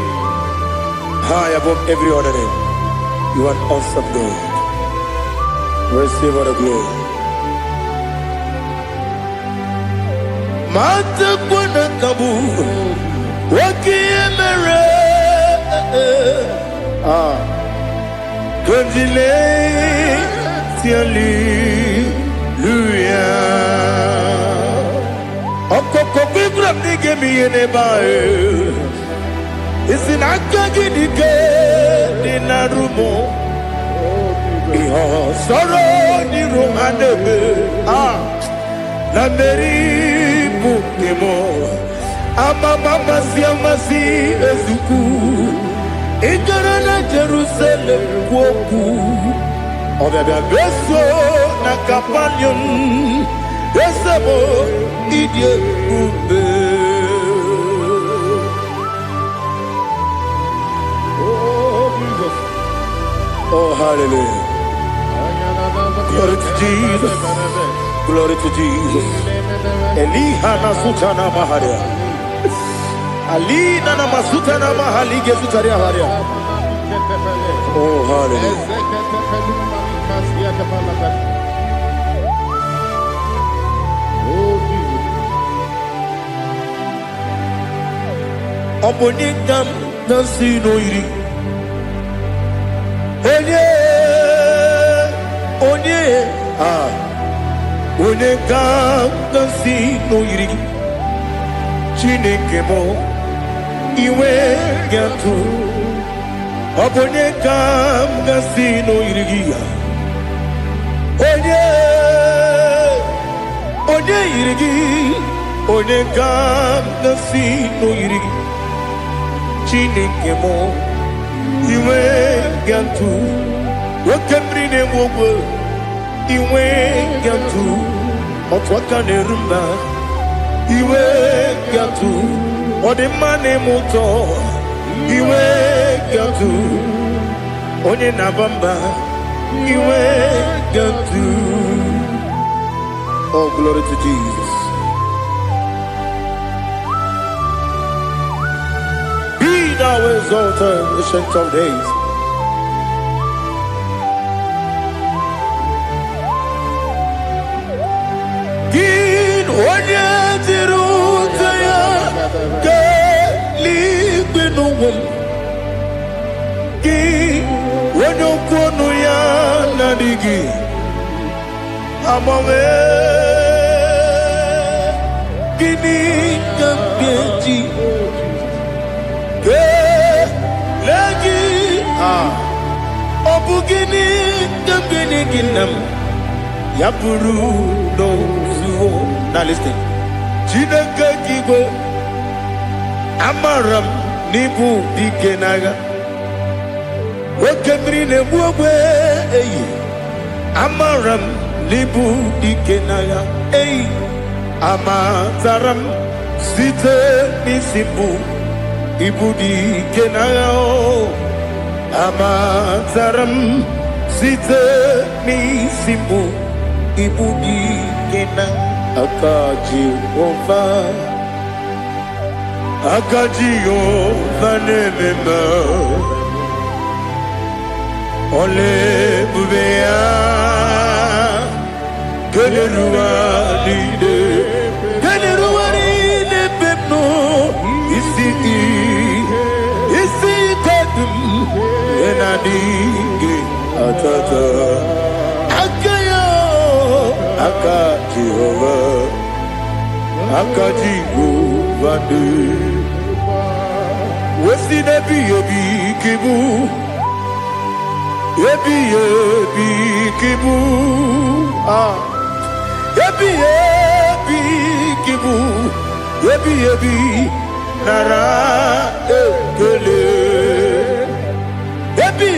high above every other name. You are an awesome God. Receive all the glory. Mata kuna kabu wakiemere Kundile tiali luya Okoko bibra nige miyene bae Isinaka gidike dinarumo Iho soro ni romanebe La meri bukemo Ama mama siamasi ezuku Ikarana Jerusalem kwoku Obebe beso na kapanion Esebo idye ube Oh, Jesus. Oh, hallelujah. Glory to Jesus. Glory to Jesus. Elihana sutana maharia. Alina na masutana mahali gesutaria haria. Oh, hallelujah. Oh, Jesus. Omonikam nasino iri. Onye Onekam nasino iri. Chineke mo iwe gatu. Onekam nasino iri. Onye iri. Onekam nasino iri. Chineke mo iwe gatu. Wakemri ne mwogo iwe gatu. Otwaka ne rumba iwe gatu. Odemane moto iwe gatu. Onye nabamba iwe gatu. Oh, glory to Jesus. Be thou exalted, ancient of days. Onye tiru ya ke ligbinu wum ki onye kwonu ya na digi amawe gini kambeji ke legi obu gini kambeni ginam ya buru no zuo. Now listen. Chineke kigwe amaram nibu dikenaga. Wekemri ne buogwe eyi. Amaram nibu dikenaga eyi. Amataram site misibu ibu dikenaga o. Amataram site misibu ibu dikenaga. Akajihova nemema Ole bubea Keleruwa lide pepno Isi kadum Enadinge atata Akajihova Akajigo vande. Wesi nebi ebi kibu. Ebi kibu. Ebi kibu. Ebi nara ekele. Ebi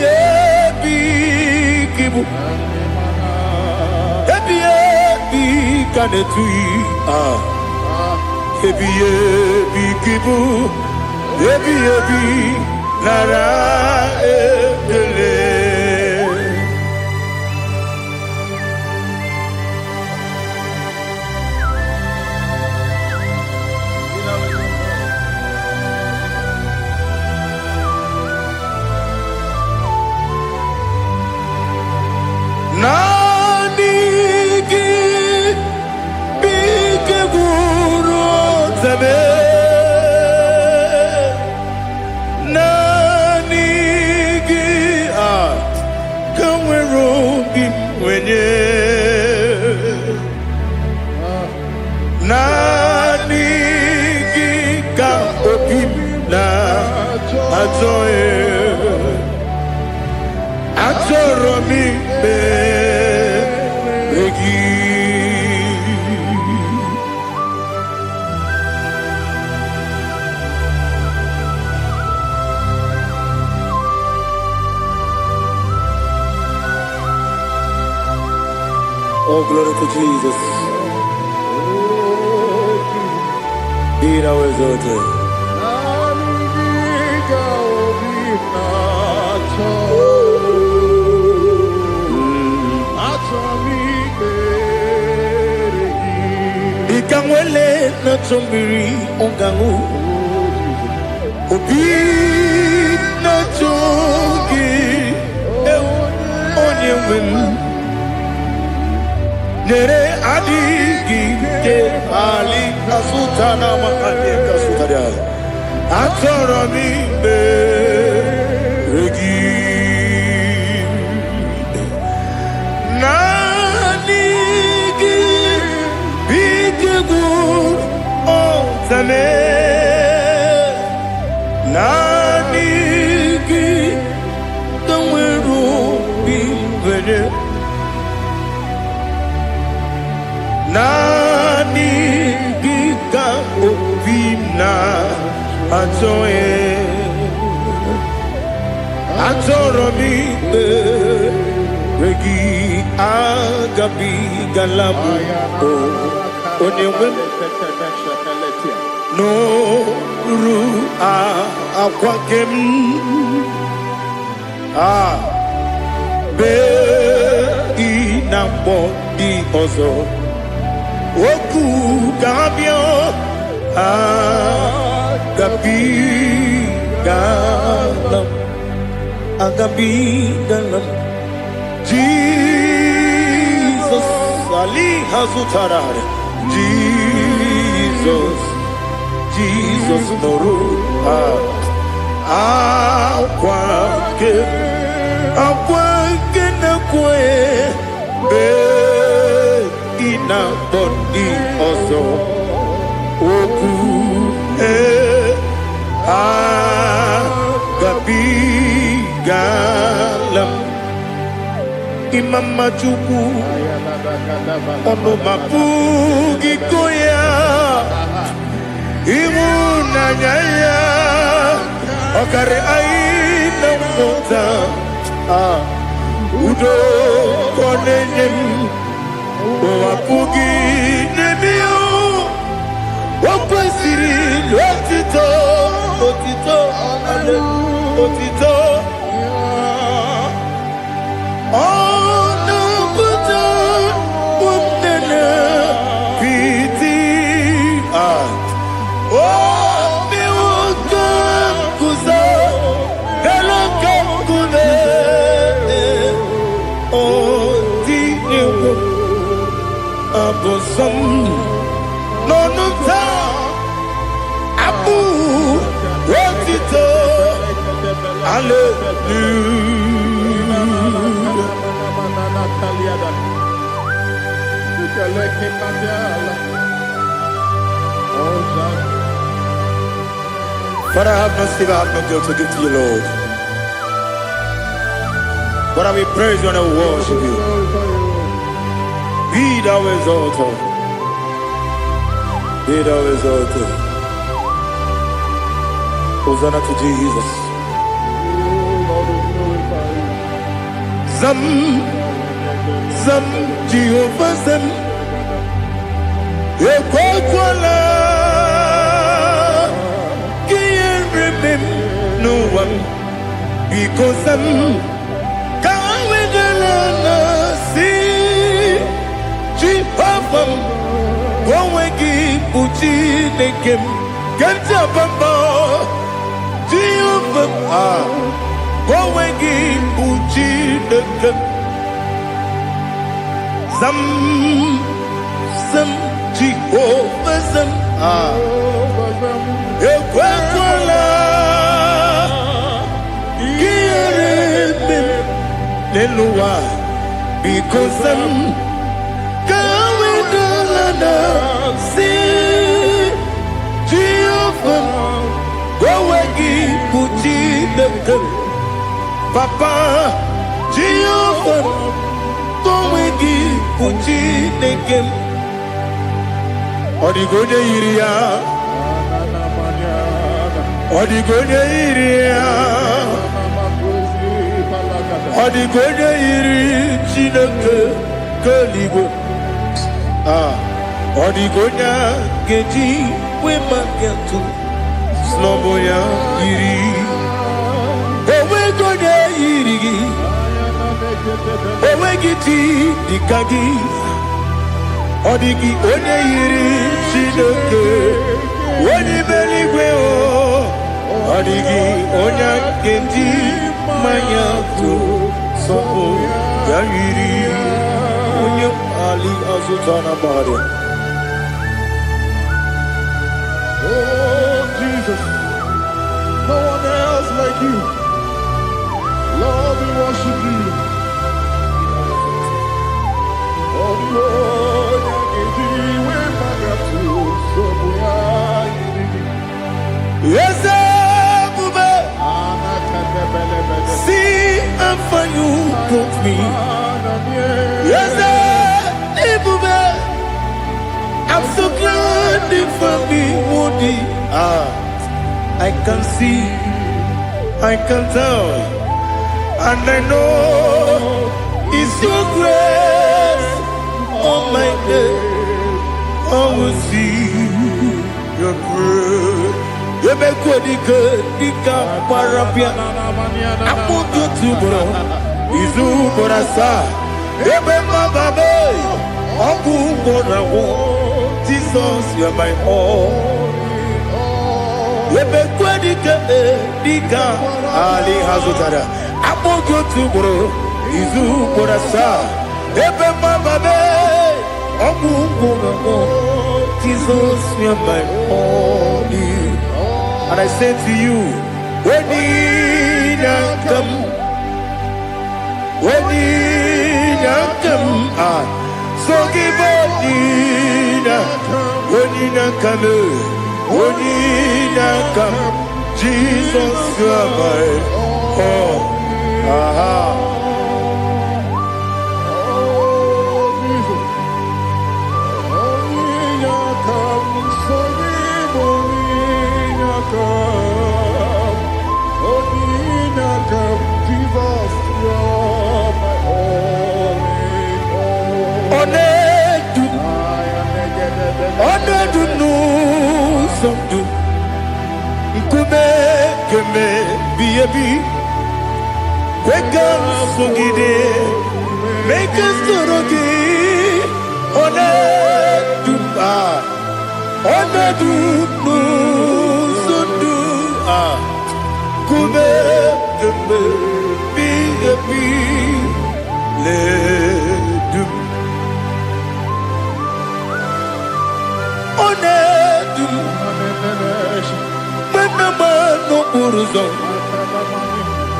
kibu. Ebi kanetui. Ebi kibu. Ebi nara ekele. Oh, glory to Jesus. Be thou exalted. Ikamwele na chombiri ongangu. Obi na chogi. Onye wemu. Nere adigi ke ali kasutana mahali kasutaria. Atoro mi regi. Nanigi bitigu otame. Nanigi tamweru bivene. Nani gika obina atoe atoromi regi agabi galabu onyewe no ru akwakem be inambo di ozo Oku gabio agabi galam Jesus Ali Hazutarar Jesus Noru Aquake na kwe na body also oku gabi galam imama chuku ono mapugi koya imuna nyaya okare aina mota udo konenyem Wapugi nemio Wakwesiri Otito Ale Otito Ono Buta Umnene Piti Miwoka Kuza Galaka Kune Oti Abosam Nonuta Abu Otito Hallelujah Father, I have no silver, I have no gold to give to you, Lord. But I will praise you and I will worship you. Be thou exalted. Be thou exalted. Hosanna to Jesus. Zam, Zam, Jehovah Zam. Ekwakwala. Can't remember no one. Because I'm Kawegalana. See, Jehovah. Gowegi Puchi Nekem. Gantapamba. Jehovah. Gowegi Puchi Nekem. Zam, Zam, Jehovah Zam. Ekwakwala. Kiyarebe. Leluwa. Because I'm Kawedalana. See. Jehovah. Gowegi Puchi Nekem. Papa. Jehovah. Gowegi Puchi Nekem. Odigonya iria, Odigonya iria, Odigonya iri chineke keligo. Odigonya geji we magetu sloboya iri. Owe gonya iri, owe giti dikagi. Odigi onye yiri Chineke onye meligwe o. Odigi onye kendi manya tu sopo ya yiri onye ali azutana bari. Oh Jesus, no one else like you. Lord, we worship you. Oh Lord, yes, see how you brought me. Yes, I'm so glad you found me, Woody. I can see, I can tell, and I know it's your grace. Oh my God, I will see your grace. You make good, Dika Parapia. I want you to bro. Izu Borasa. Remember, baby. Oku Borawo. Jesus, you're my all. You make good, Dika Ali Hazutara. I want you to bro. Izu Borasa. Remember, baby. Oku Borawo. Jesus, you're my all. And I say to you, when you come, so give up, when you come, Jesus, you are my all. Make us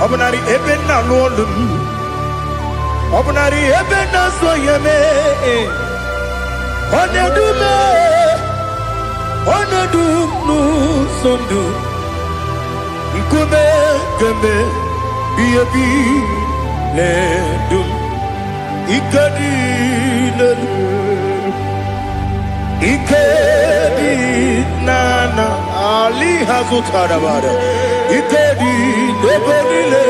Obnari ebena lolum, Obnari ebena soyeme, Onedume, Onadum no sondu Nkume keme Biyabi Ledum Ikadi Lelu Ikadi Nana Ali Hazutarabada Ikadi Lebonile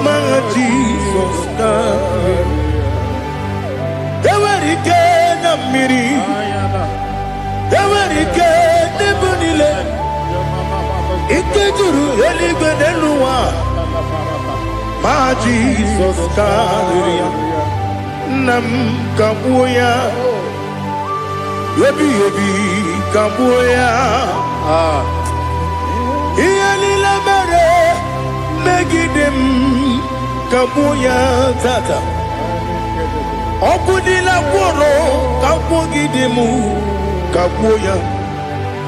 My Jesus Ewerike Namiri Ewerike Nebonile Ikejuru Eligwe Neluwa My Jesus Kariya Nam Kabuya Yebi Kabuya Iyalila Mere Megidem Kabuya Tata Okudila Kworo Kabugidemu Kabuya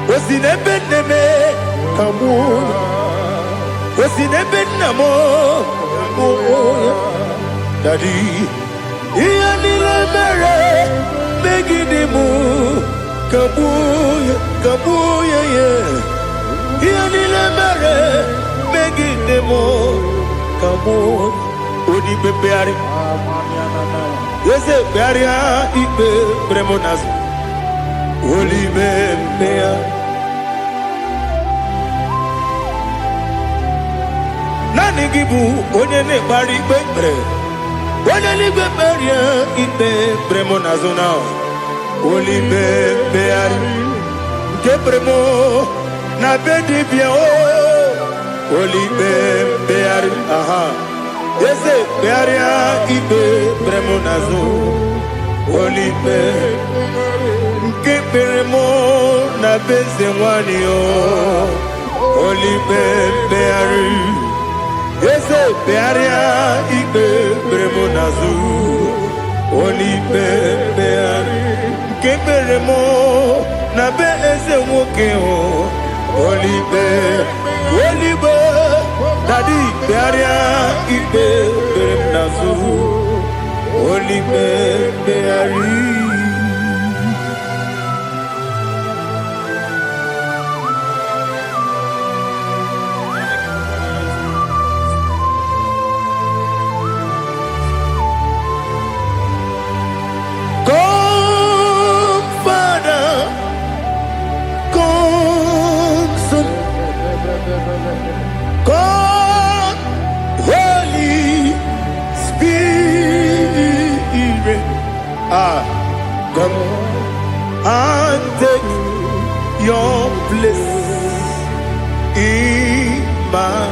Osinebeneme Kabuya Osinebenamo Kabuya Daddy Iyalila Mere Megidemu Kabuya Kabuya yeah Iyalila Mere Megidemu Kabuya Odi bebeari Yese bearia ibe bremonas Oli bebea Nani gibu onye ne bari bebre Onye li beberia ibe bremonas now Oli bebeari Gebremo na bedi bia o Oli bebeari aha Yese bearia ibe bremonazo Olipe Nkeberemo na beze wani o Olipe beari Yese bearia ibe bremonazo Olipe beari Nkeberemo na beze woke o Olipe Olipe Daddy bearia ibe bremonazo Olipe beari Come Father Come Son Come Holy Spirit come and take your place in my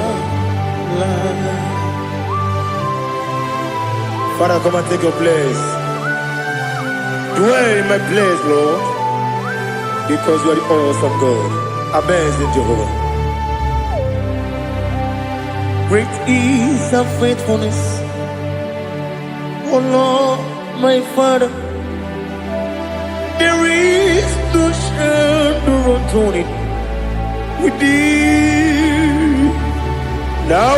life. Father, come and take your place. Dwell in my place, Lord, because you are the awesome God. Amazing Jehovah. Great is our faithfulness, oh Lord, my Father. There is no shadow on it with thee. Now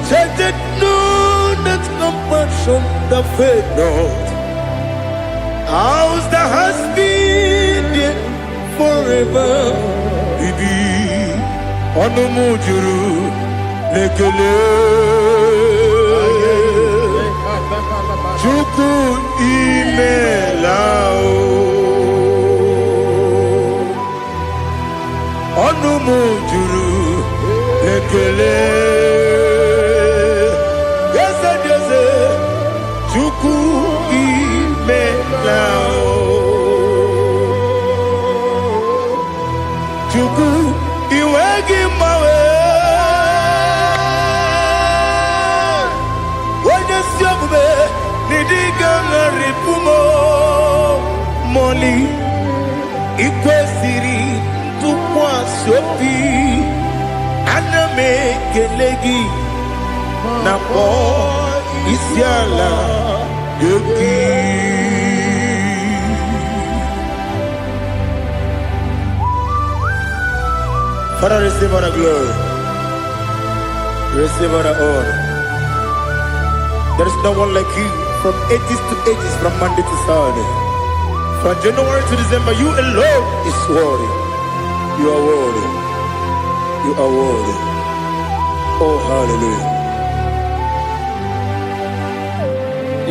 check that no, that compassion that faith not. Ours that has been there forever. Bibi, Onomujuru, Nekele. Chuku imelao Onumujuru Nekele Yese Yese Chuku imelao Chuku iwegi mawe Wanya siogube Nidiga ngaripumo Moli Ikwesiri Tukwa sopi Aname kelegi Napo Isiala Yoki Father, receive all the glory. Receive all the honor. There is no one like you from ages to ages, from Monday to Sunday. From January to December, you alone is worthy. You are worthy. You are worthy. Oh, hallelujah.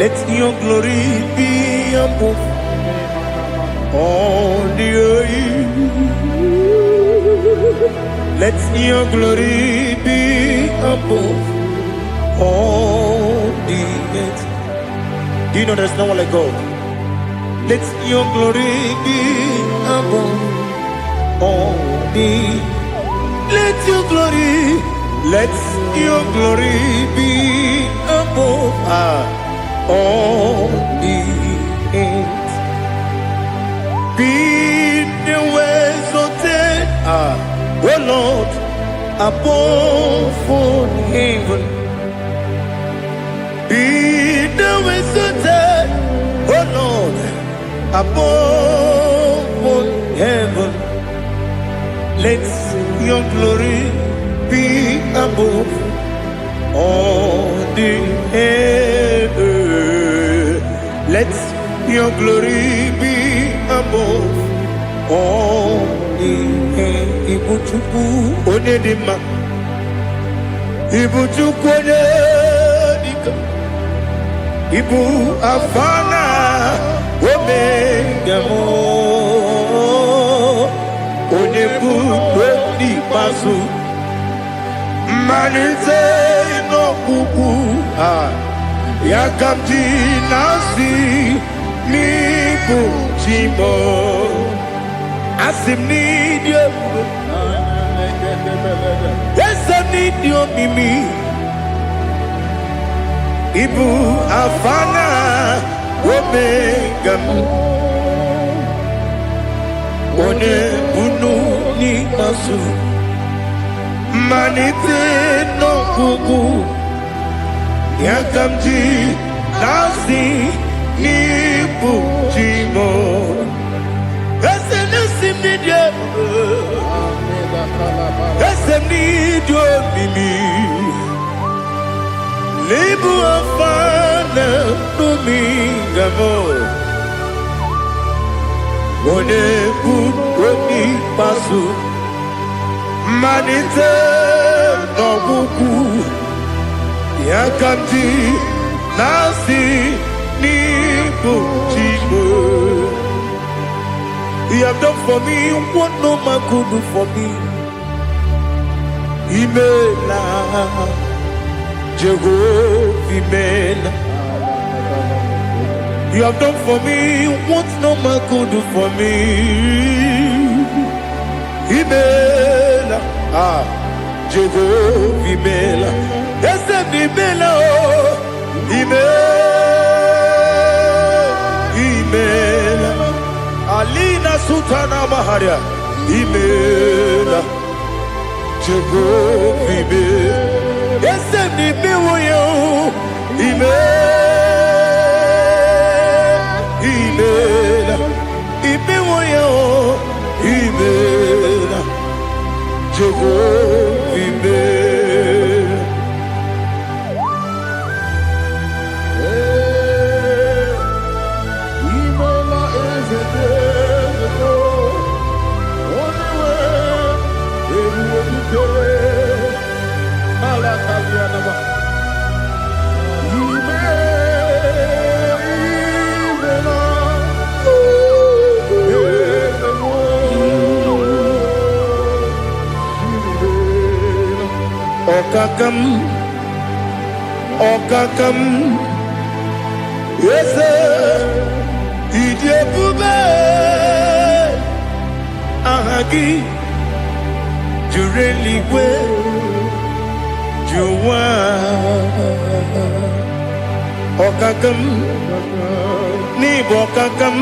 Let your glory be above all the earth. Let your glory be above all the earth. Do you know there's no one like God? Let your glory be above all the earth. Let your glory be above all the earth. Be the ways of death, oh Lord, above all heaven. Be the ways of death, oh Lord, above all heaven. Let your glory be above all the earth. Let your glory be above all the earth. Ibuchuku onedima, Ibuchuku onedika, Ibu afana omega mo, onebu odi pasu. Manite no kuku yakamti nasi mibu chimo asim nidio esam nidio mimi ibu afana omega one bunu ni masu Manite no kuku yakamji nasi nibu chimo ese nasi midye ese midyo mimi libu afana numingamo one buoni pasu Manite no buku yakamti nasi nibu chimo. You have done for me what no man could do for me. Imela Jehovah Imela. You have done for me what no man could do for me. Imela, Jehovah Imela, ese Imela, Imela, Alina Sutana Maharia, Imela, Jehovah Imela, ese Imela, Imela, Imela, Imela. Jehovah Imela. Imela is a desert, only way everyone to tell. Malakavianaba. Okakam, yes, Idiabube, Ahagi, Jureligwe, Juwa, Okakam, Nibokakam,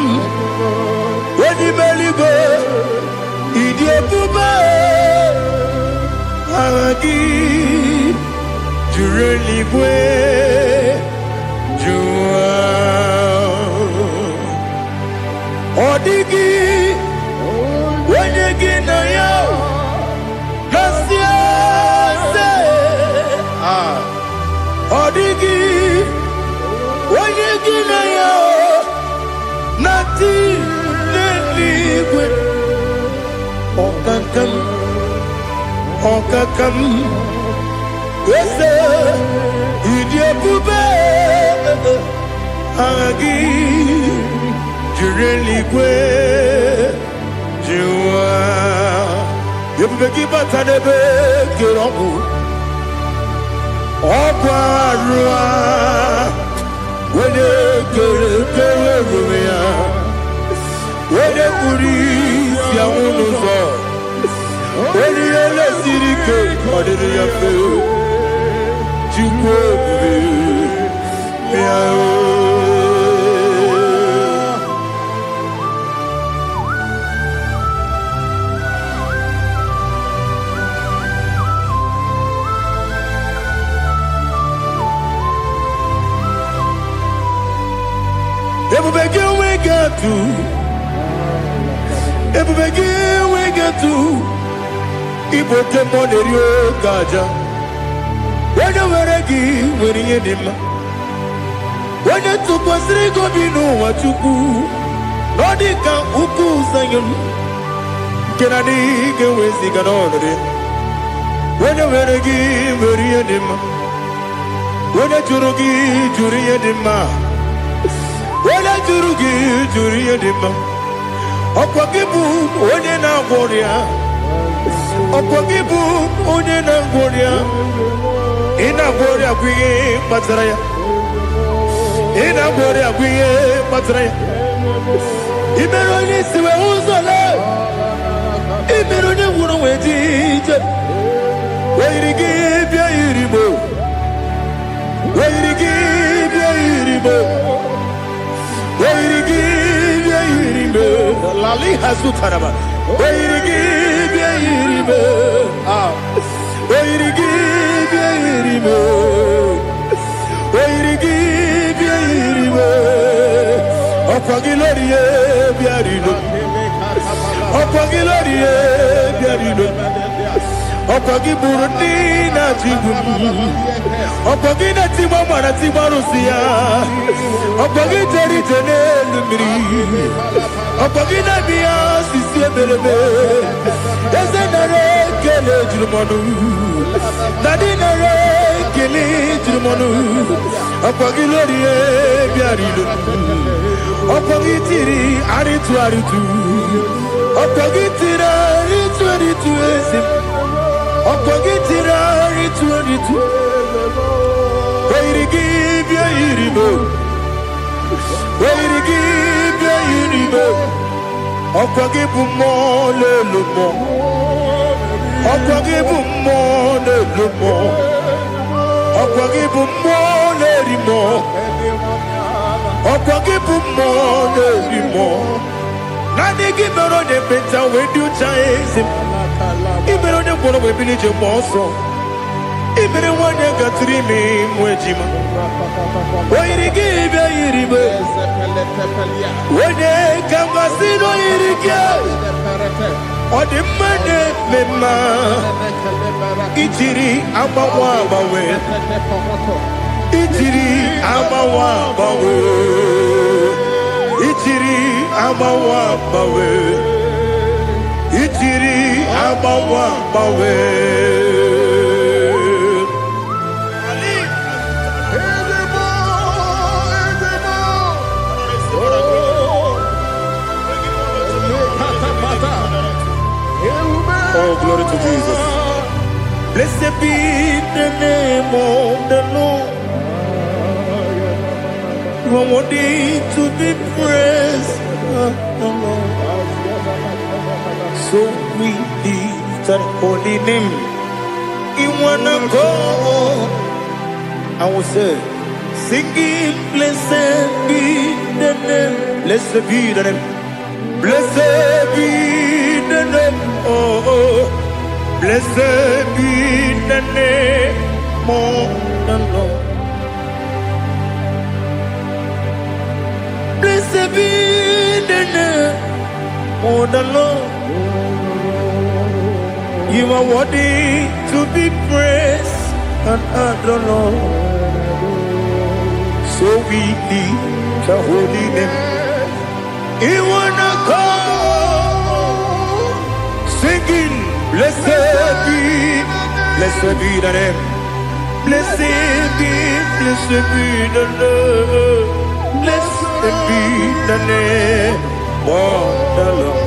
Wedibeligo, Idiabube, Ahagi. Jureligwe, Jua, Odigi, Wenegi na yo, Nasia se, Odigi, Wenegi na yo, Nati. Okakam Ese Idiabube Agi Jireligwe Jiwa Yebeki Batanebe Kirobu Okwarua Wede Kere Rumia Wede Kuri Siamunuzo Wede Yele Sirike Odiri Yafe Chukwe Miao Everybody we get to Ibo Temonerio Gaja. When you were a gay, when you did when you took was Rigo Bino, what you do, Nodika Uku Sayon. Can I dig away Siganone? When you were a gay, when you did when you Jurugi, Juria Dima. When I Jurugi, Juria Dima. Okwagibu onye na-agwọrịa Okwagibu onye na-agwọrịa Ị na-agwọrịa kwa ihe kpatara ya Ị na-agwọrịa kwa ihe kpatara ya Ị mere onye isi wee ụzọ lee Ị mere onye gwụrụ wee dị ije Wee yiri gị bịa yiri mo Wee yiri gị bịa yiri mo Wee yiri gị bịa yiri mo Lali Hazutaraba. Oirigi, Beiribe. Oirigi, Beiribe. Oirigi, Beiribe. Opagilorie, Biarino. Opagilorie, Biarino. Opagiburundina, Tibum. Opagina Timamana Timarusia. Opagiteri Tenelumri. Opagina Bia, Sisia Belebe. Ezenare, Kele Jumanu. Nadinare, Kele Jumanu. Opagilorie, Biarino. Opagitiri, Aritu Aritu. Opagitira, Aritu Aritu. Opagitira, Aritu Aritu. Oirigi, Biarino. Oirigi, Biarino. Okwagibu mo le lumo. Okwagibu mo le lumo. Okwagibu mo le rimo. Okwagibu mo le rimo. Nani gibero ne benta we do chaise. Ibero ne kono we bilije monso. Ibere wane gatrimi mwejima. Oirigi bia iribe. Wene kamasino irige. Odimane mema. Ichiri amawa bawe. Ichiri amawa bawe. Ichiri amawa bawe. Ichiri amawa bawe. Oh, glory to Jesus. Blessed be the name of the Lord. You are worthy to be praised. So we lift that holy name. You wanna go? I will say, singing, blessed be the name. Blessed be the name. Blessed be the name. Oh, blessed be the name of the Lord. Blessed be the name of the Lord. You are worthy to be praised and adored, Lord. So we lift the holy name. You wanna call, singing. Blessed be the name. Blessed be the name. Blessed be the name of the Lord.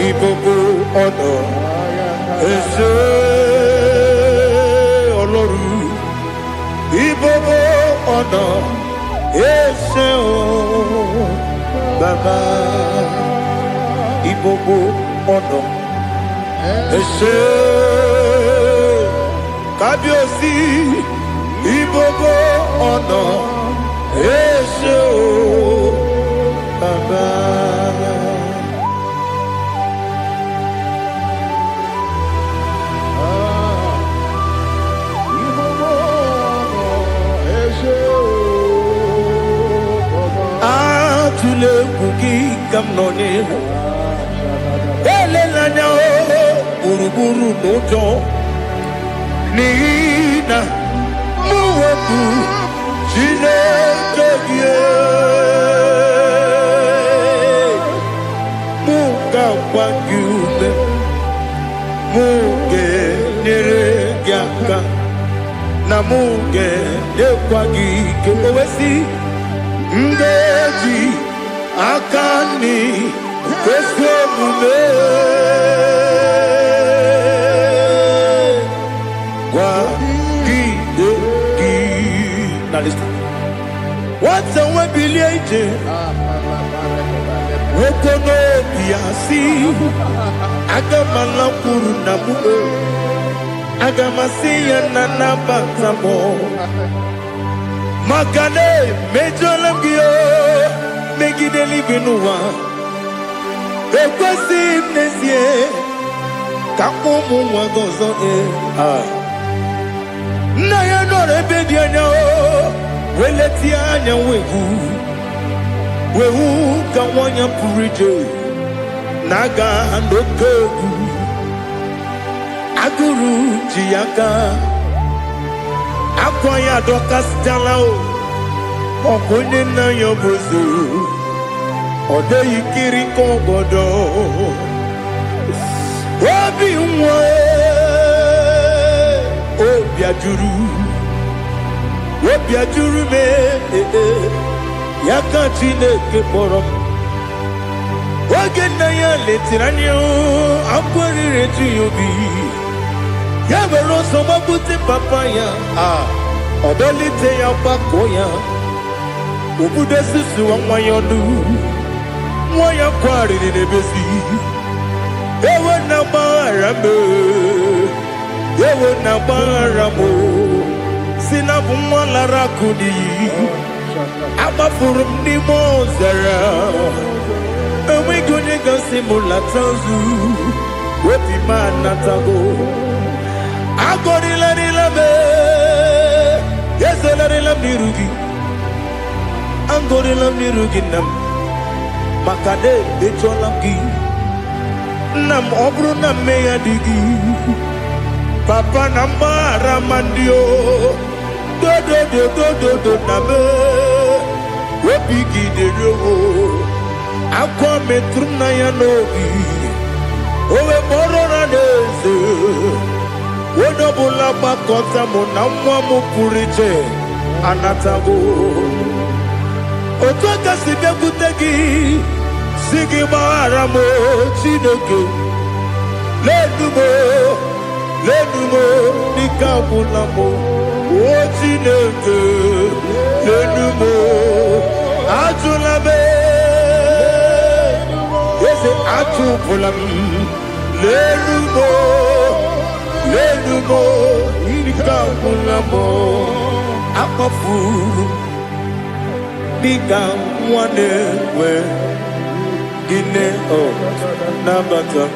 Ibobo honor. Ese Oloru. Ibobo honor. Ese o Baba. Ibobo honor. Ese Kábíyèsí Ibobo honor. Ese o Baba. Atule kuki kamnoni elelanya o buruburu nojo nina muwebu Chineke ye muga wagyume muge neregyaka na muge dekwagi kewesi ngeji akani kwesemume kwa gideki. Now listen. What's a webiliaje? Okono biasi agamala puru namu agamasiya nanabatamo Makane mejolamgio megideli binua ekwesi mnesie kamumu wagozo na ya nore bedi anya weleti anya wehu kawanya purije naga nokegu aguru jiyaka Akwaya doka stalao Okonye na yobozo Ode yikiri kogodo Obi mwe Obi ajuru me Yaka Chineke porom Oge na ya letiranyo Akwari retu yobi Yabero soma puti papaya Odolite ya pakoya Ubude susu wa mwayonu Mwaya kwari ni nebezi Ewe na baramo Sina bumwala rakudi Abafurum ni mozara Ewe gone gansi mula tanzu Wepi manatago Agorila nilabe Yesela nilamnirugi Angorila nirugi nam Makade becholamgi Nam obru nam meya digi Papa nambara mandio Do nabe Wepigi de rogo Akwa metruna ya nogi Owe morona neze Wodobula bakota monamwa mupuriche Anatago Otoka sibekutegi Sigi maharamo Chineke Lenumo Nikabulamo O Chineke Lenumo Atulabe Yese atupulam Lenumo Nikabulamo Akafuru Nika wane we Gine o Nabatam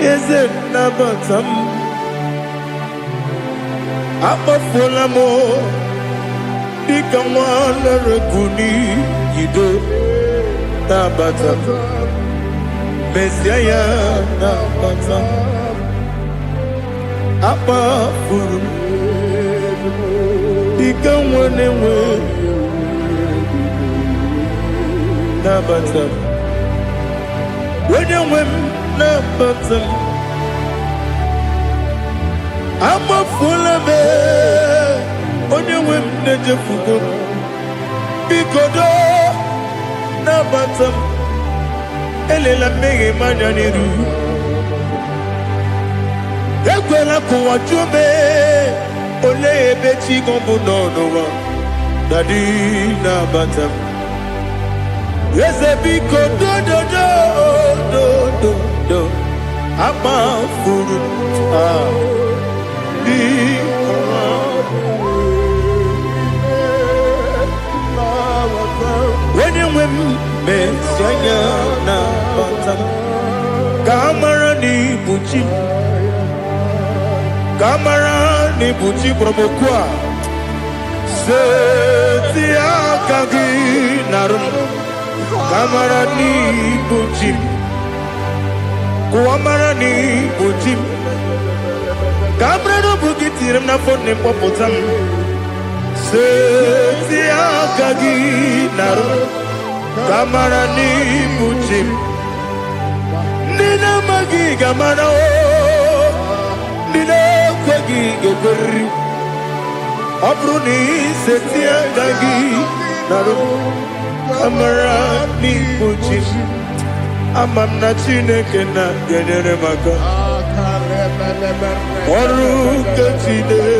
Yese Nabatam Akafulamo Nika wane rekuni Yido Nabatam Messiah Nabatam Apa furu Ika wane we Nabatam When you win nabatam amafula me onye nwe m na-ejefugo bikodo nabatam elela mmehie m anya n'iru ekwela ka ụwa jụọ me olee ebe chi gị bụ n'ụwa dadi nabatam eze biko do amafuru onye nwe m mesi anya nabatam ka amara n'ibu chi ka amara n'ibu chi gwara m okwu a seti aka gị narụ kamara n'ibu chi kuamara n'ibu chi kamara n'obu gị tiri m n'afọ na-ekpọpụta m seti aka gị narụ kamara n'ibu chi ndị na-amaghị ga-amara ndị na-ekweghị ga-ekweriri ọ bụrụ na iseti aka gị narụ kamara n'ibu chi ama m na Chineke na-enyere m aka ọrụ nke Chineke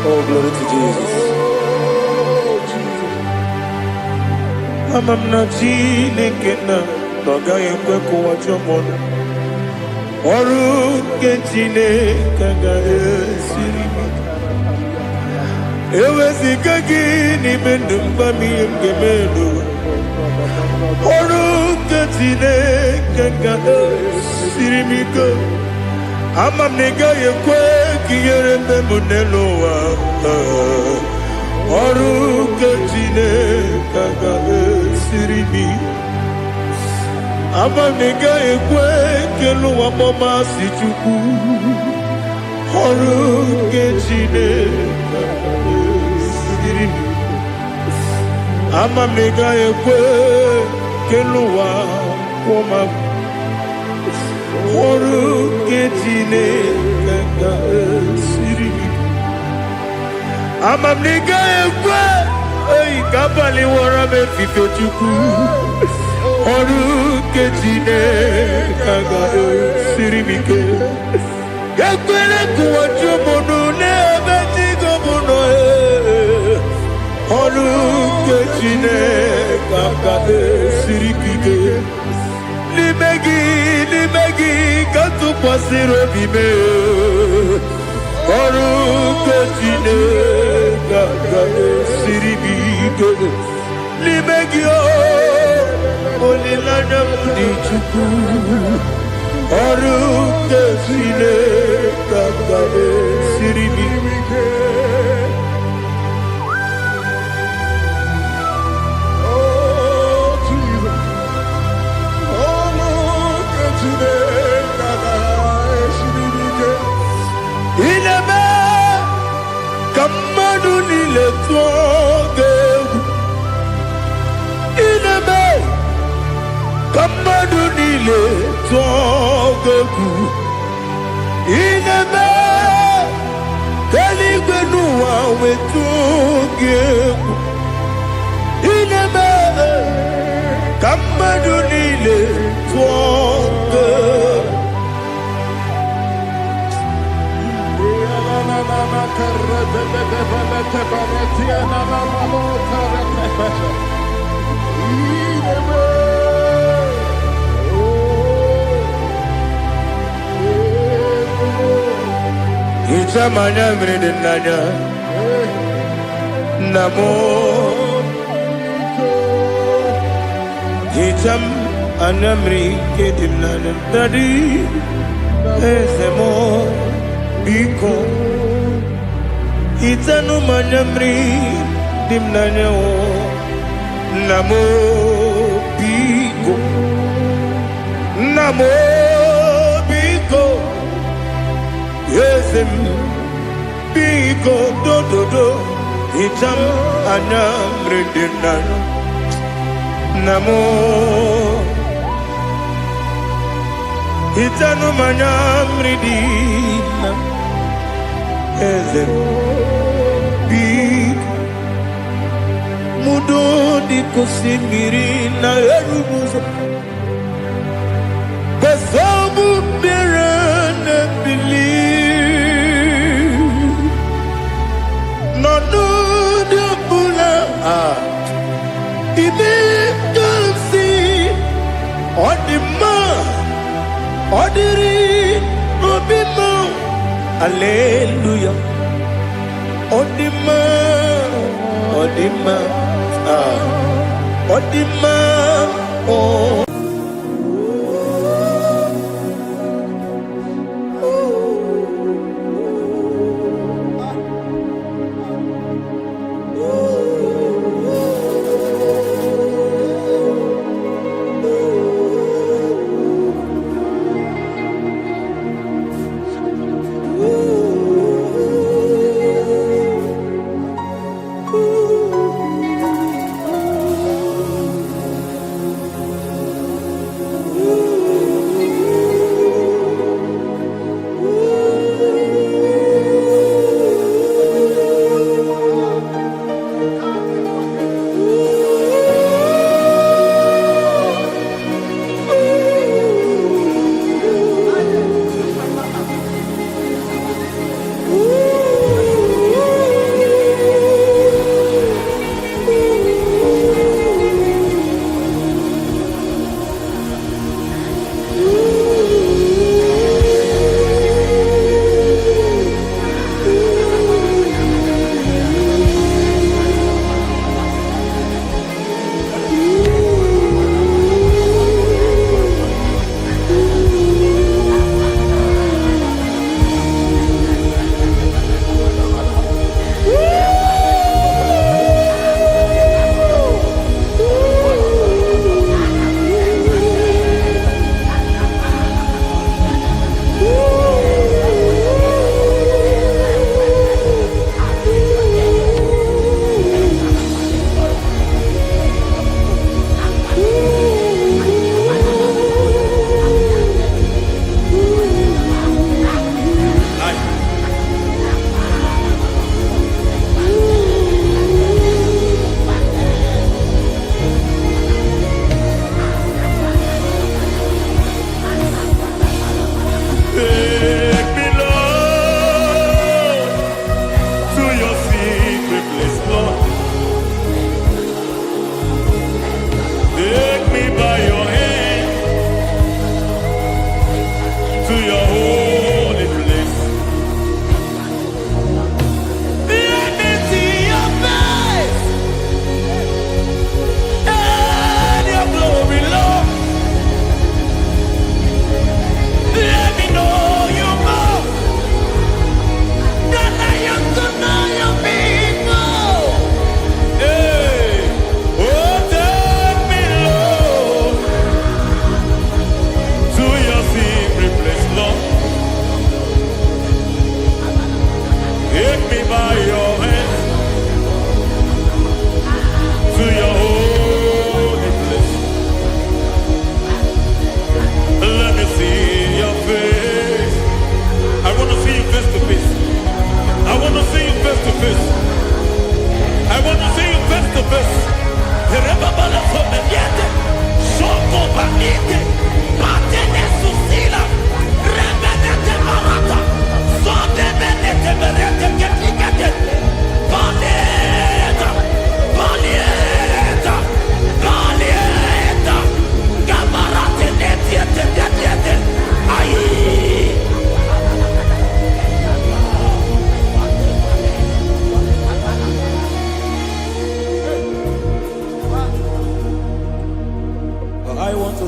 Oh, glory to Jesus. Ama m na Chineke na-agaghị ekwe ka ụwa jụọ m ọnụ ọrụ nke Chineke ga-esiri m eweziga gị n'ime ndụ m gwa m ihe m ga-eme n'ụwa ọrụ nke Chineke ga-esiri m ike ama m na ị gaghị ekwe ka ihere eme m n'elu ụwa ọrụ nke Chineke ga-esiri m ama m na ị gaghị ekwe ka elu ụwa gbamasị Chukwu ọrụ nke Chineke ga-esiri m ama m na ị gaghị ekwe ka elu ụwa gbamasị ọrụ nke Chineke ga-esiri m ama m na ị gaghị ekwe ka abalị wara m efife Chukwu ọrụ nke Chineke ga-esiri m ike ekwela ka ụwa jụọ m ọnụ n'ebe chi gị bụ nọ ọrụ nke Chineke ga-esiri m ike n'ime gị ka tụkwasịrị obi m ọrụ nke Chineke ga-esiri m ike n'ime gị olileanya m dị Chukwu ọrụ nke Chineke ga-esiri m ike ineme ka mmadụ niile tụọ gị egwu ineme ka mmadụ niile tụọ gị egwu ineme ka eluigwe n'ụwa wee tụọ gị egwu ineme ka mmadụ niile tụọ gị egwu Itamanya mrede nanya namo Itam anamri kedinana dadi ezemo biko Itanu manyamri dimnanyo namo bigo yesem bigo do itam anyamri dimnanyo namo itanu manyamri dimnanyo yesem mudo di kusimiri na erubuzo besabu birane believe no no de bula ibe kansi odima odiri obimo hallelujah odima oh.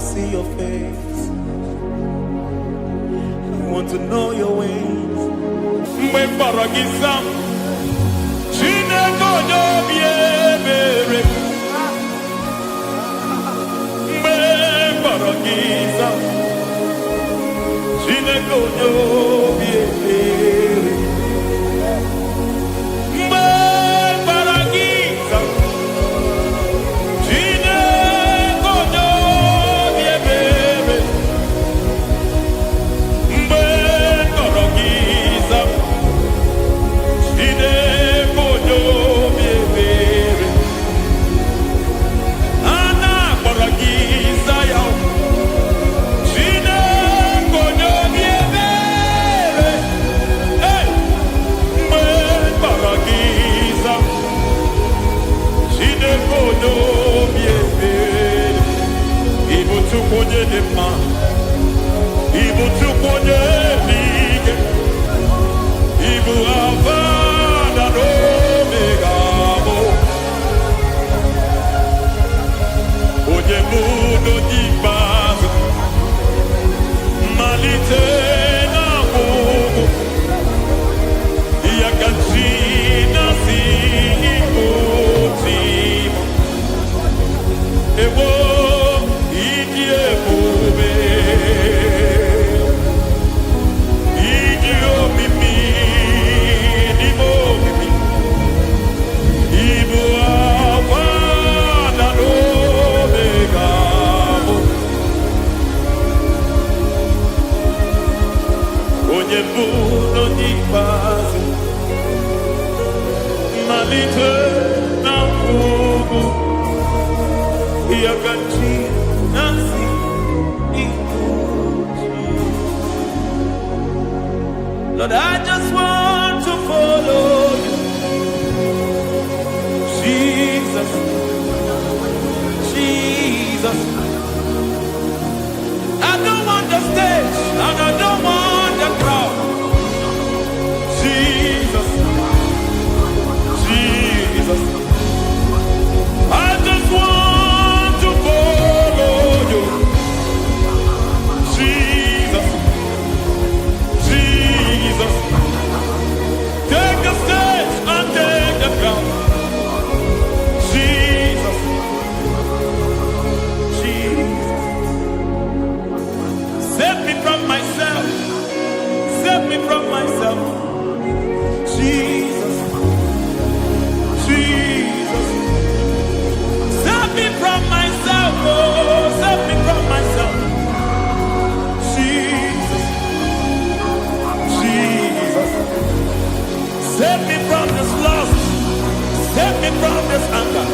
see your face. I want to know your ways. Lord, I just want to follow you. Jesus, Jesus. I don't want the stage and I don't want the crowd. Jesus, Jesus. I just want to follow you. Jesus, Jesus. Take the stage and take the crown. Jesus, Jesus. Save me from myself. Save me from myself. Jesus, Jesus. Save me from myself. Oh, save me from myself. Jesus, Jesus. Save me from this lust. Save me from this anger.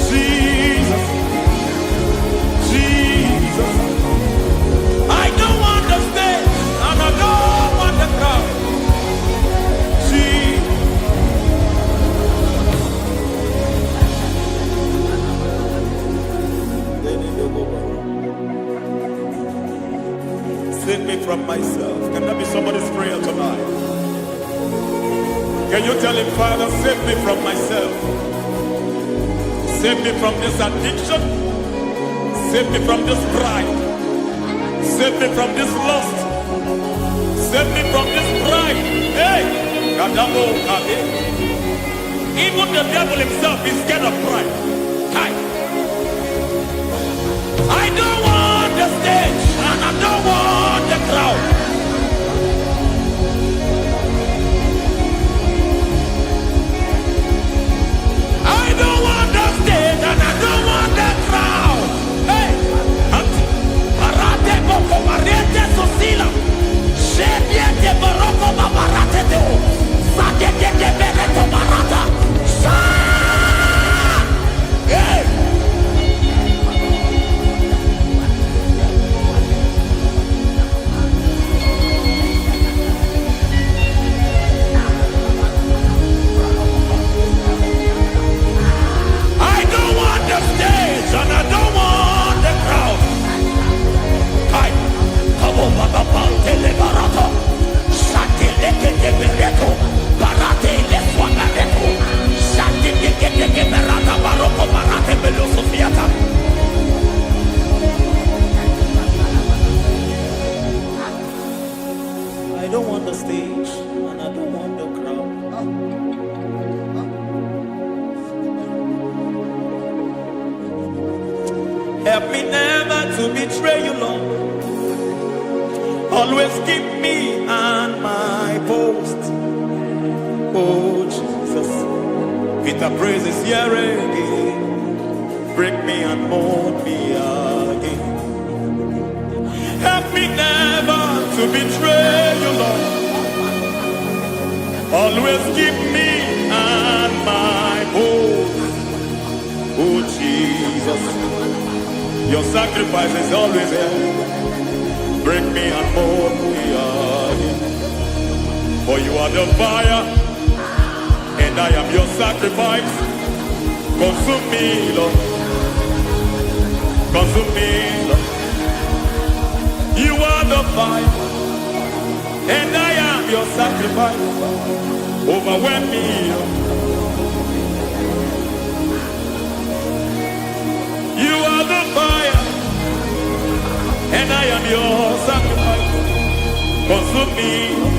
Jesus, Jesus. I don't want the stage and I don't want the crowd. Jesus. Save me from myself. Can that be somebody's prayer tonight? Can you tell him, Father, save me from myself. Save me from this addiction. Save me from this pride. Save me from this lust. Save me from this pride. Hey! Kadabo, Kade. Even the devil himself is scared of pride. Hi. I don't want the stage and I don't want the crowd. I don't want the stage and I don't want the crowd. Hey, Parate Boko Mariete Sosila. Shebiete Baroko Babarate Deo. Sadete de Bereto Barata. Hey. And I don't want the crowd. Kai, Kabo Baba Pantele Barato, Shati Leke de Bereto, Barate Leswanareto, Shati Leke de Berata Baroko Barate Beloso Fiata. I don't want the stage and I don't want the crowd. Help me never to betray you, Lord. Always keep me on my post. Oh Jesus, Peter praises here again. Break me and mold me again. Help me never to betray you, Lord. Always keep me on my post. Oh Jesus, your sacrifice is always there. Break me and mold me again. For you are the fire, and I am your sacrifice. Consume me, Lord. Consume me, Lord. You are the fire, and I am your sacrifice. Overwhelm me, Lord. You are the fire, and I am your sacrifice. Consume me, Lord.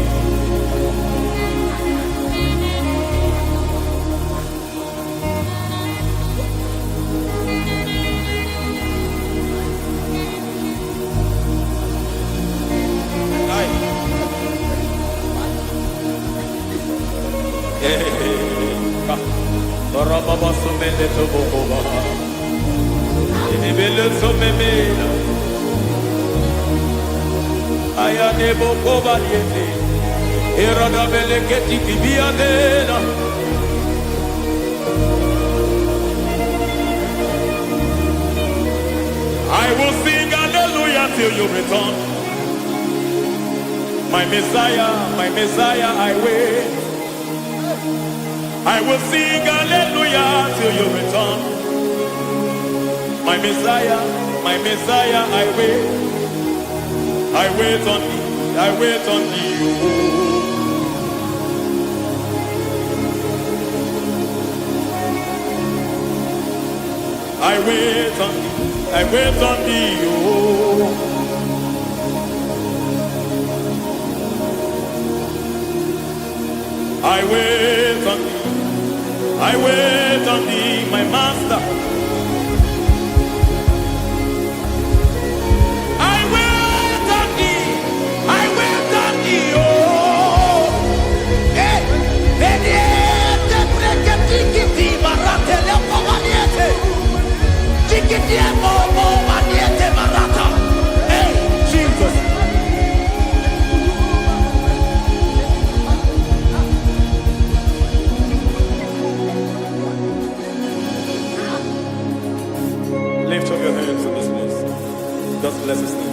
I will sing hallelujah till you return. My Messiah, I wait. I will sing hallelujah till you return. My Messiah, I wait. I wait on thee, I wait on thee. I wait on thee, I wait on thee. I wait on thee, I wait on thee, my master. I wait on thee, I wait on thee, oh. Hey, vediete, preke tikiti, marate lepo maniete. Tikiti momo maniete marata. Hey, Jesus. Lift up your hands in this place. Just bless his name.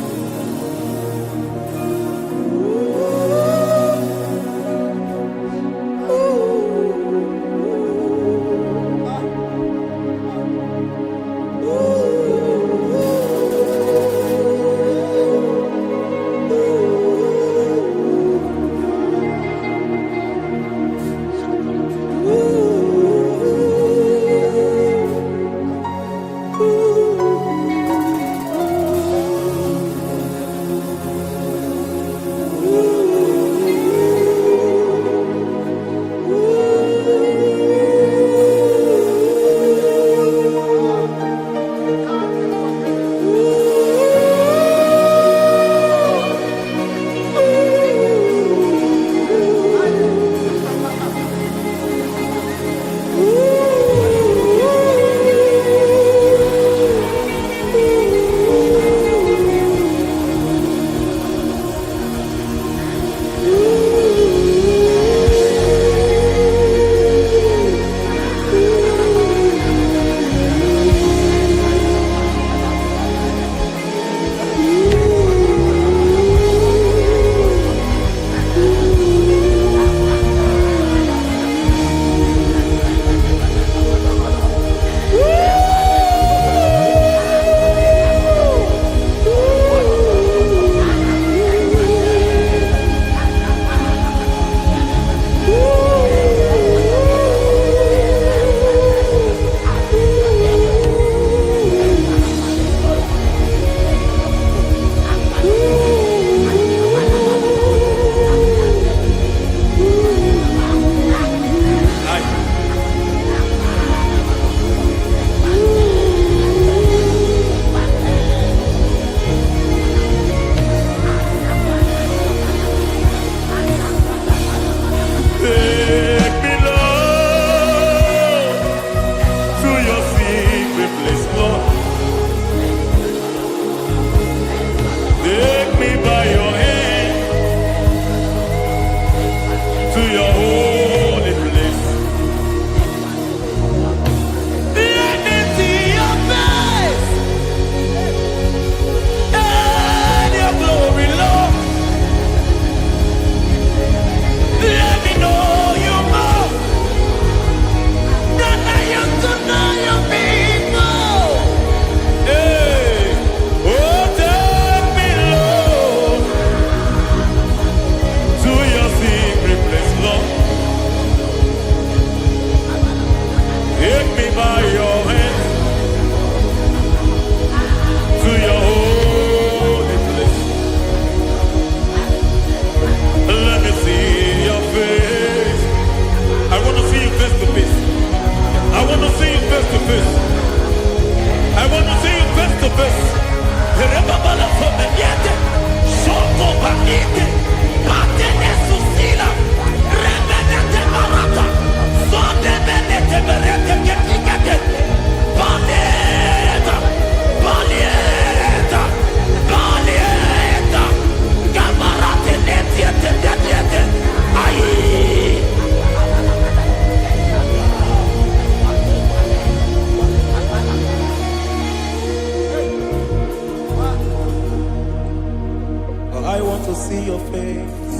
to see your face.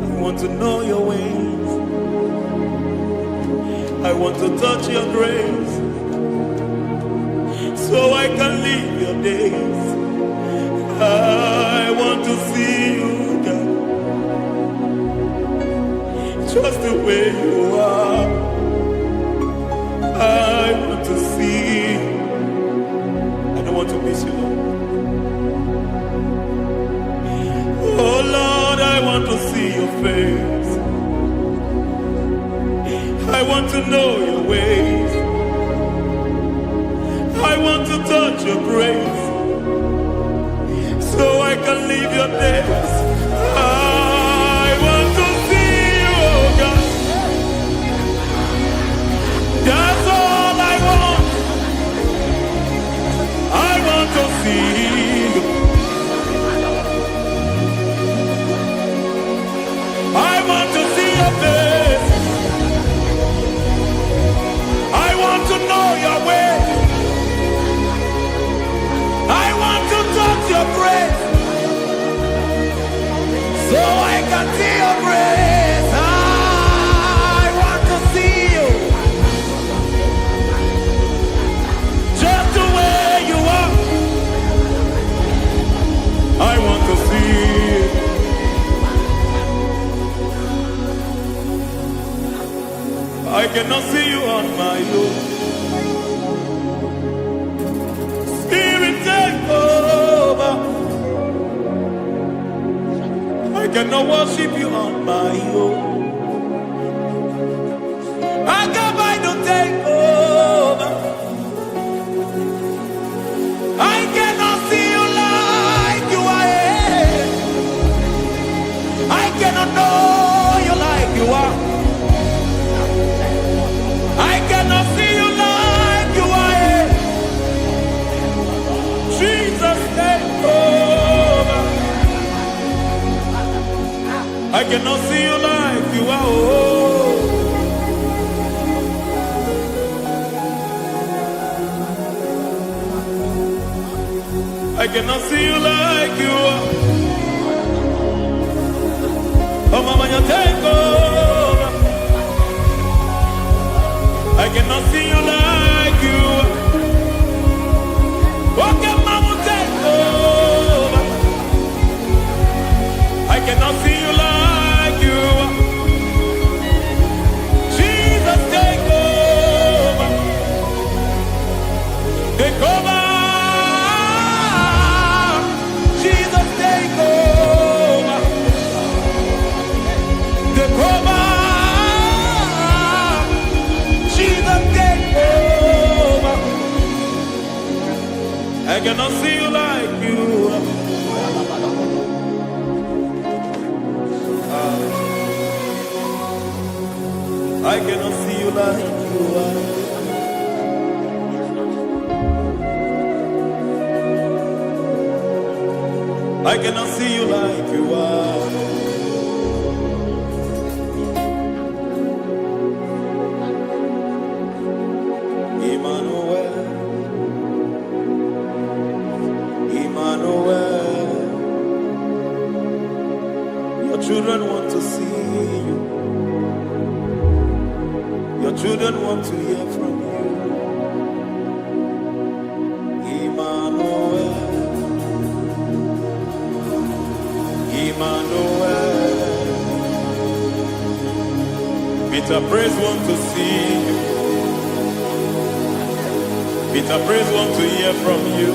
I want to know your ways. I want to touch your grace, so I can live your days. I want to see you, God, just the way you are. I want to see you. I don't want to miss you, Lord. Oh Lord, I want to see your face. I want to know your ways. I want to touch your grace, so I can live your days. I want to see you, oh God. That's all I want. I want to see you. I want to see your face. I want to know your way. I want to touch your grace, so I can see your grace. I want to see you, just the way you are. I want to see you. I cannot see you on my own. Spirit, take over. I cannot worship you on my own. I cannot take over. I cannot see you like you are. I cannot know you like you are. I cannot see you like you are. Jesus, take over. I cannot see you like you are. Oh. I cannot see you like you are. Oh, Mama, you take over. I cannot see you like you are. Okay, Mama, take over. I cannot see you like you are. Jesus, take over. Take over. Jesus, take over. Take over. Jesus, take over. I cannot see you like you are. I cannot see you like you are. I cannot see you like you are. Emmanuel, Emmanuel, your children want to see you. Your children want to hear from you. Emmanuel, Emmanuel. Peter Praise want to see you. Peter Praise want to hear from you.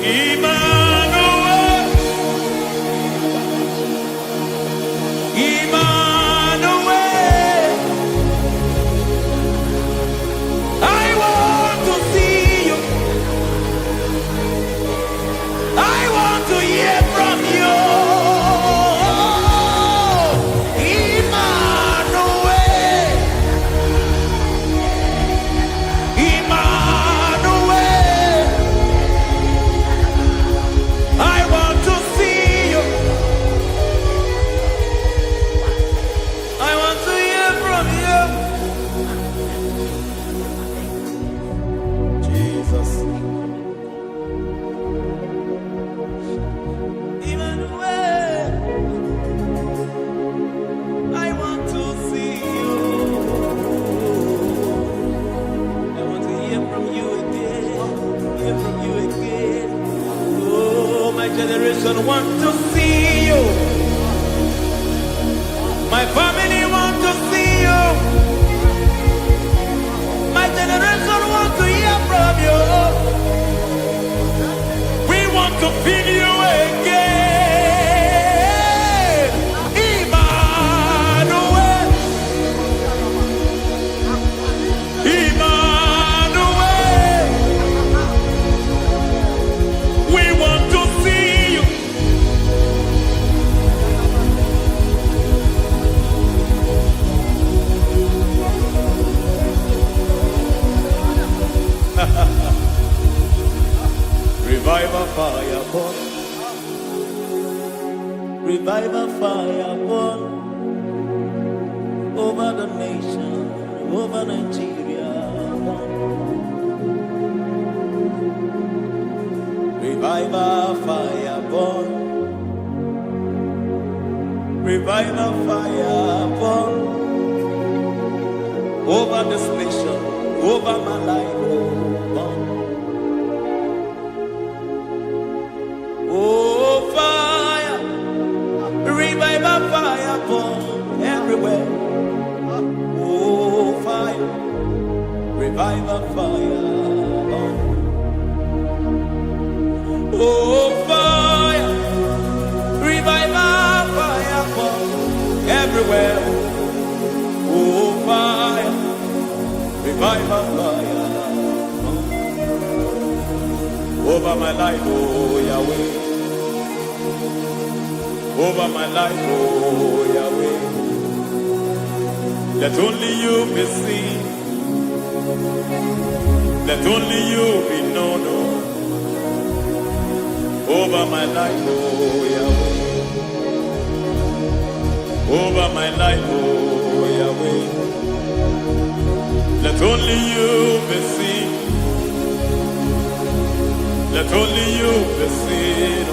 Emmanuel, Emmanuel. I want to see you. I want to hear from you. Emmanuel, Emmanuel. I want to see you. I want to hear from you. Jesus. generation want to see you. My family want to see you. My generation want to hear from you. We want to feel you again. Emmanuel. Emmanuel. We want to see you. Revival fire burn. Revival fire burn over the nation, over Nigeria. Revival fire burn. Revival fire burn over this nation, over my life. Burn. Oh, fire, revival fire burn everywhere. Oh, fire, revival fire burn. Oh, fire, revival fire burn everywhere. Oh, fire, revival fire burn over my life, oh Yahweh. Over my life, oh Yahweh. Let only you be seen. Let only you be known. Over my life, oh Yahweh. Over my life, oh Yahweh. Let only you be seen. Let only you be seen.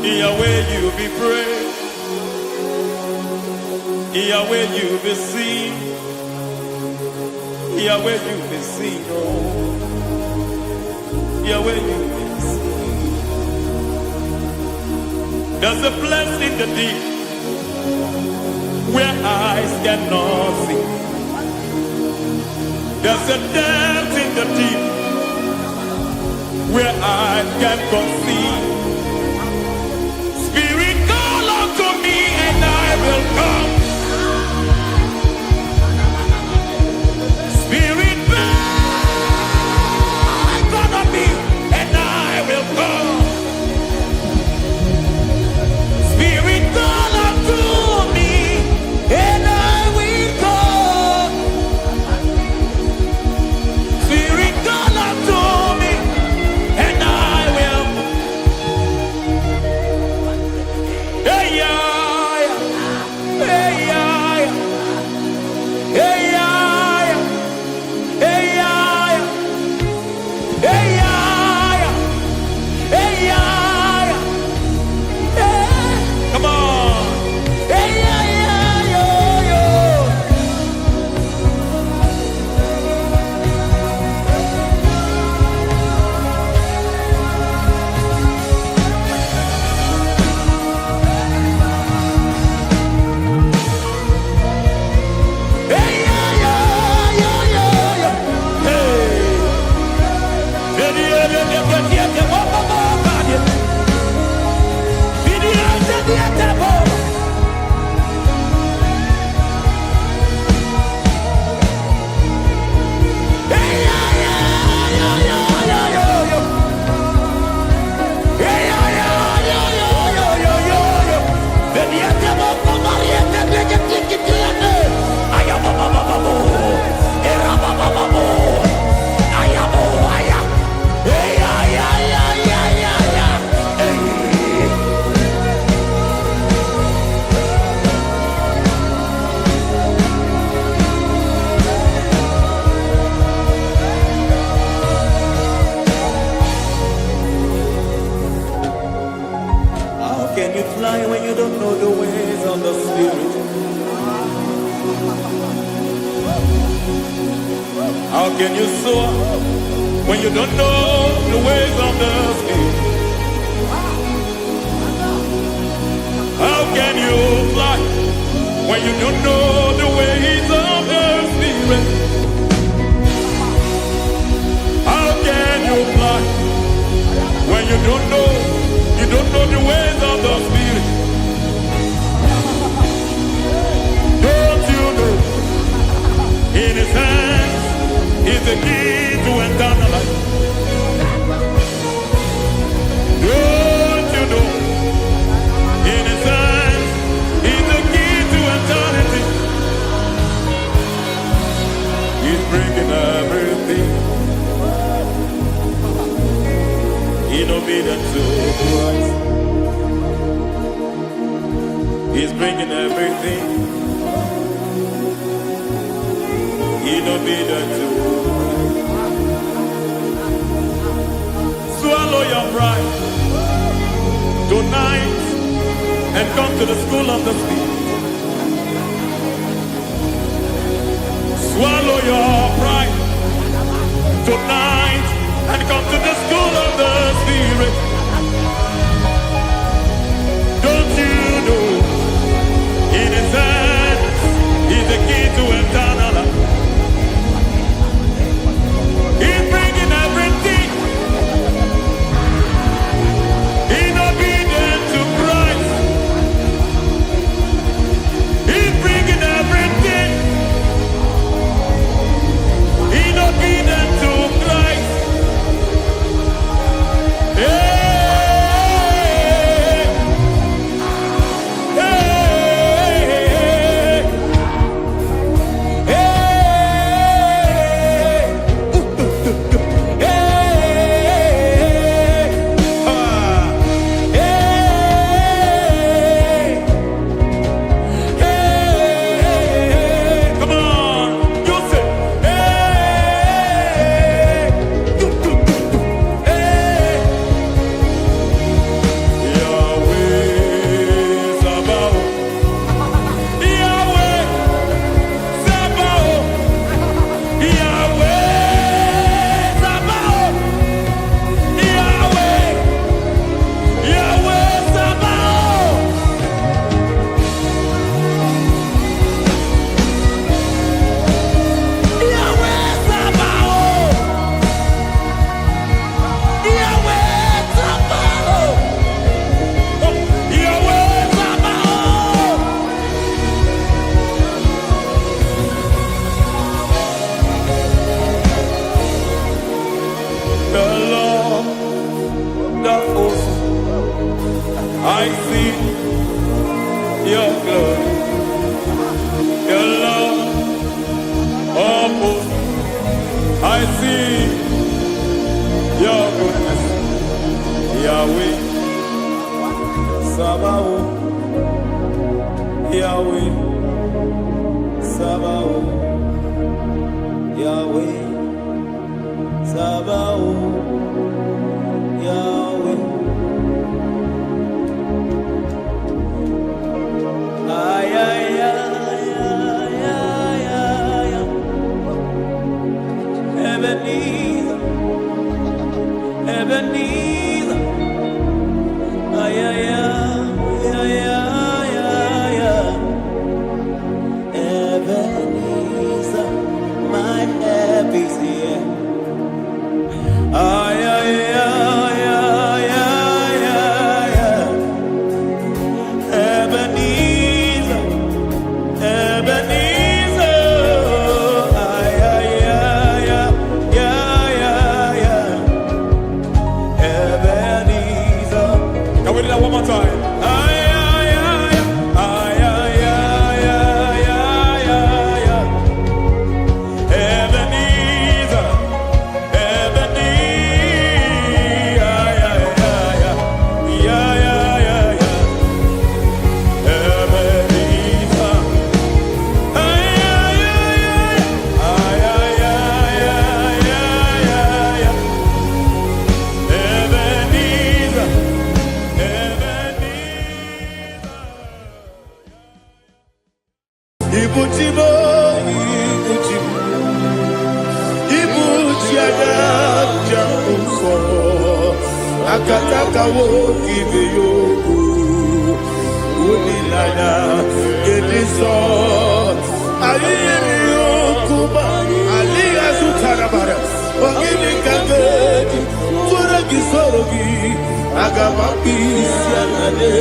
Yahweh, you be praised. Yahweh, you be seen. Yahweh, you be seen. Oh, Yahweh, you be seen. There's a place in the deep where eyes cannot see. There's a depth in the deep where eyes can conceive. Spirit, call unto me and I will come. Spirit, beg on me and I will come. Spirit, call unto me and I will come. Spirit, call unto me and I will. Hey, yeah, hey, yeah, hey, yeah, hey, yeah, hey, yeah, hey, yeah, hey. Come on. Hey, yeah, yo, yo. Hey, yeah, yo, yo, yo, yo. Hey. How can you fly when you don't know the ways of the Spirit? How can you soar when you don't know the ways of the Spirit? How can you fly when you don't know the ways of the Spirit? How can you fly when you don't know the ways of the Spirit? Don't you know in His hands is the key to eternal life? Don't you know in His hands is the key to eternity? He's bringing everything in obedience to Christ. He's bringing everything in obedience to Christ. Swallow your pride tonight and come to the school of the Spirit. Swallow your pride tonight and come to the school of the Spirit. Don't you know in His hands is the key to eternal life? He's bringing everything in obedience to Christ. He's bringing everything in obedience to Christ. Hey, hey, hey, come on, you say, Yahweh Sabaoth, Yahweh Sabaoth, Yahweh Sabaoth, Yahweh, Yahweh Sabaoth. Yahweh Sabaoth, Yahweh Sabaoth, Yahweh Sabaoth. The Lord, the host, I see your glory. The Lord of hosts, I see your goodness. Yahweh Sabaoth, Yahweh Sabaoth, Yahweh Sabaoth, Yahweh. Ay, ay, ay, ay, ay, ay, ay. Ebenezer, Ebenezer. Ay, ay, ay, ay, ay, ay, ay. Ebenezer, my help is here. Ay, ay, ay, ay, ay, ay, ay. Ebenezer, Ebenezer. Ay, ay, ay, ay, ay, ay, ay. Ebenezer. Can we do that one more time? Ay, ay, ay, ay, ay, ay, ay, ay, ay, ay. Ebenezer, Ebenezer. Ay, ay, ay, ay, ay, ay, ay, ay. Ebenezer. Ay, ay, ay, ay, ay, ay, ay, ay, ay, ay. Ebenezer, Ebenezer. Ibuchibo, Ibuchibo, Ibuchiaga. Aja Unso, Akataka Woki Yoku, Unilana, Ediso, Aliyokuba, Aliya Sutarabara, Ogini Kageti, Turagi Sorogi, Agamapi, Sianade,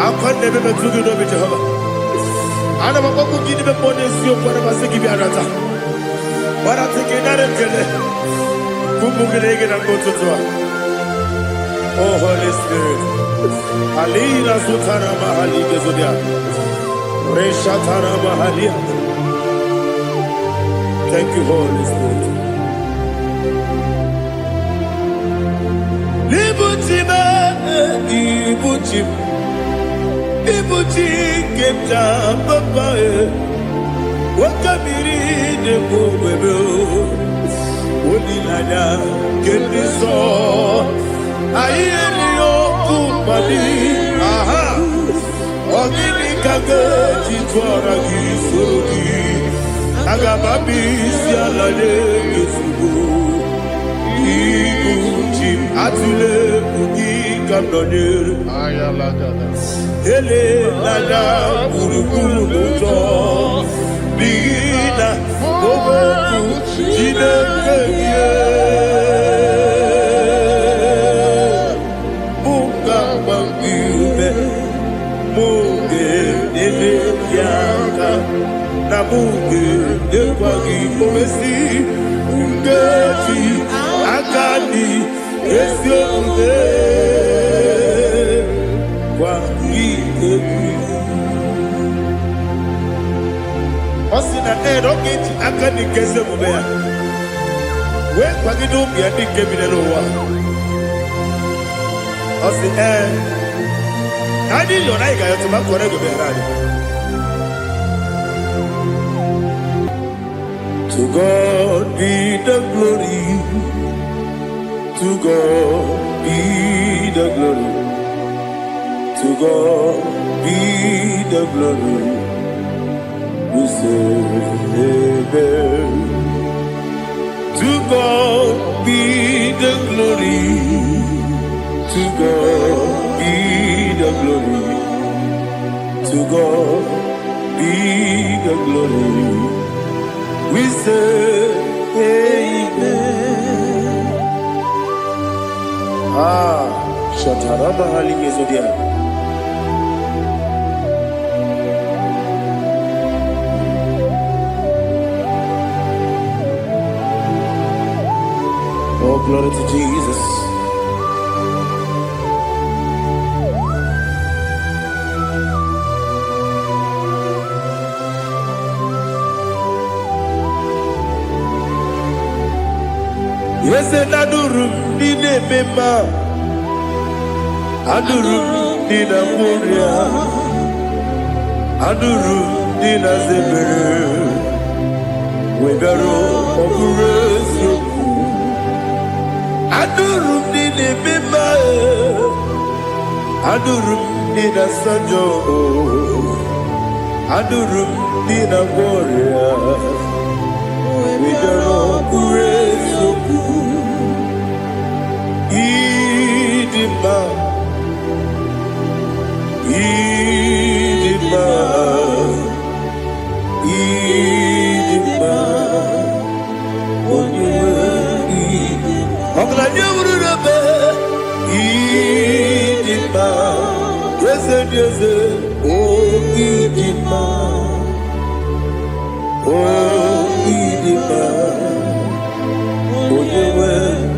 I'm going to be able to do Jehovah. I don't want to give you more than you for a second. But I think you're not a killer. Kumugregin and go to Tua. Oh, Holy Spirit. Alina Sutara Mahali Gezudia. Reshatara Mahalia. Thank you, Holy Spirit. Libutime, Ibutim. Ibuti kemta papa wakamiri de bobebe onilanya keniso ayeni okupali aha ogini kage titwara gisogi agababi sialale yesugo ibuti atule kugi kamdonir ayalada ele nada kurukuru muto bigina boboku jinekeye muka bangiume muge nene yaka na muge nekwagi omesi ngeti akani esiokude Osina roketi akani kese mubea. We kwagido biadi kebinelo wa. Osi Nadi yona iga yotuma kore go berani. To God be the glory. To God be the glory. To God be the glory. We say amen. To God be the glory. To God be the glory. To God be the glory. We say amen. Shataraba hali yezodia. Oh, glory to Jesus. Yes, and Adurum Nine Mema Adurum Nina Muria Adurum Nina Zebere Webero Operation Adurum Nine Mema Adurum Nina Sanjo Adurum Nina Muria Webero Operation Idima, Idima, Idima, Idima, Idima, yes, yes, oh Idima, oh Idima, oh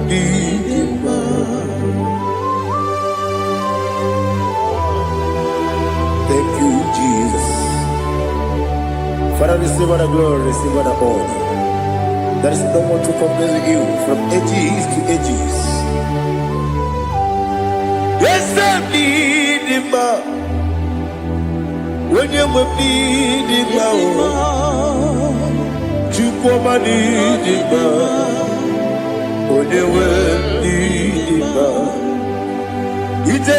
Idima. Thank you, Jesus. Father, receive all the glory, receive all the honor. There is no one to compare with you from ages to ages. Yes, I need him. When you need him, you come and need him. When you need him, it's a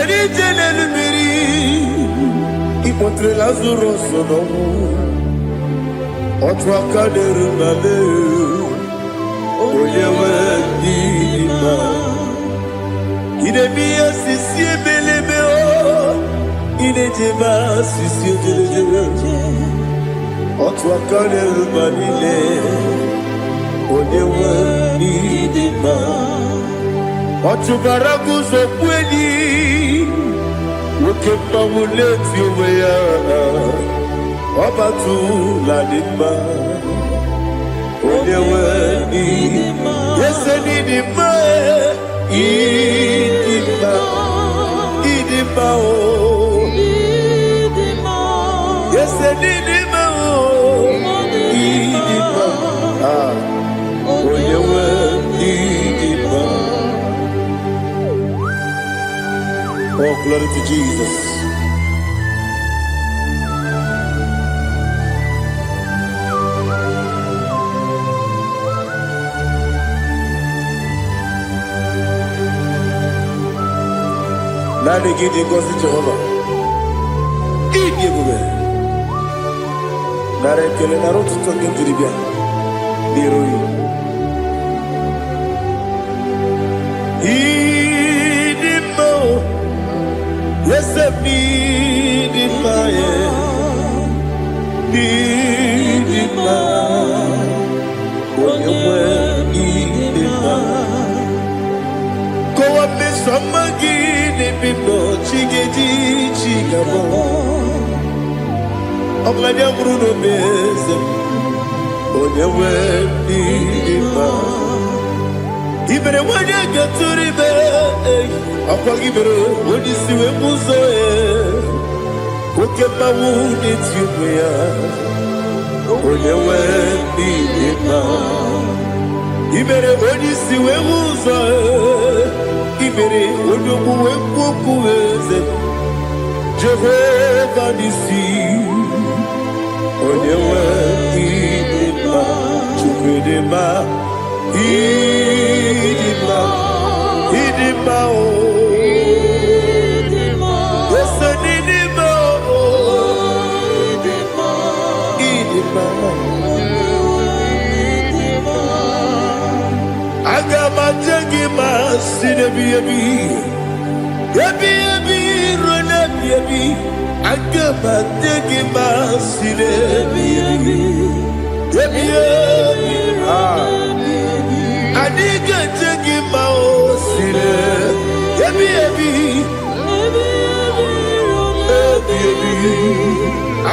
Ipotre Lazarus no Otwa kaderu nale Oyewe dima Ide biya sisi belebe o Ide jeba sisi jelejele Otwa kaderu nale Oyewe dima Otubaragu zokweni Ukemba muleti uweya Wabatu ladima Odewe idima Yese nidima Idima Idima o Yese nidima o Idima Odewe idima. Oh, glory to Jesus. Now they give you goes to Jehovah. Eat you go. Now they kill an arrow to talk into the beer. Yes, I need it, need it, when you were need it, go up this summer, give it, no chiggy, chigabo. I'm like a Bruno Bez, when you were need it. Even when you get to the bed, I'll give it when you see a muzo. Look at my wound, it's you, when you went in. Even when you see a muzo, even when you went to Jehovah, the sea, when you went in. Idima, Idima, oh, yes, Idima, oh, Idima, Agama Jagima, Sinebi, Yabi, Ronabi, Agama Jagima, Sinebi, Yabi, Adiga jagi mao sire, ebi.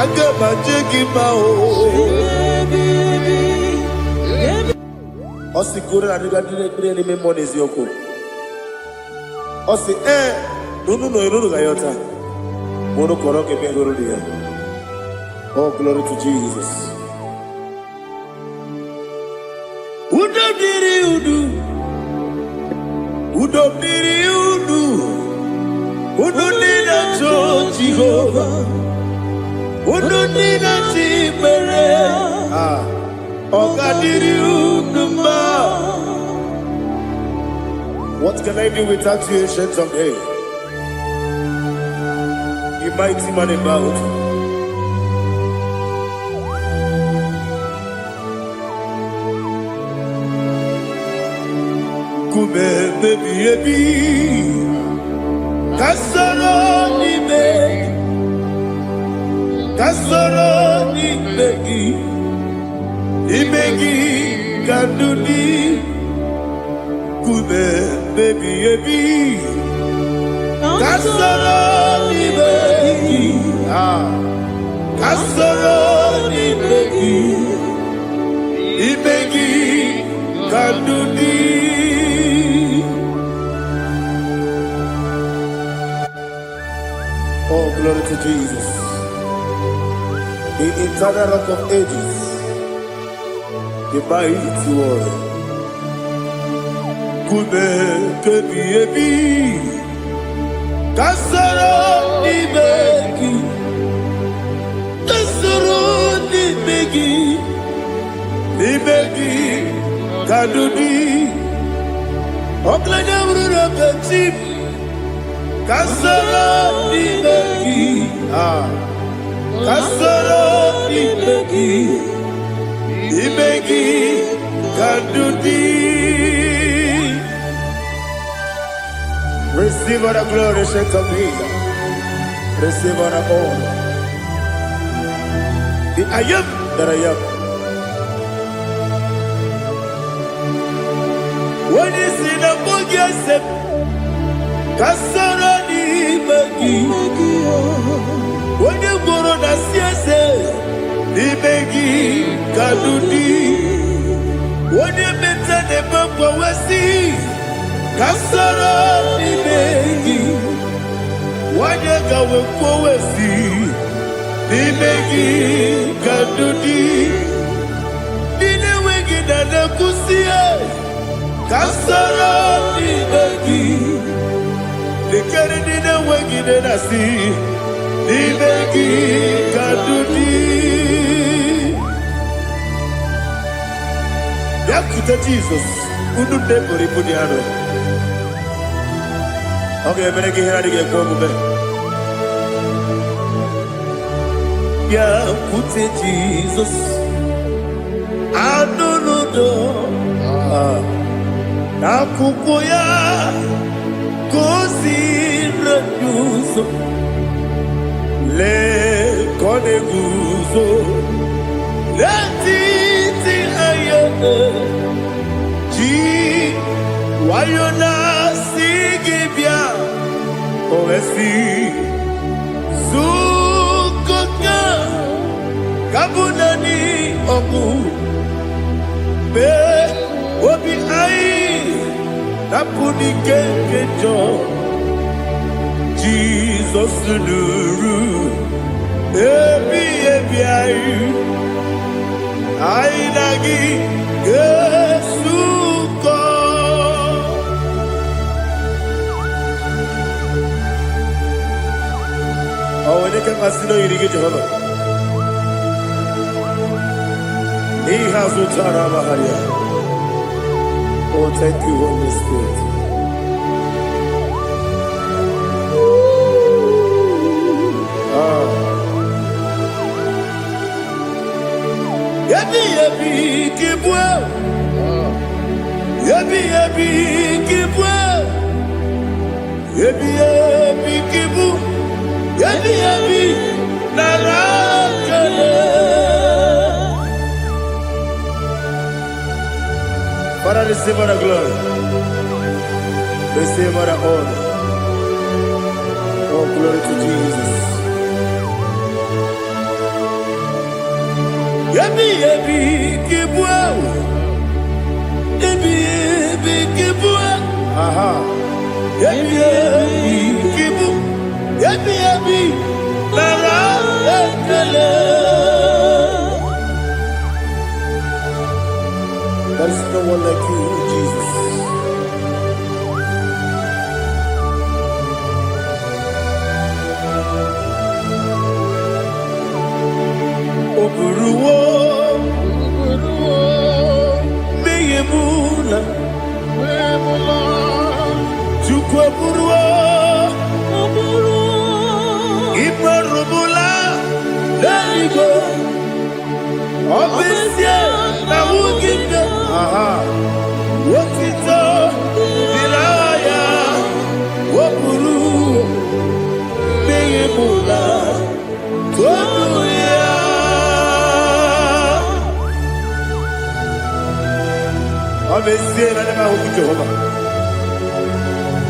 Agama jagi mao. Osi kure adiga dire ni memonies yoko. Osi no gayota. Mono koro ke bengoro dia. Oh, glory to Jesus. Udu nina cho Jehovah. Udu nina chibere. Ogadiri uduma. What can I do without you, ancient of days? You mighty man about. Kume baby Kasoro ni begi kanduni Kume baby Kasoro ni begi kanduni. Oh, glory to Jesus. The eternal rock of ages. The mighty one. Kube kebi Kasoro ni begi kadudi Oklanya brura petip Kasoro ni begi Imegi Kadudi. Receive all the glory, shake of Jesus. Receive all the honor. The I am that I am. When you see the book, you say, Kasarani Magi. When you go to the CSA, Imegi Kadudi. When you meet the Bamba Wasi, Kasarani Magi. When you go to Wasi, Imegi Kadudi. Dine Wegi Dana Kusia, Kasarani Magi. The Canadian Wegi Dana See. Imegi Kadudi. Yakuta Jesus. Udu debori pudiano. Okay, I'm going to get home. Yakuta Jesus. Adonodo. Nakukoya. Kosi reduso. Le koneguzo le titi ayene ji wayona sigibia oesi sukoka kabunani oku be obi ai tapuni kekejo Jesus nuru ebi ayu ainagi Yesuko awene ka asino yirige Jehovah He has utara baharia. Oh, thank you, Holy Spirit. Yabi kibwa, yabi kibwa, yabi kibu, yabi narakale. Father, receive all the glory, receive all the honor. Oh, glory to Jesus. Yabi kibwa, yabi kibwa, aha. Yabi kibu, yabi narakale. There is no one like you, Jesus. Oburuwo, meyemula, chukwu oburuwo, imarubula, leligo, obisie na wugide, wotito, dilaya, oburu, meyemula, tonuya. Obviously, I never hope Jehovah.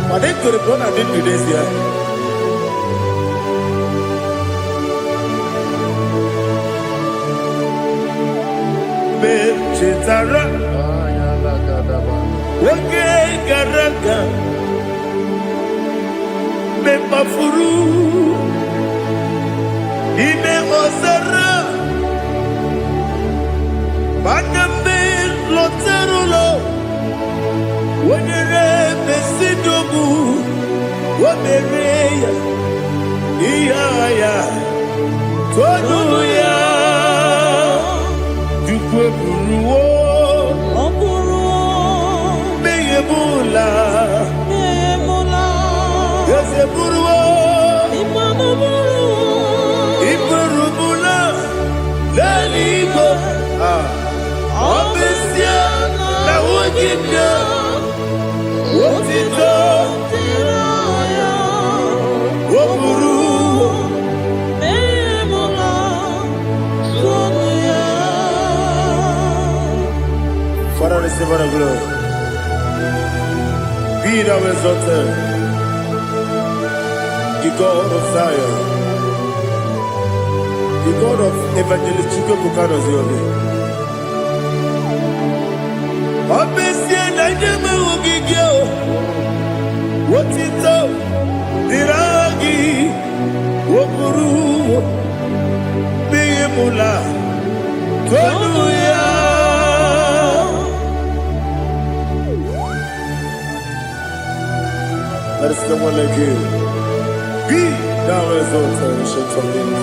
But they could have gone and did today's year. Chitara, okay, Garaka, Mepafuru, Ine Osara, Baname Loterulo, when you Besidogu, what the Rea, Iaya, Toduya. Meyemula, Yeseburuo, Imarubula, Leli. Obesia na wogida Wotito Tiraya Woburu Memola Sonia. Father, receive our glory. Be thou exalted, the God of Zion, the God of Evangelist Chukwu Bukanos Yobe. Obesia na jeme ugigyo, wotito diragi, wokuru, biyemula, tonuya. There is someone like you. Be thou exalted, ancient of days.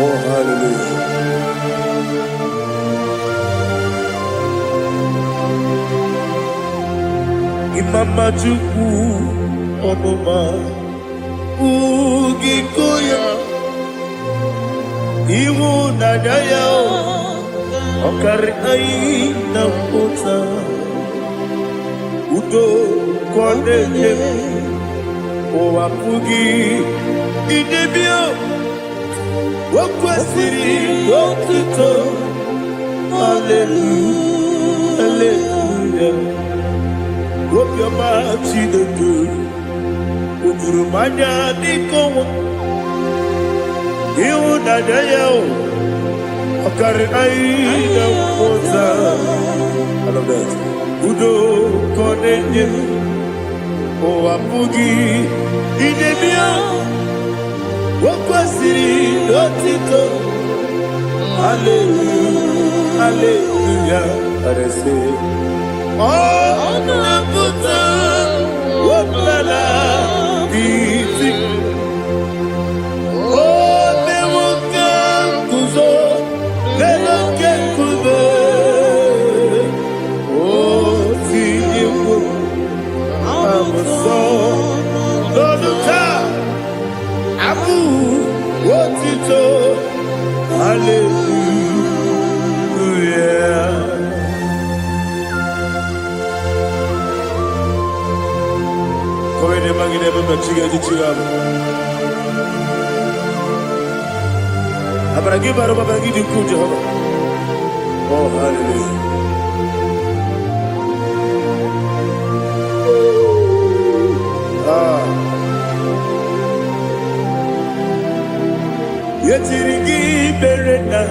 Oh, hallelujah. Imama Chukwu Onoma Ugikoya Iwu Nadaya Okari Aina Mota Udo Kwaneye Owapugi Idebio Wakwasiri Wakito Hallelujah Hallelujah Wapyama Chidedu Udurumanya Nikowa Iwu Nadaya Okari Aina Mota I love that Udo Kwaneye Owapugi Idebio Wakwasiri Otito Hallelujah Hallelujah I say Oh Nabuta Wapala Biti Oh Newoka Kuzo Newoka Kuzo Oh Tiyimu Amuso Doduta Abu Wotito Hallelujah. Come in the magazine, but you get it. I'm going to give out of my bag. Oh, hallelujah. Yetirigi berena,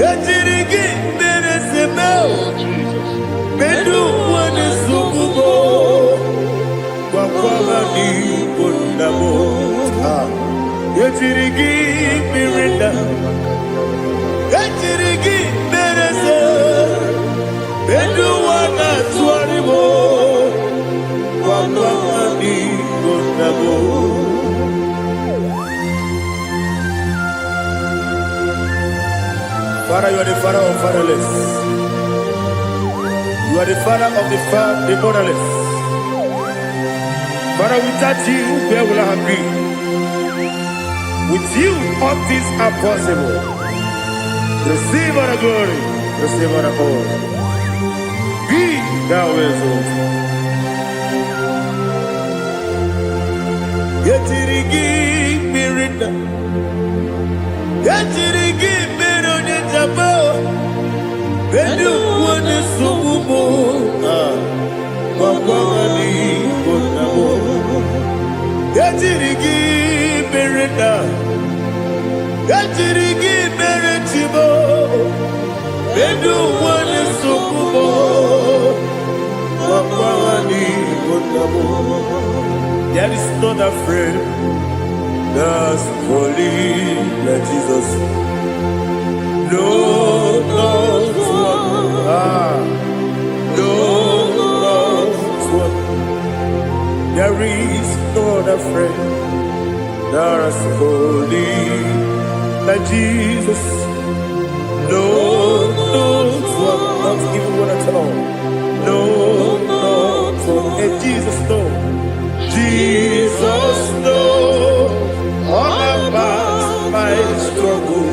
yetirigi beresebel, bedu wane sukubo, wakwala ni bondabo. Yetirigi berena, yetirigi berese, bedu wana tuaribo, wakwala ni bondabo. Father, you are the father of fatherless. You are the father of the fatherless. Father, without you, where will I have been? With you, all things are possible. Receive our glory, receive our honor. Be thou exalted. Yetirigi mirina, yetirigi mirona jabo, bedu wane sugubo, wakwani bonabo. Yetirigi mirina, yetirigi miretibo, bedu wane sugubo, wakwani bonabo. There is not a friend that's holy like Jesus. No, not one. No, not one. There is not a friend that's holy like Jesus. No, not one. Not struggle,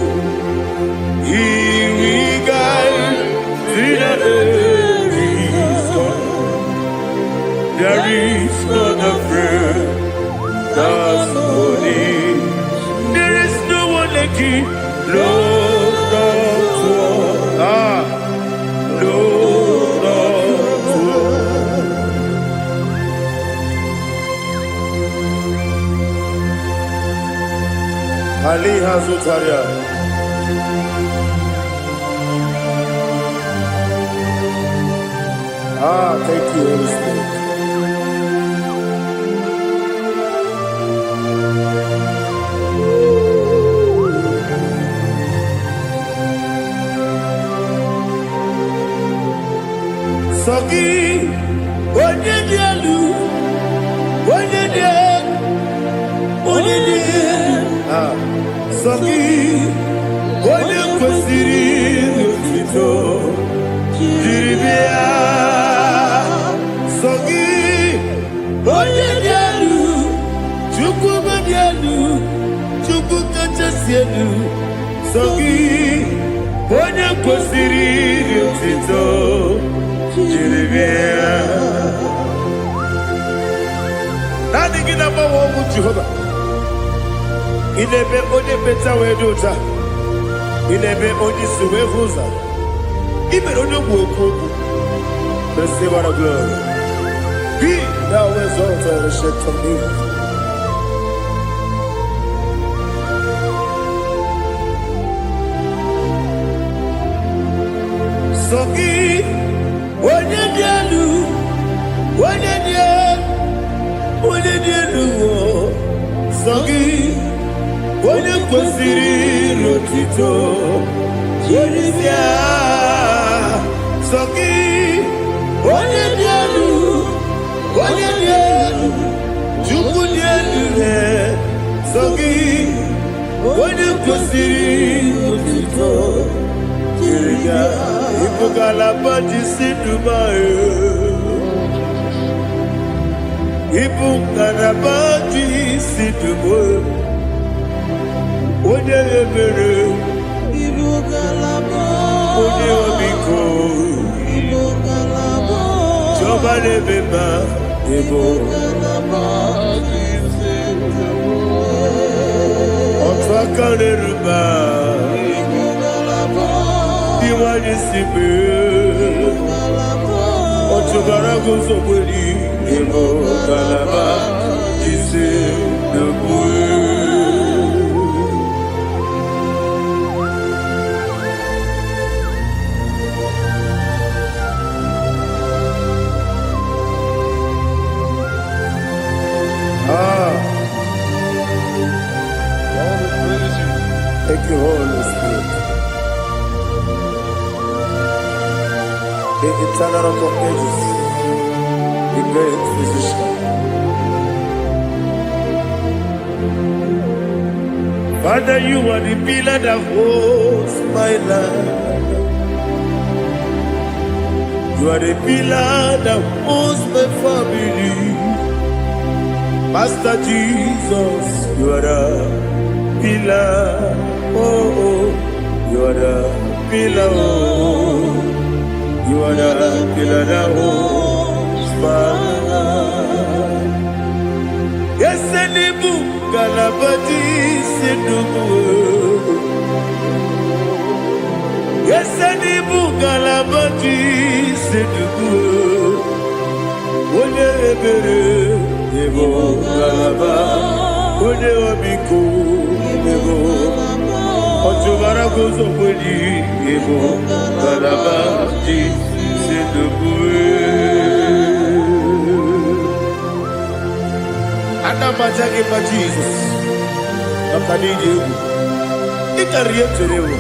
He will guide till the end is gone. There is not a friend that's holy. There is no one like Him, Lord of all. Lord of all. Ali Hazutaria. Thank you, Holy Spirit. Sogi, onye dielu, onye dielu, onye dielu. Sogi, onye kwesịrị otito, jiri bịa. Sogi, onye dielu, Chukwu dielu, Chukwu kachasị elu. Sogi, onye kwesịrị otito. Nani gina mawa omu Jehovah. Inebe onye beta wedota. Inebe onye suwe huza. Ibe onye woku. Receive our glory. Be thou exalted and shed from me. Sogi. Onye dielu, onye dielu, Sogi, onye kwesịrị otito, jiri bịa. Sogi, onye dielu, Chukwu dielu, Sogi, onye kwesịrị otito, jiri bịa. Ipugalaba jisidumae, Ipugalaba jisidumae, Onye ebere, Ipugalaba, Onye obiko, Ipugalaba, Jọba lebeba, Ipugalaba jisidumae, Ọtụ aka n'eruba, Iwani sibe, Otubara guzobeli, Ipugalaba jisidumae. Thank you, Holy Spirit. The eternal rock of ages, the great physician. Father, you are the pillar that holds my life. You are the pillar that holds my family. Master Jesus, you are the pillar. Oh, you are the pillar. Oh, you are the pillar that holds my life. Yes, Enibu Galabati Sidubu. Yes, Enibu Galabati Sidubu. One ebere, Ebo Galaba. One obiku, Ebo. Otubara gozo kweli, Ebo Galaba Sidubu. Anamajage pa Jesus. Nakanije u. Ikariye terewo.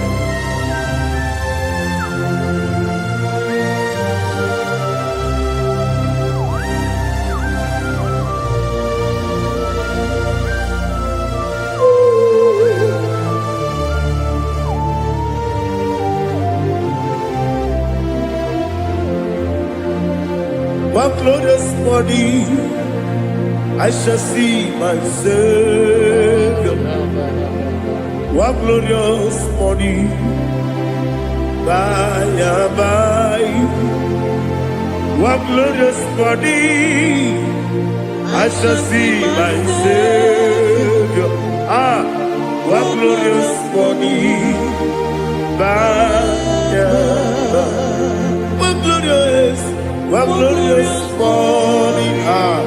My glorious body, I shall see my Savior. What glorious morning, by and by. What glorious morning, I shall see my Savior. Ah, what glorious morning, by and by. What glorious morning, ah,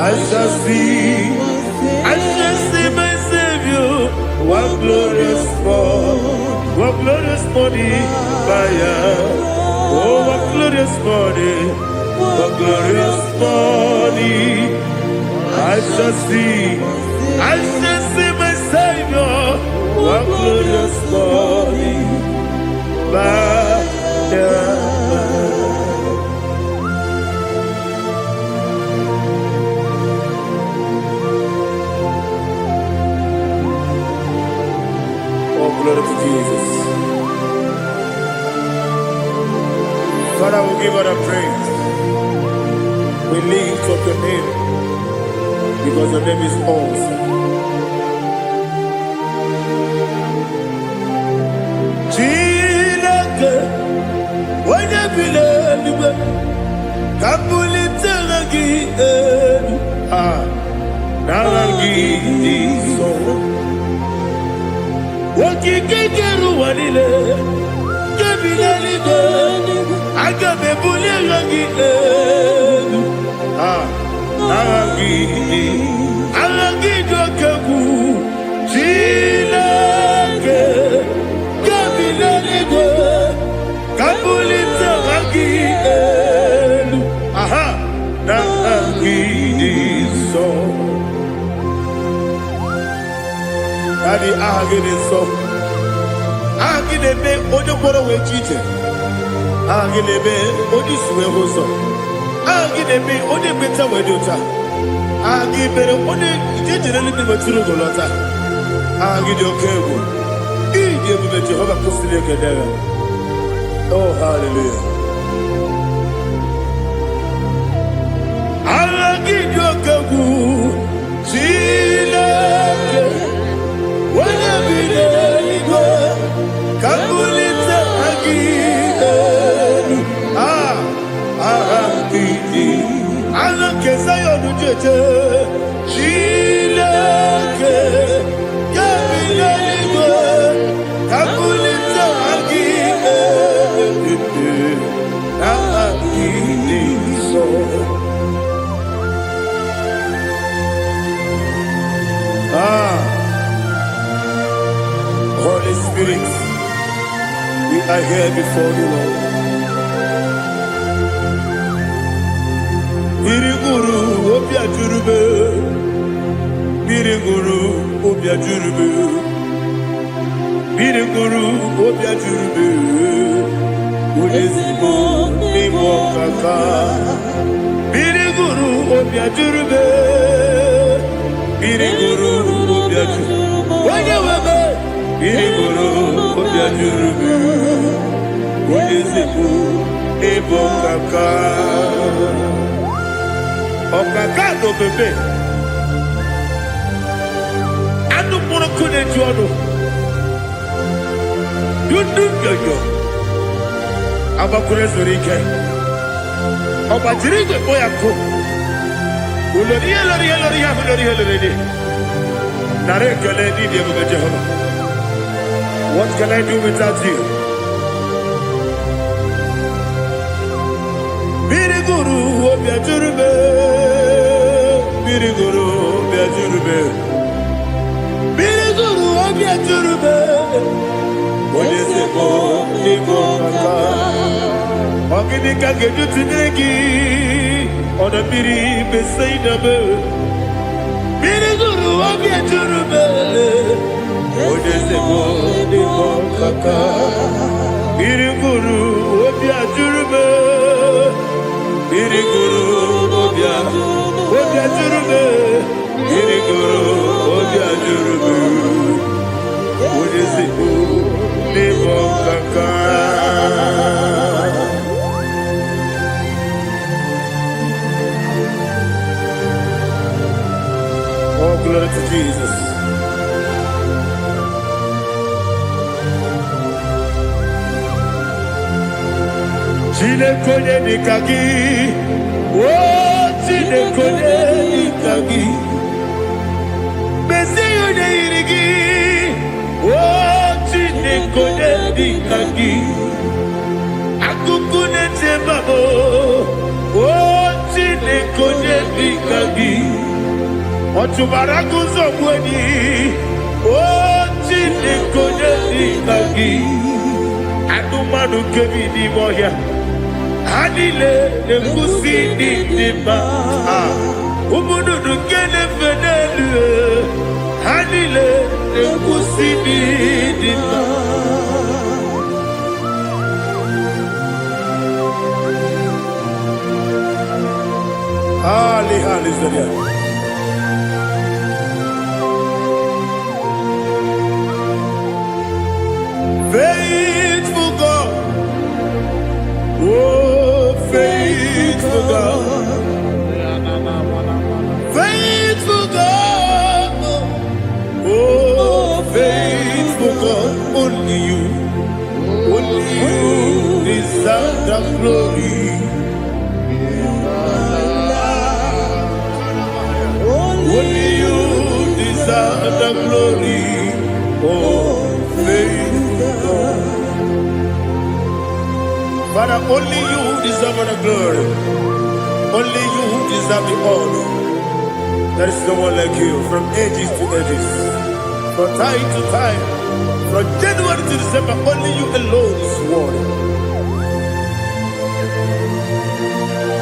I shall see my Savior. What glorious morning, fire. Oh, what glorious morning, I shall see my Savior. What glorious morning, fire. Glory to Jesus. Father, we give her a praise. We lift up your name because your name is awesome. Chineke, wanya bileliwe, kabuli telagi elu, naragi diso. Wakikekeru wanile, kebileliwe, agabe bulelagi elu, naragi dokeku, Chineke, kebileliwe, kabuli telagi elu, naragi diso. Daddy, agide so. Agide be ojo koro we chite. Agide be ojo suwe hoso. Agide be ojo beta we dota. Agide be ojo jejere ni be turu golota. Agide okego. Ije be Jehovah kusile kedera. Oh, hallelujah. Agide okego. Chineke. Wanya bileliwe, kabulita agidelu, agidi. Alakeza yonujeje, Chineke, kabileliwe, kabulita agidelu, agidi so. Holy Spirit, we are here before you, Lord. Biriguru obia jurube, biriguru obia jurube, biriguru obia jurube. Udesibo nibo kaka, biriguru obia jurube, biriguru obia jurube. Wanyewebe. Biriguru obia jurube, udesibo nibo kaka. Okaka no bebe. Anu mono kune jono. Dundu yoyo. Abakure zorike. Obajirige boyako. Ulori. Nare kele di de Jehovah. What can I do without you? Biriguru obia jurube, biriguru obia jurube, biriguru obia jurube. Odesibo nibo kaka, ogini kageju tinegi, oda biri besaidabe. Biriguru obia jurube, odesibo nibo kaka, biriguru obia jurube. Biriguru obia jurube, biriguru obia jurube. Udesibo nibo kaka. Oh, glory to Jesus. Chineke dikagi, oh Chineke dikagi, Messiah dirigi, oh Chineke dikagi, Akukune tebabo, oh Chineke dikagi, Otubaraku zobweni, oh Chineke dikagi, Adumanu kebidi moya. Hanile nekusi nidima, umududu kene fenelu. Hanile nekusi nidima. Ali Zaria. Faithful God, oh faithful God, faithful God, oh faithful God, only you deserve the glory. Only you deserve the glory, oh faithful God. Father, only you deserve the glory. Only you deserve the honor. There is no one like you from ages to ages, from time to time, from January to December. Only you alone is worthy.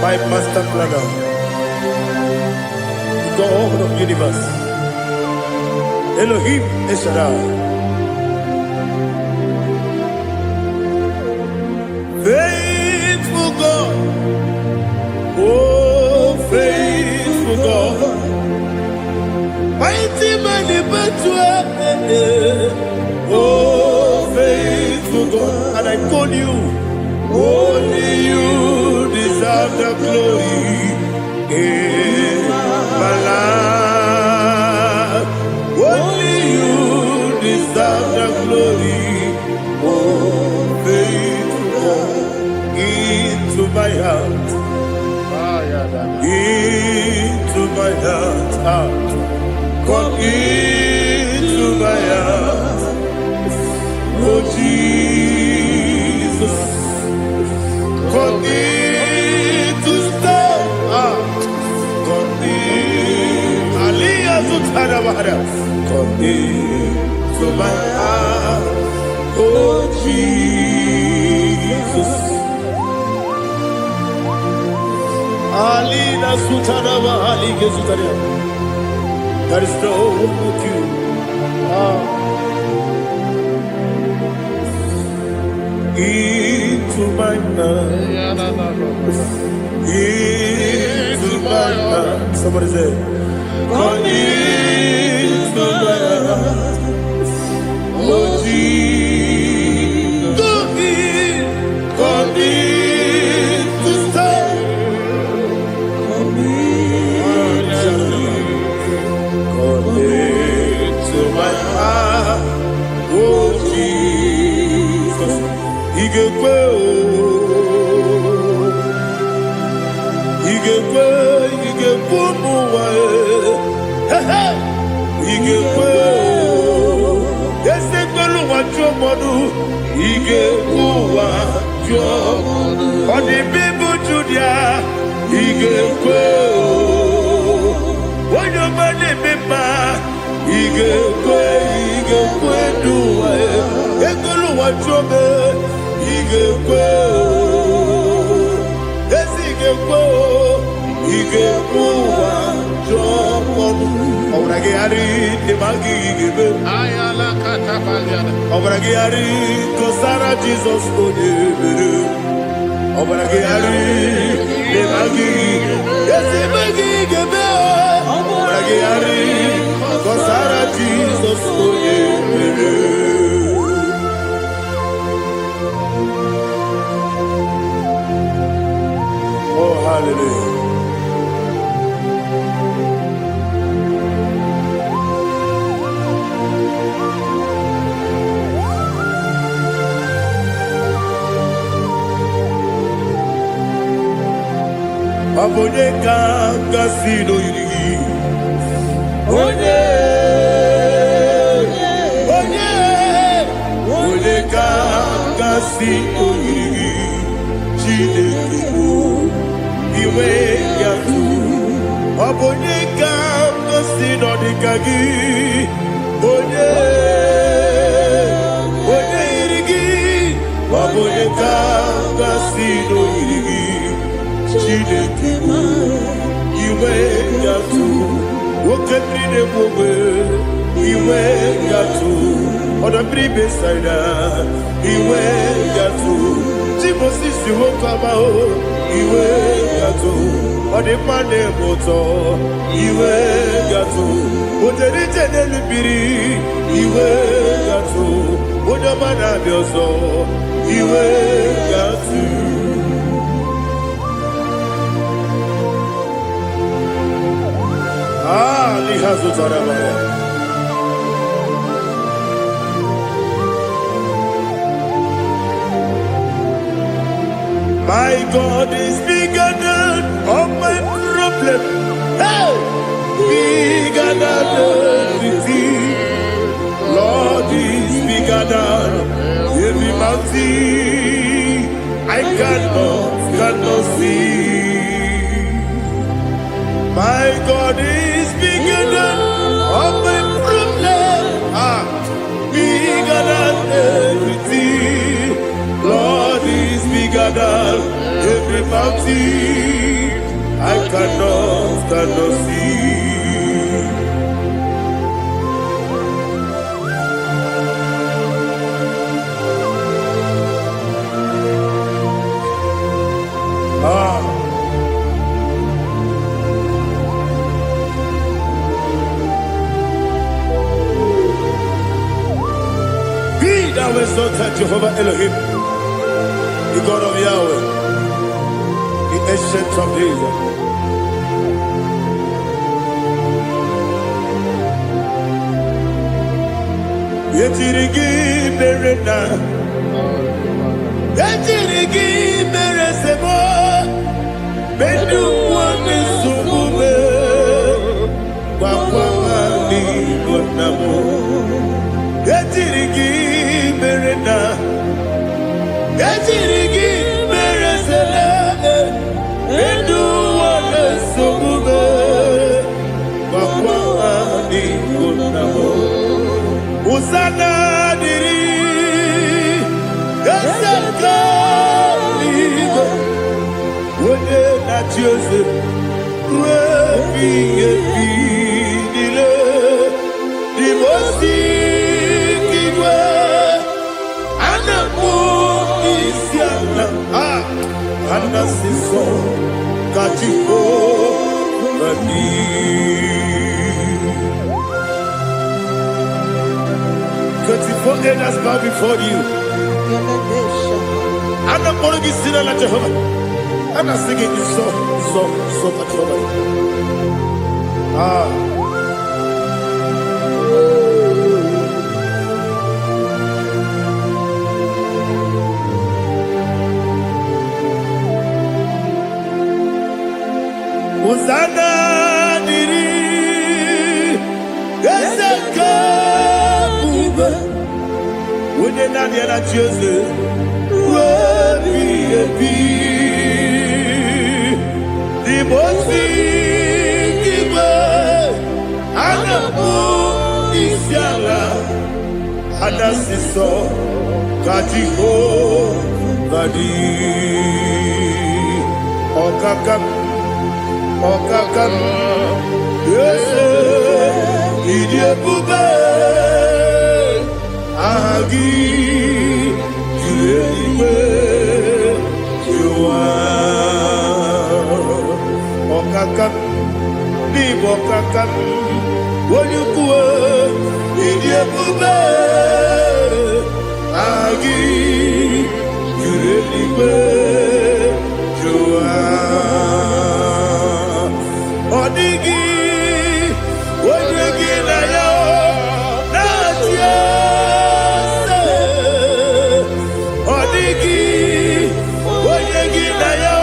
My master planner, God of the universe, Elohim Eshadai. Faithful God, oh faithful God, mighty man in battle, oh faithful God, and I call you, only you deserve the glory in my life, only you deserve the glory, oh faithful. Into my heart, into my heart, come into my heart, oh Jesus, come in to stay, come in, Aliyah Zutana, come into my heart, oh Jesus. Alina Sutanava Ali Gezutaria. There is no one like you. Into my heart. Into my heart. Somebody say, come into my heart. Oh Jesus. Come in to stay. To my heart, oh Jesus, Igekwe, muwa, Igekwe, yese kolu wachomodu, Igekwe wachomodu, odi bibu judia, Igekwe, oyo mane beba. Igekwe duwa, ekolu wachobe. Igekwe, Igekwe wachobe. Obrage ari temagi igebe. Ayala katapaliana. Obrage ari kosara Jesus odebere. Obrage ari temagi igebe. Obrage ari kosara Jesus odebere. Oh, hallelujah. Abonye kanga sino yiri. Onye kanga sino yiri. Chineke iwe yatu. Abonye kanga sino dikagi. Onye yirigi. Abonye kanga sino yirigi. Chineke iwe yatu. Wokemine mwe iwe yatu. Oda bribe saida iwe yatu. Timosisi wokama o iwe yatu. Ode mane moto iwe yatu. Ode jene lubiri iwe yatu. Ode mana bioso iwe yatu. Lihazu tarabaya. My God is bigger than all my problem. Hey, bigger than everything. Lord is bigger than every mountain I cannot see. My God is bigger than all my problems. Bigger than everything. Lord is bigger than every mountain I cannot see. Thou exalted Jehovah Elohim, the God of Yahweh, the ancient of days. Yetirigi berena, yetirigi beresemo, bendu wane sumube, wakwa mani konamo. Yetirigi berena, yetirigi beresele, bendu wane sumube, wakwa mani konamo. Usana diri, yasaka ligo, wone na Jose, wepi nile, dimosi kigwe, anamu isiana, anasiso kachiko bani. 24 elders bow before you. I'm not going to be singing like Jehovah. I'm not singing this song for Jehovah. Hosanna diri, Ezeka. When you're not here at Jose, the most big Anamu Isiala, Anasiso, Katiho, Badi, Okakam, yes, Idiot Bube. Agi, Juliwe, Jua, Okakam, Libokakam, Woyukue, Idiabube, Agi, Juliwe, Jua, Odigi, Odigi na yo, Natia. Odigi, Oyegi na yo,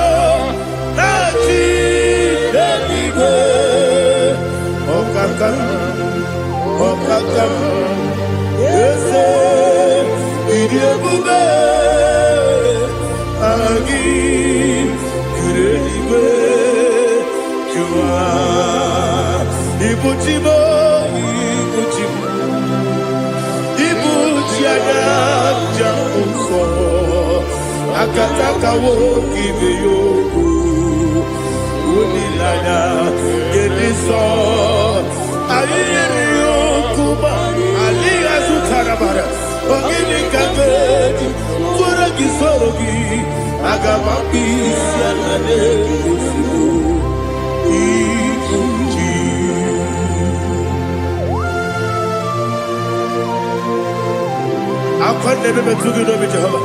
Nachi. Yebube agi kirelibe jua ibujibo ibujiana jamuso akataka wo kibeyoku unilana gediso ayiriyokuba aliya sutarabara ogini kagedi fura gisorogi agamapi sianane kusibu ikunji akwande bebe tugi no bijahaba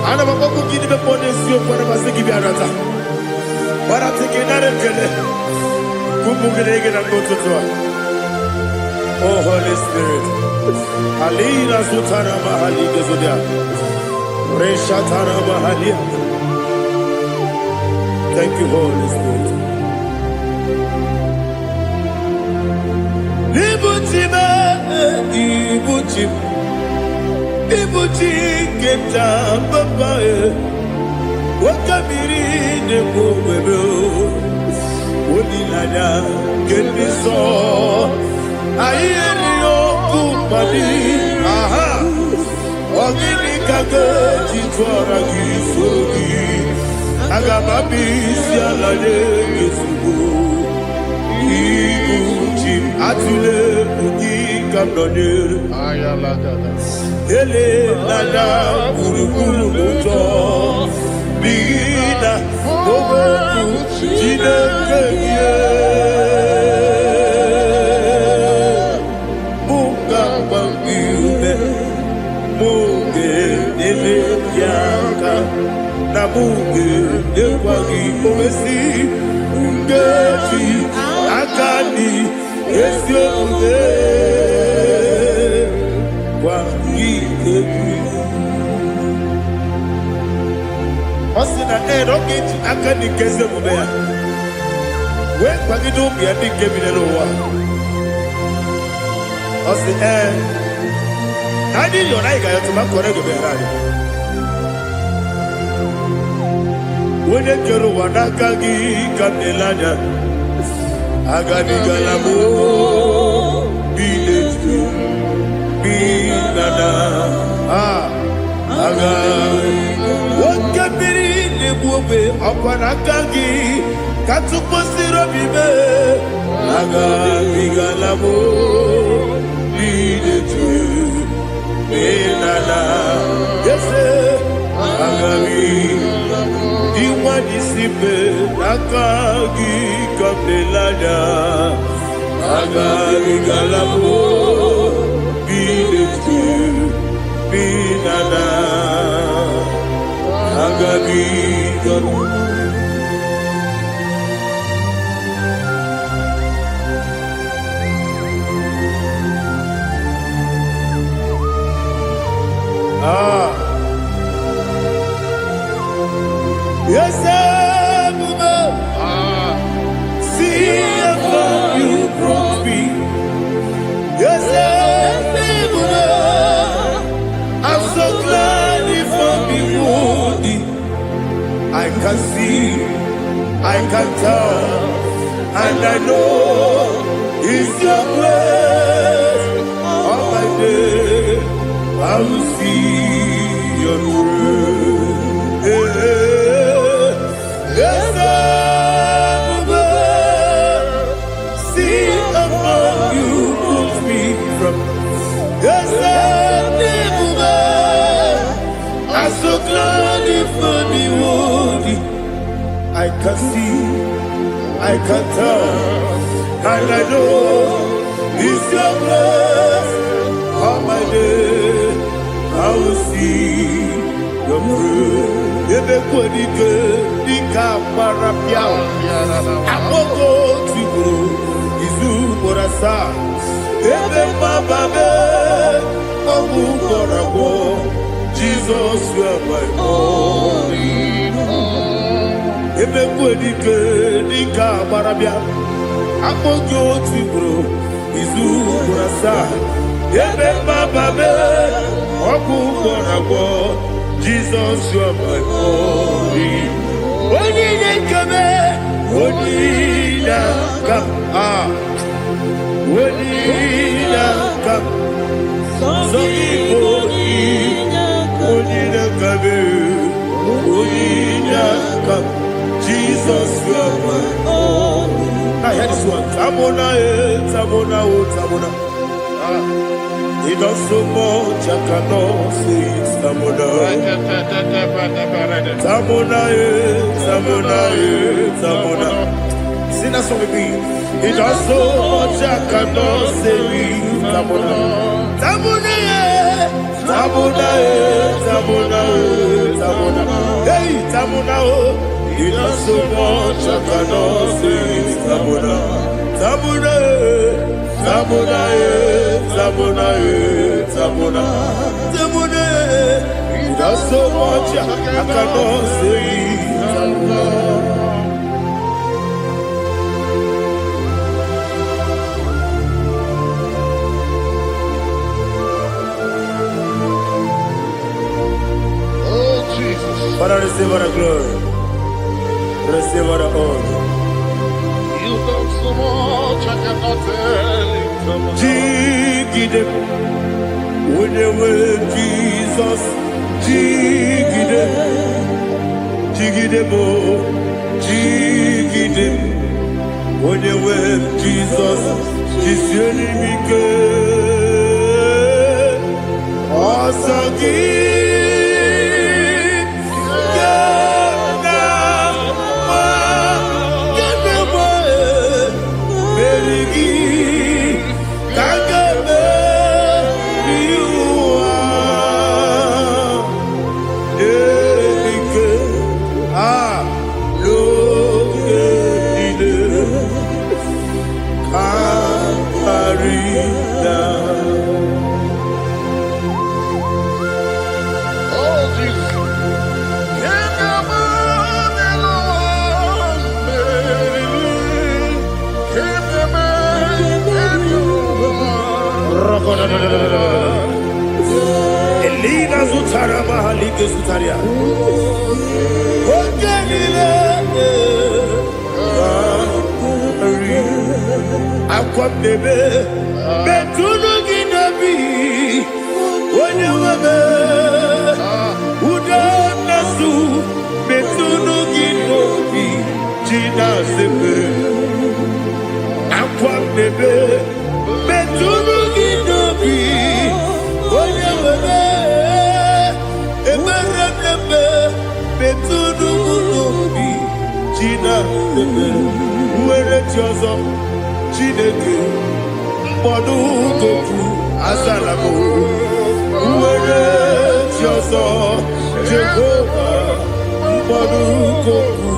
ana bakoku gidi be ponesio kwa basiki biarata bara tekenare kele kumugirege na kototwa. Oh Holy Spirit, Alina Sutara Mahali Gezudia, Reshatara Mahali. Thank you, Holy Spirit. Ibuchime, Ibuchim, Ibuchi Keta Babae, Wakamiri de Bobebe, Unilada, Gediso. Ayeri okupadi, aha, ogini kage jitwara gisogi, agababi sialade gesugo, ikuchi atule ugi kamdonere, ele lada kurukuru moto, bigina bobo jine keye. Na munge ekwagi omesi ungeji akani esi omuge kwagi ebi osina erogeji akani keze mubea we kwagi dubi adi kebile wa osi nadi yona iga yotuma kore go berari wene kero wanakagi kanelanya agani galamo biletu bilana aga wakabiri nebuobe akwanakagi katuposiro bibe agani galamo biletu bilana yese agami Iwanisipe akagi kabelada agagi galabo biletu binana agagi galabo. Yes, see how you brought me. Yes, I'm so glad you found me worthy. I can see, I can tell, and I know it's your grace. All my day, I will see your grace. Yes, see how you put me from. Yes, I'm so glad you found me worthy. I can see, I can tell, and I know it's your grace. All my day, I will see your grace. Ebe kodike dika parapiao Amoko tibro izu borasa Ebe mababe Omu borabo Jesus you are my all in all Ebe kodike dika parapiao Amoko tibro izu borasa Ebe mababe Jesus, you are my only. Only the come, only the come, only the come. So only the come, only the come. Jesus, you are my only. I hear this one. Tamona, Tamona, Tamona. He does so much I cannot say it's Tamona. Tamona, Tamona, Tamona. Sing that song with me. He does so much I cannot say it's Tamona. Tamona, Tamona, Tamona, Tamona. Hey, Tamona, he does so much I cannot say it's Tamona. Tamona, Tamona, Tamona, Tamona, Tamona. He does so much I cannot say. Tamona. Oh Jesus. Father, receive all the glory. Receive all the honor. You done so much I cannot tell it. Jigide, when you were Jesus, Jigide, Jigide mo, Jigide, when you were Jesus, Jisieni mike, Asagi. Elina Zutara Mahalike Zutaria. Aquabebe, Betunu Ginabi, when you were Udanasu, Betunu Ginobi, Gina Sepe, Aquabebe, Betunu Ginobi, when you were Eberebe, Betunu Ginobi, Gina Sepe, where it was. Chineke mkpọdụ goku azalamo nwere chi ọzọ Jehova mkpọdụ goku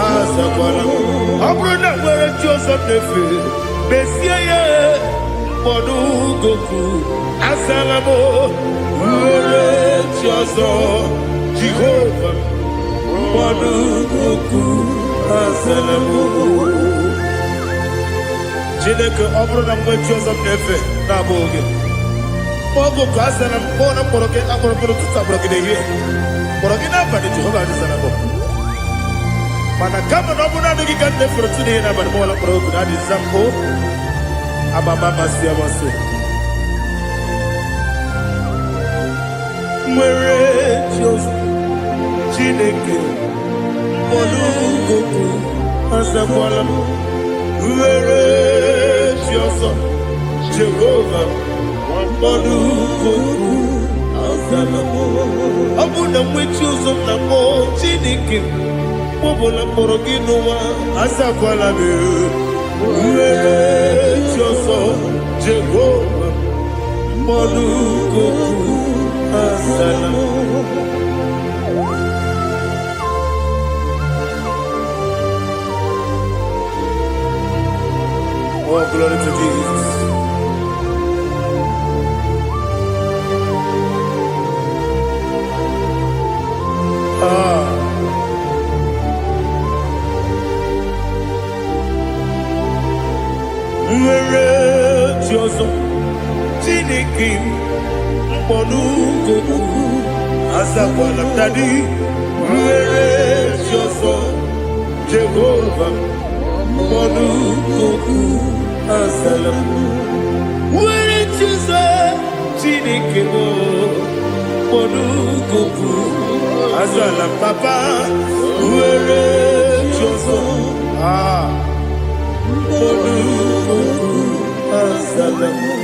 azakwala ọ bụrụ na nwere chi ọzọ na-efe mesie ya mkpọdụ goku azalamo nwere chi ọzọ Jehova mkpọdụ goku azalamo. Chineke ọ bụrụ na mgbe chi ọzọ m na-efe na-abụ oge ọgụ ka a sara m kpọọ na mkpọrọ gị akpọrọ tụtụ akpọrọ gị n'ehihie mkpọrọ gị n'abalị Jehova adịzara m mana kama na ọ bụ naanị gị ka m na-efere tụ n'ihe n'abalị mọwala mkpọrọ ogu na adịza m amama amasị amasị nwere chi ọzọ Chineke mkpọrọ ogu azakwala m nwere chi ọzọ Jehova mkpọdụ goku azala m ọ bụ na nwechi ụzọ m na mkpọ Chineke kpọbụla mkpọrọ gị n'ụwa azakwala m nwere chi ọzọ Jehova mkpọdụ goku azala m. Oh, glory to Jesus. Nwere chi ọzọ Chineke Monugoku Asakwala Daddy Where is your son Jehovah Monugoku Asalam Where is your son Chinikebo Monugoku Asalam Papa Where is your son Monugoku Asalam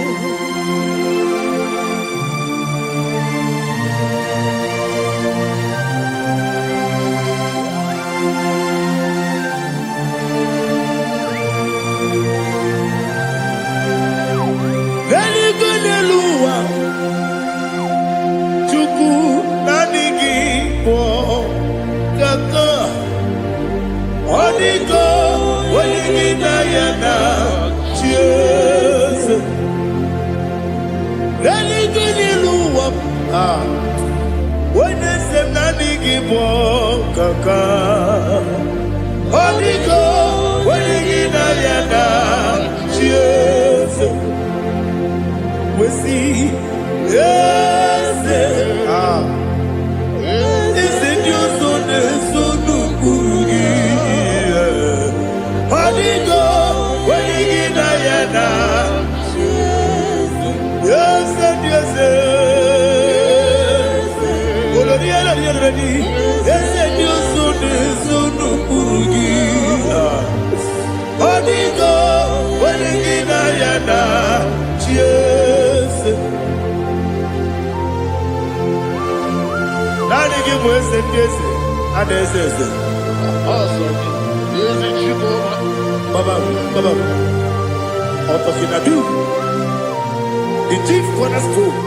The chief cornerstone.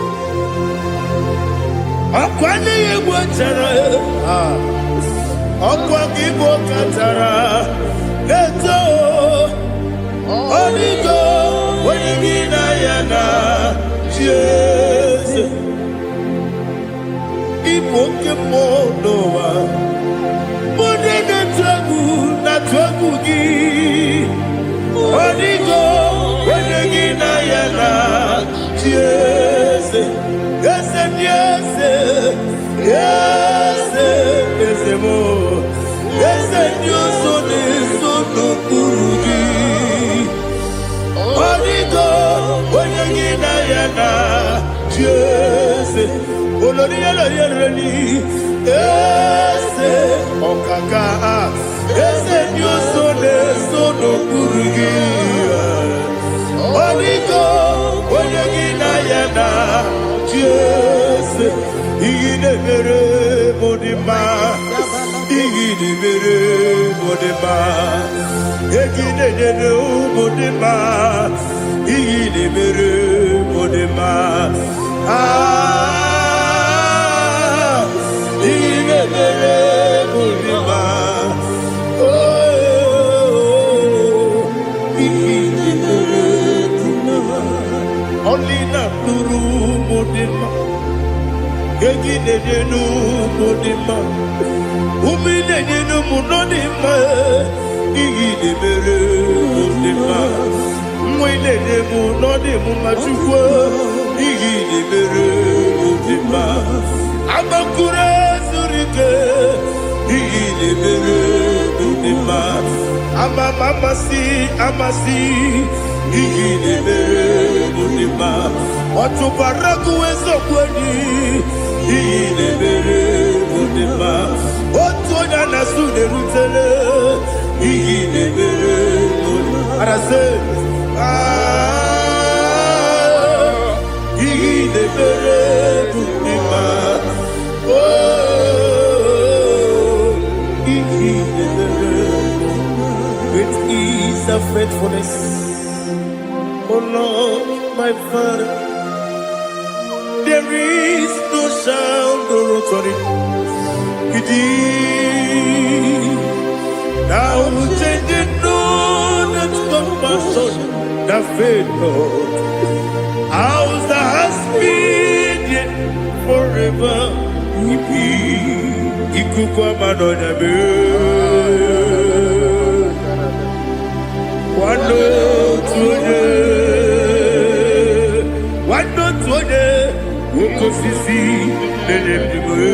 Akwani yebo tara. Akwani bo katara. Leto. Onigo. Wenigina yana. Jesus. Ipoke monowa. Mone na twagu gi. Onigo. Wenigina yana. Yes, yes, yes, yes, yes, more. Yes, you so no kurugi. Onigo, when you get ayana, yes, Oloria, yes, Okaka, yes, you so no kurugi. Onigo, when you get ayana, yes, Igidebere Modima, Igidebere Modima, Igidebere Modima, Igidebere Modima, Igidebere Modima, oh, Igidebere Modima, only not Guru Modima. Gegidenu Modima, Umidenu Munodima, Igidebere Modima, Mwilene Munodimu Machukwa, Igidebere Modima, Amakure Zurike, Igidebere Modima, Amasi, Igidebere Modima, Otubaraku Ezokweni, Igidebere Modima, Otonya Nasude Rutele, Igidebere Modima, Arase, Igidebere Modima, oh, Igidebere Modima, great is the faithfulness, oh Lord, my Father. There is no sound or authority. Now changing know that compassion, the faith, Lord. How's the has been yet forever? Ikukwa madonya be. Wando tuone. osisi na-enyemdigwe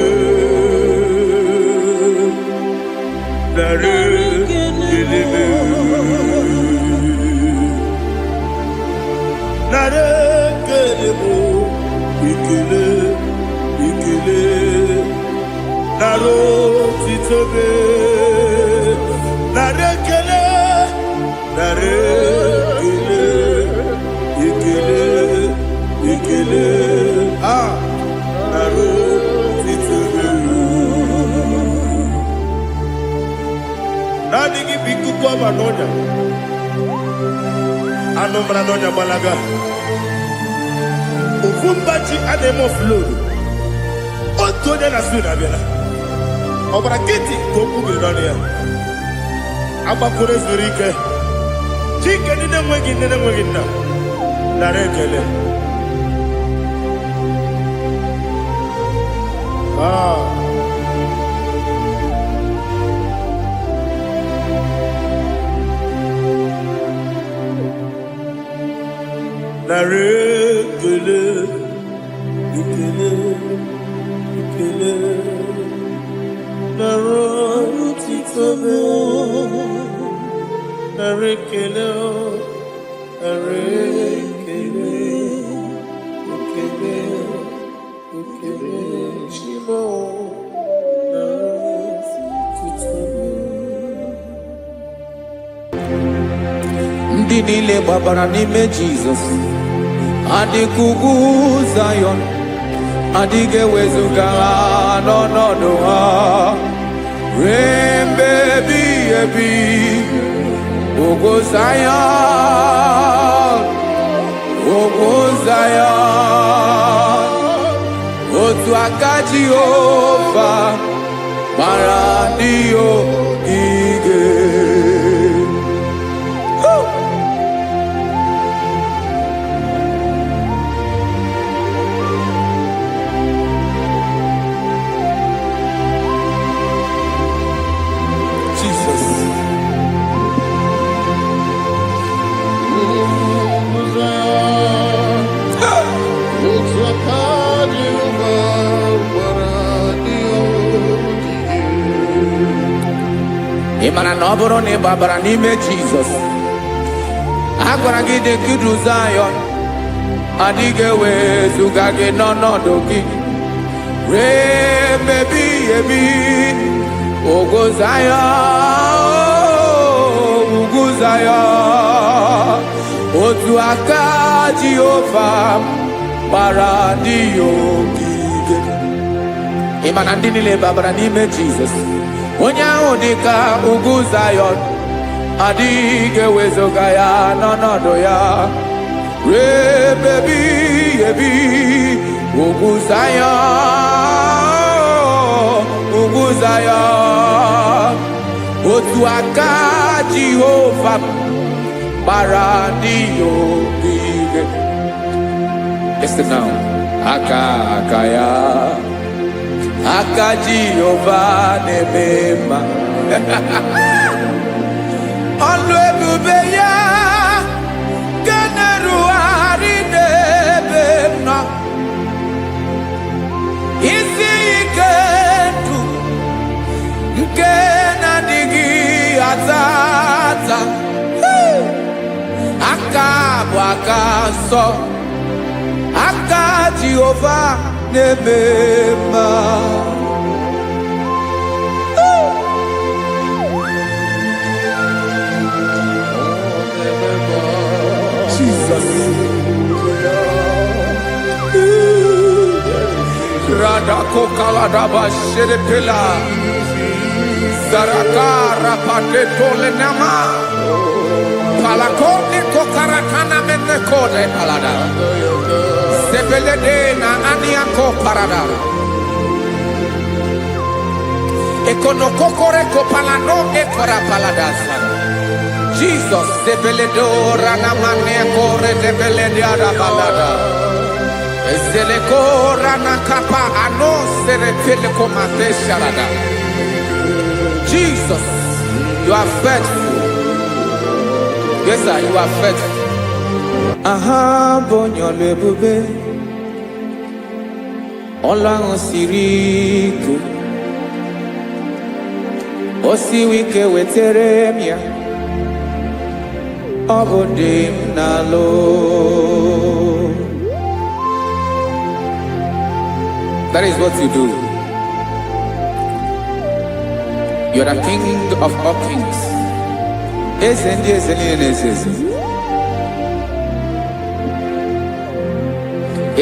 nara kelebe nara kelebo ikele ikele nara otitobe nara kele nara kele ikele ikele nara otitobe nani gi bikuko manonya anomra nonya balaga Ufumbaji anemo flow. Oto de na suna biela. Obra kiti koku bilonia. Aba kore zurike. Chike ni nemwegi na. Narekele. Narekele, ikele, ikele, narotitobe, narekele, narekele, ikele, ikele, shimo, narotitobe. Ndị niile gbabara n'ime Jizọs adịghị ugwu Zayọn, adịghị ewezuga ha n'ọnọdụ ha ruo mgbe ebighị ebi. Ugwu Zayọn, ugwu Zayọn, otu aka Jehova gbara ndị ogige. Ị mara na ọ bụrụ na ị gbabara n'ime Jizọs, a gwara gị dị ka Zayọn, adịghị ewezuga gị n'ọnọdụ gị ruo mgbe ebighị ebi. Ugwu Zayọn, ugwu Zayọn, otu aka Jehova gbara ndị ogige. Ị ma na ndị niile gbabara n'ime Jizọs, onye ahụ dị ka ugwu Zayọn, adịghị ewezuga ya n'ọnọdụ ya ruo mgbe ebighị ebi. Ugwu Zayọn, ugwu Zayọn, otu aka Jehova gbara ndị ogige. Listen now, aka ya, aka Jehova na-eme mma. Ọlụ ebube ya ga na-erugharị n'ebe m nọ. Isi ike ndụ nke na-adịghị ata ata. Aka bụ aka nsọ, aka Jehova na-eme mma. Jesus. Radako kaladaba sherepela Zarakara pateto lenama Palakone kokarakana menekode palada Sebelede na aniako parada Ekonokokore kopalano ekora paladasa Jesus sebeledo ranamane kore sebelede arabalada Zeleko ranakapa ano serepele komate sharada. Jesus, you are faithful. Yes, sir, you are faithful. Aha, bonyo lebube. ọlọ́run siri ike o siwe ike wetere m ya ọ bụ dị m n'alụ. That is what you do. You are the king of all kings. Eze ndị eze niile na-eze eze.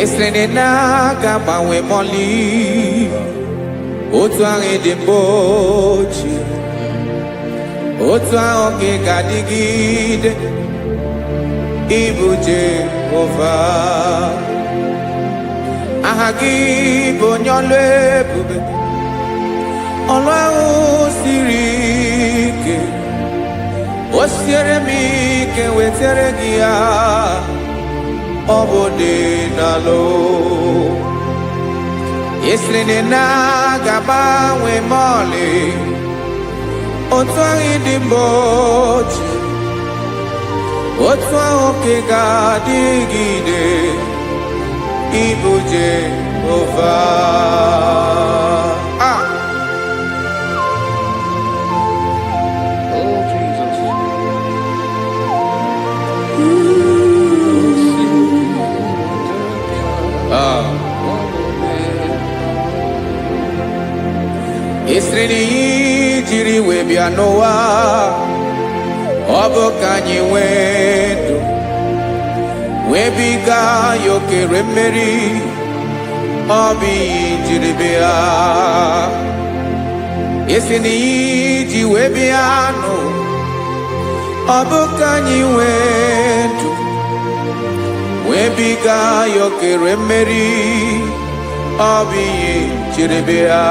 Esere na-agbanwe mọlị otu ahụ dị mgbe ochie, otu ahụ ka ị ga-adịgide ịbụ Jehova. Aha gị bụ onye ọlụ ebube, ọlụ ahụ siri ike o siere m ike wetere gị ya ọ bụ dị n'alụ. Esiri na-agbanwe mọlị otu ahụ dị mgbe ochie, otu ahụ ka ị ga-adịgide ịbụ Jehova. Oh, Jesus. Esiri n'iyi jiri wee bịa n'ụwa ọ bụ ka anyị nwee ndụ wee biga ya okere mmeri, ọ bụ iyi jiri bịa. Esiri n'iyi ji wee bịa nụ ọ bụ ka anyị nwee ndụ wee biga ya okere mmeri, ọ bụ iyi jiri bịa.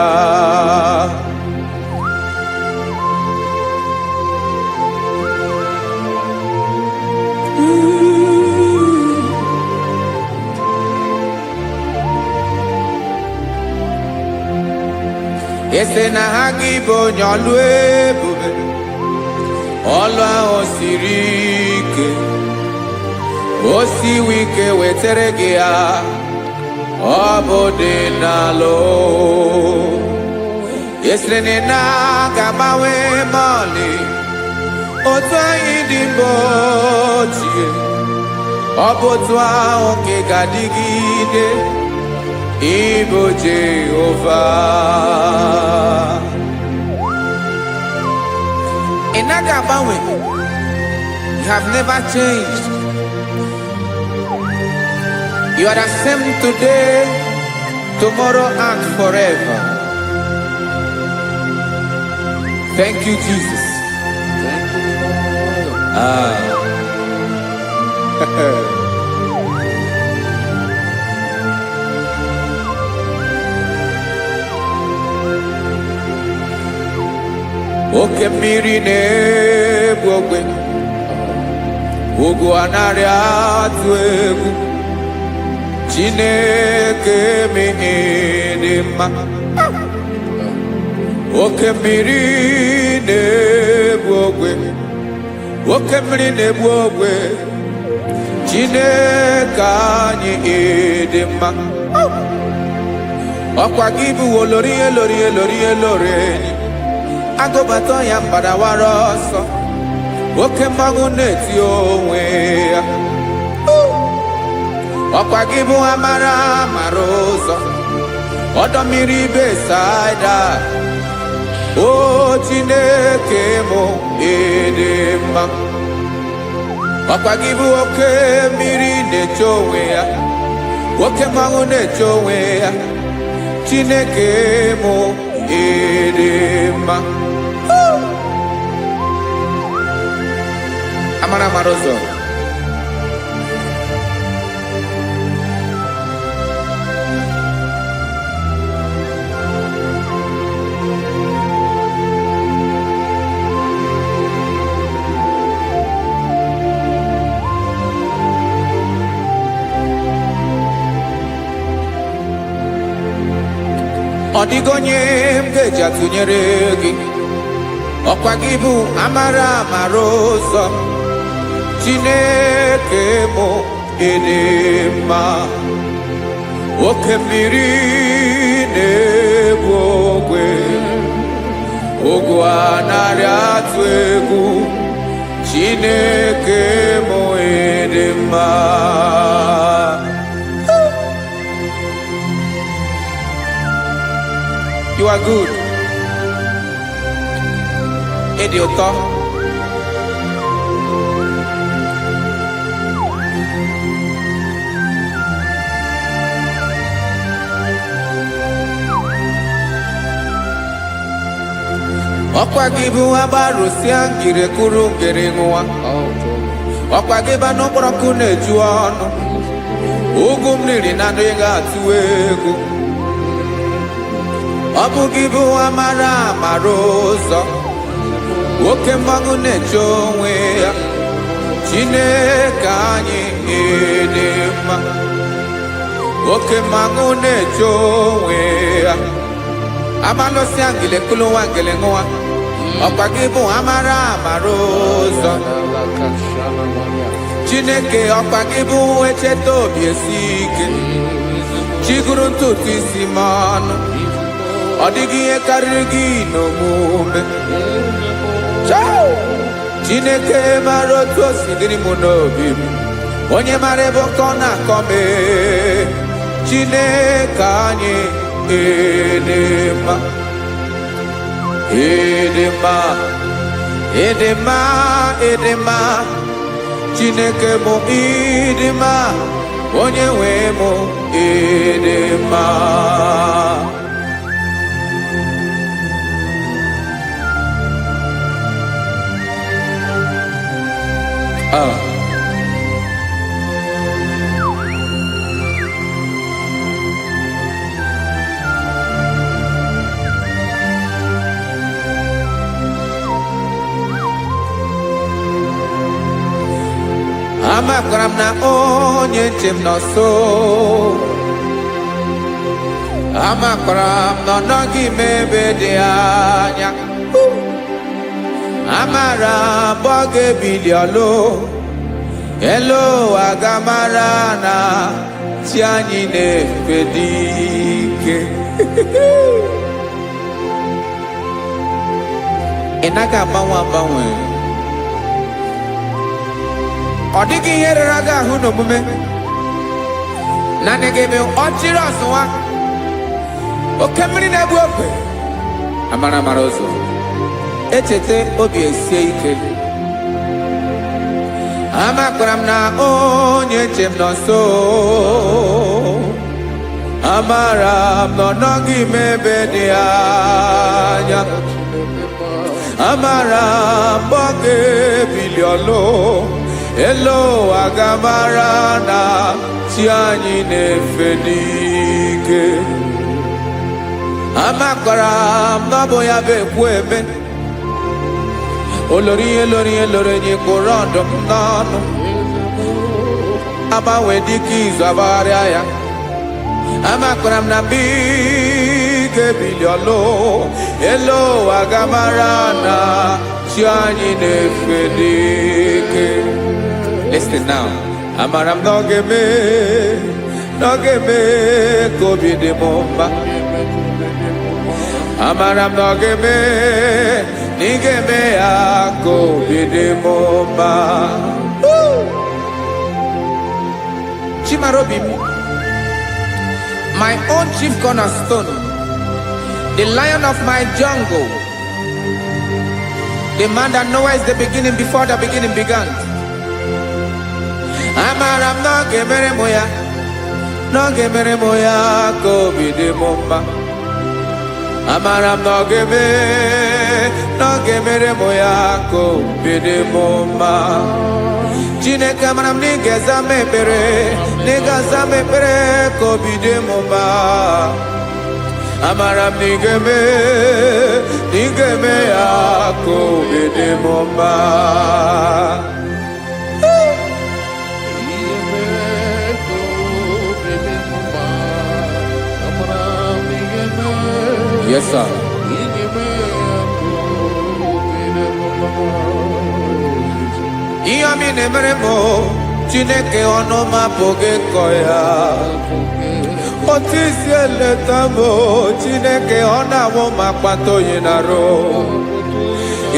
Ese na ha gị bụ onye ọlụ ebube, ọlụ ahụ siri ike o siwe ike wetere gị ya ọ bụ dị n'alụ. Esiri na-agbanwe mọlị otu anyị dị mgbe ochie, ọ bụ otu ahụ ka ị ga-adịgide ịbụ Jehova. Ị naghị agbanwe. You have never changed. You are the same today, tomorrow and forever. Thank you, Jesus. Thank you, Father. Oke mmiri na-egbu ogwe, ugwu anaghị atụ egwu. Chineke mee dị mma. Oke mmiri na-egbu ogwe, oke mmiri na-egbu ogwe. Chineke anyị dị mma. Ọkwa gị bụ olori elori elori elori, agụbata ya mbadawara ọsọ, oke mmanwụ na-eti onwe ya. Ọkwa gị bụ amara amara ụzọ, ọdọ mmiri Besaida. O Chineke mụ ịdị mma. Ọkwa gị bụ oke mmiri na-eche onwe ya, oke mmanwụ na-eche onwe ya. Chineke mụ ịdị mma. Amara amara ụzọ. Ọ dịghị onye m ga-eji atụnyere gị, ọkwa gị bụ amara amara ụzọ. Chineke mụ ịdị mma. oke mmiri na-egbu ogwe ogwu anarị atụ egwu Chineke mụ ịdị mma. You are good. Ịdị ụtọ. Ọkwa gị bụ agbarụsịa ngiri kụrụ ngiri nwa. Ọkwa gị ba n'okporoko na-eju ọnụ. Ugwu mmiri na anụ ga-atụ egwu. Ọ bụ gị bụ amara amara ụzọ. Oke mmanwụ na-eche onwe ya. Chineke anyị ịdị mma. Oke mmanwụ na-eche onwe ya. Amalụsị angele kụlụ nwa ngele nwa. Ọkwa gị bụ amara amara ụzọ. Chineke ọkwa gị bụ echeta obi esi ike. Chigụrụ ntutu isi m ọnụ. Ọ dịghị ihe karịrị gị n'omume. Chineke mara otu o si dịrị m n'obi m. Onye mara ebe ọkọ na-akọ m. Chineke anyị ịdị mma. Ịdị mma. Ịdị mma. Ịdị mma. Chineke mụ ịdị mma. Onye nwe mụ ịdị mma. Amakwara m na onye nche m nọ nso. Amakwara m na ọ nọghị m ebe dị anya. Amara m ọ ga-ebili ọlụ. Elu aga mara na chi anyị na-efe dị ike. Ị naghị agbanwe agbanwe. Ọ dịghị ihe rere gị ahụ n'omume. Naanị gị bụ ọchịrị ọsụwa. Oke mmiri na-egbu ogwe. Amara amara ụzọ. Echeta obi esie ike. Amakwara m na onye nche m nọ nso. Amara m na ọ nọghị m ebe dị anya. Amara m ọ ga-ebili ọlụ. Elu aga mara na chi anyị na-efe n'ike. Amakwara m na ọ bụ ya bụ ekwu eme. Olori ihe lori ihe lori enyi kwụrụ ọdụm n'ọnụ. Agbanwe dịka izu agbagharịa ya. Amakwara m na mgbe ị ga-ebili ọlụ. Elu aga mara na chi anyị na-efe n'ike. Listen now. Amara m na ọ ga-eme ka obi dị m mma. Amara m na ọ ga-eme na ị ga-eme ya ka obi dị m mma. Chimara obi m, my own chief cornerstone, the lion of my jungle, the man that knows the beginning before the beginning began. Amara m na ọ ga-emere m ya, na ọ ga-emere m ya ka obi dị m mma. Amara m na ọ ga-emere m ya ka obi dị m mma. Chineke amara m na ị ga-aza m ekpere, na ị ga-aza m ekpere ka obi dị m mma. Amara m na ị ga-eme ya ka obi dị m mma. Yes, sir. Ihe mi na-emere m Chineke ọnụ m apụghị ịkọ ya. otisi eletamo Chineke ọ na-awụ ma kpata oyi na-arụ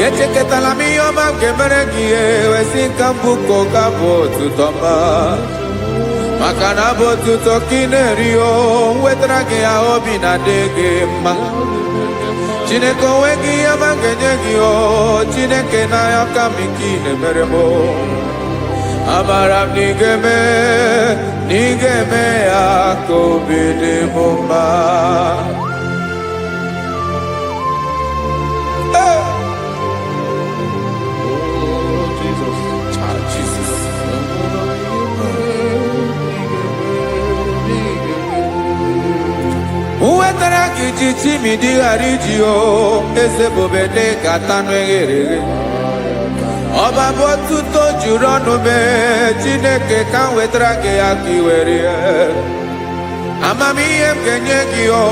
echeketala m ihe ọma nke mere gị ewesi nka mbụko ka bụ otuto mma maka na bụ otuto ka ị na-eri o wetara gị ya obi na-adị gị mma Chineke onwe gị ihe ọma ga-enye gị o Chineke n'anya ka m ike ị na-emere m amara m na ị ga-eme ya ka obi dị m mma wetara gị ji chimidi ghara iji o eze bobede ka tanụ eghere ọba bụ otuto juru ọnụ mee Chineke ka m wetara gị ya ka i were amamihe m ga-enye gị o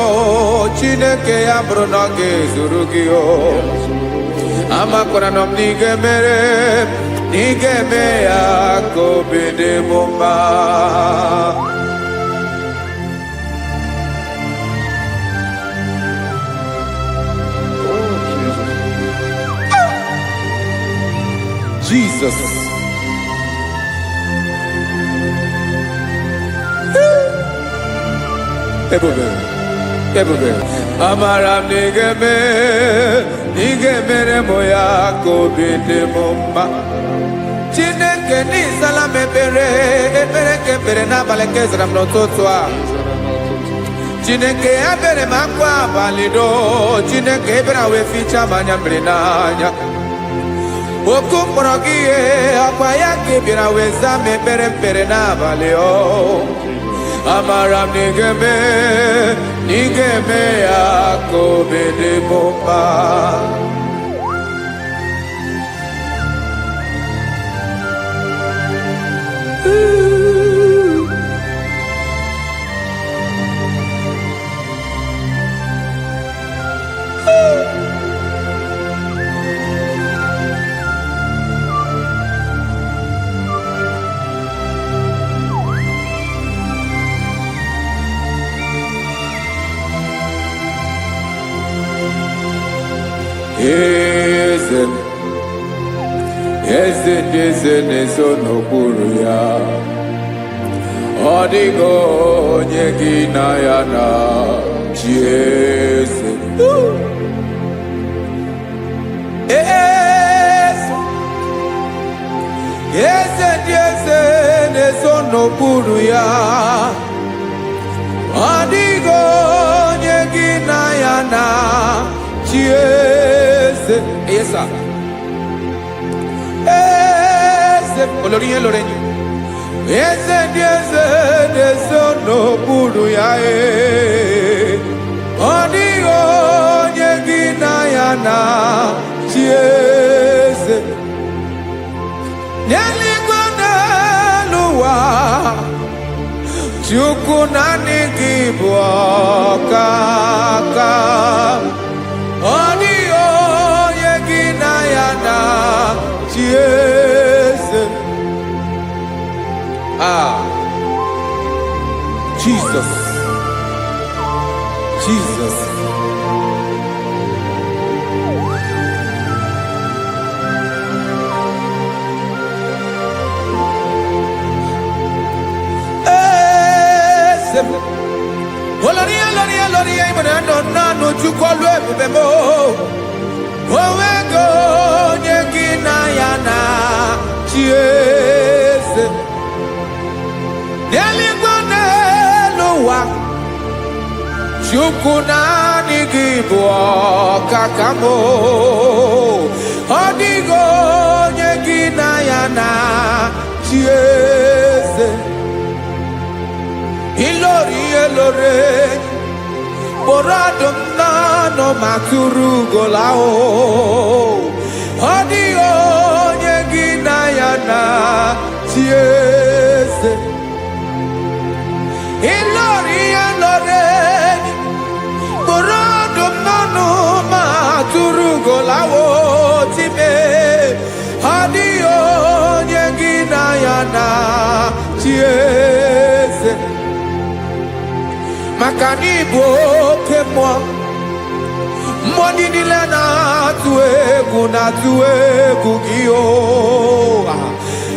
Chineke ya bụrụ na ọ ga-ezuru gị o amakwara na m na ị ga-emere na ị ga-eme ya ka obi dị m mma Jesus. Ebube. Amara m na ị ga-emere m ya ka obi dị m mma Chineke n'ịzala m ekpere ka ekpere n'abalị ka ezara m n'ụtụtụ a Chineke ebere m akwa abalị do Chineke ebere wee ficha m anya mmiri n'anya oku mkpọrọ gị ihe akwa ya ka ị bịara wee zaa m ekpere n'abalị o amara m na ị ga-eme ya ka obi dị m mma eze ndị eze na-eso n'okpuru ya ọ dịghị onye gị na ya na chi eze eze ndị eze na-eso n'okpuru ya ọ dịghị onye gị na ya na chi eze olórí yẹn lórí eze ndị eze na-eso n'okpuru ya ọ dịghị onye gị na ya na chi eze n'eluigwe n'elu ụwa Chukwu naanị gị bụ ọkaka ọ dịghị onye gị na ya na chi eze Jesus Oloria ibona nanu chukolu ebube mo owego onye gị na ya na chi eze n'eluigwe n'elu ụwa Chukwu naanị gị bụ ọkaka m ọ dịghị onye gị na ya na chi eze ilori kpọrọ m n'ọnụ ma tụrụ ugola ọ dịghị onye gị na ya na chi eze ilori kpọrọ m n'ọnụ ma tụrụ ugola time ọ dịghị onye gị na ya na chi eze maka na ịbụ oke mmụọ. Mmụọ niile na-atụ egwu gị o.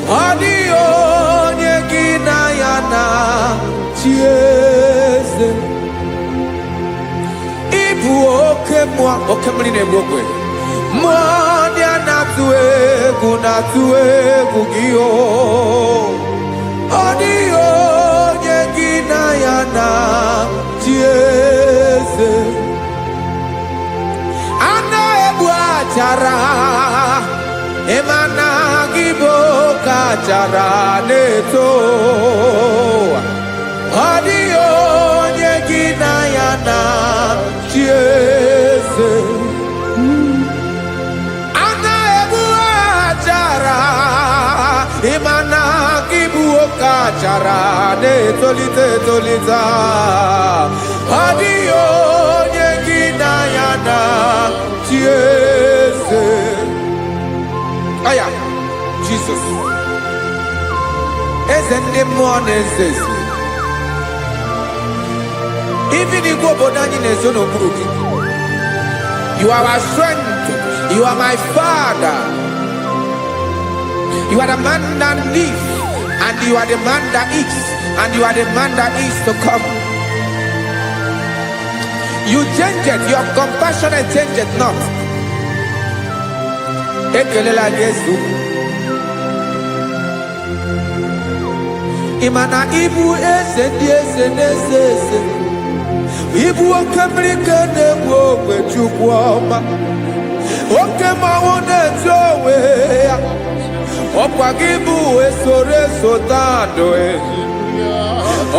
Ọ dịghị onye gị na ya na-achị eze. Ịbụ oke mmụọ, oke mmiri na-egbu ogwe. Mmụọ ndị a na-atụ egwu gị o. Ọ dịghị onye gị na ya na-achị eze. A na-egbu achara, ịmana gị bụ ka achara na-eto. Ọ dịghị onye gị na ya na-achị eze. A na-egbu achara, ịmana gị bụ ka achara na-etolite etolite. Ọ dịghị onye gị na ya na-achị eze. Aya, Jesus. Eze ndị mmụọ na-eze eze. Even igwe obodo anyị na-ezo n'okpuru gị. You are our strength. You are my Father. You are the man that lives, and you are the man that is, and you are the man that is to come. You change it. Your compassion change it not. Ekelela Jesu. Imana ibu eze ndị eze na-eze eze. Ibu oke mmiri ka na-egbu ogwe Chukwu ọma. Oke mmanwụ na-eti onwe ya. Ọkwa gị bụ esoro tando.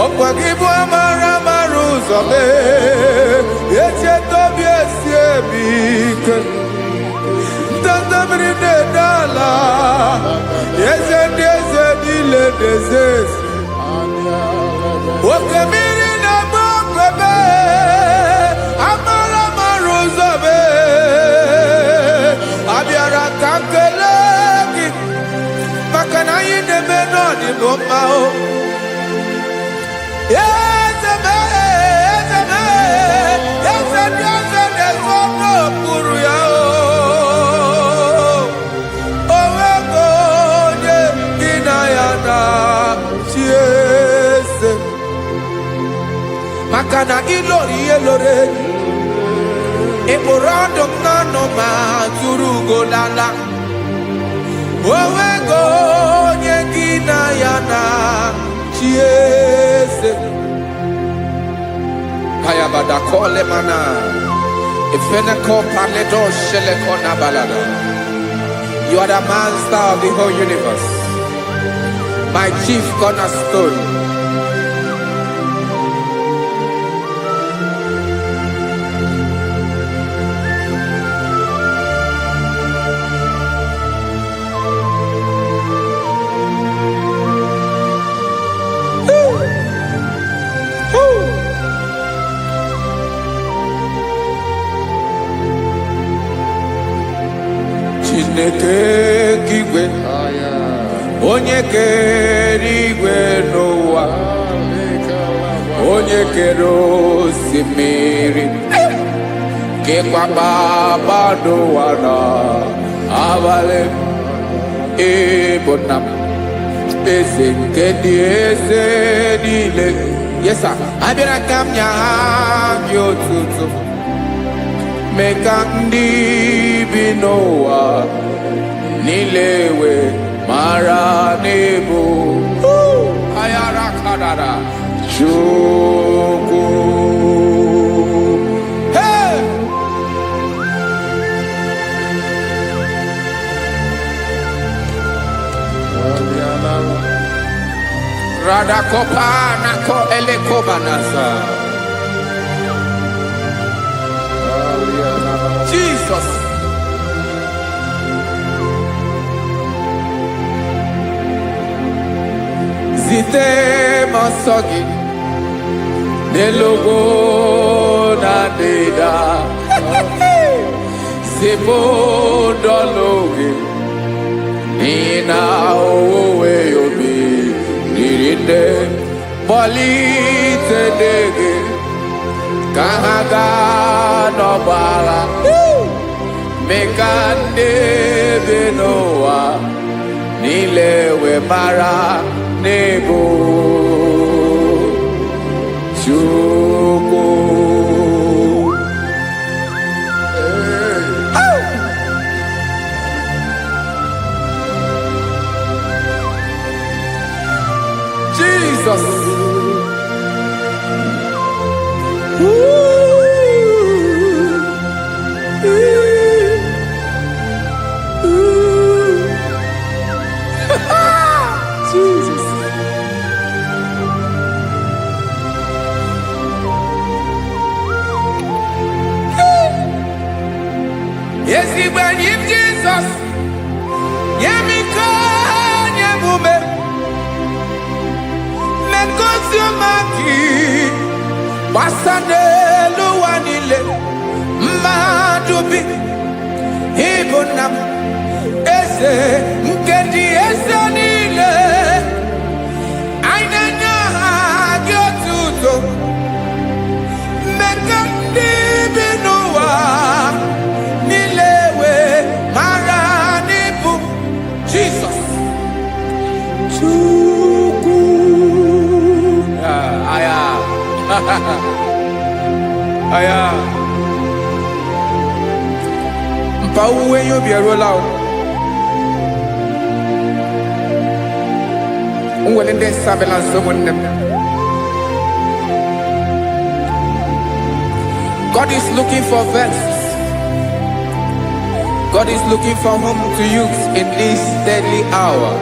Ọkwa gị bụ amara ụzọ mee. Echeta obi esi ebi ike. Ndanda mmiri na-ede ala. Eze ndị eze niile na-eze eze. Oke mmiri na-agba ogwe mee. Amara ụzọ mee. Abịara ka nkele gị. Maka na anyị na-eme n'ọdịbụ mma o. Eze mee, eze mee. Eze ndị eze na-ezo n'okpuru ya o. O nwego onye gị na ya na-achị eze. Maka na ịlọrọ ihe lọrọ enyi. Ịkpụrụ ọdụ m n'ọnụ ma tụrụ ugo lala. O nwego onye gị na ya na-achị eze. Kayabada kole mana. Ifeneko paledo sheleko na balada. You are the master of the whole universe. My chief cornerstone. Chineke kigwe, onye kere igwe n'ụwa, onye kere osimiri, kekwa kpakpando ụwa n'abalị. Ịbụ nna m, eze nke ndị eze niile. Yes sir, abịara ka m nye gị otuto. Mee ka ndị bi n'ụwa niile wee mara n'ebu ayara kadara Chukwu. Hey! Radakopa nako elekobanasa. Jesus. Zite masogi nelogo na deda. Sebo dologe nina owe yobi nirinde bali tedege kahaga no bara mekande benoa nilewe mara nebo chuko Jesus. Jesus. Yes, he when him Jesus. Yamika, Yamume. Men consumaki. Basande luwanile. Madubi. Ibonam. Ese. Mkendi ese nile. Ainanya hagyotuto. Mekandi binowa. Nilewe maranibu. Jesus. Chuku. Aya. Aya. Mpa uwe yo bierola o. Unwele nde sabela someone. God is looking for vessels. God is looking for whom to use in this deadly hour.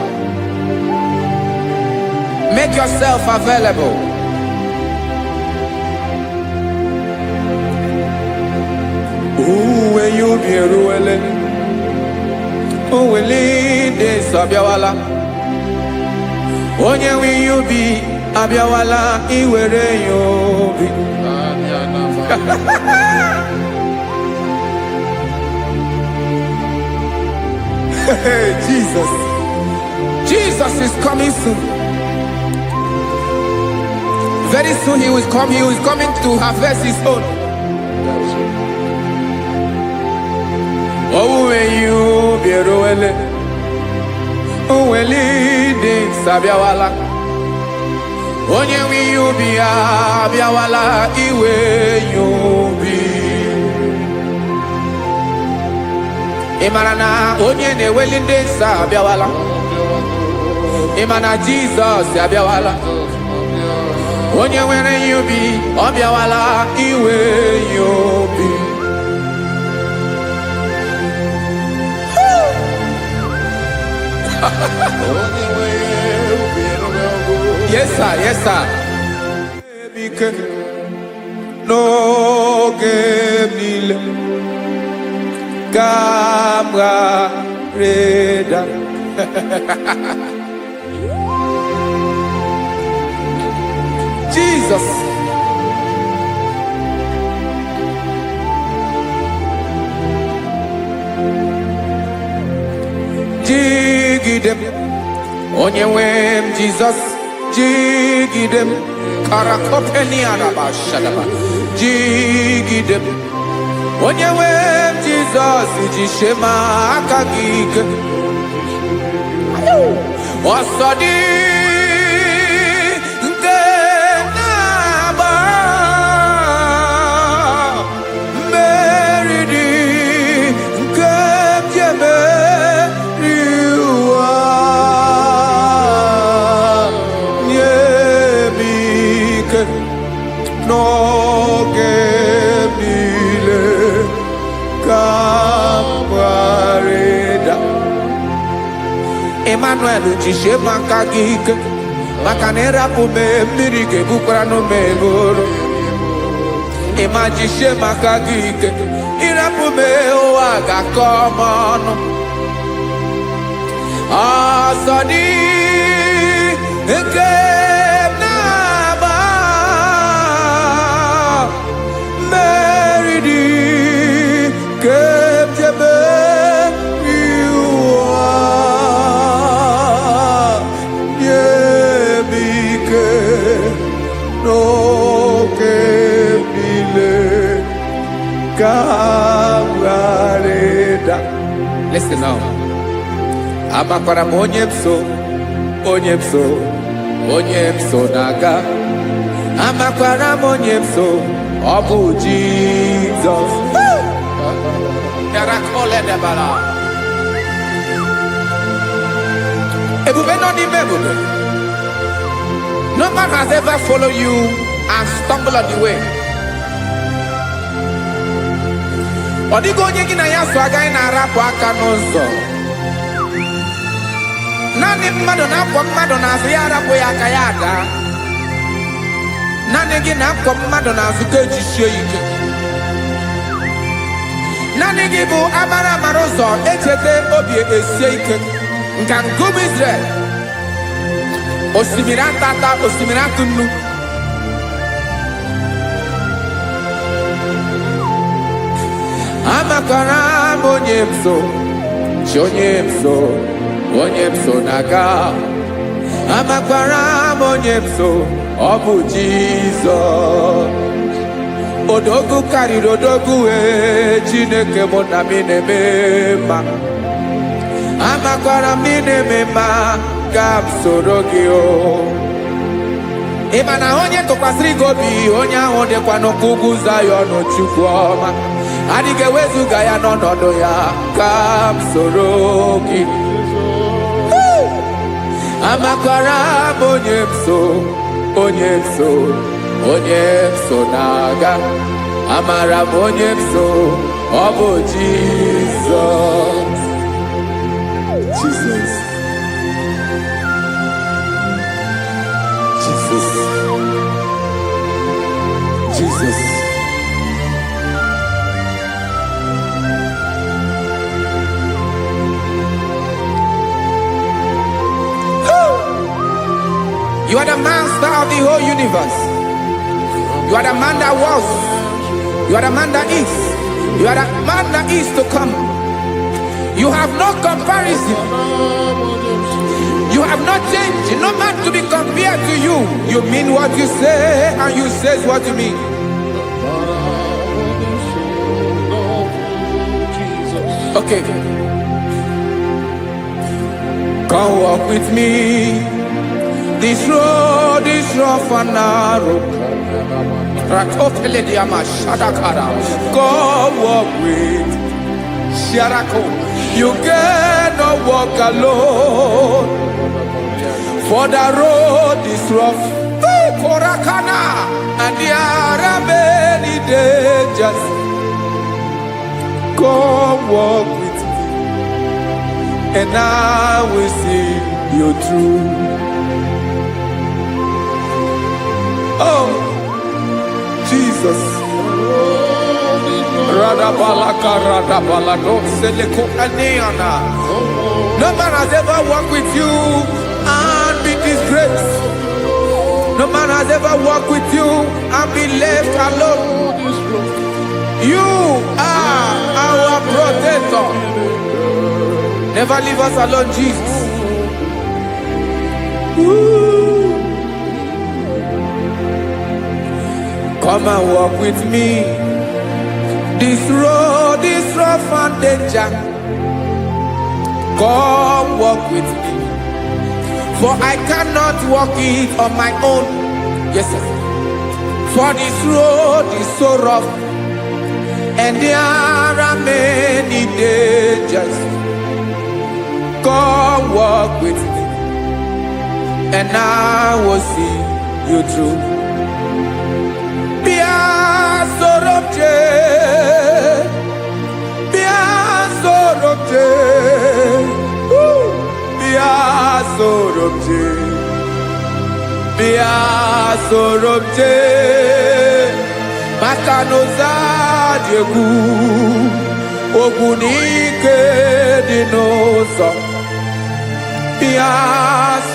Make yourself available. Uwe you be ruele. Uwe de sabiawala. Onye wi you be abiawala iwere you be. Jesus. Jesus is coming soon. Very soon he will come. He is coming to harvest his own. Oh, when you be ruele, oh, when leading sabiawala, onye wi you be abiawala iwe you be. Imarana onye ne welinde sabiawala, imana Jesus sabiawala, onye were you be abiawala iwe you be. Yes, sir. Yes, sir. No game Camera Reda. Jesus. Jigidem. Onye wem Jesus. Jigidem. Karakopeni arabashadaba. Jigidem. Onye wem Jesus. Jishema akagike. Osodi. Emmanuel jishe makagike makanera pume mirike bukrano megoro emajishe makagike irapume oaga komono asadi eke naba meridi kepjebe no que Kawareda. Listen now. Amakwara m onye m so naga. Amakwara m onye m so, ọ bụ Jizọs. Yarakoledebala. Ebube nọ n'ime ebube. No man has ever followed you and stumbled on the way. Ọ dịghị onye gị na ya so agaghị na-arapụ aka n'ụzọ. Naanị mmadụ na-akwọ mmadụ n'azụ ya arapụ ya aka ya ada. Naanị gị na-akwọ mmadụ n'azụ ka ejisie ike. Naanị gị bụ amara ụzọ echete obi esie ike. Nka ngụbụ Israel. Osimiri atata, osimiri atụ nnu. Amakwara m onye m so, chi onye m so naga. Amakwara m onye m so, ọ bụ Jizọs. Odogwu karịrị odogwu Chineke mụ na mi na-eme mma. Amakwara m na-eme mma ka m soro gị o. Ị ma na onye tụkwasịrị gị obi, onye ahụ dịkwa n'ụkwụ ugwu Zayọn Chukwu ọma. Adịghị ewezuga ya n'ọnọdụ ya ka m soro gị. Amakwara m onye m so na-aga. Amara m onye m so, ọ bụ Jizọs. Jesus. You are the master of the whole universe. You are the man that was. You are the man that is. You are the man that is to come. You have no comparison. You have not changed. No man to be compared to you. You mean what you say, and you say what you mean. Okay. Come walk with me. This road is rough and narrow. Come walk with Sharako. You cannot walk alone. For the road is rough. Korakana. And there are many dangers. Come walk with me, and I will see you through. Oh, Jesus. No man has ever walked with you and be disgraced. No man has ever walked with you and be left alone. You are our protector. Never leave us alone, Jesus. Ooh. Come and walk with me. This road is rough and danger. Come walk with me. For I cannot walk it on my own. Yes, sir. For this road is so rough, and there are many dangers. Come walk with me, and I will see you through. Sorobje Makanoza Diegu Ogunike Dinosa Bia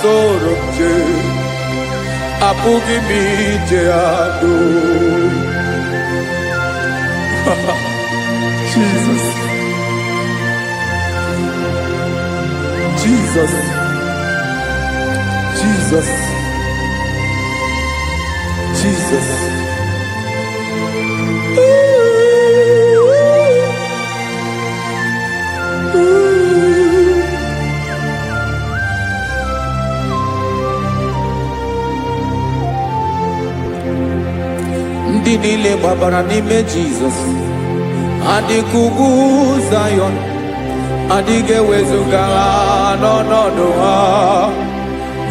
Sorobje Apugi Mijeado. Jesus. Jesus. Jesus. Jesus. Ooh. ndị niile gbabara n'ime Jizọs adịghị ugwu Zayọn adịghị ewezuga ha n'ọnọdụ ha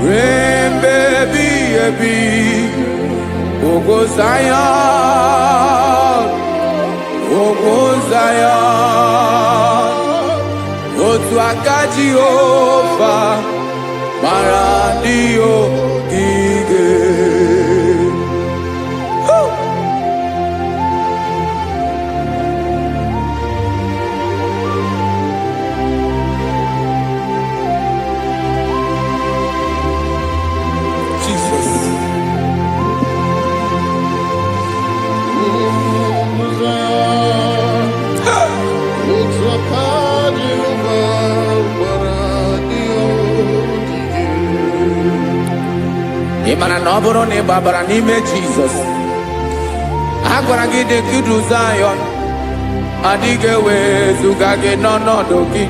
ruo mgbe ebighị ebi. Ugwu Zayọn, ugwu Zayọn, otu aka Jehova mara ndị ogige. Ị mara na ọ bụrụ na ị gbabara n'ime Jizọs, a gwara gị dị ka ugwu Zayọn adịghị ewezuga gị n'ọnọdụ gị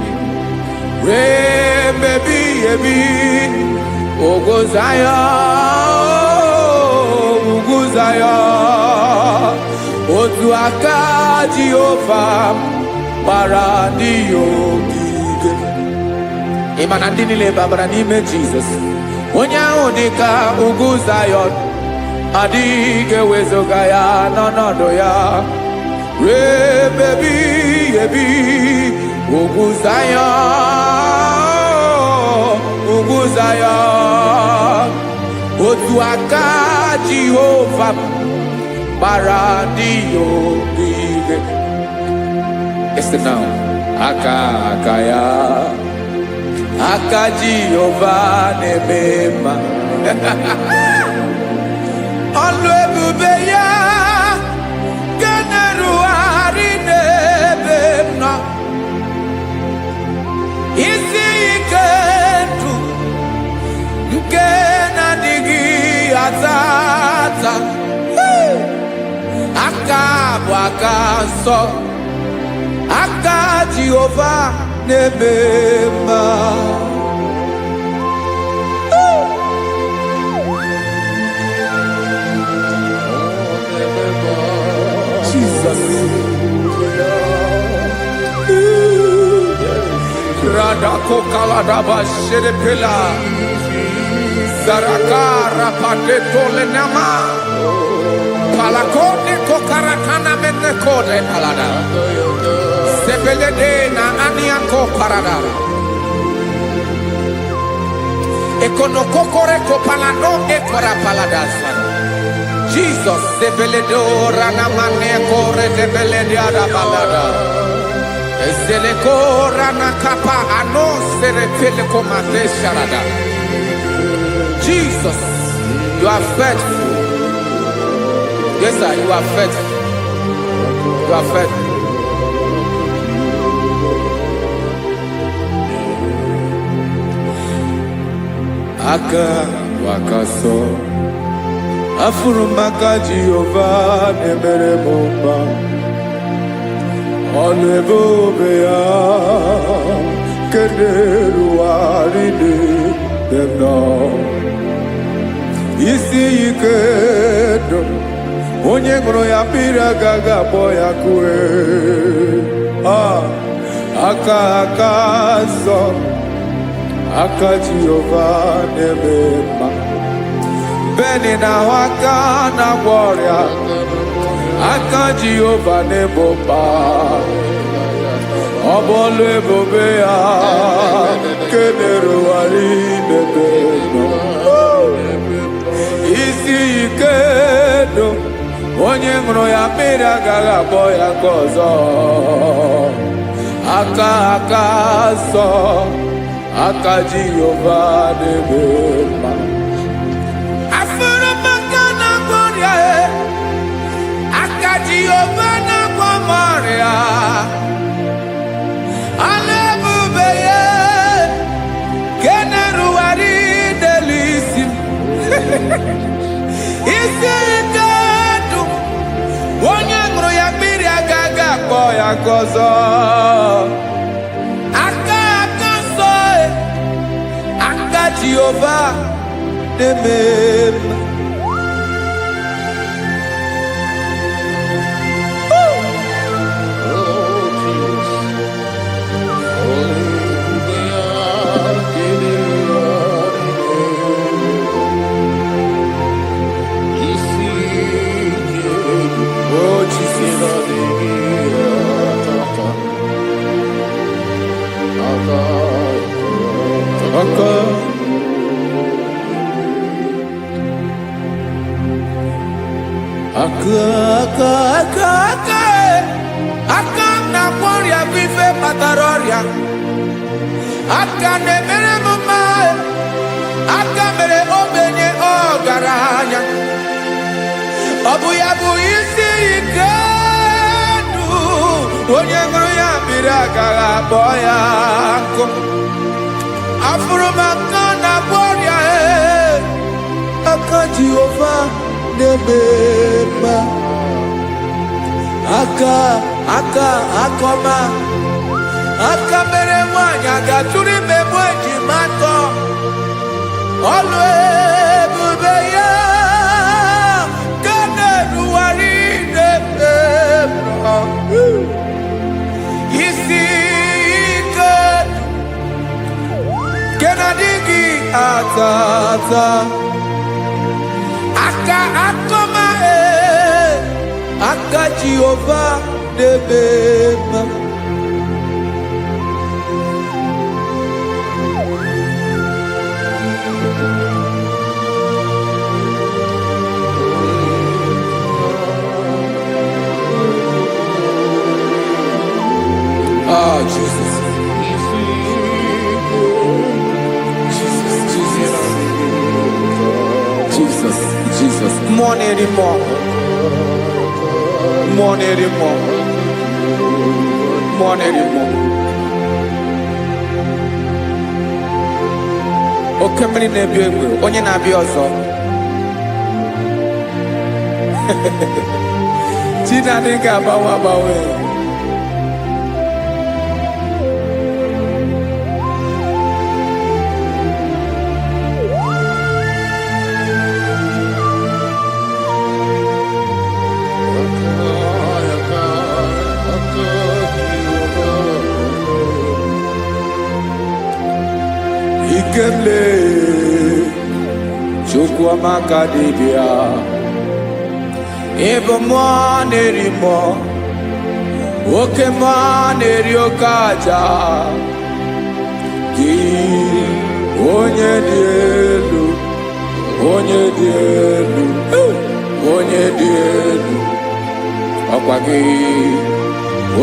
ruo mgbe ebighị ebi. Ugwu Zayọn, ugwu Zayọn, otu aka Jehova gbara ndị ogige. Ị ma na ndị niile gbabara n'ime Jizọs, onye ahụ dị ka ugwu Zayọn adịghị ewezuga ya n'ọnọdụ ya ruo mgbe ebighị ebi. Ugwu Zayọn, ugwu Zayọn, otu aka Jehova gbara ndị ogige. Listen now, aka ya, aka Jehova na-eme mma. Ọlụ ebube ya ga na-erugharị n'ebe m nọ. Isi ike ndụ nke na-adịghị ata ata. Aka bụ aka nsọ, aka Jehova na-eme mma. Jesus. Radako kaladaba sherepela zarakara padeto lenama palakode kokarakana menekode palada sebelede na aniako parada ekonokokore kopalano ekora paladasa. Jesus sebeledo rana manekore sebelede adabalada eseleko rana kapa ano serepele komate sharada. Jesus, you are faithful. Yes sir, you are faithful. You are faithful. Aka wakaso afuru maka Jehova na-emere m mma. Ọlụ ebube ya ka na-erugharị n'ebe m nọ. Isi ike ndụ onye ṅụrụ ya mmiri agaghị akpọ ya kue. Aka nsọ, aka Jehova na-eme mma. Beni na aka na-agwọ ọrịa, aka Jehova na-ebo mma. Ọ bụ ọlụ ebube ya ka na-erugharị n'ebe m nọ. Isi ike ndụ onye ṅụrụ ya mmiri agaghị akpọ ya ka ọzọ. Aka nsọ, aka Jehova na-eme mma. Afụrụ maka na-agwọ ọrịa, aka Jehova na-agwọ m ọrịa. Ọlụ ebube ya ka na-erugharị n'elu isi m. Isi ike ndụ onye ṅụrụ ya mmiri agaghị akpọ ya ka ọzọ. Aka nsọ, aka Jehova na-eme mma. aka na kwọrịa bụ ife kpatara ọrịa aka na-emere m mma aka mere ogbenye ọgaranya ọ bụ ya bụ isi ike ndụ onye ṅụrụ ya mmiri agaghị akpọ ya nkụ afụrụ m aka na kwọrịa aka Jehova na-eme mma aka akọma aka mere nwanyị ga-atụrụ ime mụ ejima atọ ọlụ ebube ya ka na-erugharị na-eme isi ike nke na-adịghị ata ata aka akọma aka Jehova na-eme mma Jesus. Jesus. More anymore. Oke mmiri na-ebi egbe onye na-abịa ọzọ Chinadị ga-agbanwe Ikemle Chukwuamaka dibịa ebe mmụọ na-eri mmụọ oke mmụọ na-eri oke aja gị onye dị elu onye dị elu onye dị elu ọkwa gị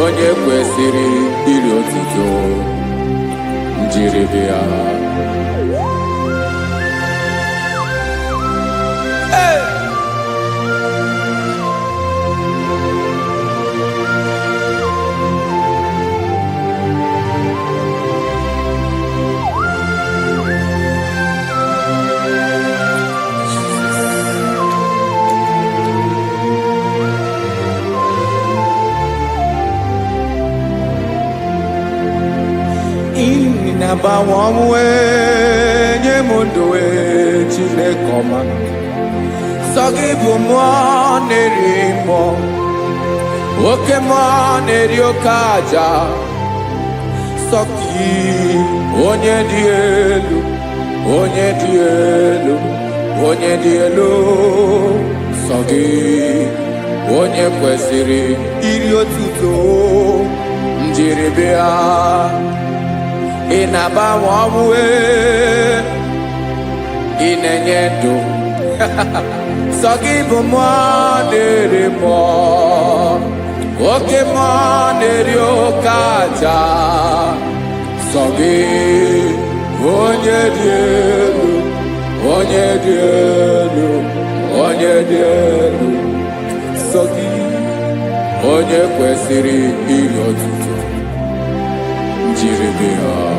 onye kwesịrị iri otuto njiri bịa na-agbanwe ọnwụ nye m ndụ Chineke ọma sọ gị bụ mmụọ na-eri mmụọ oke mmụọ na-eri oke aja sọ gị onye dị elu onye dị elu onye dị elu sọ gị onye kwesịrị iri otuto njiri bịa ị na-agbanwe ọnwụ ị na-enye ndụ sọ gị bụ mmụọ na-eri mmụọ oke mmụọ na-eri oke aja sọ gị onye dị elu onye dị elu onye dị elu sọ gị onye kwesịrị iri otuto njiri bịa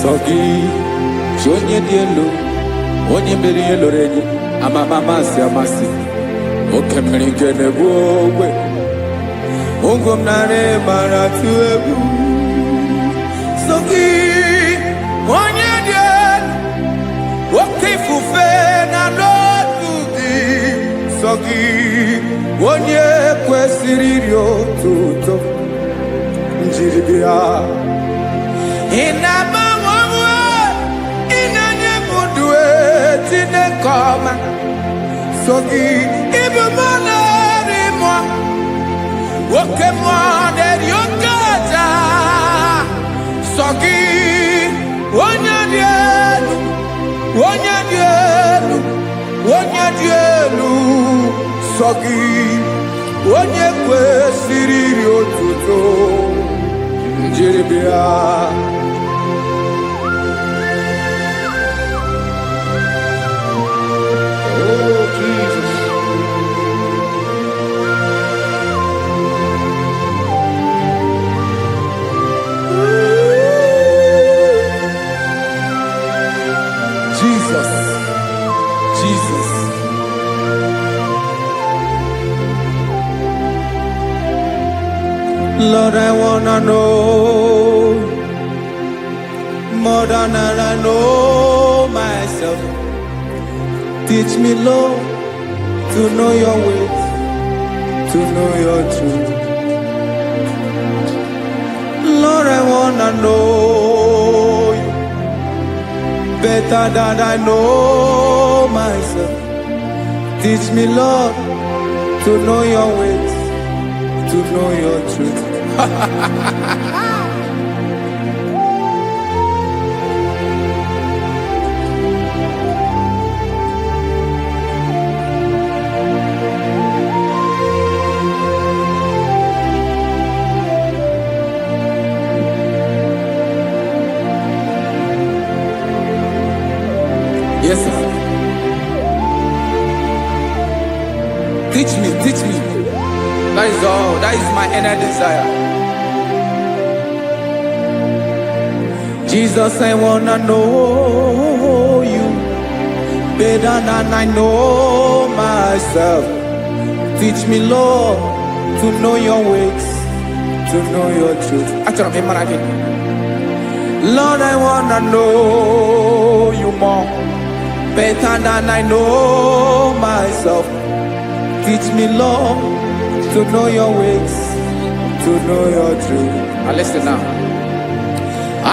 sọ gị chi onye dị elu onye mere ihe loro enyi amama amasị amasị oke mmiri nke na-egbu ogbe ụgụ m narị mara tụ egwu sọ gị onye dị elu oke ifufe na n'otu gị sọ sọ gị onye kwesịrị iri otuto njiri bịa. Ị na-agbanwe onwe, ị na-enye m ndụ Chineke ọma. Sọ gị ịbụ mmụọ na-eri mmụọ, oke mmụọ na-eri oke aja. Sọ gị onye dị elu, onye dị elu, onye dị elu. Sọ gị onye kwesịrị iri otuto njiri bịa. Oh, Jesus. Jesus, Jesus. Lord, I wanna know more than I know myself. Teach me, Lord, to know your ways, to know your truth. Lord, I wanna know you better than I know myself. Teach me, Lord, to know your ways, to know your truth. Yes, sir. Teach me, teach me. That is all. That is my inner desire. Jesus, I wanna know you better than I know myself. Teach me, Lord, to know your ways, to know your truth. Lord, I wanna know you more better than I know myself. Teach me, Lord, to know your ways, to know your truth. Now listen now.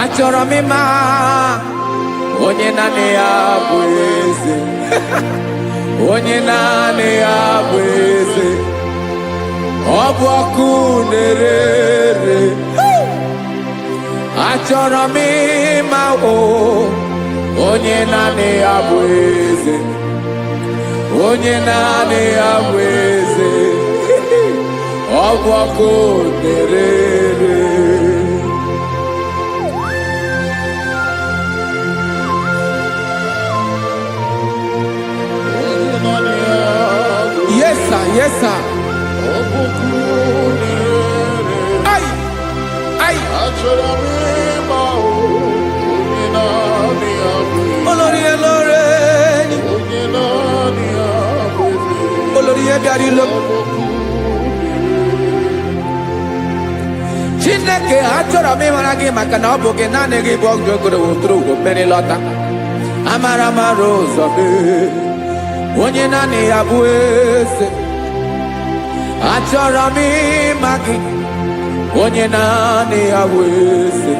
Achọrọ m ịma onye naanị ya bụ eze. Onye naanị ya bụ eze. Ọ bụ ọkụ na-ere. Achọrọ m ịma onye naanị ya bụ eze. Onye naanị ya bụ eze. Ọ bụ ọkụ na-ere. Yes, sir. Yes, sir. Ay, ay. Olórí elóore ni. Olórí ebiari lo. Chineke achọrọ m ịmara gị maka na ọ bụ gị naanị gị bụ ọgụ egoro wotoro ugo mmeri lọta. Amara mara ụzọ mee. Onye naanị ya bụ eze. Achọrọ m ịma gị. Onye naanị ya bụ eze.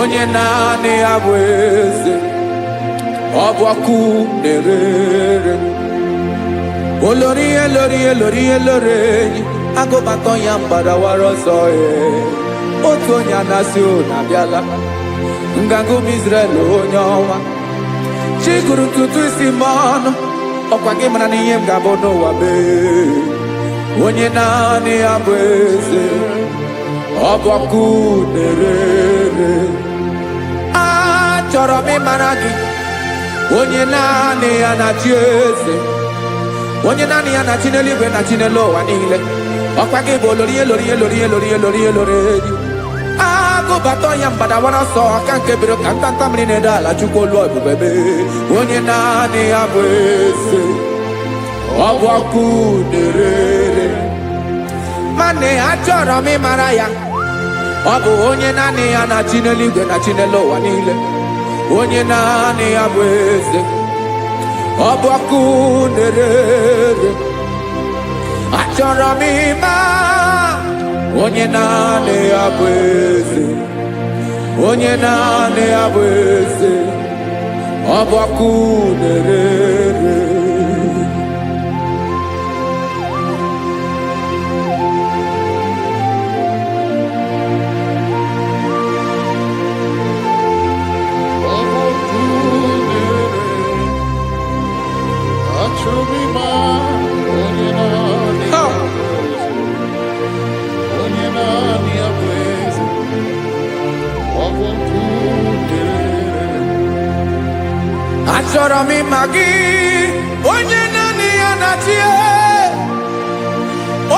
Onye naanị ya bụ eze. Ọ bụ ọkụ na-ere. Olórí elórí elórí elóore enyi. Agụbatọ ya mgbadawara ọsọ ya. Otu onye anasị unu abịala. Nganga ụmụ Izrel onye ọnwa. Chi gụrụ ntutu isi m ọnụ. Ọkwa gị mara na ihe m ga-abụ n'ụwa mee. Onye naanị ya bụ eze. Ọ bụ ọkụ na-ere. Achọrọ m ịmara gị. Onye naanị ya na-achị eze. Onye naanị ya na-achị n'eluigwe na-achị n'elu ụwa niile. Ọkwa gị bụ olórí elórí elórí elórí elórí elóore enyi. Agụbatọ ya mgbadawara ọsọ aka nke biro ka ntanta mmiri na-edo ala Chukwu olu ebube mee. Onye naanị ya bụ eze. Ọ bụ ọkụ na-ere. Nwanne achọrọ m ịmara ya. Ọ bụ onye naanị ya na-achị n'eluigwe na-achị n'elu ụwa niile. Onye naanị ya bụ eze. ọbọkụ nerere achọrọ m ịma onye naanị ya bụ eze onye naanị ya bụ eze ọbọkụ nerere achọrọ m ịma gị onye naanị ya na-achị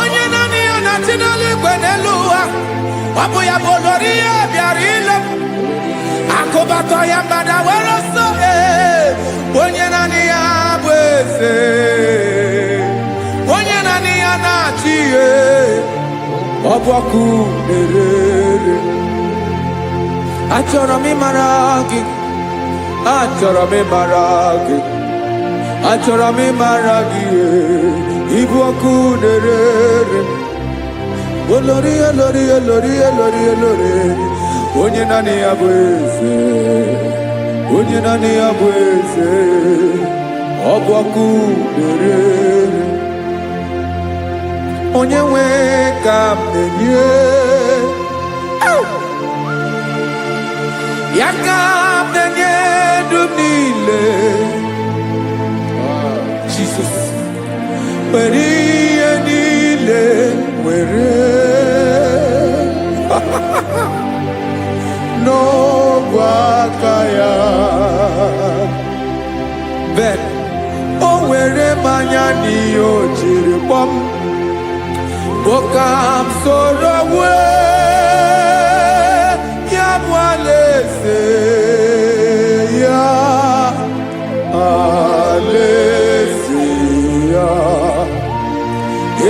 onye naanị ya na-achị n'eluigwe n'elu ụwa ọ bụ ya bụ olori ya bịara ile akụbatọ ya mgbada were ọsọ onye naanị ya bụ eze onye naanị ya na-achị ọbọkụ nerere achọrọ m ịmara gị achọrọ m ịmara gị achọrọ m ịmara gị ibu ọkụ nerere olori olori olori olori olori onye naanị ya bụ eze onye naanị ya bụ eze ọbọkụ nerere onye nwe ka m na-enye ya ka m na-enye ndụ niile Jesus were ihe niile were n'ọbụ aka ya ben o were mmanya n'ihe o jiri kpọm Okam soro ya bụ alaeze ya alaeze ya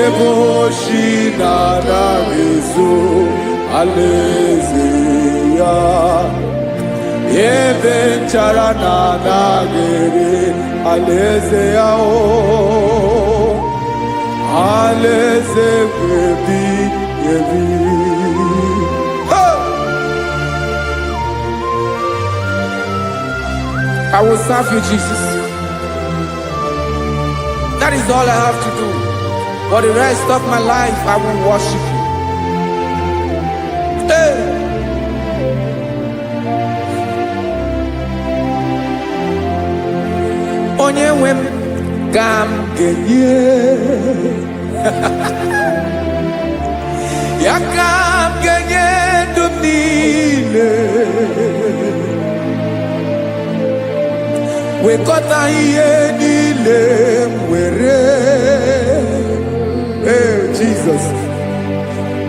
ebe oshi na-anaghị ezo alaeze ya ebe nchara na-anaghị ere alaeze ya alaeze ebi ebi. I will serve you, Jesus. That is all I have to do. For the rest of my life, I will worship you. Hey. Onye nwe m ka m ga-enye ya ka m ga-enye ndụ m niile wekọta ihe niile m were Jesus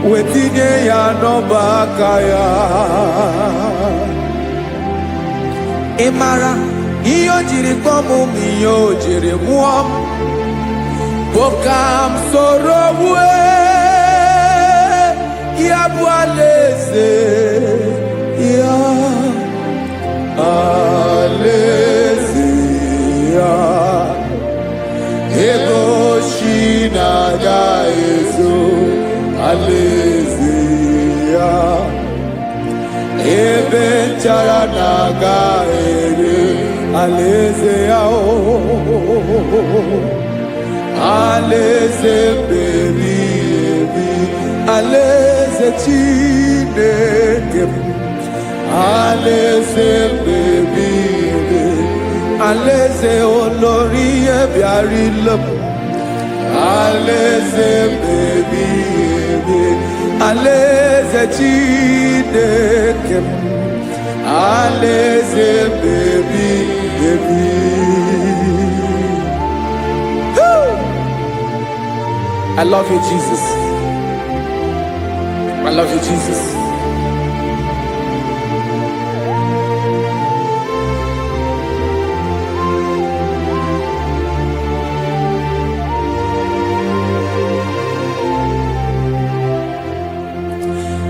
wetinye ya n'ọba aka ya ị mara ihe o jiri kpọọ m ihe o jiri mụọ m bụ ka m soro ya bụ alaeze ya alaeze ya ebe oshi na-aga ezo alaeze ya ebe nchara na-aga ere alaeze ya alaeze ebi ebi alaeze Chineke m alaeze ebi ebi alaeze olori bịara ile m alaeze ebi ebi alaeze Chineke m alaeze ebi ebi. I love you, Jesus. I love you, Jesus.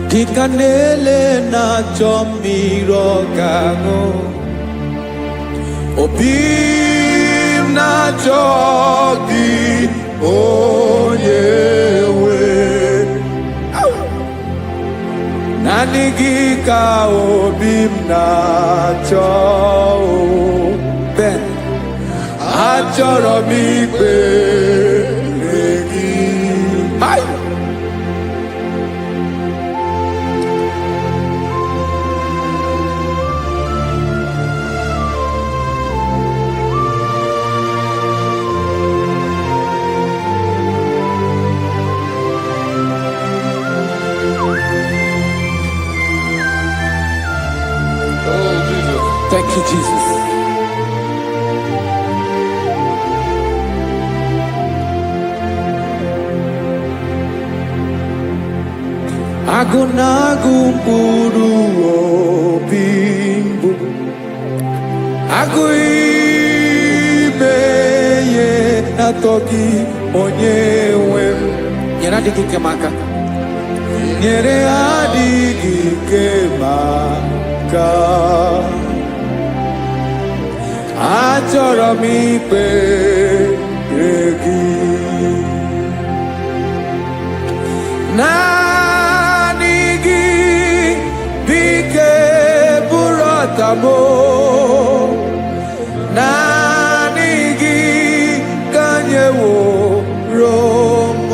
Kikanele na chomiro gago obi na-achọ gị onye nwe naanị gị ka obi m na-achọ Ben achọrọ m ikpere gị Thank you, Jesus. Agụ na-agụ mkpụrụ obi mbụ, agụ ime ihe atọ gị onye nwe m. Nyere adịghị ike m aka, nyere adịghị ike m aka. Achọrọ m ikpere gị naanị gị bike bụrụ ọtabo naanị gị ka nyeworo m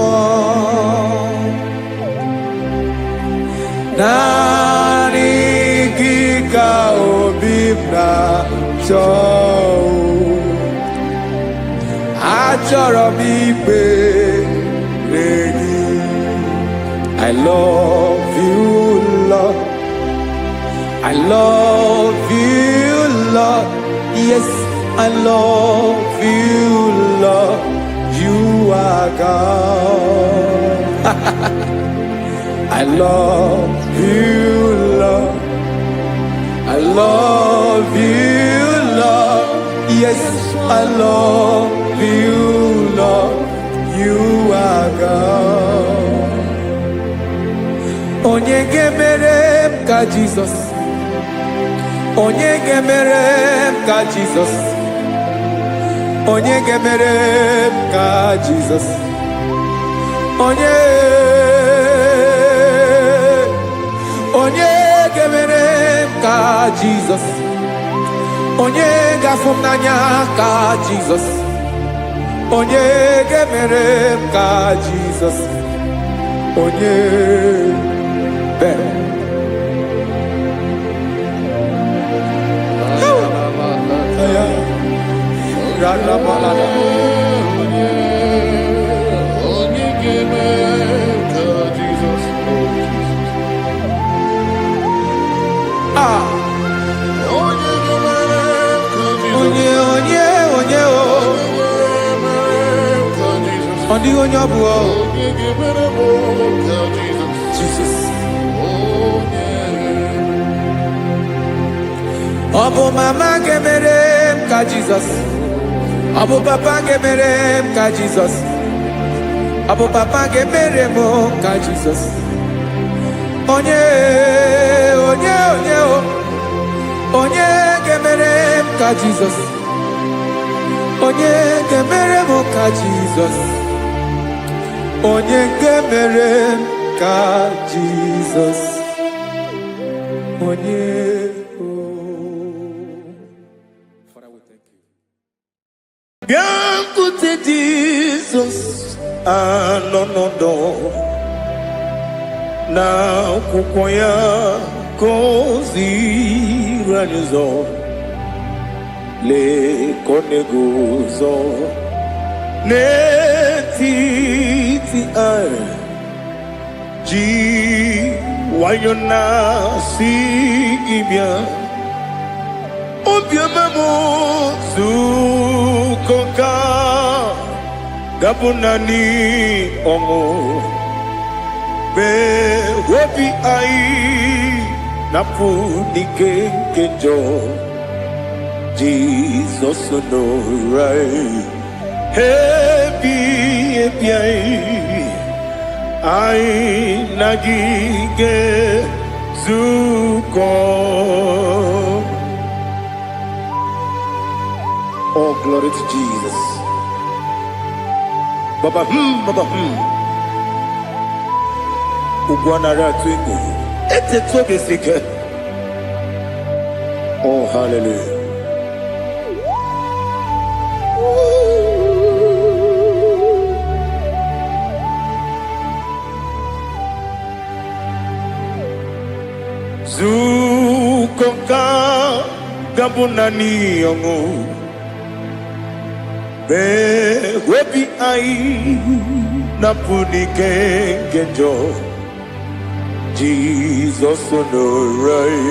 naanị gị ka obi m na-achọ achọrọ m ikpere gị. I love you, Lord. I love you, Lord. Yes, I love you, Lord. You are God. I love you, Lord. I love you, Lord. Yes, I love you, Lord. You are God. Onye ga-emere m ka Jizọs, onye ga-emere m ka Jizọs, onye ga-emere m ka Jizọs, onye ga-emere m ka Jizọs, onye ga-afụ m n'anya ka Jizọs, onye ga-emere m ka Jizọs, onye Jesus. Ọbụ mama ga-emere m ka Jizọs, ọbụ papa ga-emere m ka Jizọs, ọbụ papa ga-emere m ka Jizọs, onye ga-emere m ka Jizọs, onye ga-emere m ka Jizọs, onye ga-emere m ka Jizọs, onye Bịakwute Jizọs anọ n'ọdụ n'akwụkwọ ya ka o ziri anyị ụzọ lee ka ọ na-eguzo n'etiti anyị ji nwayọọ na-asị gị bịa obiọma m zukọ ka gabụ naanị ọṅụ mgbe obi anyị na-apụ n'ike nke njọ Jizọs nọrọ anyị ebi anyị na gị ga-ezukọ. Glory to Jesus. Baba Baba Ugwanara twingu. Ete toge sike. Oh, hallelujah. Zukonka gabunani yongu be webi ai napunike genjo Jesus onorai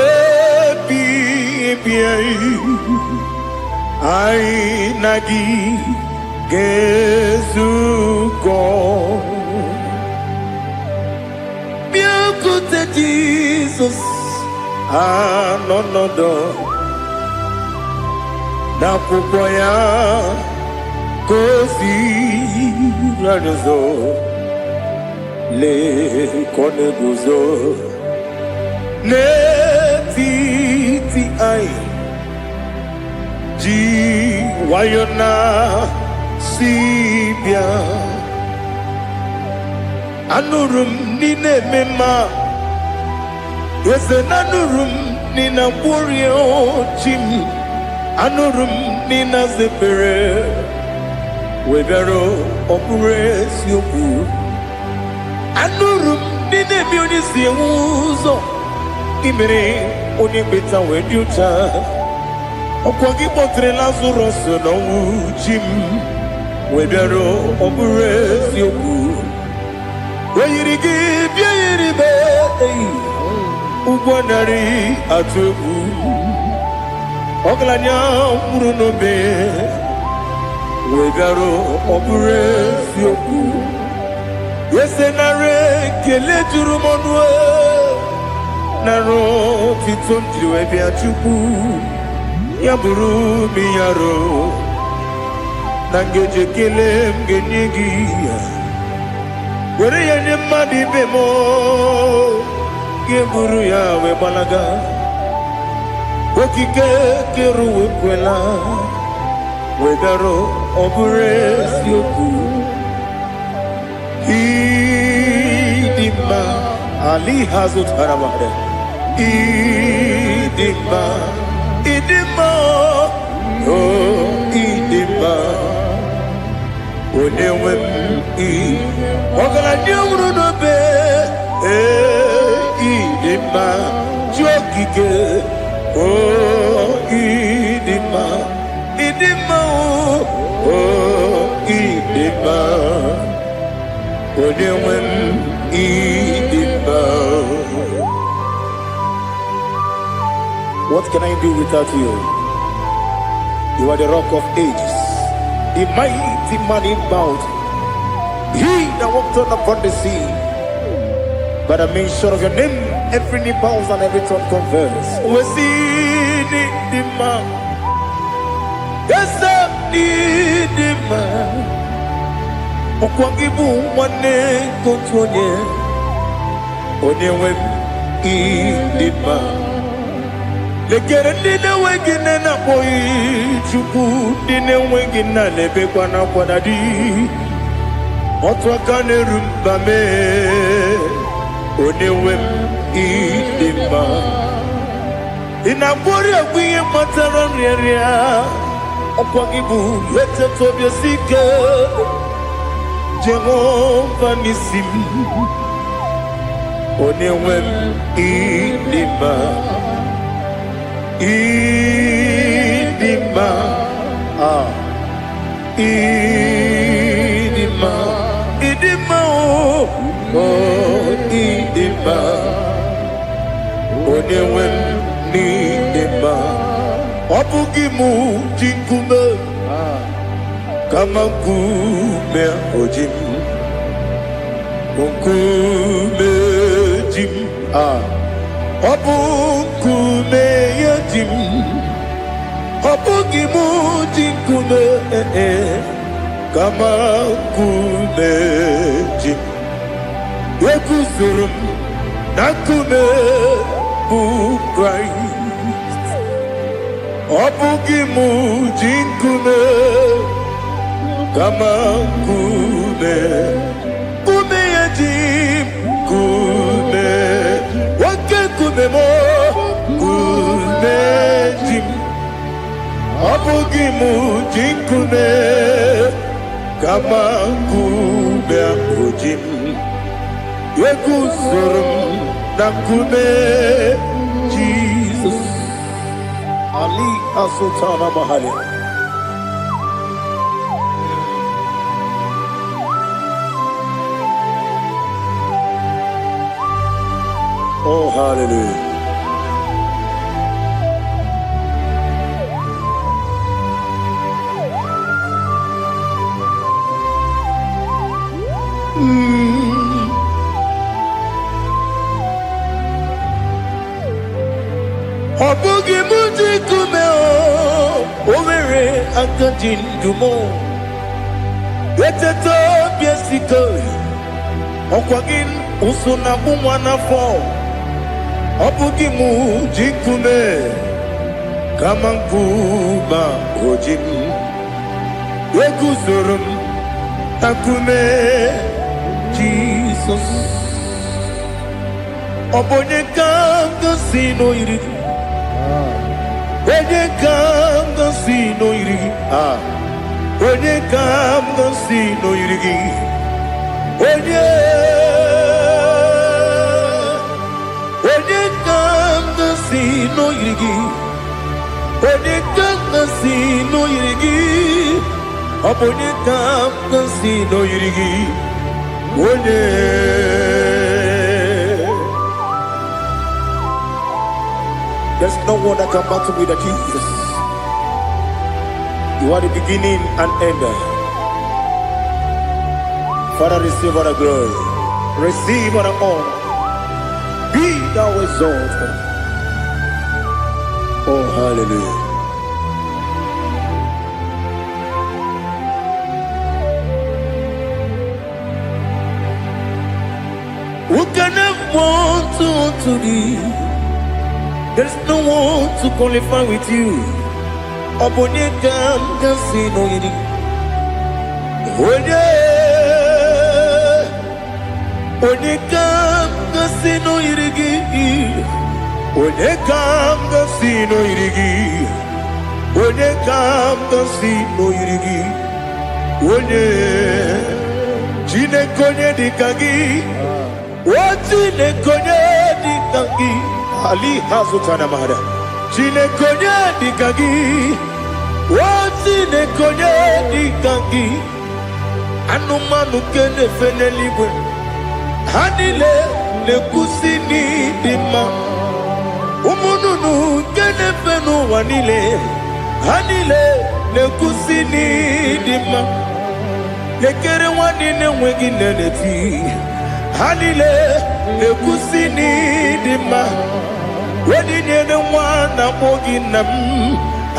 ebi ai nagi gezuko Jesus, no, na kupoya kozi radozo le kone guzo ne ti ai ji wayona sibia anurum nine mema. Yese nanurum nina burio chim anurum nina zepere webero opures yoku anurum nina bionisi uzo imere oni beta weduta okwagi potre Lazarus no chim webero opures yoku weyirigi biayiribe Ugwanari atubu Oglanya murunobe Wegaro obure fioku Yesenare kele jurumonwe Naro titonjiwe biachuku Yaburu miyaro Nangeje kele mgenyigi Were yenye madi bemo Geburu ya we balaga Okike keru we kwela Wegaro obure sioku Idima Ali hazut haramade Idima Oh idima Onewem Wakala nyumru nobe Idima jokike oh idima oh idima odewem idima. What can I do without you? You are the rock of ages, the mighty man in mountain, he that walked on upon the sea. By the mention of your name, every knee bows and every tongue confesses. We see the man. Yes, the man. Okwangibu wane kontonye. Onyewe the man. Legere dine wengine na boy chuku dine wengine lebe kwa na kwadadi. Otwa kane rumbame. Onewem idima Inabori agwiye matara nriaria Okwagibu yete tobye sike Jehova nisim Onewem idima Idima Idima Idima oh idima Onewem idima Obugimu jinkume Kama kume ojim Kume jim Obukume yajim Obugimu jinkume Kama kume jim Yekuzurum nakume bu Christ Ọbụghị m ji nkume kama nkume. Nkume ya ji nkume. Nwoke nkume m nkume ji m. Ọbụghị m ji nkume kama nkume ahụ ji m. Eguzoro m na nkume Jesus. Ali Asultana Mahali. Oh, hallelujah. Ọbụghị m ji nkume o nwere aka ji ndụ m. Eteta obi esiko ọkwa gị ụsụ na mụ nwa n'afọ. Ọbụghị m ji nkume kama nkume ahụ ji m. Eguzoro m na nkume Jizọs. Ọ bụ onye ka m gosi n'oyiri gị. Onye ka m gosi n'oyiri gị. Onye ka m gosi n'oyiri gị. Onye ka m gosi n'oyiri gị. Onye ka m gosi n'oyiri gị. Ọ bụ onye ka m gosi n'oyiri gị. Onye there's no one that can battle with Jesus. You are the beginning and end. Father, receive all the glory. Receive all the honor. Be thou exalted. Oh, hallelujah. Who can have one to thee? There's no one to qualify with you. Abonye kam kasi no yiri. Onye kam kasi no yiri. Onye kam kasi no yiri. Onye kam kasi no yiri. Onye jine konye dikagi. Wajine konye dikagi. Ali Hazutana Mahada. Jine konye dikagi. Wajine konye dikagi. Anumanu kene fenelibwe. Hanile ne kusini dima. Umununu kene fenu wanile. Hanile ne kusini dima. Lekere wanine wegi neneti. Hanile ne kusini dima. Wedi nyene wana mogi nam.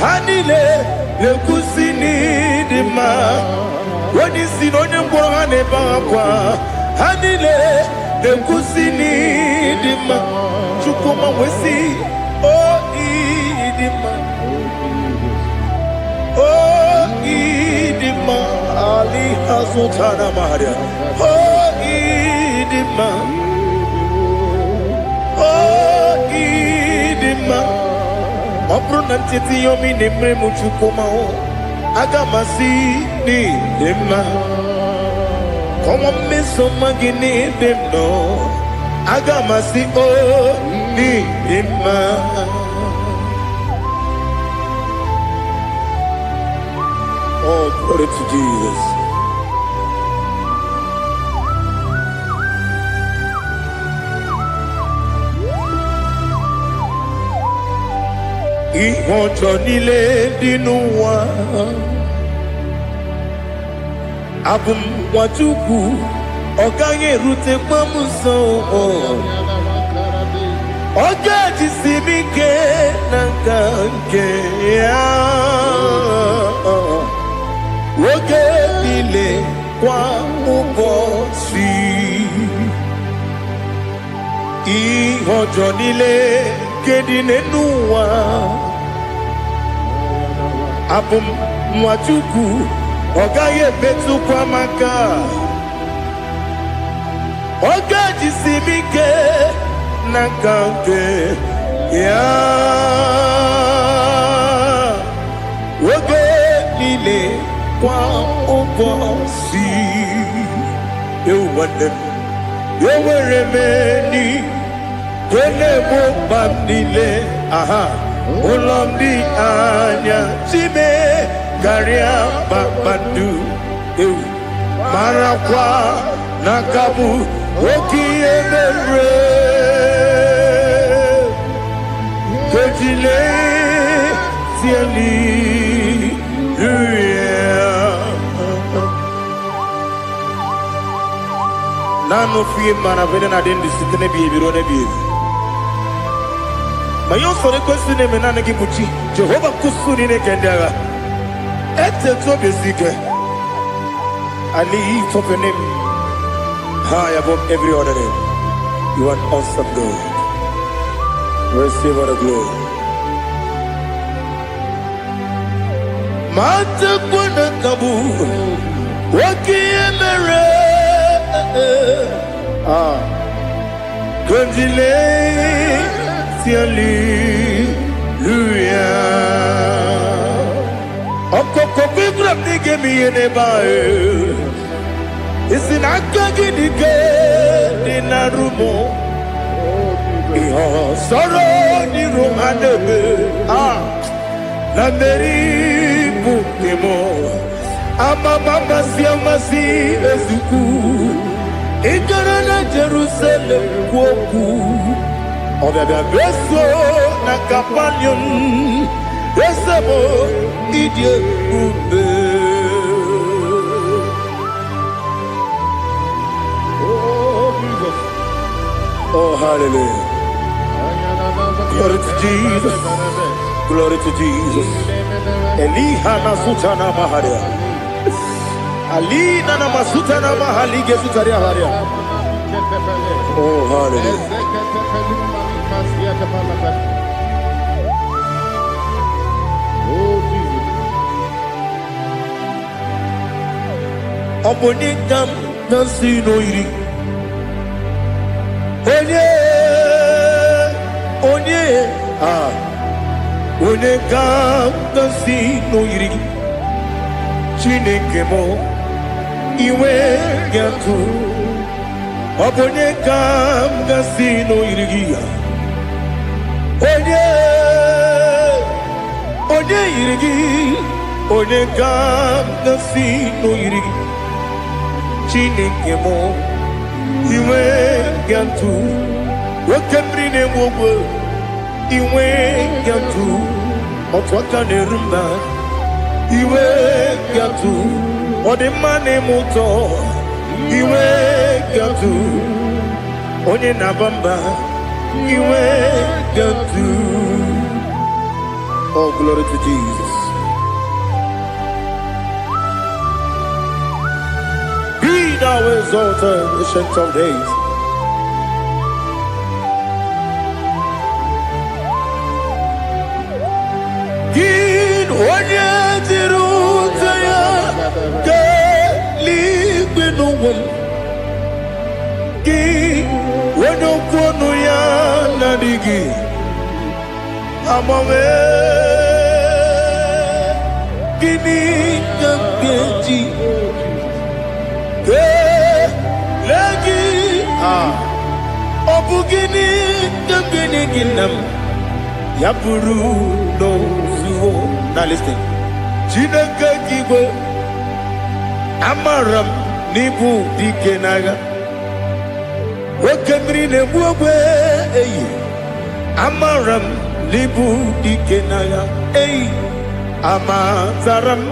Hanile ne kusini dima. Wedi sinonye mborane bakwa. Hanile ne kusini dima. Chukuma wesi o idima. O idima. Ali Hazutana Maria. O idima. O idima. Opro nantiti yomi nemre muchukuma o. Agamasi ni dima. Como me soma gini demno. Agamasi o ni dima. Oh, glory to Jesus. Ìwọ̀njọ́ nílé nínú wa. Abumwatuku ọ̀gá yẹn rute pọ́nmú sàn. Ọjọ́ àjísí mi ké nàkà ké yá. Oge nílé kwa ụbọ̀ sí. Ìwọ̀njọ́ nílé kéde nínú wa. abum mwatuku ogaye betu kwa maka ogaji simike nakanke ya oge nile kwa obosi ewande yeweremeni kene mo bamnile aha Ulomdi anya chime garia babandu marakwa nakabu okiemere kejile siali nano fie mana vene na dendi sitene bibiro ne bibi Mayon sore kwesine menane kimuchi Jehovah kusuni ne kendera Ete to besike I lift up your name high above every other name. You are an awesome God. Receive all the glory. Mata kuna kabu Wakiemere Kunjile Hallelujah. Okoko bibram nige mi enebae. Isinaka ginige dinarumo. Iho soro ni romanebe. Na meri bukemo. Ama mama siamasi ezuku. Ikarana Jerusalem woku. Obebe beso na kapanion Besebo idye ube Oh Jesus. Oh hallelujah. Glory to Jesus. Glory to Jesus. Eliha na sutana maharia Alina na masutana mahalige sutaria haria Oh hallelujah. Omonikam nasino iri Onekam nasino iri Chineke mo iwe gatu Omonekam nasino iri Onye irigi Onekam nasino iri Chineke mo iwe gatu Wakemri ne mwogo iwe gatu Otwaka ne rumba iwe gatu Odema ne moto iwe gatu Onye nabamba iwe gatu Oh glory to Jesus. Be thou exalted, ancient of days. Gid onye tirutaya ke ligbinugum. Gid onye kwonu ya nadigi. Amame Gini keji Lagi Obu gini kegini ginam Yaburu no suho. Now listen Chineke kigo Amaram nibu dikenaga Wekemri nebuwe Amaram nibu dikenaga Amazaram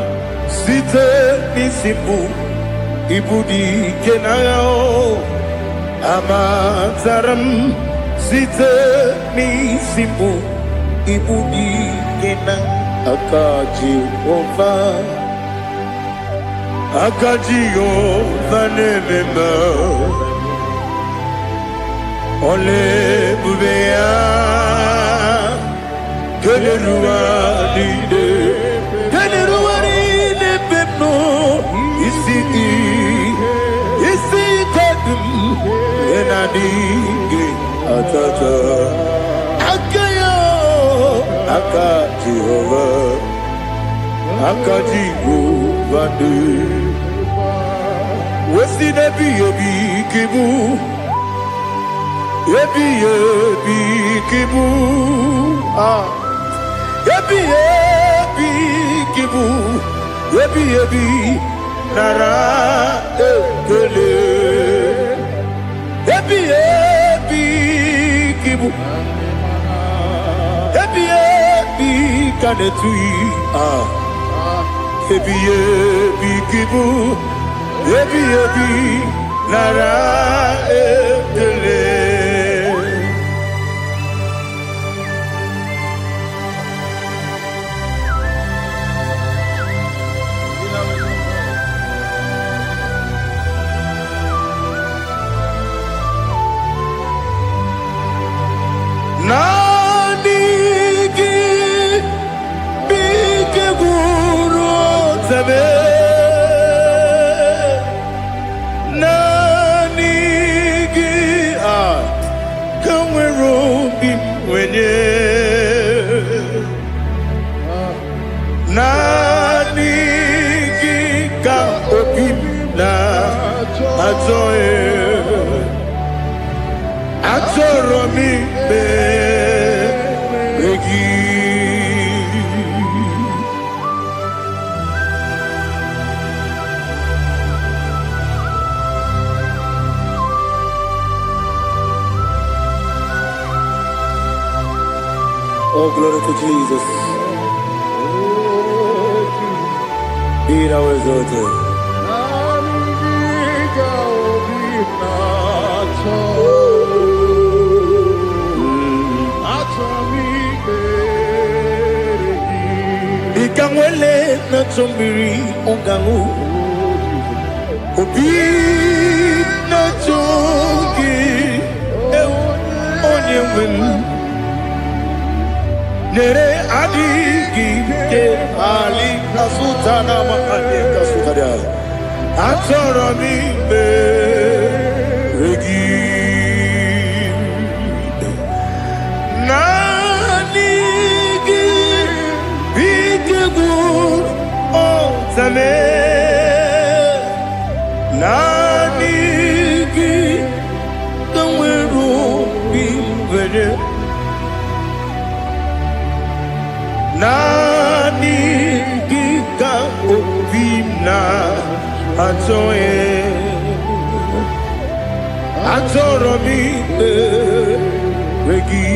site nisimbu ibudi kenao Amazaram site nisimbu ibudi kena Akaji ova nemema Ole bubea Kelerua lide nadingi atata Akayo. aka Jehovah aka Jehovah wesi nebi ebi kibu ebi kibu ebi kibu ebi nara ekele ebi kibu ebi kanetui ebi kibu ebi nara ekele Oh, glory to Jesus. Be thou exalted. Ikangwele na chombiri ongangu obi na chogi onye nwelu nere adigi ke ali kasutana ma ade kasutaria atoro mi be regi nanigi bigegu otame nanigi tanweru bimvere nani gika obina atoe atoro mi regi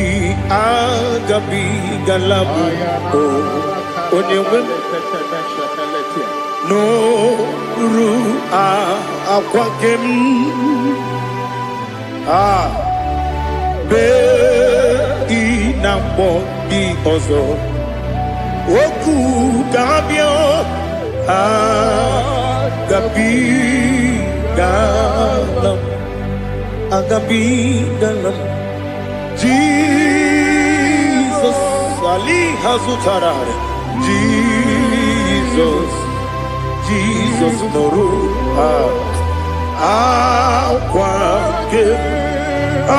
agabi galabu onyewe no ru akwakem be inambo di ozo Oku Gabio Agabi Galam Jesus Ali Hazutarare Jesus Noru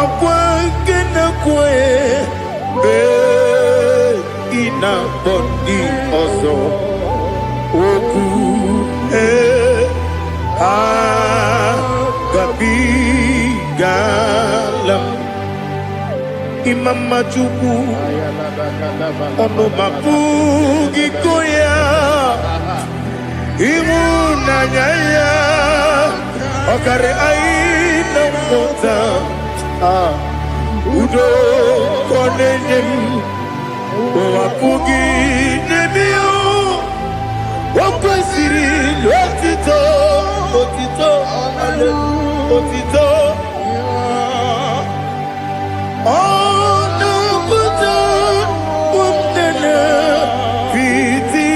Akwake Nakwe Ina body also Oku Gabi Galam Imam Majuku Ono Mapugi Koya Imuna Nyaya Okare Aina Mota Udo Konenem Wapugi Nebio Wakwesiri Otito Ono Buta Umnene Piti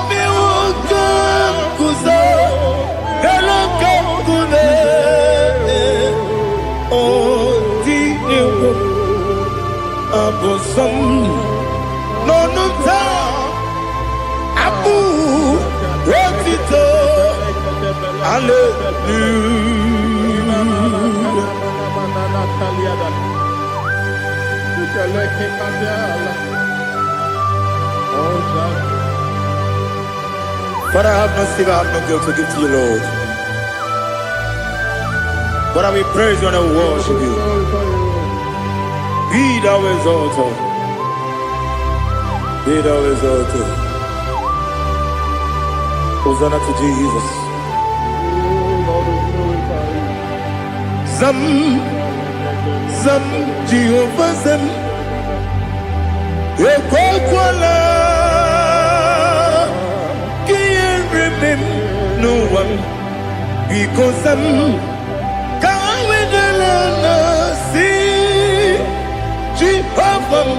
Miwaka Kuza Galaka Kune Odinewo Abosam Nonuta Abu Otito Father, have mercy, I have no guilt to give to you, Lord. Father, we praise you and we worship you. Be thou exalted. Be thou exalted. Hosanna to Jesus. Zam, Zam, Jehovah Zam. Ekwakwala. No one because I'm coming along. See, Jehovah,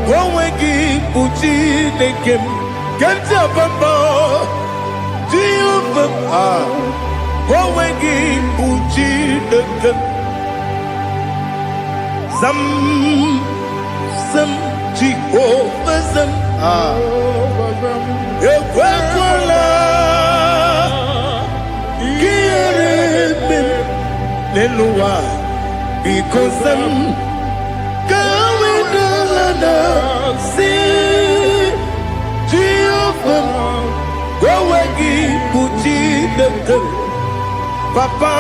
go and give Puchi Nekem, get up above. Jehovah, go and give Puchi Nekem. Some Jehovah, some Leluwa, because I'm going along. See, Jehovah, go and give Puchi Nekem. Papa,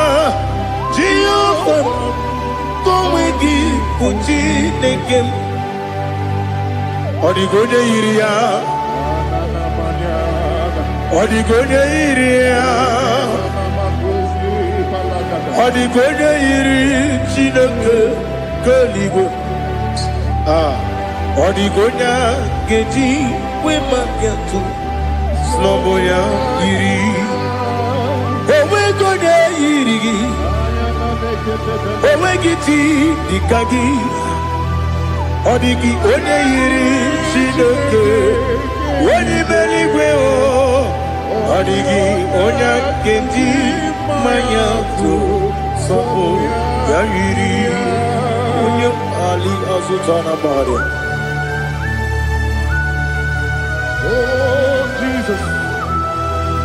Jehovah, go and give Puchi Nekem. Odigonya iria, Odigonya iria. Odigonya iri chineke keligo. Odigonya geji wemagetu slomboya iri. Owegonya iri, owegiti dikagi. Odigi onye iri chineke wani meligwe o. Odigi onya geji manya tu. Yayiri Unyam Ali Azutana Bari. Oh Jesus,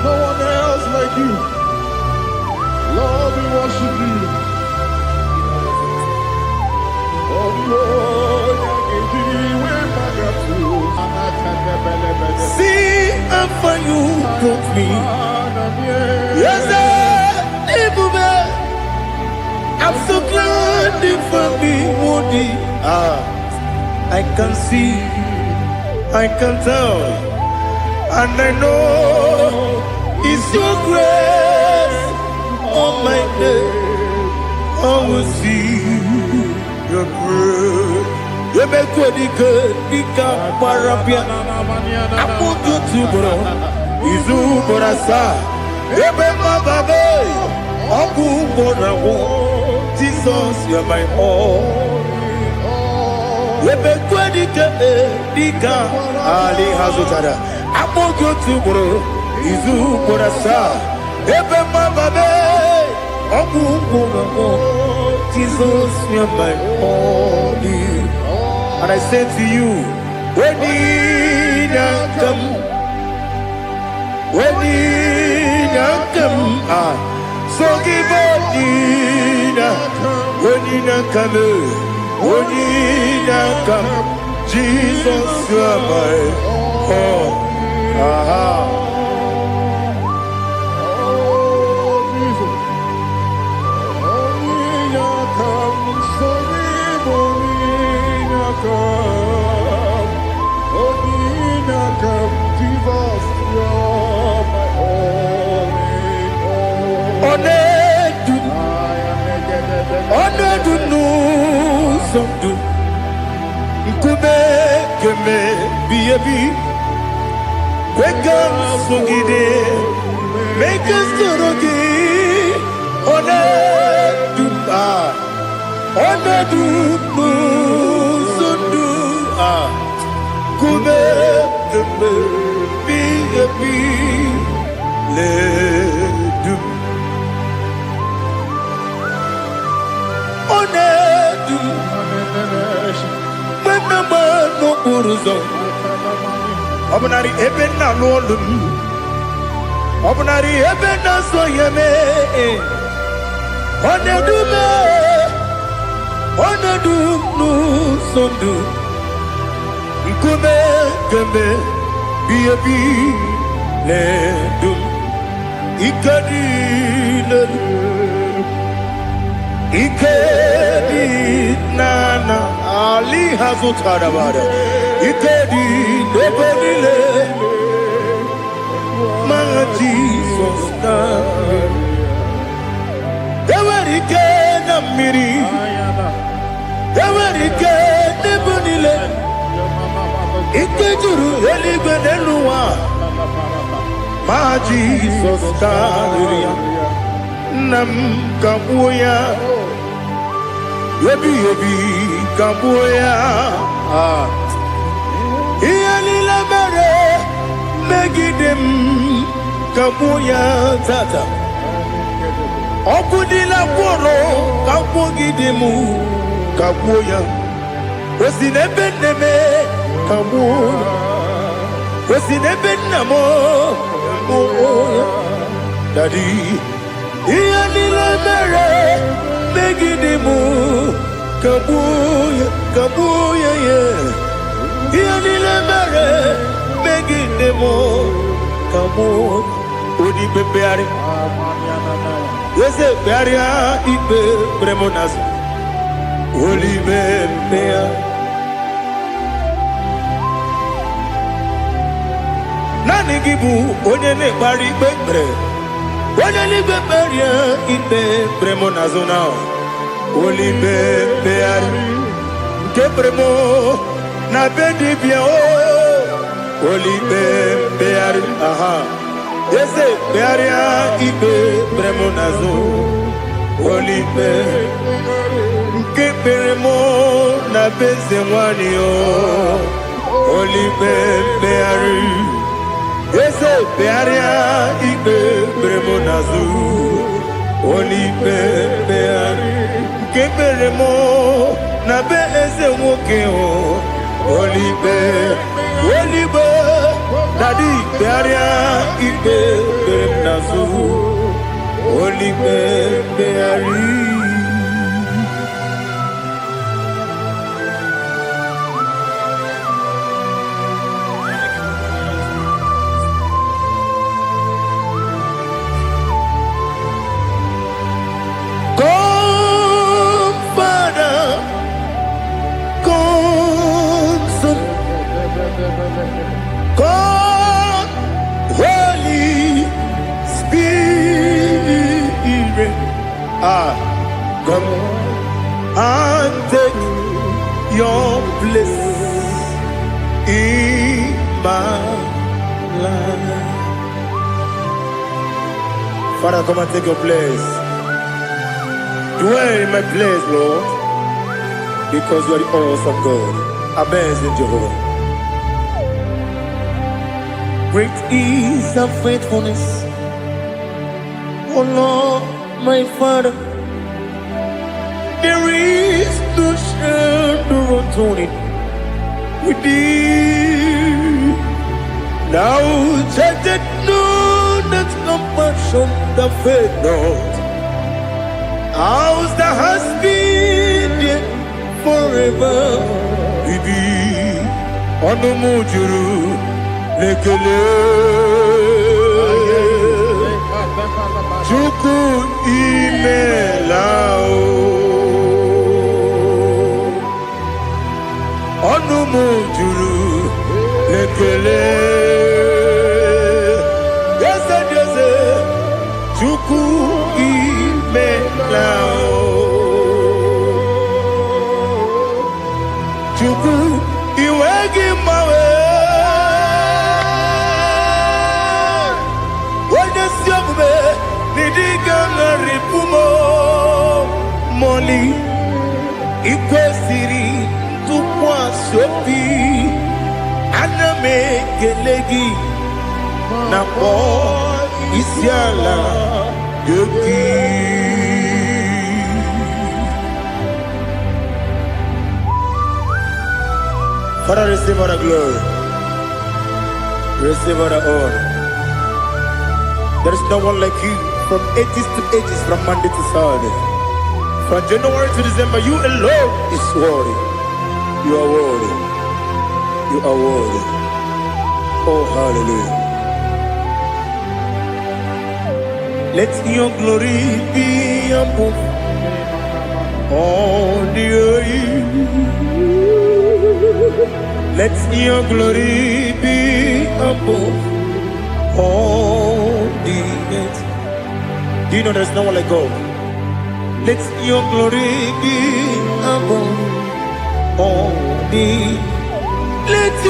no one else like you. Lord, we worship you. Oh Lord, see how far you brought me. Yes, sir. I'm so glad for me, Woody. I can see, I can tell, and I know it's your grace on my day. I will see your grace. You make good, you can parapia. I put you to bro. Izu borasa. You make my baby. Aku borawo. Jesus, you're my all. Lebe kwadike dika Ali Hazutara. Apo gotu bro izu borasa. Lebe mababe oku borawo. Jesus, you're my all. And I say to you, when you come, so give up when you come, Jesus, you are my all. Make us Obnari ebena so yeme. Onedume. Onedunu sondu. Nkume kembe. Biyebi ledum. Ikadi ledum. Ikedi nana Ali hazutara bara Ikedi nebodile Manga Jesus na Ewerike na miri Ewerike nebodile Ikejuru eligwe neluwa Manga Jesus na Nam kabuya Yebi kabuya Iyalila mere Megidem kabuya tata Okudila kworo kabugidemu kabuya Osinebenneme kabuya Osinebennamo kabuya Daddy Iyalila mere Megidemu kabuya kabuya yeah Iyalila mere Megidemu kabuya Odi bebeari Yese bearia ibe bremonas Oli bebea Nani gibu onye ne bari bebre Onye libe beria ibe bremonazona Oli bebeari Nke bremo na bedi bia o Oli bebeari aha Yese bearia ibe bremonazo Oli be Nke bremo na beze mwani o Oli bebeari Yese bearia ibe bremonazo Oli bebeari Nke bremo na beze mwoke o Oli be Daddy bearia ibe bremonazo Oli beari God, Holy Spirit, come and take your place in my life. Father, come and take your place. Dwell in my place, Lord, because you are the awesome God. Amazing Jehovah. Great is thy faithfulness, O Lord, my Father. There is no shadow of turning with thee. Now judged know that compassion that faith not. Ours that has been there forever. Bibi, Onomujuru. Lekele Chuku imelao Onumujuru Lekele Yese Chuku imelao Chuku iwegi mawe Moli ikwesiri tukwa sopi aname gelegi na po isiala yoki. Father, receive all the glory, receive all the honor. There is no one like you. From ages to ages, from Monday to Saturday. From January to December, you alone is worthy. You are worthy. You are worthy. Oh, hallelujah. Let your glory be above all the earth. Let your glory be above all the earth. Do you know there's no one like God? Let your glory be above all the earth.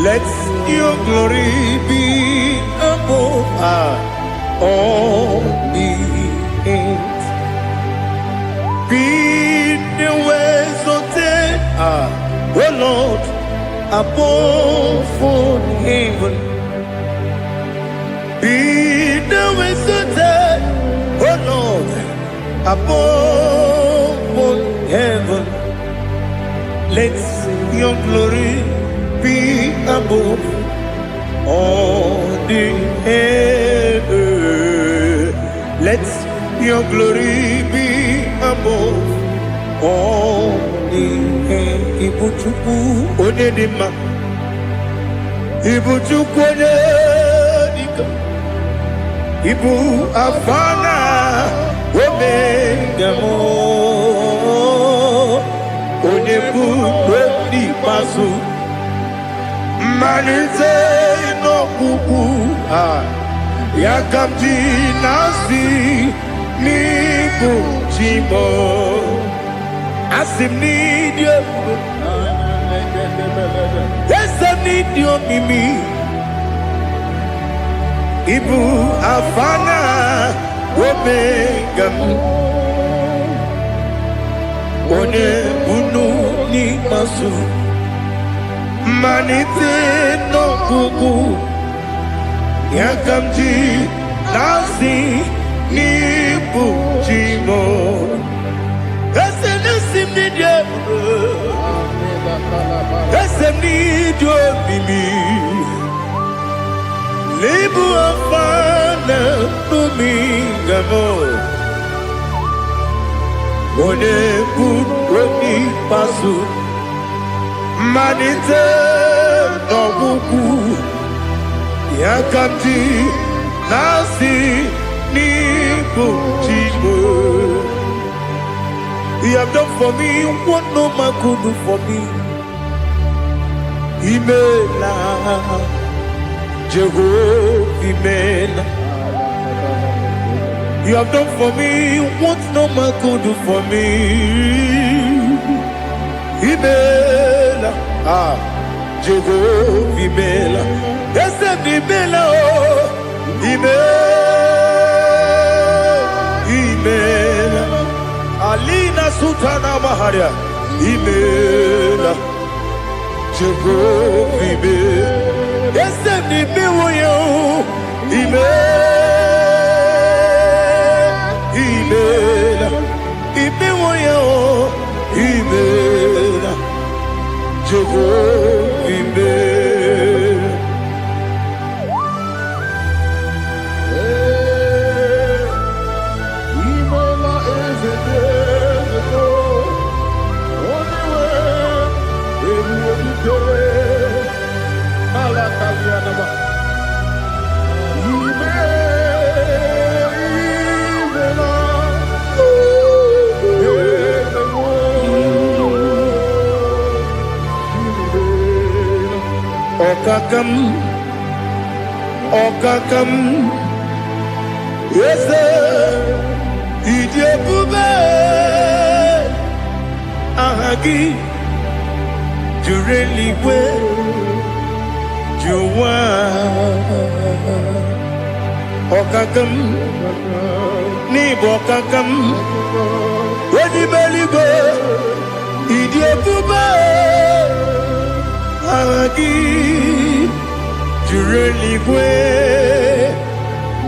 Let your glory be above all the earth. Be the ways of death, oh Lord, above all heaven. Be the ways of death, oh Lord, above all heaven. Let your glory be above all the earth. Let your glory be above all the earth. Ibuchuku onedima, Ibuchuku onedika, Ibu afana omega mo, onebu odi pasu. Manite no kuku yakamji nasi ni kuchimo asim ni dio esem ni dio mimi ibu afana omega one bunu ni masu. Manite no kuku yakamji nasi ni puchimo esenesim ni dio esem ni dio mimi lebu afana numingamo one putroni pasu. Manite no kuku yakamji nasi ni kuchimo. You have done for me what no man could do for me. Imela Jehovah Imela. You have done for me what no man could do for me. Imela, Jehovah Imela, Ese Imela, Imela, Alina Sutana Maharia, Imela, Jehovah Imela, Ese Imela, Imela, Imela, Imela, Jehovah Imela. Imela is a desert, only way in the day. Alakalianaba. Okakam, yes, Idebube, Ahagi, Jureli we, Juwa, Okakam, Nibokakam, Wedi Beligo, Idebube, Ahagi. Jureligwe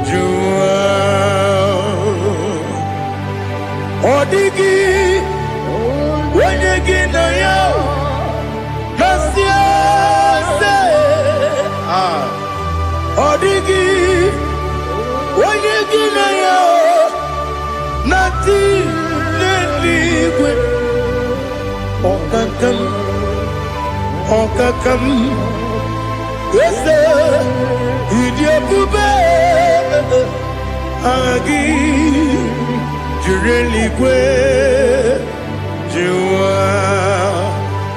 Jua Odigi Wenyegi na yo Nasia se Odigi Eginaya, Nati, Neligwe, Okakam, yes, Idia Bube, Agi, Jureligwe, Jua,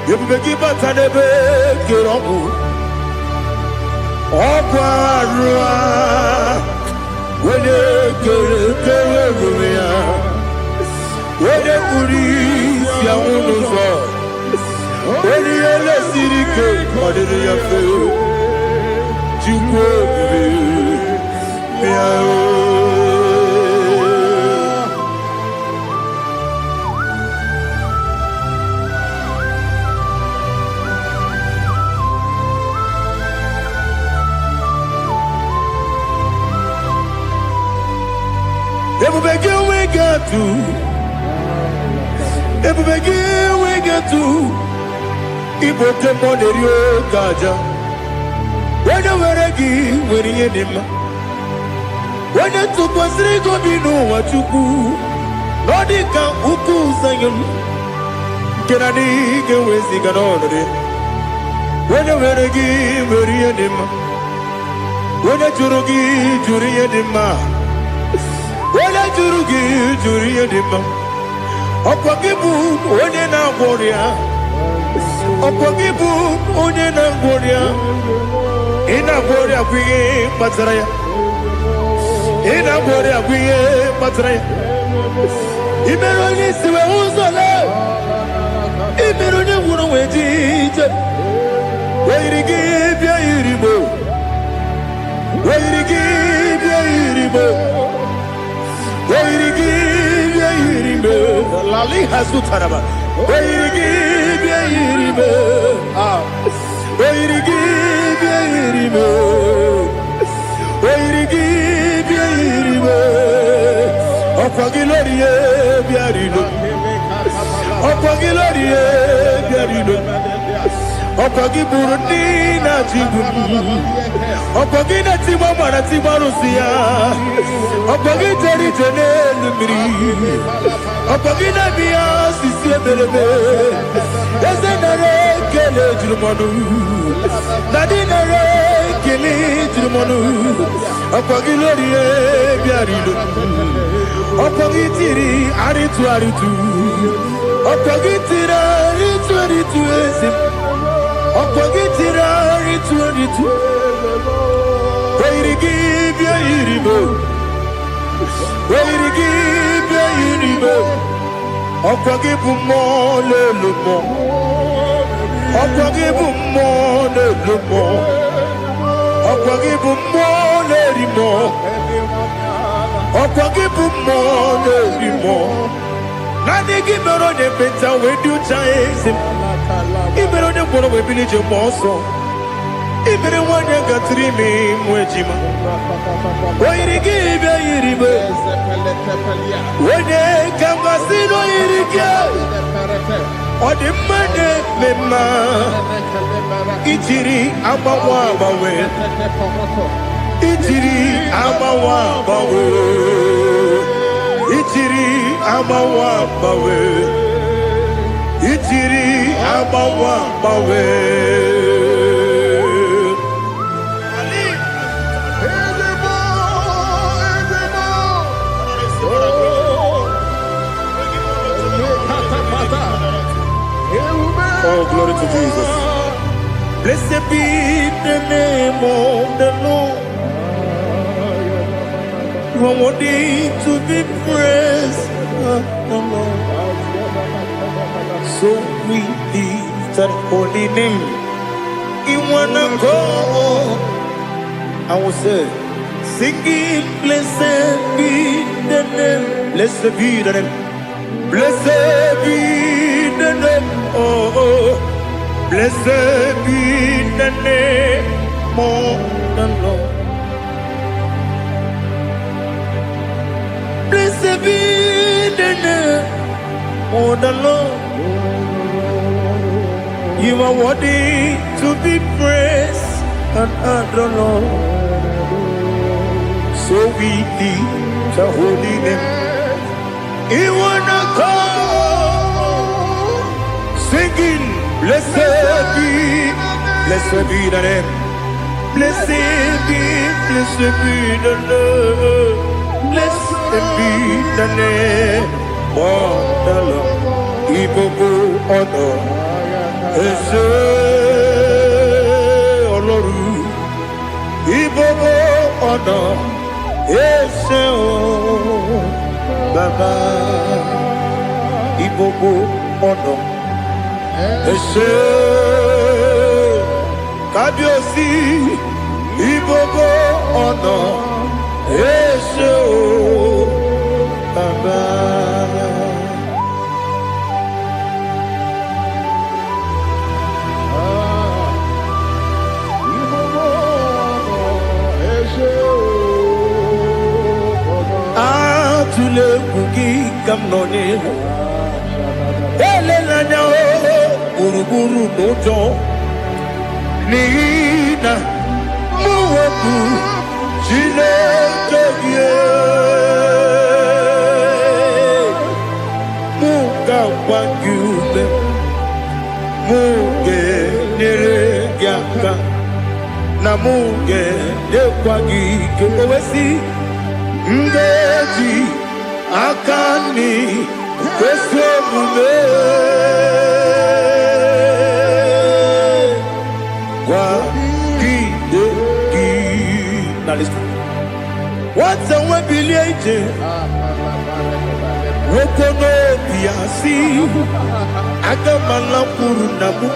you begin back at the bed, get on. Okwarua, when you get when you police, ya unuso, when you let city go, what did you feel? You go, Everybody we got to. Everybody we got to. Ibote monerio gaja. When you were again, when you did when you took us three go be no what you do. Nodika uku sayum. Can I dig away sing on it? When you were again, when you did when you jurugi, jury dima. Wala jurugi edema Okwagibu onye na gworia Okwagibu onye na gworia Ina gworia kwiye patara ya Ina gworia kwiye patara ya Imero ni siwe uzole Imero ni wuro wejije Weirigi bia iribo Weirigi bia iribo Lali Hasutaraba. Where give Yiribe? Where give Yiribe? Where give Yiribe? Opagilorie Biarino. Opagilorie Biarino. Opagiburundina Tibun. Opagina Timamana Timarusia. Opagiteri Tenelumri. Opagina Bia Sisiebelebe. Yazenare Kele Jumanu. Nadinare Kele Jumanu. Opagilorie Biarino. Opagitiri Aritu Aritu. Opagitira Aritu Aritu Esim. Opagitira Aritu Aritu. Where to give your iribo? Where to give your iribo? Okwagibu mo le lumo. Okwagibu mo le lumo. Okwagibu mo le rimo. Okwagibu mo le rimo. Nani gimero de beta we do chase. Gimero de bono we village moso. Ibere wanya gatrimi mwejima. Where give your iribo? Wene kamasino irike. Odi mane mema. Itiri amawa bawe. Itiri amawa bawe. Itiri amawa bawe. Itiri amawa bawe. Oh, glory to Jesus. Blessed be the name of the Lord. You are worthy to be praised, the Lord. So we lift that holy name. You wanna go? I will say, singing, blessed be the name. Blessed be the name. Blessed be the name. Oh, blessed be the name of the Lord. Blessed be the name of the Lord. You are worthy to be praised and adored, Lord. So we lift your holy name. You wanna come singing, blessed be the name. Blessed be the name. Blessed be the name. Oh, the Lord, people go honor. Ese Oloru, people go honor. Ese Baba, people go honor. Ese Kabiosi, people go honor. Ese Baba. Tule kuki kamnoni ele lanya uruburu nojo nina muwaku chile togie muka wangyume muge nere gyaka na muge dekwagi kewesi ngeji akani kwesemume kwa kideki. Now listen. What's a webileje? Wokono biasi agamala kurunamu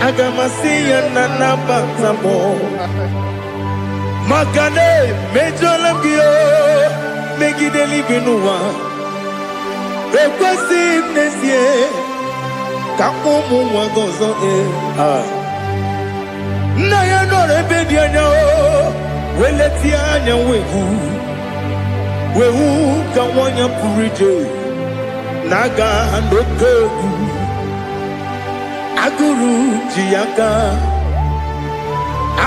agamasiya nanabazamo Makane mejolamgio megideli benua ekwesi nesie kamumu wagozo na ya no rebedi anya weleti anya wehu kawanya purije naga ndoku aguru jiyaka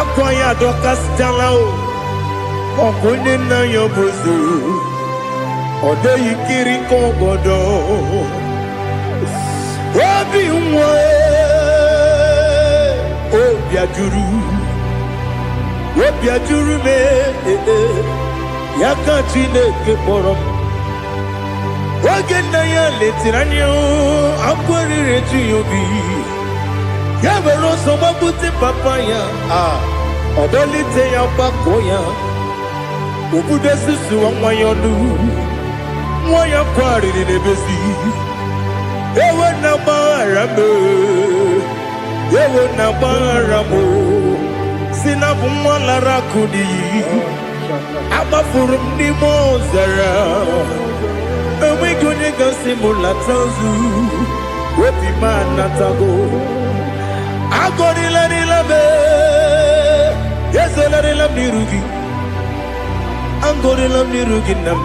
Akwaya dokas jalao Okone na yobozu Ode yikiri kogodo Obi mwe Obi ajuru me Yaka chineke morom Oge na ya letiranyo Akwari reju yobi Yabero soma buti papaya Odolite ya bakoya Ubude susu wa mwayonu Mwaya kwari ni nebesi Ewe na barame Ewe na baramo Sinabu mwala rakudi Abafurum ni mozera Ewe gune gasi mulatanzu Wepi manatago Agorila nilabe Yesela nirugi Angorila nirugi nam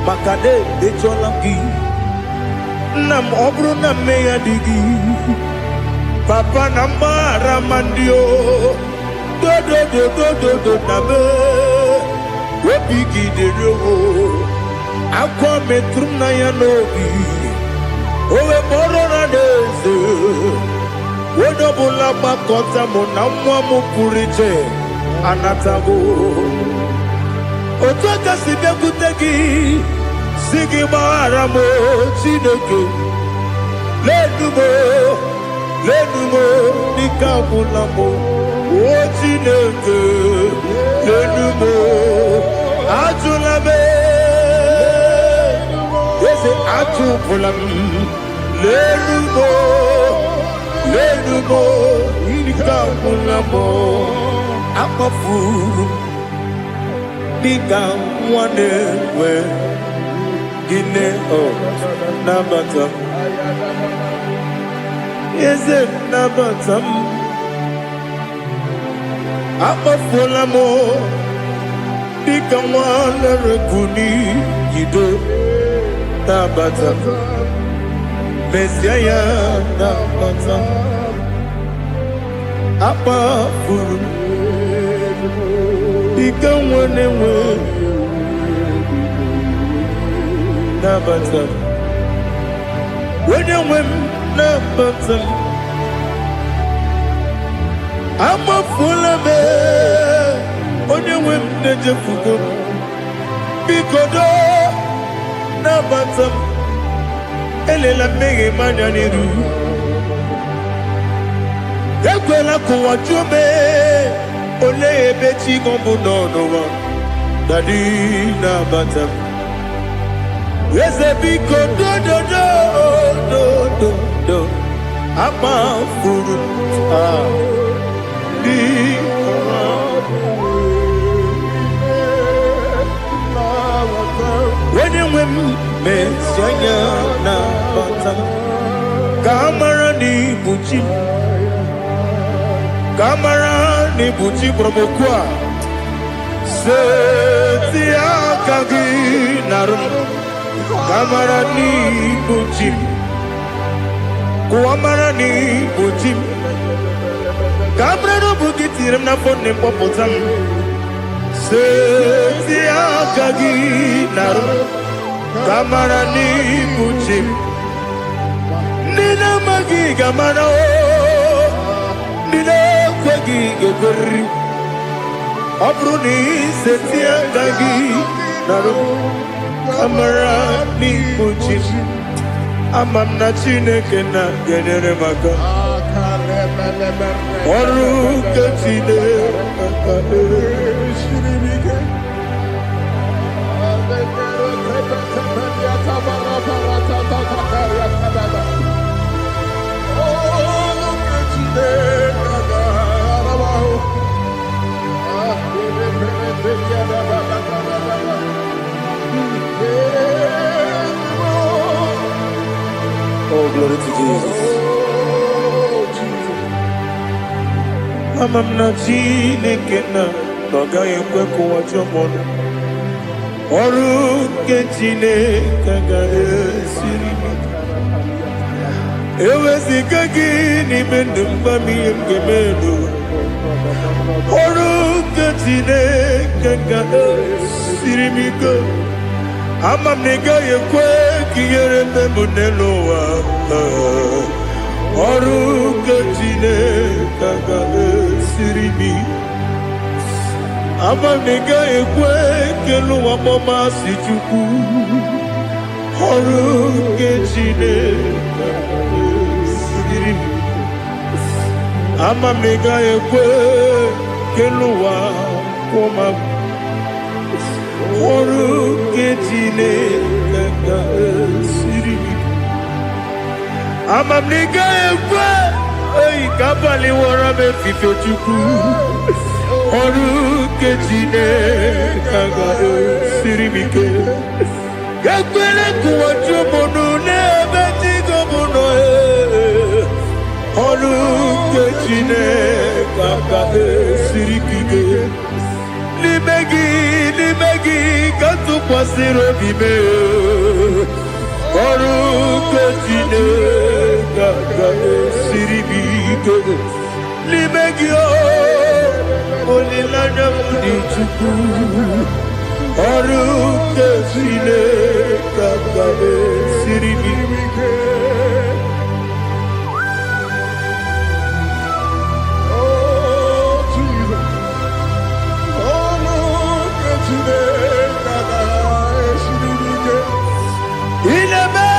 Makade decholamgi Nam obru nam meya digi Papa namara mandio Do nabe Wepigi de rogo Akwa metrum na yanobi Owe borona deze Wodobula bakota mona mwamu purije anatago Otoka sidekutegi Sigi maharamo chineke Lenumo Nikabulamo O chineke Lenumo Ajulame Yese ajubulam Lenumo Nikabulamo Amafuru Nika mwanewe Gine nabatam Yeze nabatam Amafulamo Nika mwanewe Guni Yido nabatam Mesiaya nabatam Amafuru ike nwere nwe nabata onye nwe m nabata amafula m onye nwe m na-ejefugo biko do nabata m elela mmehie m anya n'iru ekwela ka ụwa jụọ m olee ebe chi gọ bụ n'ọnụwa dadi nabata m eze biko do amafuru onye nwe m mezi anya nabata ka amara n'ibu chi ka amara n'ibu chi kpọrọmokwu a seti aka gị narụ ka amara n'ibu chi ka amara n'ibu chi ka amara n'obu gị tiri m n'afọ nne mkpọpụta m seti aka gị narụ ka amara n'ibu chi ndị na-amaghị ga-amara ndị na-ekweghị ga-ekweriri ọ bụrụ na iseti aka gị narụ ka amara n'ibu chi ama m na Chineke na-enyere m aka ọrụ nke Chineke Oh, glory to Jesus. Ama m na Chineke na ọ gaghị ekwe ka ụwa jụọ m ọnụ ọrụ nke Chineke ga-esiri m eweziga gị n'ime ndụ mgba m ihe m ga-eme n'ụwa ọrụ nke Chineke ga-esiri m ike ama m na ị gaghị ekwe ka ihere eme m n'elu ụwa ọrụ nke Chineke ga-esiri m ama m na ị gaghị ekwe ka elu ụwa kpọmasị Chukwu ọrụ nke Chineke ga-esiri m ama m na ị gaghị ekwe ka elu ụwa kpọma m ọrụ nke Chineke ga-esiri m ama m na ị gaghị ekwe oyi ka abalị wara m efife Chukwu ọrụ nke Chineke ga-esiri m ike ekwere ka ụwa jụọ m ọnụ n'ebe chi gọ bụ nọ ọrụ nke Chineke ga-esiri m ike n'ime gị ka tụkwasịrị obi m ọrụ nke Chineke ga-esiri m ike n'ime gị olileanya m dị Chukwu ọrụ nke Chineke ga-esiri m ike ineme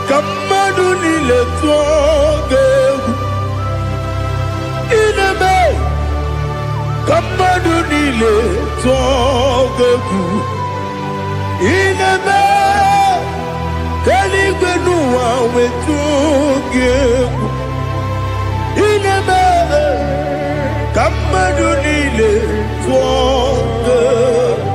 ka mmadụ niile tụọ gị egwu ineme ka mmadụ niile tụọ gị egwu ineme ka eluigwe n'ụwa wee tụọ gị egwu ineme ka mmadụ niile tụọ gị egwu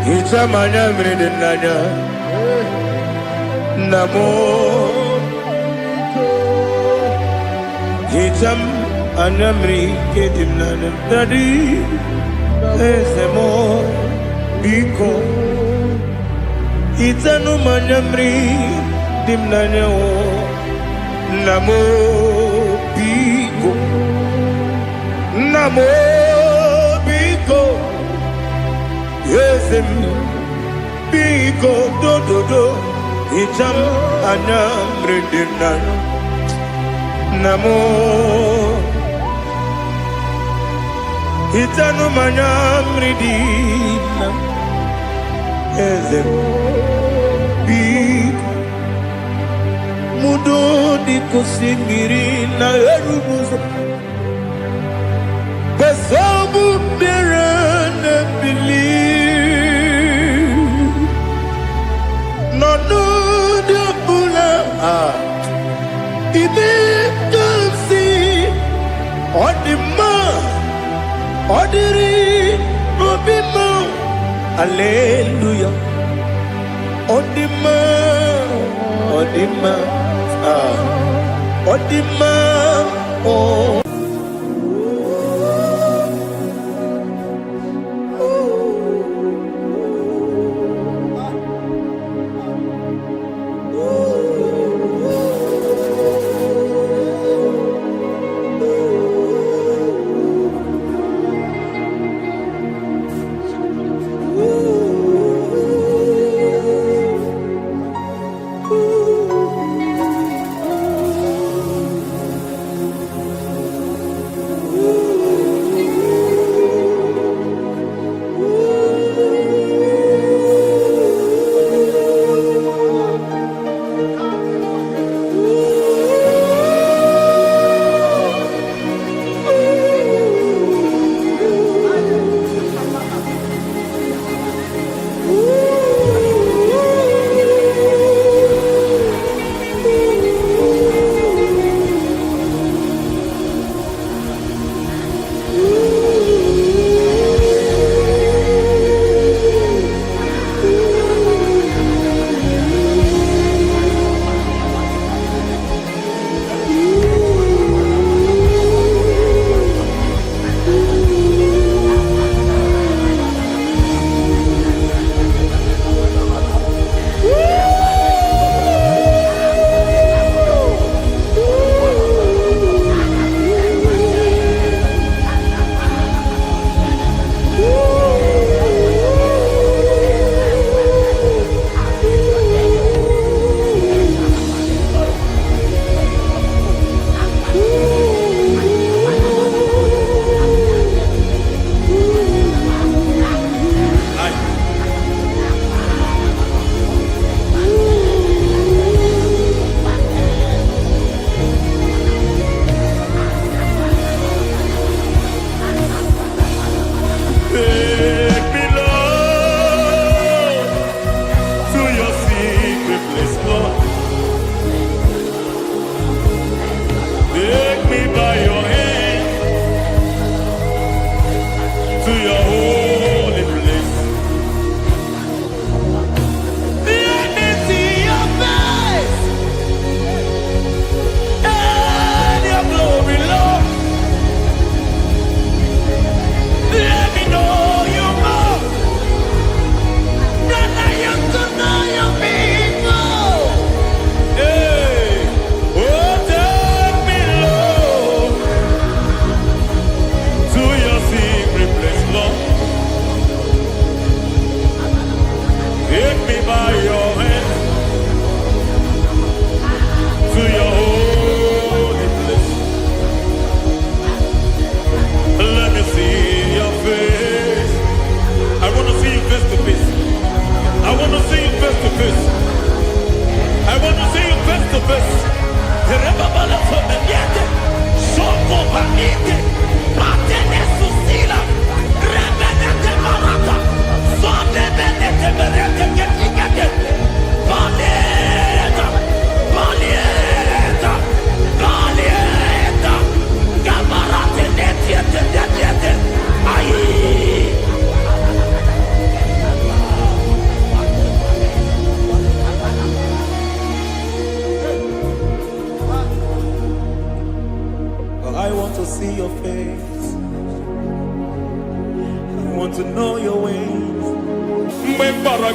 Hichamanya mmiri n'anya nna m hicham Anamri kedinanam tadi esemo biko itanu manamri dimnanyo namo biko esem biko do itam anamri dimnan namo itanu manamridina ezem big mudo di kusingirina erubuzo besobu berana believe no de bula ibe kansi odima Odiri Obima Alleluia Odima Odima Oh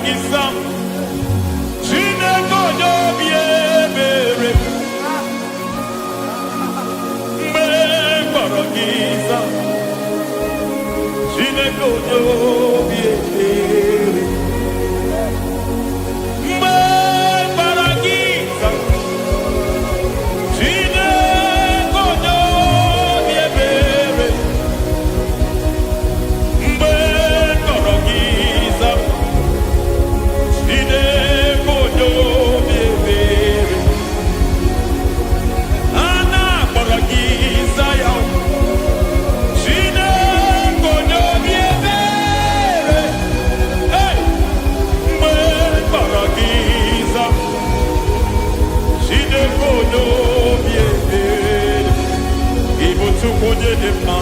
giza Chineke onye obi ebere mgbe kpọrọ giza Chineke onye obi ebere mgbe kpọrọ giza Chineke onye obi ebere mgbe kpọrọ giza Chineke onye obi ebere a na-akpọrọ giza ya Chineke onye obi ebere mgbe kpọrọ giza Chineke onye obi ebere ịbụ Chukwu onye dị mma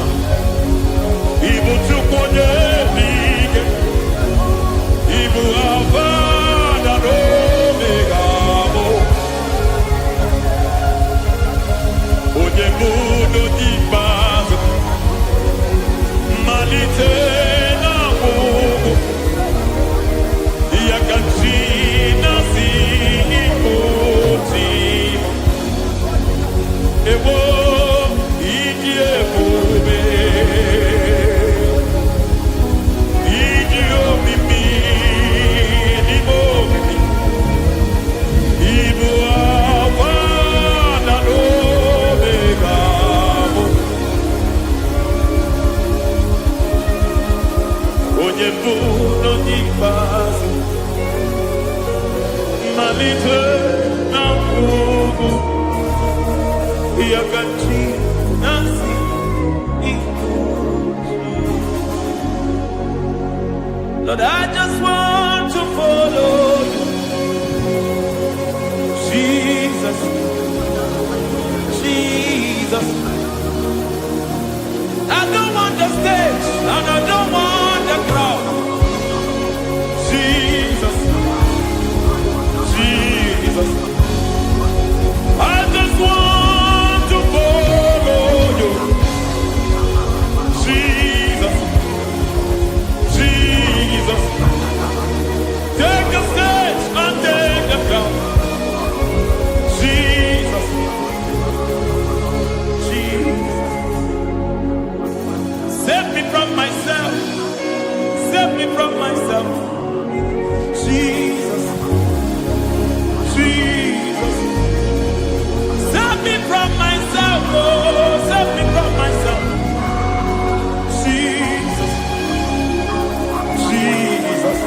ịbụ Chukwu onye dị ike ịbụ Alfa na Omega onye bụ n'oge ikpeazụ mmalite na ọgwụgwụ ya ka chi na-asị ikoti ewo iji ebube iji omimi n'ime omimi ibu Alfa na Omega onye bụ n'oge ikpeazụ mmalite na ọgwụgwụ ya ka chi na-asị Lord, I just want to follow you, Jesus, Jesus. I don't want the stage and I don't want the crowd. Jesus, Jesus. I just want to follow you, Jesus, Jesus. Take the stage and take the crown. Jesus, Jesus. Save me from myself. Save me from myself. Jesus, Jesus. Save me from myself. Oh, save me from myself. Jesus, Jesus.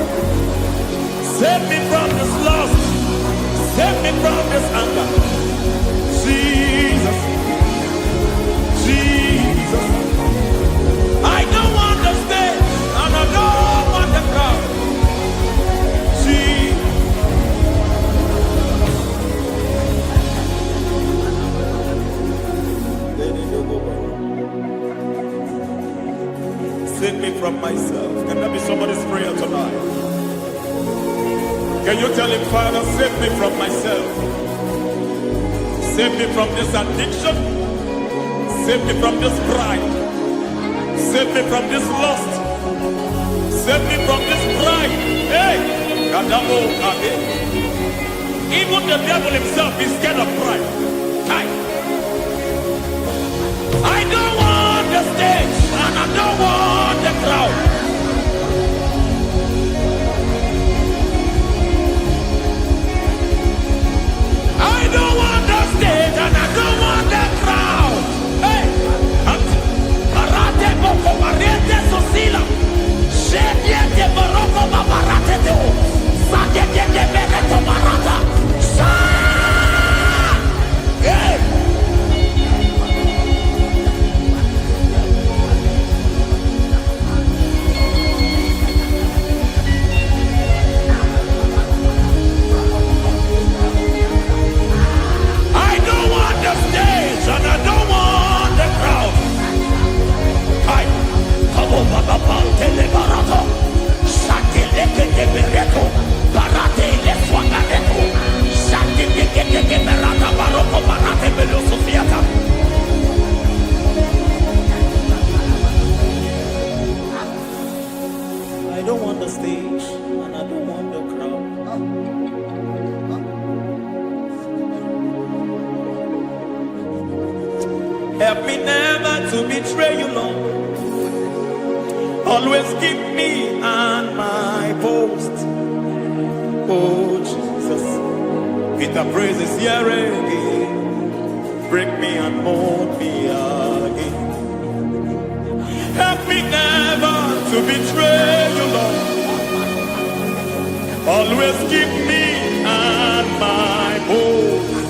Save me from this lust. Save me from this anger. Jesus, Jesus. I don't want the stage and I don't want the crowd. Jesus. Save me from myself. Can that be somebody's prayer tonight? Can you tell him, Father, save me from myself. Save me from this addiction. Save me from this pride. Save me from this lust. Save me from this pride. Hey! Kadamo Kade. Even the devil himself is scared of pride. Hi. I don't want the stage and I don't want the crowd. I don't want the stage and I don't want the crowd. Hey! Parate boko mariete sosila. Shediete baroko babarate teo. Sadete bereto barata. Hey! Help me never to betray you, Lord. Always keep me on my post. Oh Jesus, with the praises here again, break me and mold me again. Help me never to betray you, Lord. Always keep me on my post.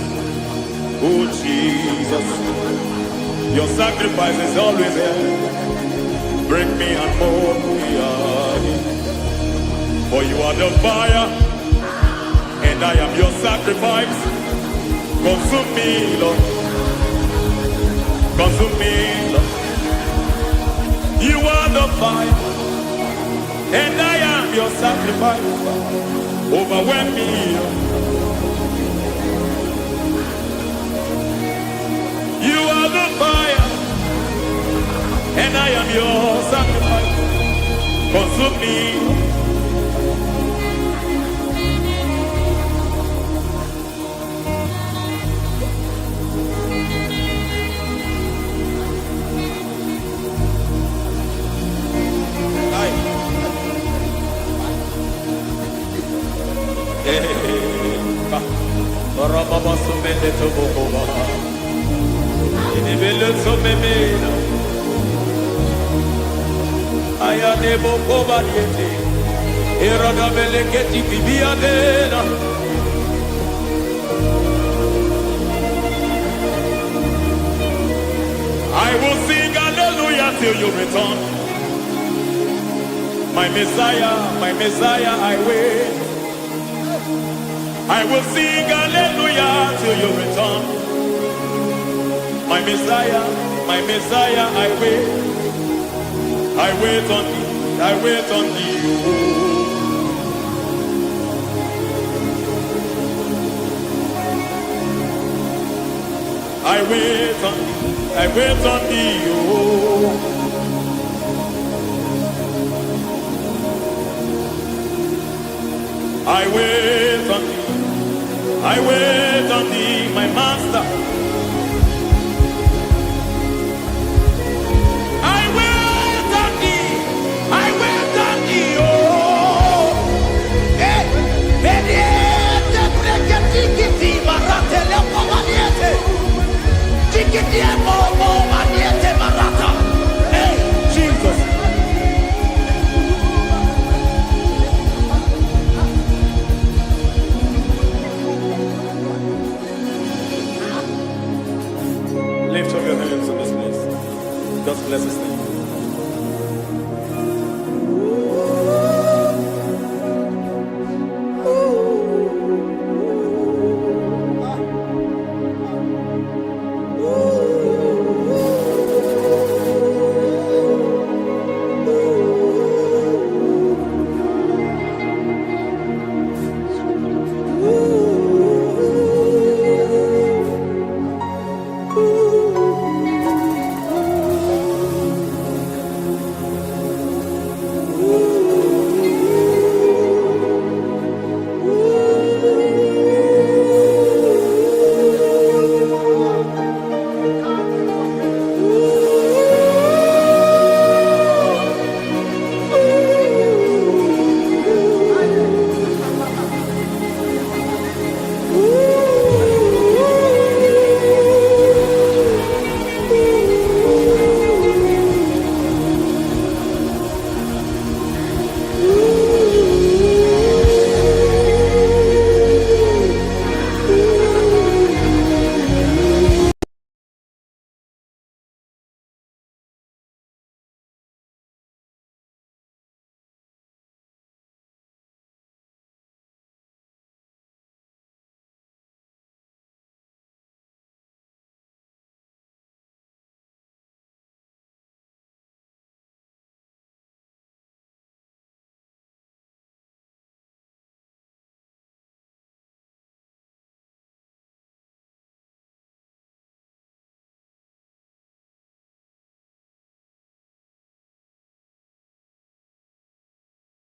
Oh Jesus, your sacrifice is always there. Break me and mold me again. For you are the fire, and I am your sacrifice. Consume me, Lord. Consume me, Lord. You are the fire, and I am your sacrifice. Overwhelm me, Lord. You are the fire, and I am your sacrifice. Consume me. I will sing hallelujah till you return. My Messiah, I wait. I will sing hallelujah till you return. My Messiah, I wait. I wait on thee, I wait on thee. I wait on thee, I wait on thee. I wait on thee, my master.